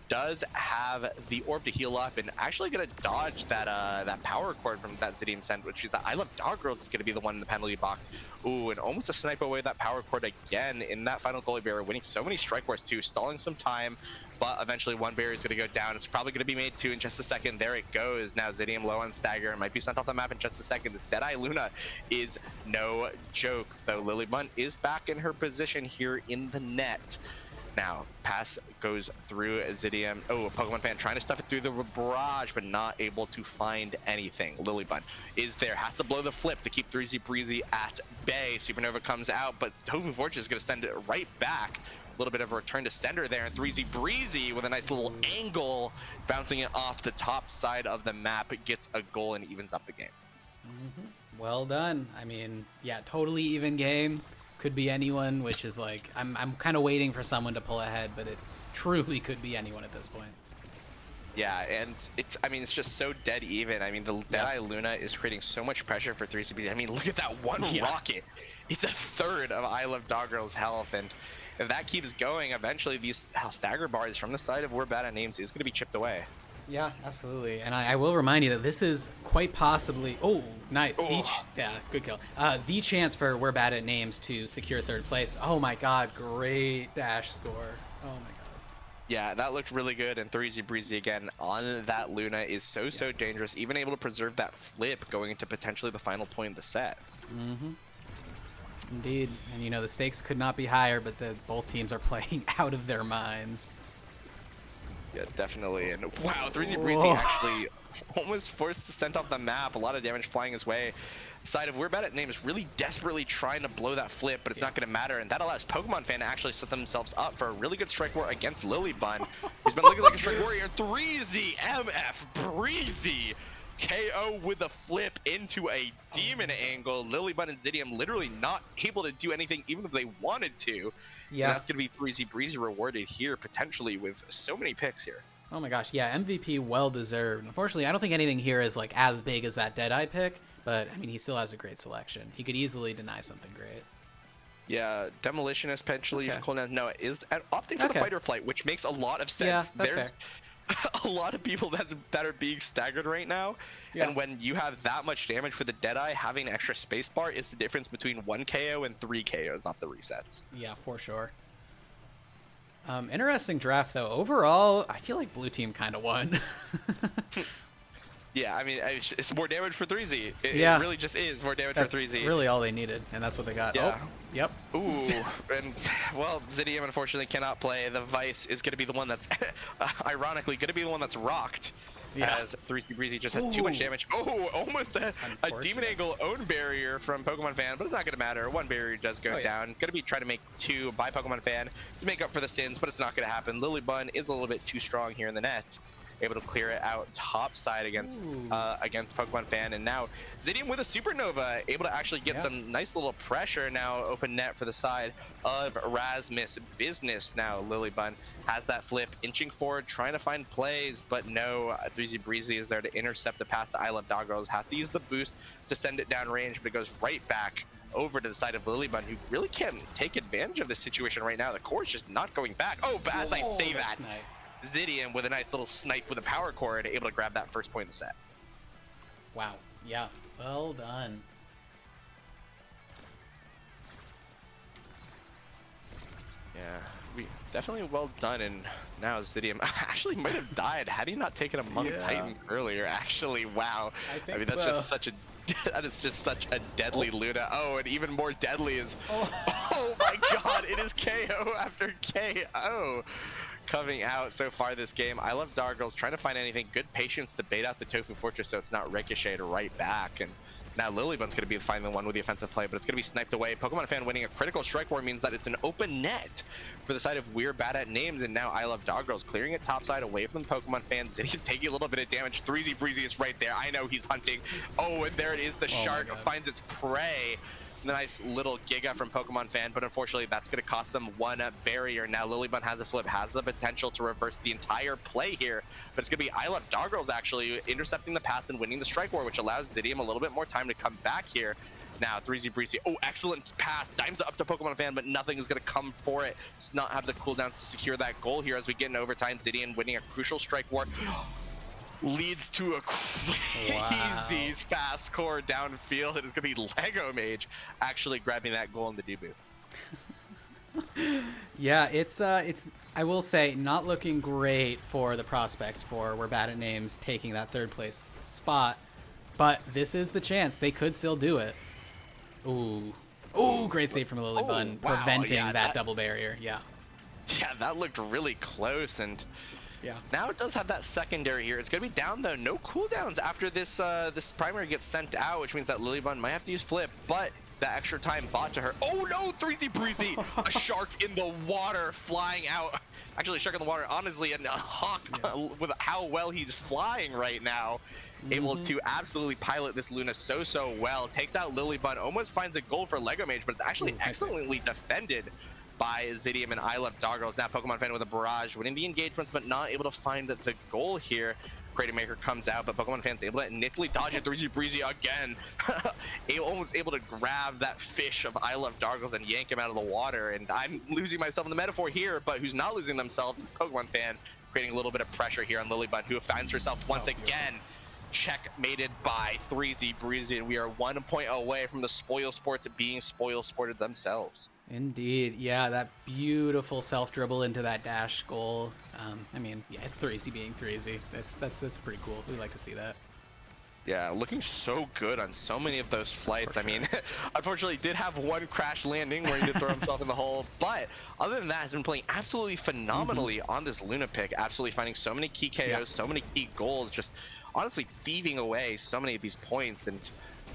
Does have the orb to heal up, and actually going to dodge that power cord from that Zidium sent, which is that I Love Dog Girls is going to be the one in the penalty box. Ooh, and almost a snipe away that power cord again in that final goalie barrier, winning so many strike wars too, stalling some time. But eventually one barrier is going to go down. It's probably going to be made two in just a second. There it goes. Now Zidium low on stagger and might be sent off the map in just a second. This Dead Eye Luna is no joke, though. Lilybun is back in her position here in the net. Now, pass goes through Zidium. Oh, a Pokemon Fan trying to stuff it through the barrage, but not able to find anything. Lilybun is there, has to blow the flip to keep 3Z Breezy at bay. Supernova comes out, but Tofu Fortress is going to send it right back. A little bit of a return to sender there, and 3Z Breezy with a nice little angle, bouncing it off the top side of the map. It gets a goal and evens up the game. Well done. I mean, yeah, totally even game. Could be anyone, which is like, I'm kind of waiting for someone to pull ahead, but it truly could be anyone at this point. Yeah, and I mean, it's just so dead even. I mean, the Deadeye Luna is creating so much pressure for 3CBZ. I mean, look at that one rocket. It's a third of I Love Doggerel's health, and if that keeps going, eventually these stagger bars from the side of We're Bad at Names is going to be chipped away. Yeah, absolutely. And I will remind you that this is quite possibly... Oh, nice. Yeah, good kill. The chance for We're Bad at Names to secure third place. Oh my god, great dash score. Oh my god. Yeah, that looked really good, and 3Z Breezy again on that Luna is so dangerous, even able to preserve that flip going into potentially the final point of the set. Mm-hmm. Indeed. And you know, the stakes could not be higher, but both teams are playing out of their minds. Yeah, definitely. And wow, 3Z Breezy actually almost forced the Scent off the map. A lot of damage flying his way. Side of We're Bad at Names really desperately trying to blow that flip, but it's not going to matter, and that allows Pokemon Fan to actually set themselves up for a really good strike war against Lilybun. He's been looking like a strike warrior. 3Z MF Breezy KO with a flip into a demon angle. Lilybun and Zidium literally not able to do anything even if they wanted to. Yeah, and that's going to be 3Z Breezy rewarded here potentially with so many picks here. Oh my gosh, yeah, MVP well deserved. Unfortunately, I don't think anything here is like as big as that Deadeye pick, but I mean, he still has a great selection. He could easily deny something great. Yeah, Demolitionist potentially cooldown. No, it is opting for the Fight or Flight, which makes a lot of sense. Yeah, that's There's a lot of people that are being staggered right now, and when you have that much damage for the Deadeye, having an extra space bar is the difference between 1 KO and 3 KOs off the resets. Yeah, for sure. Interesting draft though. Overall, I feel like blue team kind of won. Yeah, I mean, it's more damage for 3Z. It really just is more damage that's for 3Z. Really all they needed, and that's what they got. Yeah. Oh, yep. Ooh, and well, Zidium unfortunately cannot play. The Vice is going to be the one that's, ironically, going to be the one that's rocked. Yeah. As 3Z Breezy just has too much damage. Oh, almost a Demon Angle own barrier from Pokemon Fan, but it's not going to matter. One barrier does go down. Going to be trying to make 2 by Pokemon Fan to make up for the sins, but it's not going to happen. Lilybun is a little bit too strong here in the net. Able to clear it out top side against Pokemon Fan, and now Zidium with a Supernova able to actually get some nice little pressure. Now open net for the side of Rasmus Business. Now Lilybun has that flip, inching forward, trying to find plays, but no, 3Z Breezy is there to intercept the pass to I Love Doggerels. Has to use the boost to send it down range, but it goes right back over to the side of Lilybun, who really can't take advantage of this situation right now. The core is just not going back. Oh, but as I say that, Zidium with a nice little snipe with a power cord, able to grab that first point in the set. Wow. Yeah. Well done. Yeah, definitely well done. And now Zidium actually might have died had he not taken a Monk Titan earlier. Actually, wow. I mean, that's just such a that is just such a deadly Luna. Oh, and even more deadly is oh my god, it is KO after KO. Coming out so far this game. I Love Doggerels trying to find anything. Good patience to bait out the Tofu Fortress so it's not ricocheted right back. And now Lilybun's going to be the one with the offensive play, but it's going to be sniped away. Pokemon Fan winning a critical strike war means that it's an open net for the side of We're Bad at Names, and now I Love Doggerels clearing it topside away from the Pokemon Fan. Zidium taking a little bit of damage. 3Z Breezy is right there. I know he's hunting. Oh, and there it is. The shark finds its prey. Nice little Giga from Pokemon Fan, but unfortunately that's going to cost them 1 barrier. Now Lilybun has a flip, has the potential to reverse the entire play here, but it's going to be I Love Doggerels actually intercepting the pass and winning the strike war, which allows Zidium a little bit more time to come back here. Now 3Z Breezy, oh, excellent pass, dimes up to Pokemon Fan, but nothing is going to come for it. Does not have the cooldowns to secure that goal here as we get in overtime. Zidium winning a crucial strike war. Leads to a crazy fast core downfield. It is going to be Lego Mage actually grabbing that goal in the debut. Yeah, it's I will say not looking great for the prospects for We're Bad at Names taking that third place spot, but this is the chance. They could still do it. Ooh, great save from Lilybun, preventing that double barrier. Yeah, that looked really close. And now it does have that secondary here. It's going to be down, though. No cooldowns after this this primary gets sent out, which means that Lilybun might have to use flip, but the extra time bought to her. Oh, no, 3Z Breezy. A shark in the water flying out. Actually, a shark in the water, honestly, and a hawk with how well he's flying right now. Able to absolutely pilot this Luna so well. Takes out Lilybun, almost finds a goal for Lego Mage, but it's actually excellently defended by Zidium and I Love Doggles. Now Pokemon Fan with a barrage, winning the engagements, but not able to find the goal here. Crater Maker comes out, but Pokemon Fan's able to nickily dodge it. 3Z Breezy again. Almost able to grab that fish of I Love Doggles and yank him out of the water. And I'm losing myself in the metaphor here, but who's not losing themselves is Pokemon Fan, creating a little bit of pressure here on Lilybun, who finds herself once again checkmated by 3Z Breezy, and we are 1 point away from the Spoil Sports being Spoil Sported themselves. Indeed, yeah, that beautiful self dribble into that dash goal. I mean, yeah, it's 3Z being 3Z. That's pretty cool. We like to see that. Yeah, looking so good on so many of those flights. Sure. I mean, unfortunately, did have one crash landing where he did throw himself in the hole. But other than that, has been playing absolutely phenomenally on this Luna pick. Absolutely finding so many key KOs, so many key goals. Just honestly thieving away so many of these points. And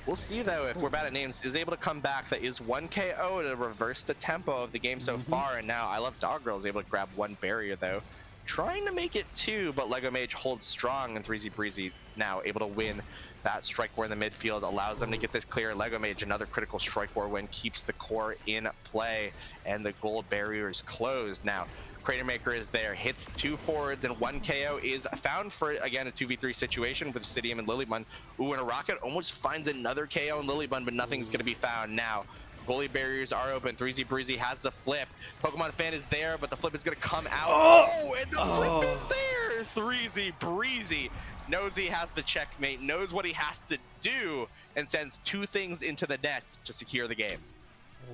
we'll see, though, if We're Bad at Names is able to come back. That is 1 KO to reverse the tempo of the game so far. And now I Love Doggirl is able to grab 1 barrier, though. Trying to make it 2, but Lego Mage holds strong, and 3Z Breezy now able to win that Strike War in the midfield, allows them to get this clear. Lego Mage, another critical Strike War win, keeps the core in play, and the gold barrier is closed. Now, Crater Maker is there, hits 2 forwards, and 1 KO is found for, again, a 2v3 situation with Sidium and Lilybun. Ooh, and a Rocket almost finds another KO in Lilybun, but nothing's going to be found now. Goalie barriers are open. 3Z Breezy has the flip. Pokemon Fan is there, but the flip is going to come out. Oh, and the flip is there! 3Z Breezy knows he has the checkmate, knows what he has to do, and sends 2 things into the net to secure the game.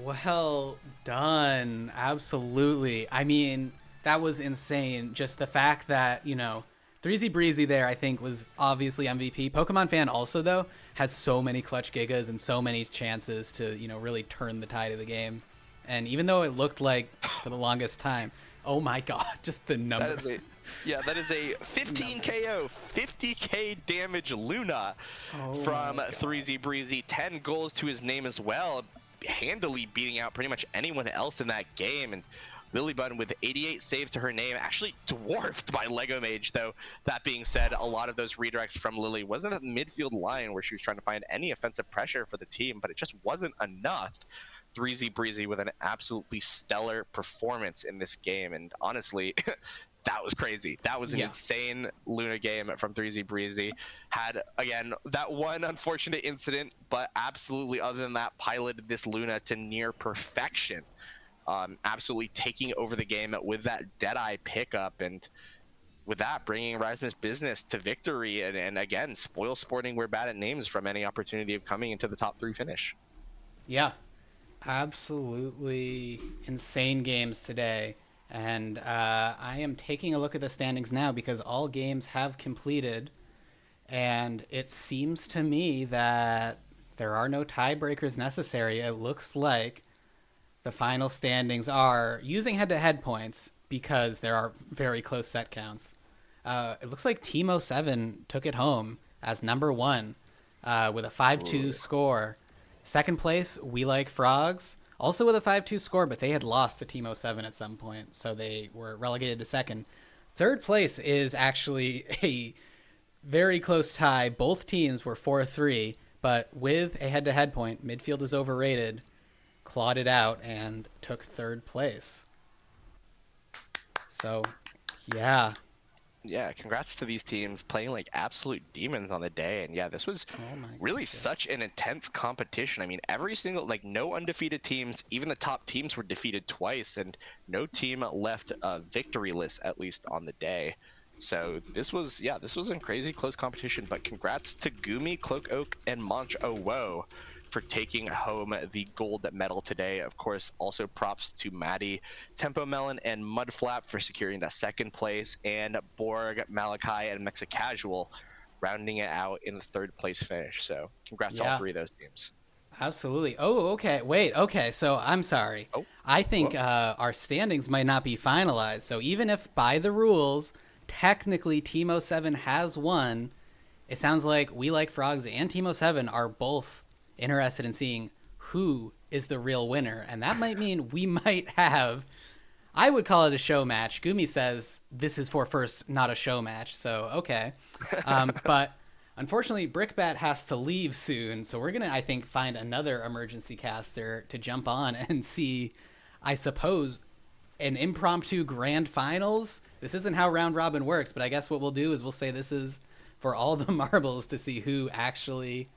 Well done. Absolutely. I mean, that was insane. Just the fact that, 3Z Breezy there, I think, was obviously MVP. Pokemon Fan also, though, had so many clutch gigas and so many chances to, really turn the tide of the game. And even though it looked like, for the longest time, oh my god, just the number. That is a 15 KO, 50k damage Luna from 3Z Breezy. 10 goals to his name as well, handily beating out pretty much anyone else in that game. And Lilybun with 88 saves to her name, actually dwarfed by Lego Mage, though. That being said, a lot of those redirects from Lily wasn't at the midfield line where she was trying to find any offensive pressure for the team, but it just wasn't enough. 3Z Breezy with an absolutely stellar performance in this game, and honestly, that was crazy. That was an insane Luna game from 3Z Breezy. Had, again, that one unfortunate incident, but absolutely, other than that, piloted this Luna to near perfection. Absolutely taking over the game with that Deadeye pickup, and with that, bringing Risman's business to victory, and again, Spoil Sporting We're Bad at Names from any opportunity of coming into the top 3 finish. Yeah, absolutely insane games today. And I am taking a look at the standings now because all games have completed, and it seems to me that there are no tiebreakers necessary. It looks like the final standings are, using head-to-head points, because there are very close set counts. It looks like Team 07 took it home as number 1 with a 5-2 score. Second place, We Like Frogs, also with a 5-2 score, but they had lost to Team 07 at some point, so they were relegated to second. Third place is actually a very close tie. Both teams were 4-3, but with a head-to-head point, Midfield is Overrated clawed it out and took 3rd place. So, yeah. Yeah, congrats to these teams playing like absolute demons on the day. And yeah, this was really such an intense competition. I mean, every single, no undefeated teams, even the top teams were defeated twice, and no team left victoryless, at least on the day. So this was a crazy close competition, but congrats to Gumi, Cloak Oak, and Monch Owo for taking home the gold medal today. Of course, also props to Maddie, Tempo Melon, and Mudflap for securing that 2nd place, and Borg, Malachi, and Mexa Casual rounding it out in the 3rd place finish. So congrats to all 3 of those teams. Absolutely. Oh, okay. Wait, okay. So I'm sorry. I think our standings might not be finalized. So even if by the rules, technically Team 07 has won, it sounds like We Like Frogs and Team 07 are both interested in seeing who is the real winner, and that might mean we might have, I would call it a show match. Gumi says this is for first, not a show match, so okay. But unfortunately, Brickbat has to leave soon, so we're gonna, I think, find another emergency caster to jump on and see I suppose, an impromptu grand finals. This isn't how round robin works, but I guess what we'll do is we'll say this is for all the marbles to see who actually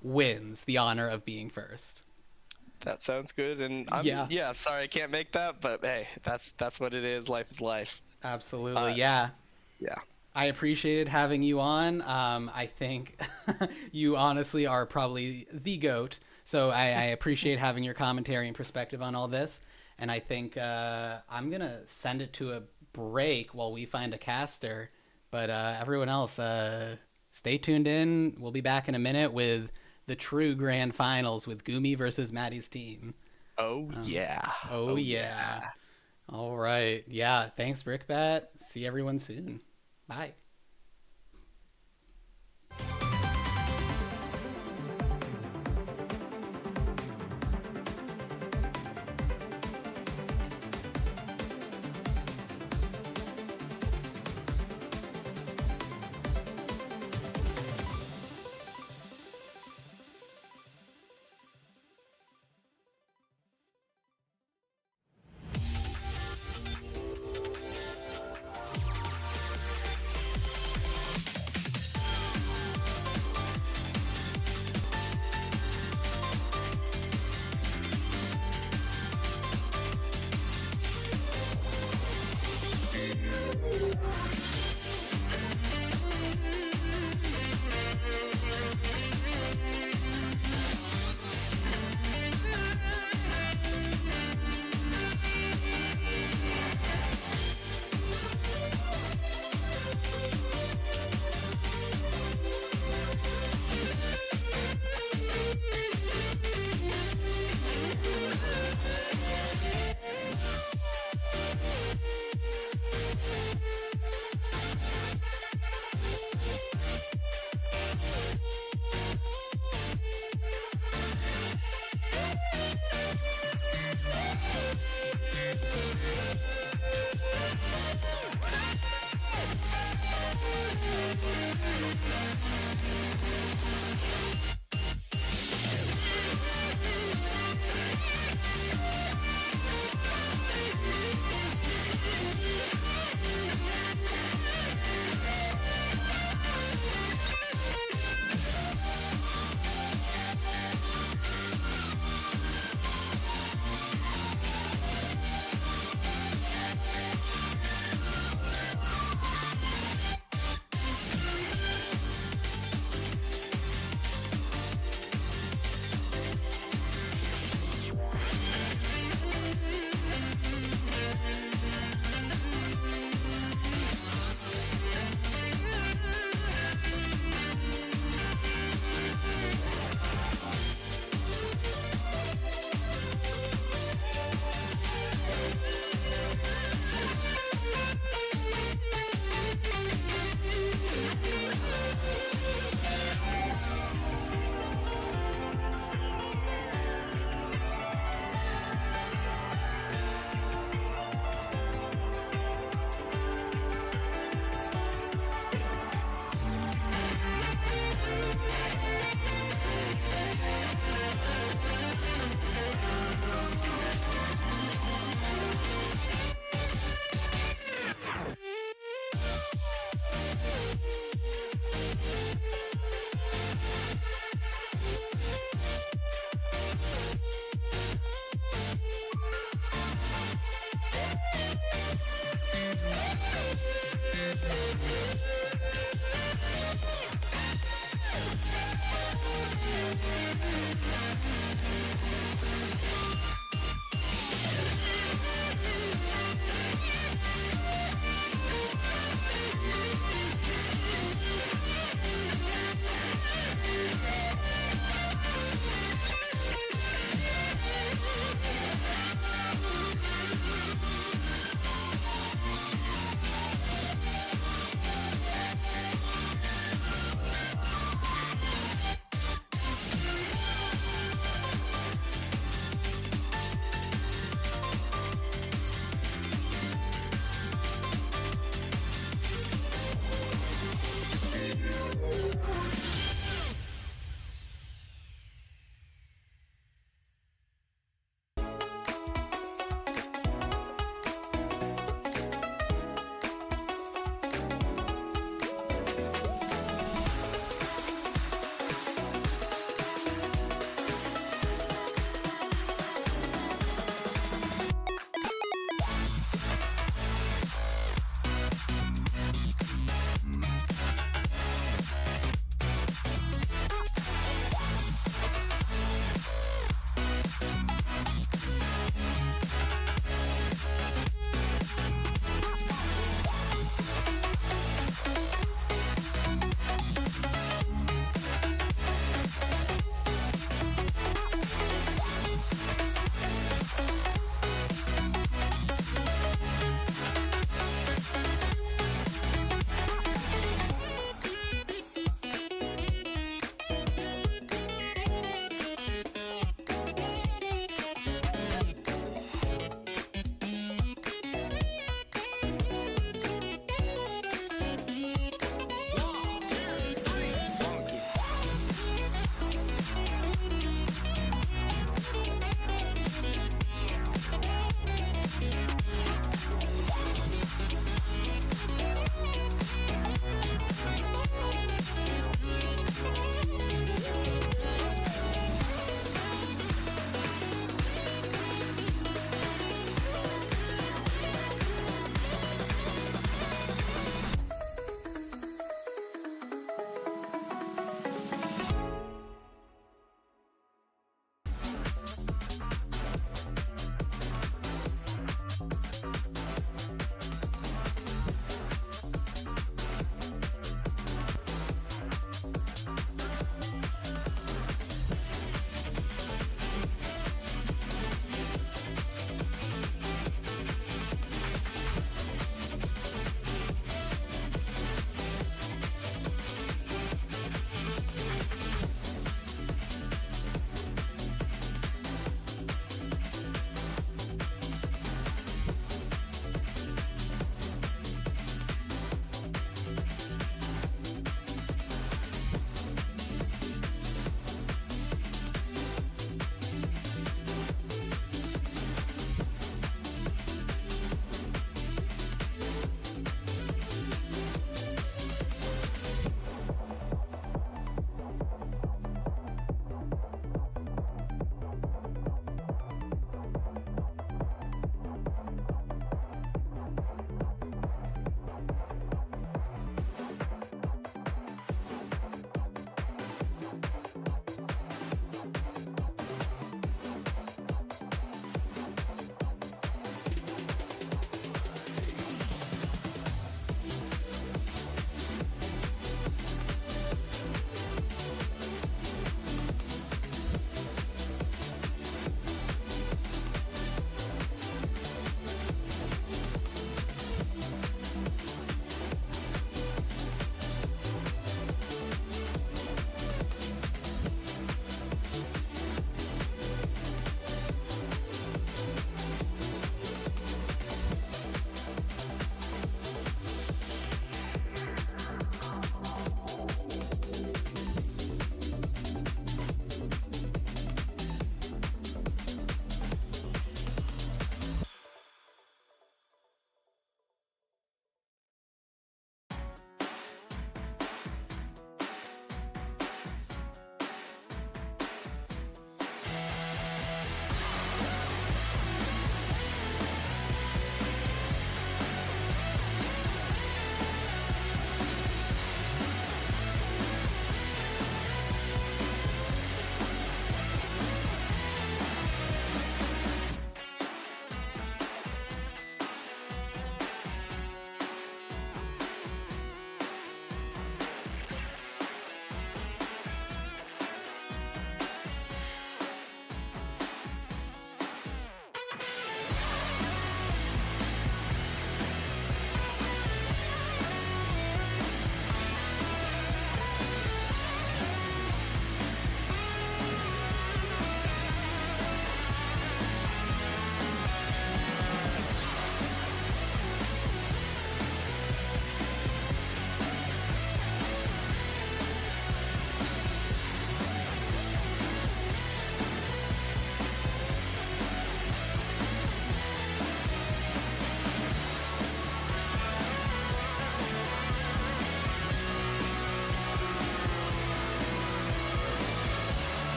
wins the honor of being first. That sounds good. And I'm sorry I can't make that, but hey, that's what it is. Life is life. Absolutely. Yeah. I appreciated having you on. I think you honestly are probably the GOAT. So I appreciate having your commentary and perspective on all this. And I think I'm going to send it to a break while we find a caster. But everyone else, stay tuned in. We'll be back in a minute with the true grand finals with Gumi versus Maddie's team. Oh, yeah. Oh, yeah. All right. Yeah. Thanks, Brickbat. See everyone soon. Bye.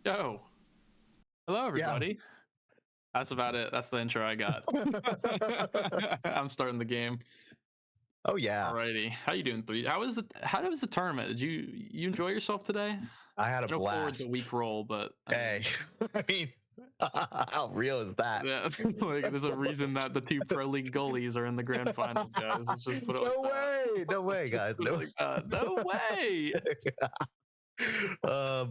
Yo. Hello, everybody. That's about it. That's the intro I got. I'm starting the game. Oh yeah. Alrighty. How you doing, Three? How was the tournament? Did you enjoy yourself today? I had a know blast. Forward's a weak roll, but hey, I mean, how real is that? Yeah, like there's a reason that the two pro league goalies are in the grand finals, guys. Let's just put it like that. No way, guys. No. No way.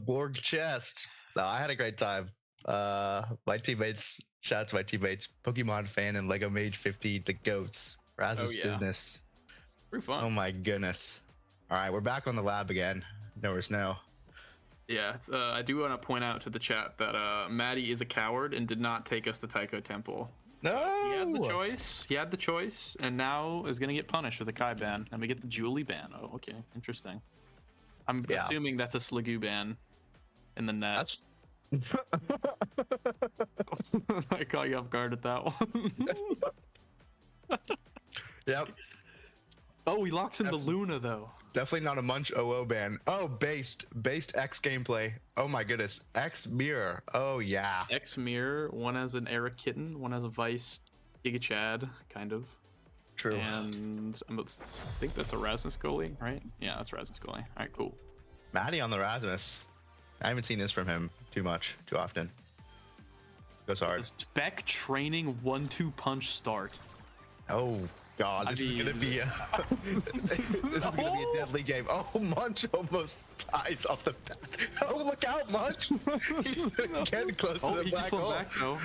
Borg chest. No, I had a great time. My teammates. Shout out to my teammates. Pokemon fan and Lego Mage 50, the goats. Rasmus business. Pretty fun. Oh my goodness. All right, we're back on the lab again. Nowhere snow. Yeah, I do want to point out to the chat that Maddie is a coward and did not take us to Taiko Temple. No! He had the choice, and now is going to get punished with a Kai ban, and we get the Julie ban. Oh, okay. Interesting. I'm assuming that's a Sligoo ban in the net. I caught you off guard at that one. Yep. Oh, he locks into Luna, though. Definitely not a Munch OO ban. Oh, based X gameplay. Oh my goodness. X Mirror. Oh yeah. X Mirror. One has an Era Kitten. One has a Vice Giga Chad, kind of. True. And I think that's a Rasmus goalie, right? Yeah, that's Rasmus goalie. All right, cool. Maddie on the Rasmus. I haven't seen this from him too often. Goes hard. Spec training 1-2 punch start. Oh God, this is gonna be a deadly game. Oh, Munch almost dies off the bat. Oh, look out, Munch! He's getting close to the black hole. Back, though.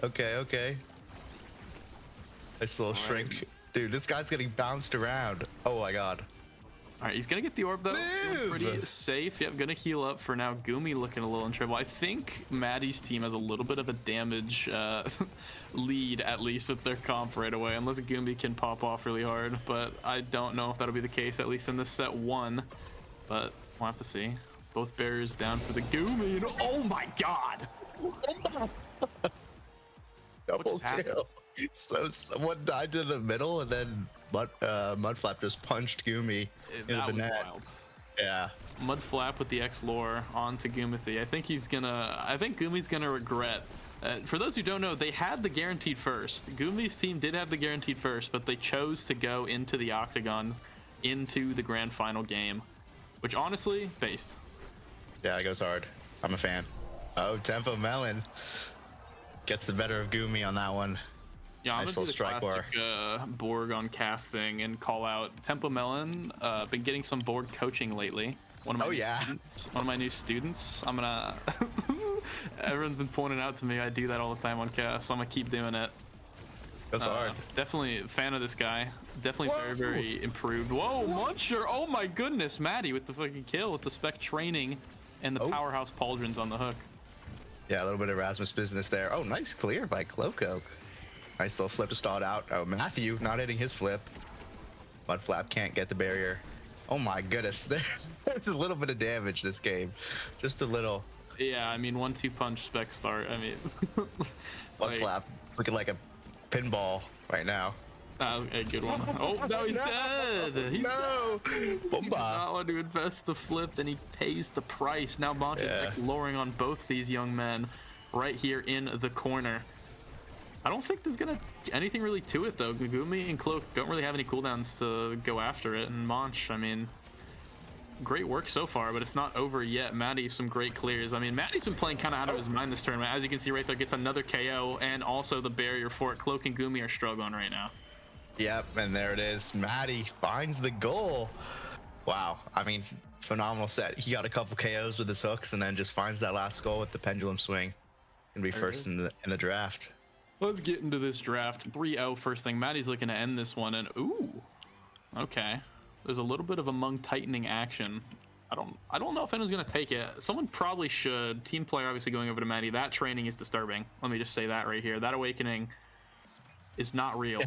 Okay. Nice little shrink. Dude, this guy's getting bounced around. Oh my God. All right, he's gonna get the orb though. Feeling pretty safe. Yep, gonna heal up for now. Gumi looking a little in trouble. I think Maddie's team has a little bit of a damage lead, at least with their comp right away, unless Gumi can pop off really hard. But I don't know if that'll be the case, at least in this set one. But we'll have to see. Both barriers down for the Gumi, and oh my God! Double kill. So someone died to the middle, and then Mudflap just punched Gumi into the net. Wild. Yeah. Mudflap with the X lore onto Gumithy. I think Gumi's gonna regret. For those who don't know, they had the guaranteed first. Gumi's team did have the guaranteed first, but they chose to go into the octagon, into the grand final game, which honestly, based. Yeah, it goes hard. I'm a fan. Oh, Tempo Melon gets the better of Gumi on that one. Yeah, I'm gonna do the classic Borg on cast thing and call out Tempo Melon. Been getting some Borg coaching lately. One of my new students. I'm gonna. Everyone's been pointing out to me I do that all the time on cast, so I'm gonna keep doing it. Goes hard. Definitely a fan of this guy. Definitely very improved. Whoa, Muncher! Oh my goodness, Maddie with the fucking kill with the spec training and the powerhouse pauldrons on the hook. Yeah, a little bit of Rasmus business there. Oh, nice clear by Cloco. Nice little flip to start out. Oh, Matthew not hitting his flip. Mudflap can't get the barrier. Oh my goodness, there's a little bit of damage this game. Just a little. Yeah, I mean 1-2 punch spec start. I mean Mudflap looking like a pinball right now. That was a good one. Oh, no, he's dead. He's no. He not want to invest the flip, and he pays the price. Now Monte's lowering on both these young men right here in the corner. I don't think there's gonna anything really to it though. Gumi and Cloak don't really have any cooldowns to go after it, and Monch, I mean, great work so far, but it's not over yet. Maddie, some great clears. I mean, Maddie's been playing kind of out of his mind this tournament. As you can see right there, gets another KO, and also the barrier for it. Cloak and Gumi are struggling right now. Yep, and there it is. Maddie finds the goal. Wow, I mean, phenomenal set. He got a couple KOs with his hooks, and then just finds that last goal with the pendulum swing. Gonna be first in the draft. Let's get into this draft. 3-0 first thing. Maddie's looking to end this one, and ooh, okay. There's a little bit of among tightening action. I don't know if anyone's gonna take it. Someone probably should. Team player obviously going over to Maddie. That training is disturbing. Let me just say that right here. That awakening is not real.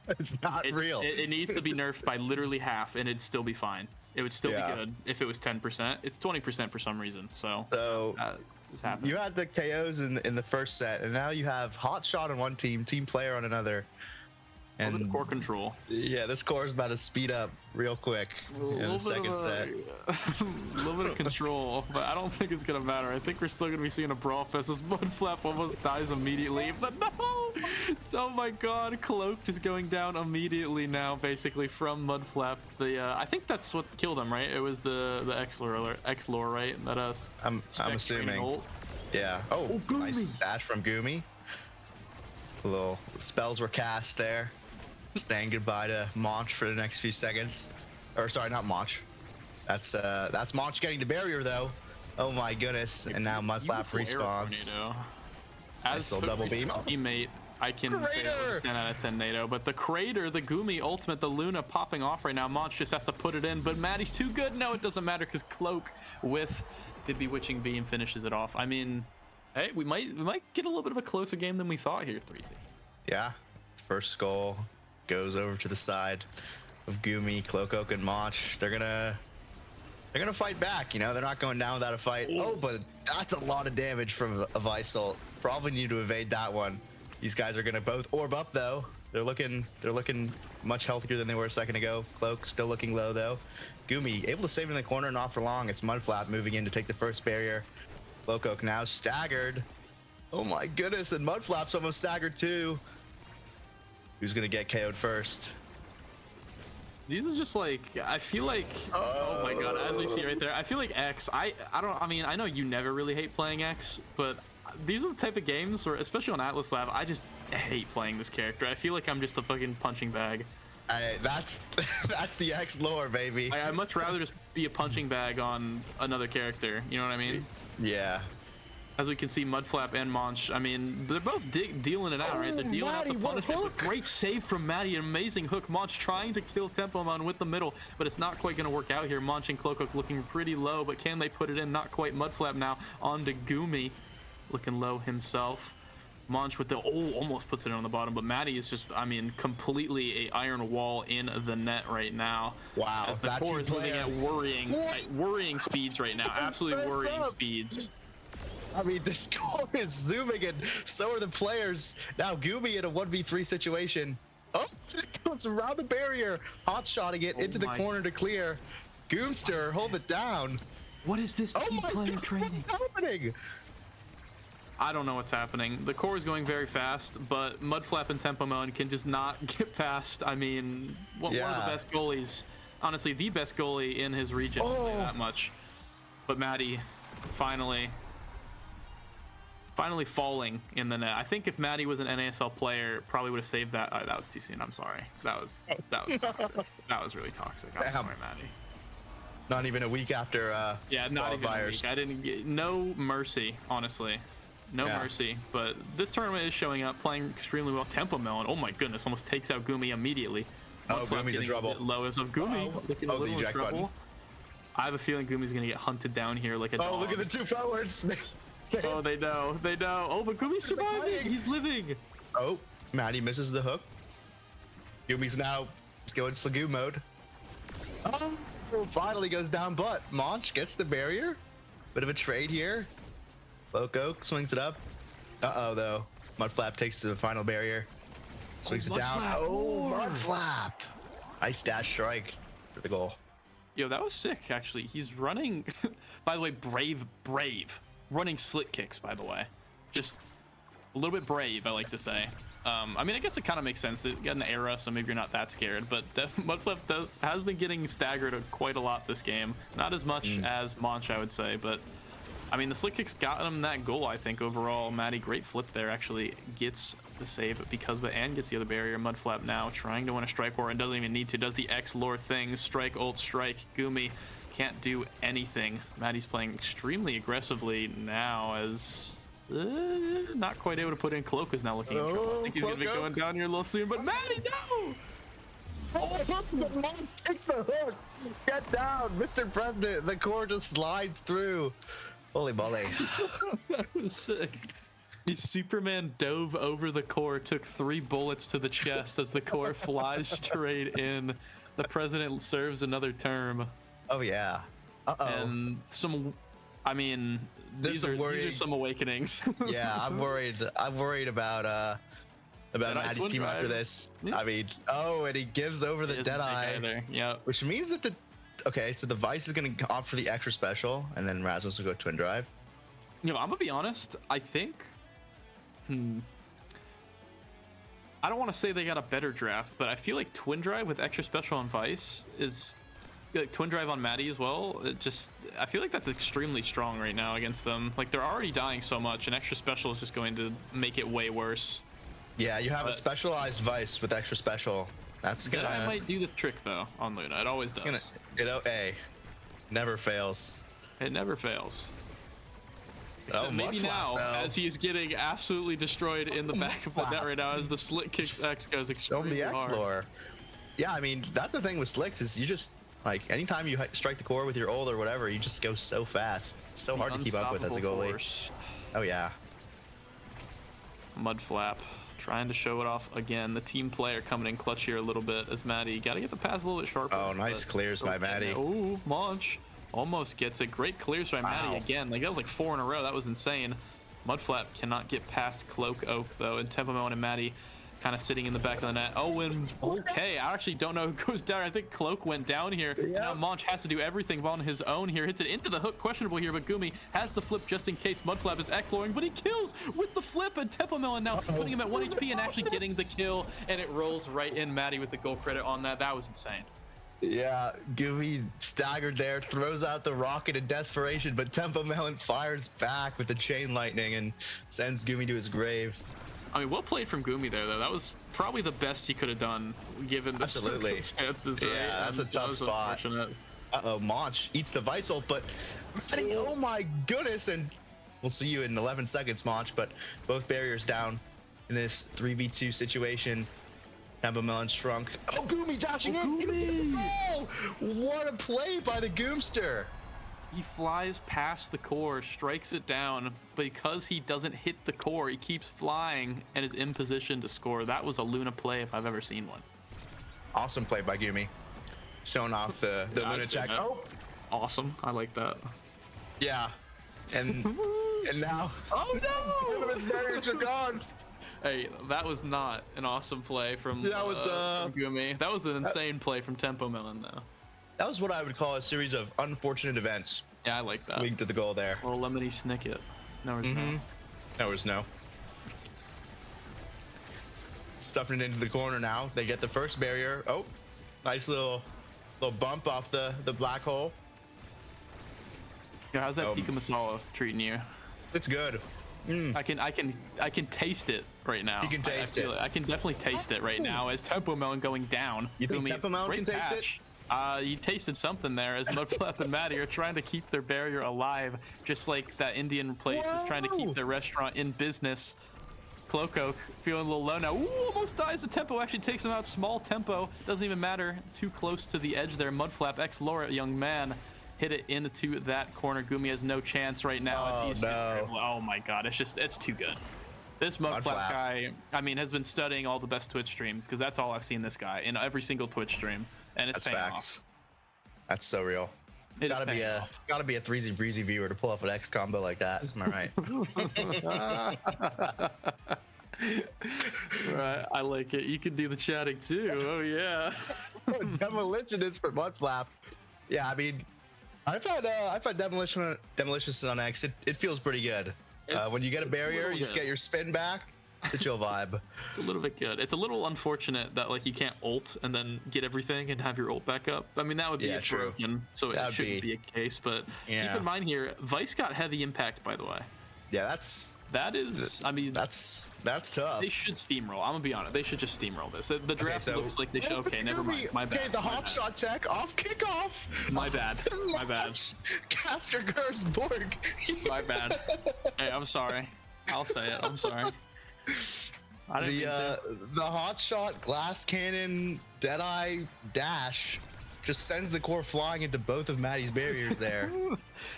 It's not real. It needs to be nerfed by literally half, and it'd still be fine. It would still be good if it was 10%. It's 20% for some reason. So it's happening. You had the KOs in the first set, and now you have Hot Shot on one team, Team Player on another. A little bit of core control. Yeah, this core is about to speed up real quick in the second set. A little bit of control, but I don't think it's gonna matter. I think we're still gonna be seeing a brawl fest as Mudflap almost dies immediately. But no! Oh my God, Cloak just going down immediately now, basically from Mudflap. I think that's what killed him, right? It was the X-Lore, right? That I'm assuming. Yeah. Oh, nice dash from Goomy. Little spells were cast there. Saying goodbye to Monch for the next few seconds. Or sorry, not Monch. That's Monch getting the barrier though. Oh my goodness! And now Mudflap respawns. As still double beam. Teammate, I can say it was 10 out of 10 NATO. But the Crater, the Goomy ultimate, the Luna popping off right now. Monch just has to put it in, but Maddie's too good. No, it doesn't matter because Cloak with the Bewitching Beam finishes it off. I mean, hey, we might get a little bit of a closer game than we thought here, 3Z. Yeah, first skull goes over to the side of Goomy, Cloak, and Monch. They're gonna fight back. You know, they're not going down without a fight. Oh, but that's a lot of damage from a Vice Ult. Probably need to evade that one. These guys are gonna both orb up though. They're looking much healthier than they were a second ago. Cloak still looking low though. Goomy able to save in the corner, not for long. It's Mudflap moving in to take the first barrier. Cloak now staggered. Oh my goodness, and Mudflap's almost staggered too. Who's gonna get KO'd first? These are just like, I feel like, oh my God, as we see right there, I feel like X, I know you never really hate playing X, but these are the type of games where, especially on Atlas Lab, I just hate playing this character. I feel like I'm just a fucking punching bag. That's the X lore, baby. I'd much rather just be a punching bag on another character, you know what I mean? Yeah. As we can see, Mudflap and Monch, I mean, they're both dealing it out, right? They're dealing out the punishment. Great save from Maddie, an amazing hook. Monch trying to kill Tempomon with the middle, but it's not quite going to work out here. Monch and Cloak looking pretty low, but can they put it in? Not quite. Mudflap now on to Goomy, looking low himself. Monch with the, almost puts it on the bottom, but Maddie is just, I mean, completely a iron wall in the net right now. Wow. As the core is moving at worrying speeds right now. Absolutely worrying speeds. I mean, the score is zooming, and so are the players. Now, Goomy in a 1v3 situation. Oh, it comes around the barrier. Hot-shotting it into the corner to clear. Goomster, hold it down. What is this team player training? What's happening? I don't know what's happening. The core is going very fast, but Mudflap and Tempomon can just not get past. I mean, one of the best goalies. Honestly, the best goalie in his region. I'll say that much. But Maddie, finally falling in the net. I think if Maddie was an NASL player, probably would have saved that. That was too soon. I'm sorry. That was toxic. That was really toxic. I'm sorry, Maddie. Not even a week after. Yeah, not even a week. I didn't get no mercy, honestly. No mercy. But this tournament is showing up, playing extremely well. Tempomon, oh my goodness, almost takes out Goomy immediately. Oh, Goomy's in trouble. Low as of Goomy looking a little in trouble. Button. I have a feeling Goomy's gonna get hunted down here like a dog. Oh, look at the two forwards. Oh, they know. Oh, but Goomy's surviving. He's living. Oh, Maddie misses the hook. Goomy's now going Slagoo mode. Oh, finally goes down, but Monch gets the barrier. Bit of a trade here. Loco swings it up. Uh-oh, though. Mudflap takes to the final barrier. Swings it down. Oh, Mudflap. Nice dash strike for the goal. Yo, that was sick, actually. He's running... By the way, brave. Running slick kicks, by the way. Just a little bit brave, I like to say. I mean, I guess it kind of makes sense. It got an era, so maybe you're not that scared. But Mudflap has been getting staggered quite a lot this game. Not as much as Monch, I would say. But, I mean, the slick kicks got him that goal, I think, overall. Maddie, great flip there. Actually gets the save because of it and gets the other barrier. Mudflap now trying to win a strike war and doesn't even need to. Does the X lore thing. Strike, ult, strike. Goomy can't do anything. Maddie's playing extremely aggressively now as not quite able to put in. Cloak is now looking in trouble. I think he's going to be going down here a little soon, but Maddie, no! Take the hook! Get down! Mr. President, the core just slides through. Holy moly. That was sick. The Superman dove over the core, took 3 bullets to the chest as the core flies straight in. The president serves another term. Oh yeah. And I mean, these are some awakenings. Yeah, I'm worried about about Maddie's team after this. I mean, oh, and he gives over the Deadeye. Yeah. Which means that so the Vice is going to opt for the extra special, and then Rasmus will go Twin Drive. I'm going to be honest. I think... I don't want to say they got a better draft, but I feel like Twin Drive with extra special on Vice is... Like Twin Drive on Maddie as well. I feel like that's extremely strong right now against them. Like, they're already dying so much, and extra special is just going to make it way worse. Yeah, you have a specialized Vice with extra special. That's good. I might do the trick though on Luna. It always does. Never fails. It never fails. Oh, maybe now, as he is getting absolutely destroyed in the back of the net right now, as the Slick kicks X goes extremely hard. Yeah, I mean, that's the thing with Slicks is you just, like, anytime you strike the core with your ult or whatever, you just go so fast. It's so hard to keep up with as a goalie. Force. Oh, yeah. Mudflap trying to show it off again. The team player coming in clutch here a little bit as Maddie. Got to get the pass a little bit sharper. Oh, nice clears by Maddie. Oh, Munch almost gets it. Great clears by Maddie again. Like, that was like 4 in a row. That was insane. Mudflap cannot get past Cloak Oak, though, and Tempo Melon and Maddie kind of sitting in the back of the net. Oh, and okay, I actually don't know who goes down. I think Cloak went down here. Yeah. Now Monch has to do everything on his own here. Hits it into the hook, questionable here, but Gumi has the flip just in case. Mudflap is X-lowering, but he kills with the flip, and Tempo Melon now putting him at 1 HP and actually getting the kill, and it rolls right in. Maddie with the goal credit on that. That was insane. Yeah, Gumi staggered there, throws out the rocket in desperation, but Tempo Melon fires back with the chain lightning and sends Gumi to his grave. I mean, well played from Gumi there, though. That was probably the best he could have done, given the circumstances. Right? Yeah, that's a tough spot. Uh-oh, Monch eats the Vice ult, but oh my goodness, and we'll see you in 11 seconds, Monch, but both barriers down in this 3v2 situation. Tempo Melon shrunk. Oh, Gumi dashing in! Gumi! Oh, what a play by the Goomster! He flies past the core, strikes it down, but because he doesn't hit the core, he keeps flying and is in position to score. That was a Luna play if I've ever seen one. Awesome play by Gumi. Showing off the Luna check. Oh, awesome. I like that. Yeah. And now. Oh no! The barriers are gone. Hey, that was not an awesome play from Gumi. That was an insane play from Tempo Melon, though. That was what I would call a series of unfortunate events. Yeah, I like that. Leading to the goal there. A little lemony snicket. No, there's no. No, there's no. Stuffing it into the corner now. They get the first barrier. Oh, nice little bump off the black hole. Yeah, how's that tikka masala treating you? It's good. I can taste it right now. You can taste it. I can definitely taste it right now as Tempo Melon going down. You think Tempo Melon can taste it? He tasted something there as Mudflap and Maddie are trying to keep their barrier alive, just like that Indian place is trying to keep their restaurant in business. Cloak Oak feeling a little low now. Ooh, almost dies. The Tempo actually takes him out. Small Tempo. Doesn't even matter. Too close to the edge there. Mudflap, ex-Laura, young man, hit it into that corner. Gumi has no chance right now as he's just dribbling. Oh my god, it's too good. This Mudflap guy, I mean, has been studying all the best Twitch streams because that's all I've seen this guy in every single Twitch stream, and it's paying off. That's so real. Gotta be a 3Z Breezy viewer to pull off an X combo like that. Am I right? Right, I like it. You can do the chatting too. Oh yeah. Demolitionist for Mudflap. Yeah, I mean, I've had Demolitionist on X. It feels pretty good. When you get a barrier, you just get your spin back. It's a chill vibe. It's a little bit good. It's a little unfortunate that like you can't ult and then get everything and have your ult back up. I mean, that would be broken, so it shouldn't be a case. But keep in mind here, Vice got heavy impact, by the way. Yeah, that is. I mean, that's tough. They should steamroll. I'm gonna be honest. They should just steamroll this. The draft looks like they should. Okay, never mind. My bad. Okay, the hot shot tech off kickoff. My bad. My bad. Caster Gersborg. My bad. Hey, I'm sorry. I'll say it. I'm sorry. The hot shot glass cannon Deadeye dash just sends the core flying into both of Maddie's barriers there.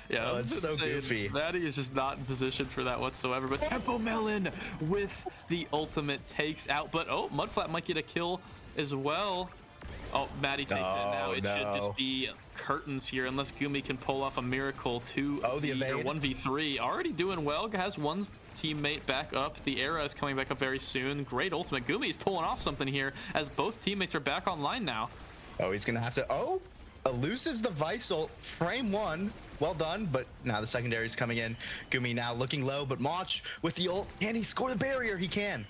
Yeah, it's so goofy. Maddie is just not in position for that whatsoever. But Tempo Melon with the ultimate takes out. But oh, Mudflap might get a kill as well. Oh, Maddie takes it now. It should just be curtains here unless Gumi can pull off a miracle. 1v3. Already doing well. Has one teammate back up. The era is coming back up very soon. Great ultimate. Gumi is pulling off something here as both teammates are back online now. Oh, he's going to have to... Oh, elusives the Vice ult. Frame 1. Well done, but now the secondary is coming in. Gumi now looking low, but Mach with the ult. Can he score the barrier? He can.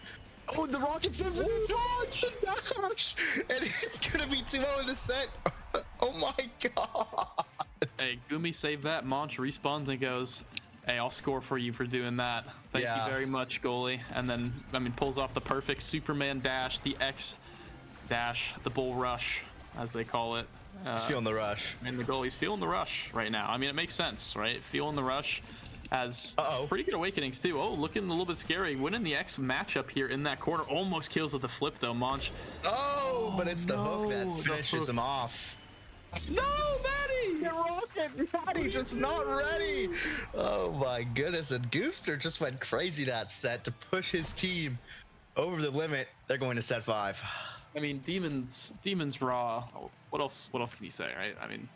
Oh, the rocket sims in the dash! And it's gonna be 2-0 in the set. Oh my god! Hey, Gumi saved that. Monch respawns and goes, hey, I'll score for you for doing that. Thank you very much, goalie. And then, I mean, pulls off the perfect Superman dash, the X dash, the bull rush, as they call it. He's feeling the rush. And the goalie's feeling the rush right now. I mean, it makes sense, right? Feeling the rush. Has pretty good awakenings too. Oh, looking a little bit scary. Winning the X matchup here in that corner. Almost kills with the flip though, Monch. Oh, but it's the hook that finishes him off. No, Maddie! The rocket, Maddie just not ready. Oh my goodness, and Gooster just went crazy that set to push his team over the limit. They're going to set 5. I mean, Demons raw. What else can you say, right? I mean,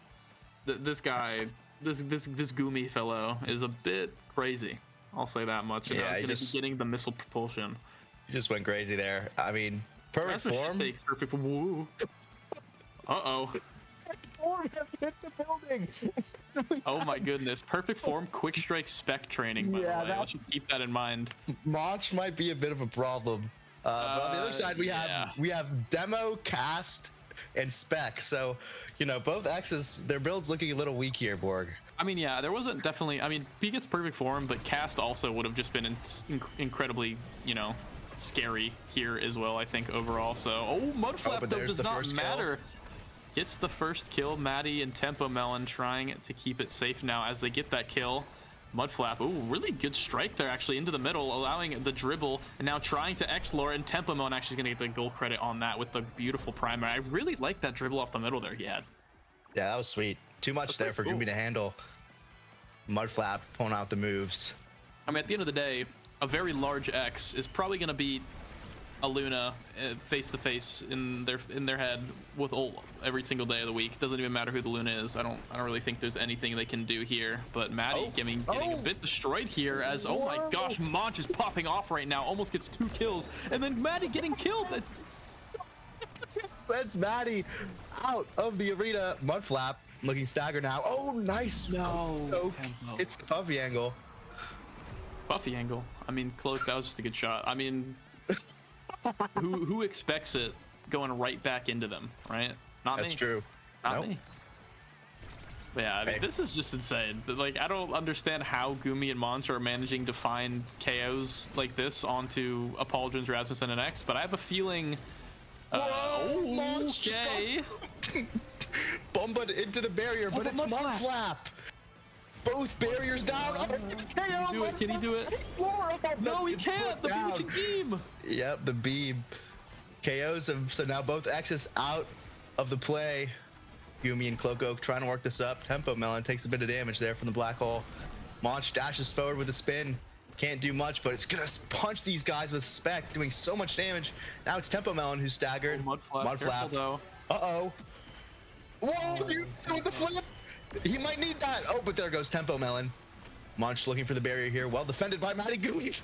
this guy. This Gumi fellow is a bit crazy. I'll say that much. Yeah, he's gonna be getting the missile propulsion. He just went crazy there. I mean, perfect form. Perfect. Woo. Uh-oh. Form has hit the building. Oh my goodness. Perfect form, quick strike spec training, by the way. I should keep that in mind. Mach might be a bit of a problem. But on the other side, we have demo, cast, and spec. So, you know, both X's, their build's looking a little weak here, Borg. I mean, yeah, there wasn't definitely. I mean, P gets perfect form, but cast also would have just been incredibly, you know, scary here as well. I think overall. So, Mudflap though does not matter. Gets the first kill. Maddie and Tempo Melon trying to keep it safe now as they get that kill. Mudflap, really good strike there actually into the middle, allowing the dribble, and now trying to X-Lore, and Tempo Melon actually going to get the goal credit on that with the beautiful primary. I really like that dribble off the middle there he had. Yeah, that was sweet. Too much there for Gumi to handle. Mudflap pulling out the moves. I mean, at the end of the day, a very large X is probably going to beat a Luna face to face in their head with ult every single day of the week. Doesn't even matter who the Luna is. I don't really think there's anything they can do here. But Maddie getting a bit destroyed here as oh my gosh, Monch is popping off right now. Almost gets 2 kills, and then Maddie getting killed. That's Maddie out of the arena. Mudflap looking staggered now. Oh, nice. No, it's the puffy angle. Puffy angle. I mean, Cloak, that was just a good shot. I mean, who expects it going right back into them, right? Not me. That's true. Not me. But yeah, I mean, this is just insane. Like, I don't understand how Gumi and Monch are managing to find KOs like this onto Apologins, Rasmussen, and X, but I have a feeling... okay. Bombed into the barrier, but it's Mudflap. Both barriers down. Can he do it? No, he can't. The beam can beam. Yep, the beam. KOs him. So now both X's out of the play. Gumi and Cloak trying to work this up. Tempo Melon takes a bit of damage there from the black hole. Monch dashes forward with a spin. Can't do much, but it's gonna punch these guys with spec, doing so much damage. Now it's Tempo Melon who's staggered. Mudflap. Though. Uh-oh. Whoa, you with the flip. He might need that. Oh, but there goes Tempo Melon. Monch looking for the barrier here. Well defended by Maddie Gumi.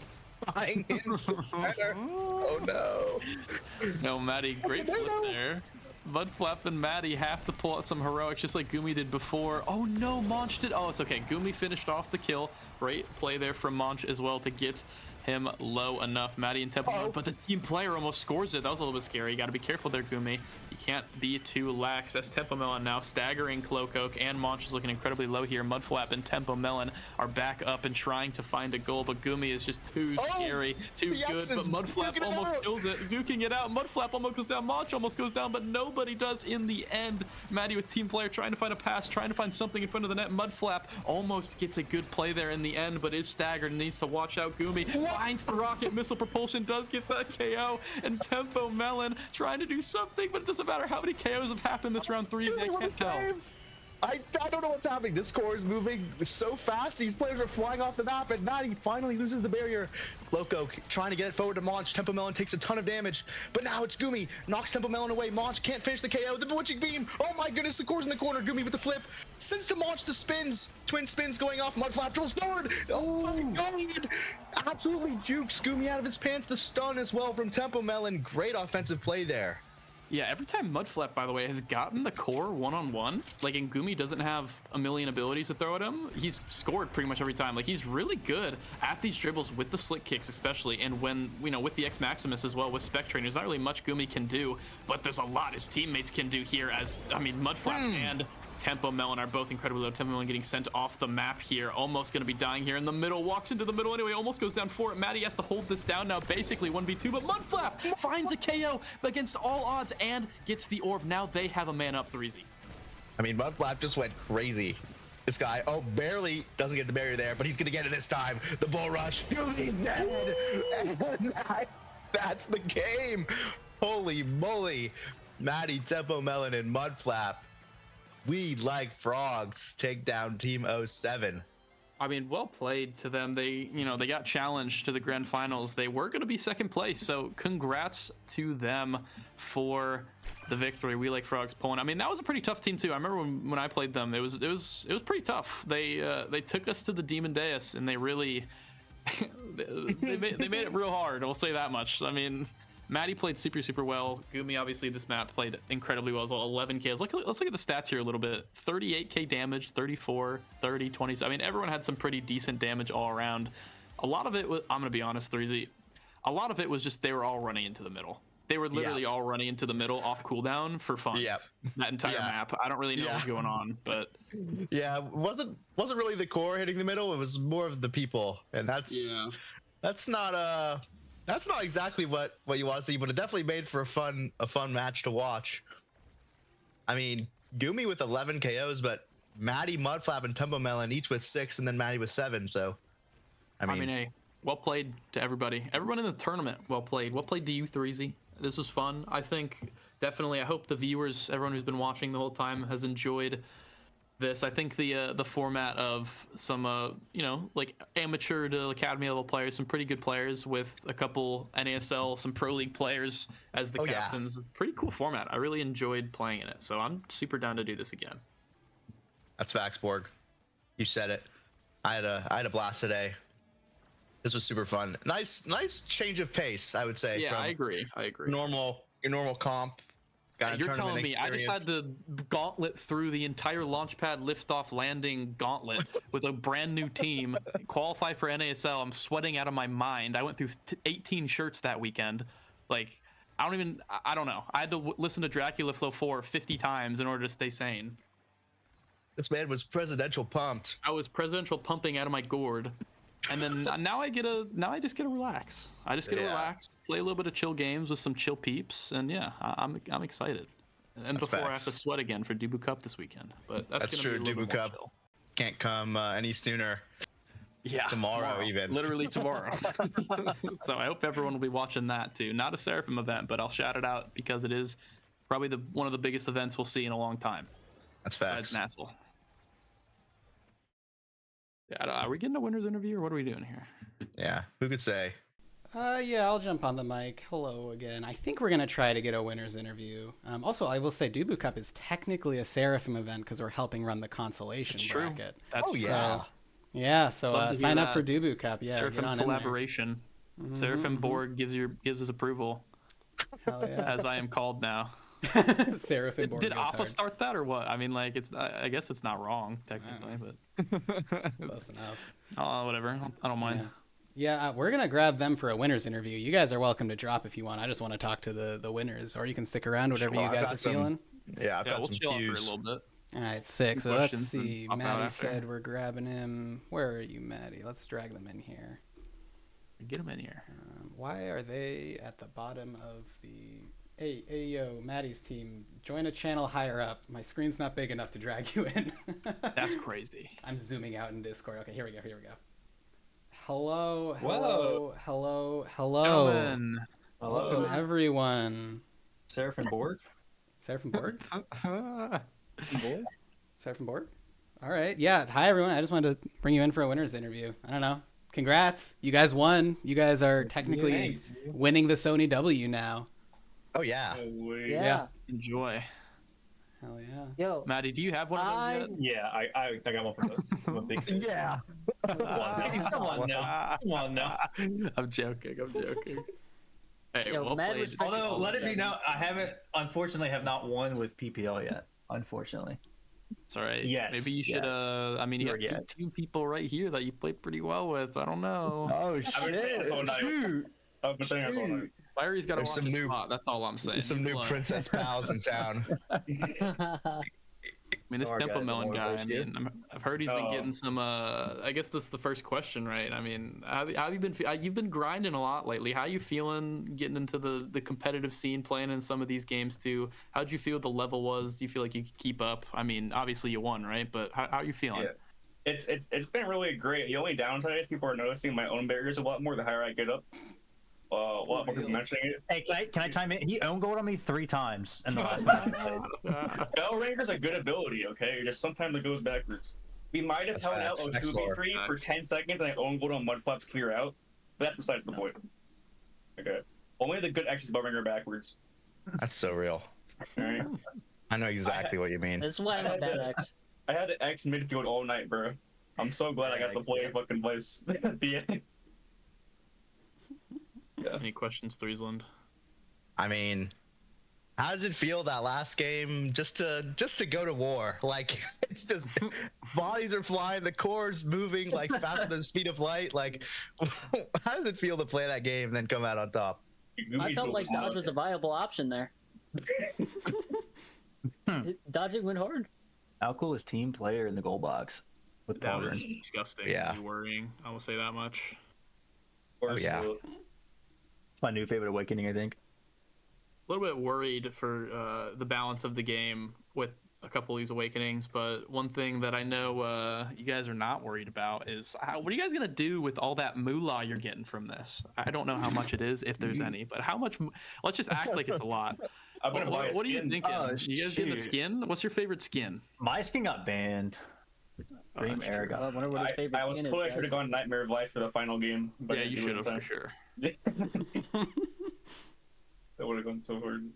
Flying in. Oh no. No, Maddie, great flip there. Mudflap and Maddie have to pull out some heroics just like Gumi did before. Oh no, Monch did. Oh, it's okay. Gumi finished off the kill. Great play there from Monch as well to get him low enough. Maddie and Tempo, but the team player almost scores it. That was a little bit scary. You got to be careful there, Gumi. You can't be too lax. As Tempo Melon now staggering Cloak, and Monch is looking incredibly low here. Mudflap and Tempo Melon are back up and trying to find a goal, but Gumi is just too scary, too good. But Mudflap almost kills it, duking it out. Mudflap almost goes down. Monch almost goes down, but nobody does in the end. Maddie with team player trying to find a pass, trying to find something in front of the net. Mudflap almost gets a good play there in the end, but is staggered and needs to watch out. Gumi finds the rocket missile propulsion, does get that KO, and Tempo Melon trying to do something, but it doesn't matter how many KOs have happened this round 3. I can't tell. I don't know what's happening. This core is moving so fast. These players are flying off the map, and Maddie finally loses the barrier. Loco trying to get it forward to Monch. Tempo Melon takes a ton of damage, but now it's Gumi. Knocks Tempo Melon away. Monch can't finish the KO. The Bewitching Beam. Oh my goodness, the core's in the corner. Gumi with the flip. Sends to Monch the spins. Twin spins going off. Mudflap drills forward. Oh my god. Absolutely jukes Gumi out of his pants. The stun as well from Tempo Melon. Great offensive play there. Yeah, every time Mudflap, by the way, has gotten the core one-on-one, like, and Gumi doesn't have a million abilities to throw at him, he's scored pretty much every time. Like, he's really good at these dribbles with the slick kicks, especially, and when, you know, with the X Maximus as well, with Spec Train, there's not really much Gumi can do, but there's a lot his teammates can do here as, I mean, Mudflap and Tempo Melon are both incredibly low. Tempo Melon getting sent off the map here, almost going to be dying here in the middle, walks into the middle anyway, almost goes down for it. Maddie has to hold this down now, basically 1v2, but Mudflap finds a KO against all odds and gets the orb. Now they have a man up 3Z. I mean, Mudflap just went crazy. This guy, barely doesn't get the barrier there, but he's going to get it this time. The bull rush, he's dead, and that's the game. Holy moly. Maddie, Tempo Melon, and Mudflap. We like frogs. Take down Team 07. I mean, well played to them. They, you know, they got challenged to the grand finals. They were going to be second place, so congrats to them for the victory. We like frogs pulling. I mean, that was a pretty tough team too. I remember when I played them, it was pretty tough. They took us to the Demon Deus, and they really they made it real hard. I'll say that much. I mean, Maddie played super well. Gumi, obviously, this map played incredibly well as well. 11K. Let's look at the stats here a little bit. 38K damage, 34, 30, 20. I mean, everyone had some pretty decent damage all around. A lot of it was, I'm going to be honest, 3Z, a lot of it was just they were all running into the middle. They were literally all running into the middle off cooldown for fun. Yeah. That entire map. I don't really know what's going on, but yeah, wasn't really the core hitting the middle. It was more of the people, and that's not exactly what you want to see, but it definitely made for a fun match to watch. I mean, Gumi with 11 KOs, but Maddie, Mudflap, and Tempo Melon each with 6, and then Maddie with 7. So, I mean, hey, well played to everybody. Everyone in the tournament, well played. Well played to you, 3Z. This was fun. I think definitely. I hope the viewers, everyone who's been watching the whole time, has enjoyed this. I think the format of some you know, like amateur to academy level players, some pretty good players with a couple NASL, some pro league players as the captains is a pretty cool format. I really enjoyed playing in it, so I'm super down to do this again. That's facts, Borg. You said it. I had a blast today. This was super fun. Nice change of pace, I would say. Yeah, from I agree. your normal comp. You're telling me I just had to gauntlet through the entire launchpad liftoff landing gauntlet with a brand new team, qualify for NASL. I'm sweating out of my mind. I went through 18 shirts that weekend. Like, I don't know. I had to listen to Dracula Flow 4 50 times in order to stay sane. This man was presidential pumped. I was presidential pumping out of my gourd. And then now I just get to relax. I just get to relax, play a little bit of chill games with some chill peeps, and I'm excited. And before I have to sweat again for Dubu Cup this weekend, but that's true. Dubu Cup can't come any sooner. Yeah, tomorrow even. Literally tomorrow. So I hope everyone will be watching that too. Not a Seraphim event, but I'll shout it out because it is probably one of the biggest events we'll see in a long time. That's facts. Besides Nassel. Yeah, are we getting a winner's interview or what are we doing here? Yeah, who could say? Yeah, I'll jump on the mic. Hello again. I think we're going to try to get a winner's interview. Also, I will say Dubu Cup is technically a Seraphim event because we're helping run the consolation bracket. That's true. Yeah. Yeah, so sign up for Dubu Cup. Yeah, Seraphim collaboration. Seraphim Borg gives his approval. Hell yeah. As I am called now. Seraphim Borg. Did Appa start that or what? I mean, like, I guess it's not wrong technically, but close enough. Whatever. I don't mind. Yeah, we're gonna grab them for a winners interview. You guys are welcome to drop if you want. I just want to talk to the winners, or you can stick around, whatever you guys are feeling. Yeah, we'll chill out for a little bit. All right, sick. So let's see. Maddie said we're grabbing him. Where are you, Maddie? Let's drag them in here. Get them in here. Why are they at the bottom of the... Hey, yo, Maddie's team, join a channel higher up. My screen's not big enough to drag you in. That's crazy. I'm zooming out in Discord. Okay, here we go. Hello. Gentlemen. Welcome, everyone. Seraphim Borg? Seraphim Borg? Seraphim board? All right. Yeah. Hi, everyone. I just wanted to bring you in for a winner's interview. I don't know. Congrats. You guys won. You guys are technically winning the Sony W now. Oh, yeah. Yeah. Enjoy. Hell yeah. Yo, Maddie, do you have one of those yet? Yeah, I got one from the Yeah. Come on now. Come on now. I'm joking. Hey, Yo, well mad played. respect. Although, let it be known, unfortunately, have not won with PPL yet. Unfortunately. It's all right. Yet. Maybe you should. I mean, you got two people right here that you played pretty well with. I don't know. Oh shit! Shoot! Larry's got to There's watch some his new- spot. That's all I'm saying. Some new princess pals in town. I mean, this Our Tempo guys Melon are guy. more I mean, I've heard he's been getting some. I guess this is the first question, right? I mean, how have you been? You've been grinding a lot lately. How you feeling getting into the competitive scene, playing in some of these games too? How'd you feel the level was? Do you feel like you could keep up? I mean, obviously you won, right? But how are you feeling? Yeah. It's been really great. The only downside is people are noticing my own barriers a lot more the higher I get up. A lot more people mentioning it. Hey, can I chime in? He own goaled on me 3 times in the last match. Bell Ranger's a good ability, okay? Just sometimes it goes backwards. We might have held out 2v3 for 10 seconds and I own gold on Mudflaps clear out, but that's besides the point. Okay. Only the good X's Bell Ranger backwards. That's so real. Alright. I know exactly what you mean. That's why I'm a bad X. I had the X midfield all night, bro. I'm so glad I got to play fucking place at the end. Any questions, Threesland? I mean, how does it feel that last game just to go to war? Like, it's just bodies are flying, the core's moving like faster than the speed of light. Like, how does it feel to play that game and then come out on top? I felt like Dodge was a viable option there. Dodging went hard. How cool is team player in the goal box with That was Pauldron? disgusting. Yeah. Really worrying. I will say that much. Oh yeah. It's my new favorite awakening, I think. A little bit worried for the balance of the game with a couple of these awakenings, but one thing that I know you guys are not worried about is what are you guys gonna do with all that moolah you're getting from this? I don't know how much it is, if there's any, but how much? Let's just act like it's a lot. I'm gonna buy a What are you skin. thinking? Oh, you guys getting a shoot. skin? What's your favorite skin? My skin got banned. Dream that's Era true. I got wonder what his favorite I was skin told I is. should have gone Nightmare of Life for the final game. But Yeah, I you didn't do should it have this for time. sure. That would have gone so hard.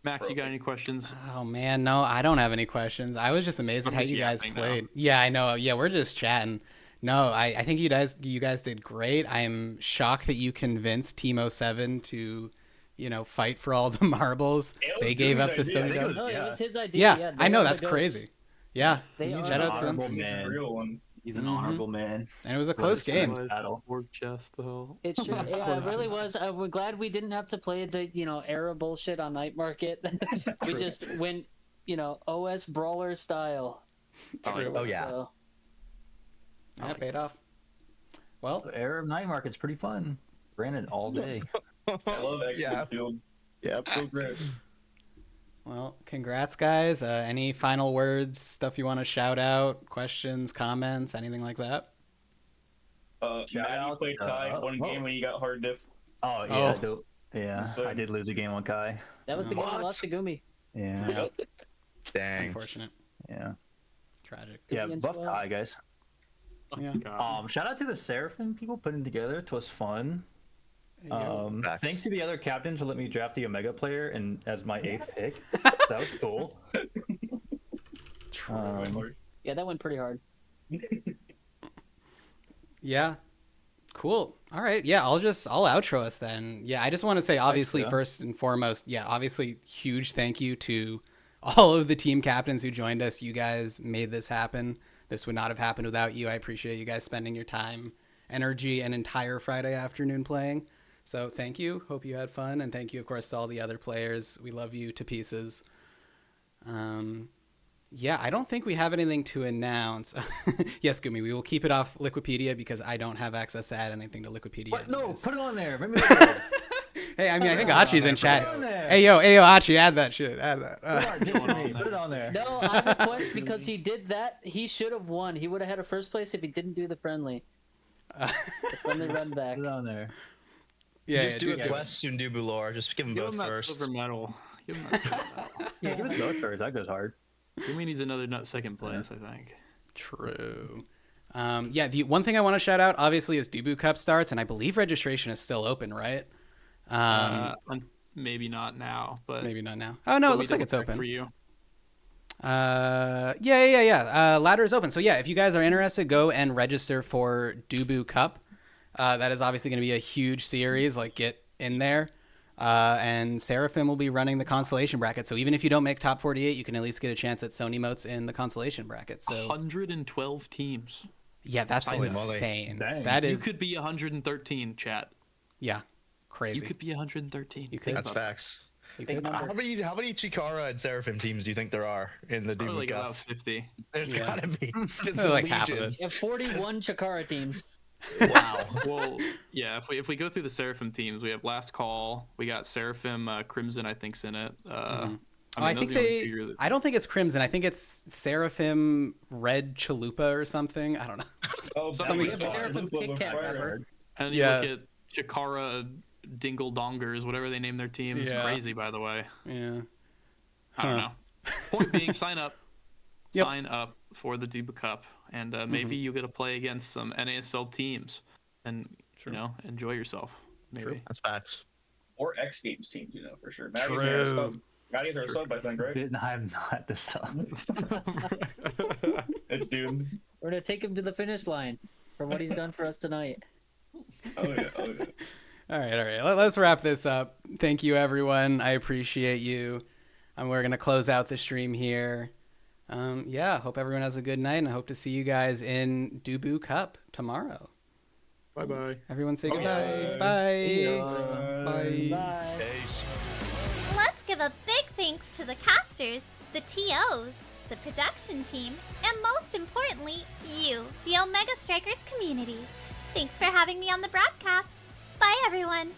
Max, you got any questions? Oh man, no, I don't have any questions. I was just amazed at I'm how just you guys yapping played. now. Yeah, I know. Yeah, we're just chatting. No, I think you guys did great. I am shocked that you convinced Teemo7 to, fight for all the marbles. They gave up to Sony. No, it was his idea. Yeah, I know, that's crazy. Yeah, They are shout out to them. honorable man. Real one. He's an honorable man. And it was a close game. War chest though. It's true. Yeah, it really was. We're glad we didn't have to play the, era bullshit on Night Market. We just went, OS brawler style. Oh yeah. So, Yeah, it paid off. Well, The era of Night Market's pretty fun. Ran it all day. I love X Field. Yeah, so great. well, congrats, guys. Any final words, stuff you want to shout out, questions, comments, anything like that? Matt, you played Kai one game when you got hard diff. Oh yeah, Oh. I did lose a game on Kai. that was the game we lost to Gumi. Yeah, Dang. Unfortunate. yeah, Tragic. yeah. Indians Buff well. Kai, guys. Yeah. Shout out to the Seraphim people putting it together. It was fun. Thanks to the other captains for letting me draft the Omega player and as my 8th pick. That was cool. Yeah, that went pretty hard. Yeah. Cool. All right. Yeah, I'll outro us then. Yeah, I just want to say, obviously, first and foremost, obviously, huge thank you to all of the team captains who joined us. You guys made this happen. This would not have happened without you. I appreciate you guys spending your time, energy, and entire Friday afternoon playing. So thank you. Hope you had fun. And thank you, of course, to all the other players. We love you to pieces. Yeah, I don't think we have anything to announce. Yes, Gumi, we will keep it off Liquipedia because I don't have access to add anything to Liquipedia. What? No, anyways. put it on there. Hey, I mean, I think Achi's in chat. Hey, yo, Achi, add that shit. Add that. Put it on there. No, I request because he did that. He should have won. He would have had a first place if he didn't do the friendly. The friendly run back. Put it on there. Yeah, just do a quest and do Bulor. Just give them Give both him that first. silver medal. Give him that silver medal. Yeah, give it both first. That goes hard. Jimmy needs another second place, I think. True. Yeah, the one thing I want to shout out, obviously, is Dubu Cup starts, and I believe registration is still open, right? Maybe not now, but maybe not now. Oh no, it looks like it's open for you. Yeah. Ladder is open. So yeah, if you guys are interested, go and register for Dubu Cup. That is obviously going to be a huge series. Like, get in there. And Seraphim will be running the consolation bracket. So even if you don't make top 48, you can at least get a chance at Sony Motes in the consolation bracket. So 112 teams. Yeah, that's insane. That is. You could be 113, chat. Yeah, crazy. You could be 113. You could. That's facts. How many Chikara and Seraphim teams do you think there are in the Dubu like Cup? about 50. There's gotta be. Like half of it. We have 41 Chikara teams. Wow. Well, yeah. If we go through the Seraphim teams, we have Last Call. We got Seraphim Crimson, I think's in it. I don't think it's Crimson. I think it's Seraphim Red Chalupa or something. I don't know. Seraphim Kit Kat pepper. And you look at Chikara Dingle Dongers, whatever they name their team. It's crazy, by the way. Yeah. I don't know. Point being, sign up. Sign up for the Dubu Cup, and maybe you get to play against some NASL teams, and enjoy yourself. Maybe. True. That's facts. Or X Games teams, for sure. True. Maddie's our sub, I think, right? I'm not the sub. It's doomed. We're gonna take him to the finish line for what he's done for us tonight. Oh yeah. All right. Let's wrap this up. Thank you, everyone. I appreciate you. We're gonna close out the stream here. Hope everyone has a good night, and I hope to see you guys in Dubu Cup tomorrow. Bye. Everyone say goodbye. Bye. Bye. Peace. Let's give a big thanks to the casters, the TOs, the production team, and most importantly, you, the Omega Strikers community. Thanks for having me on the broadcast. Bye, everyone.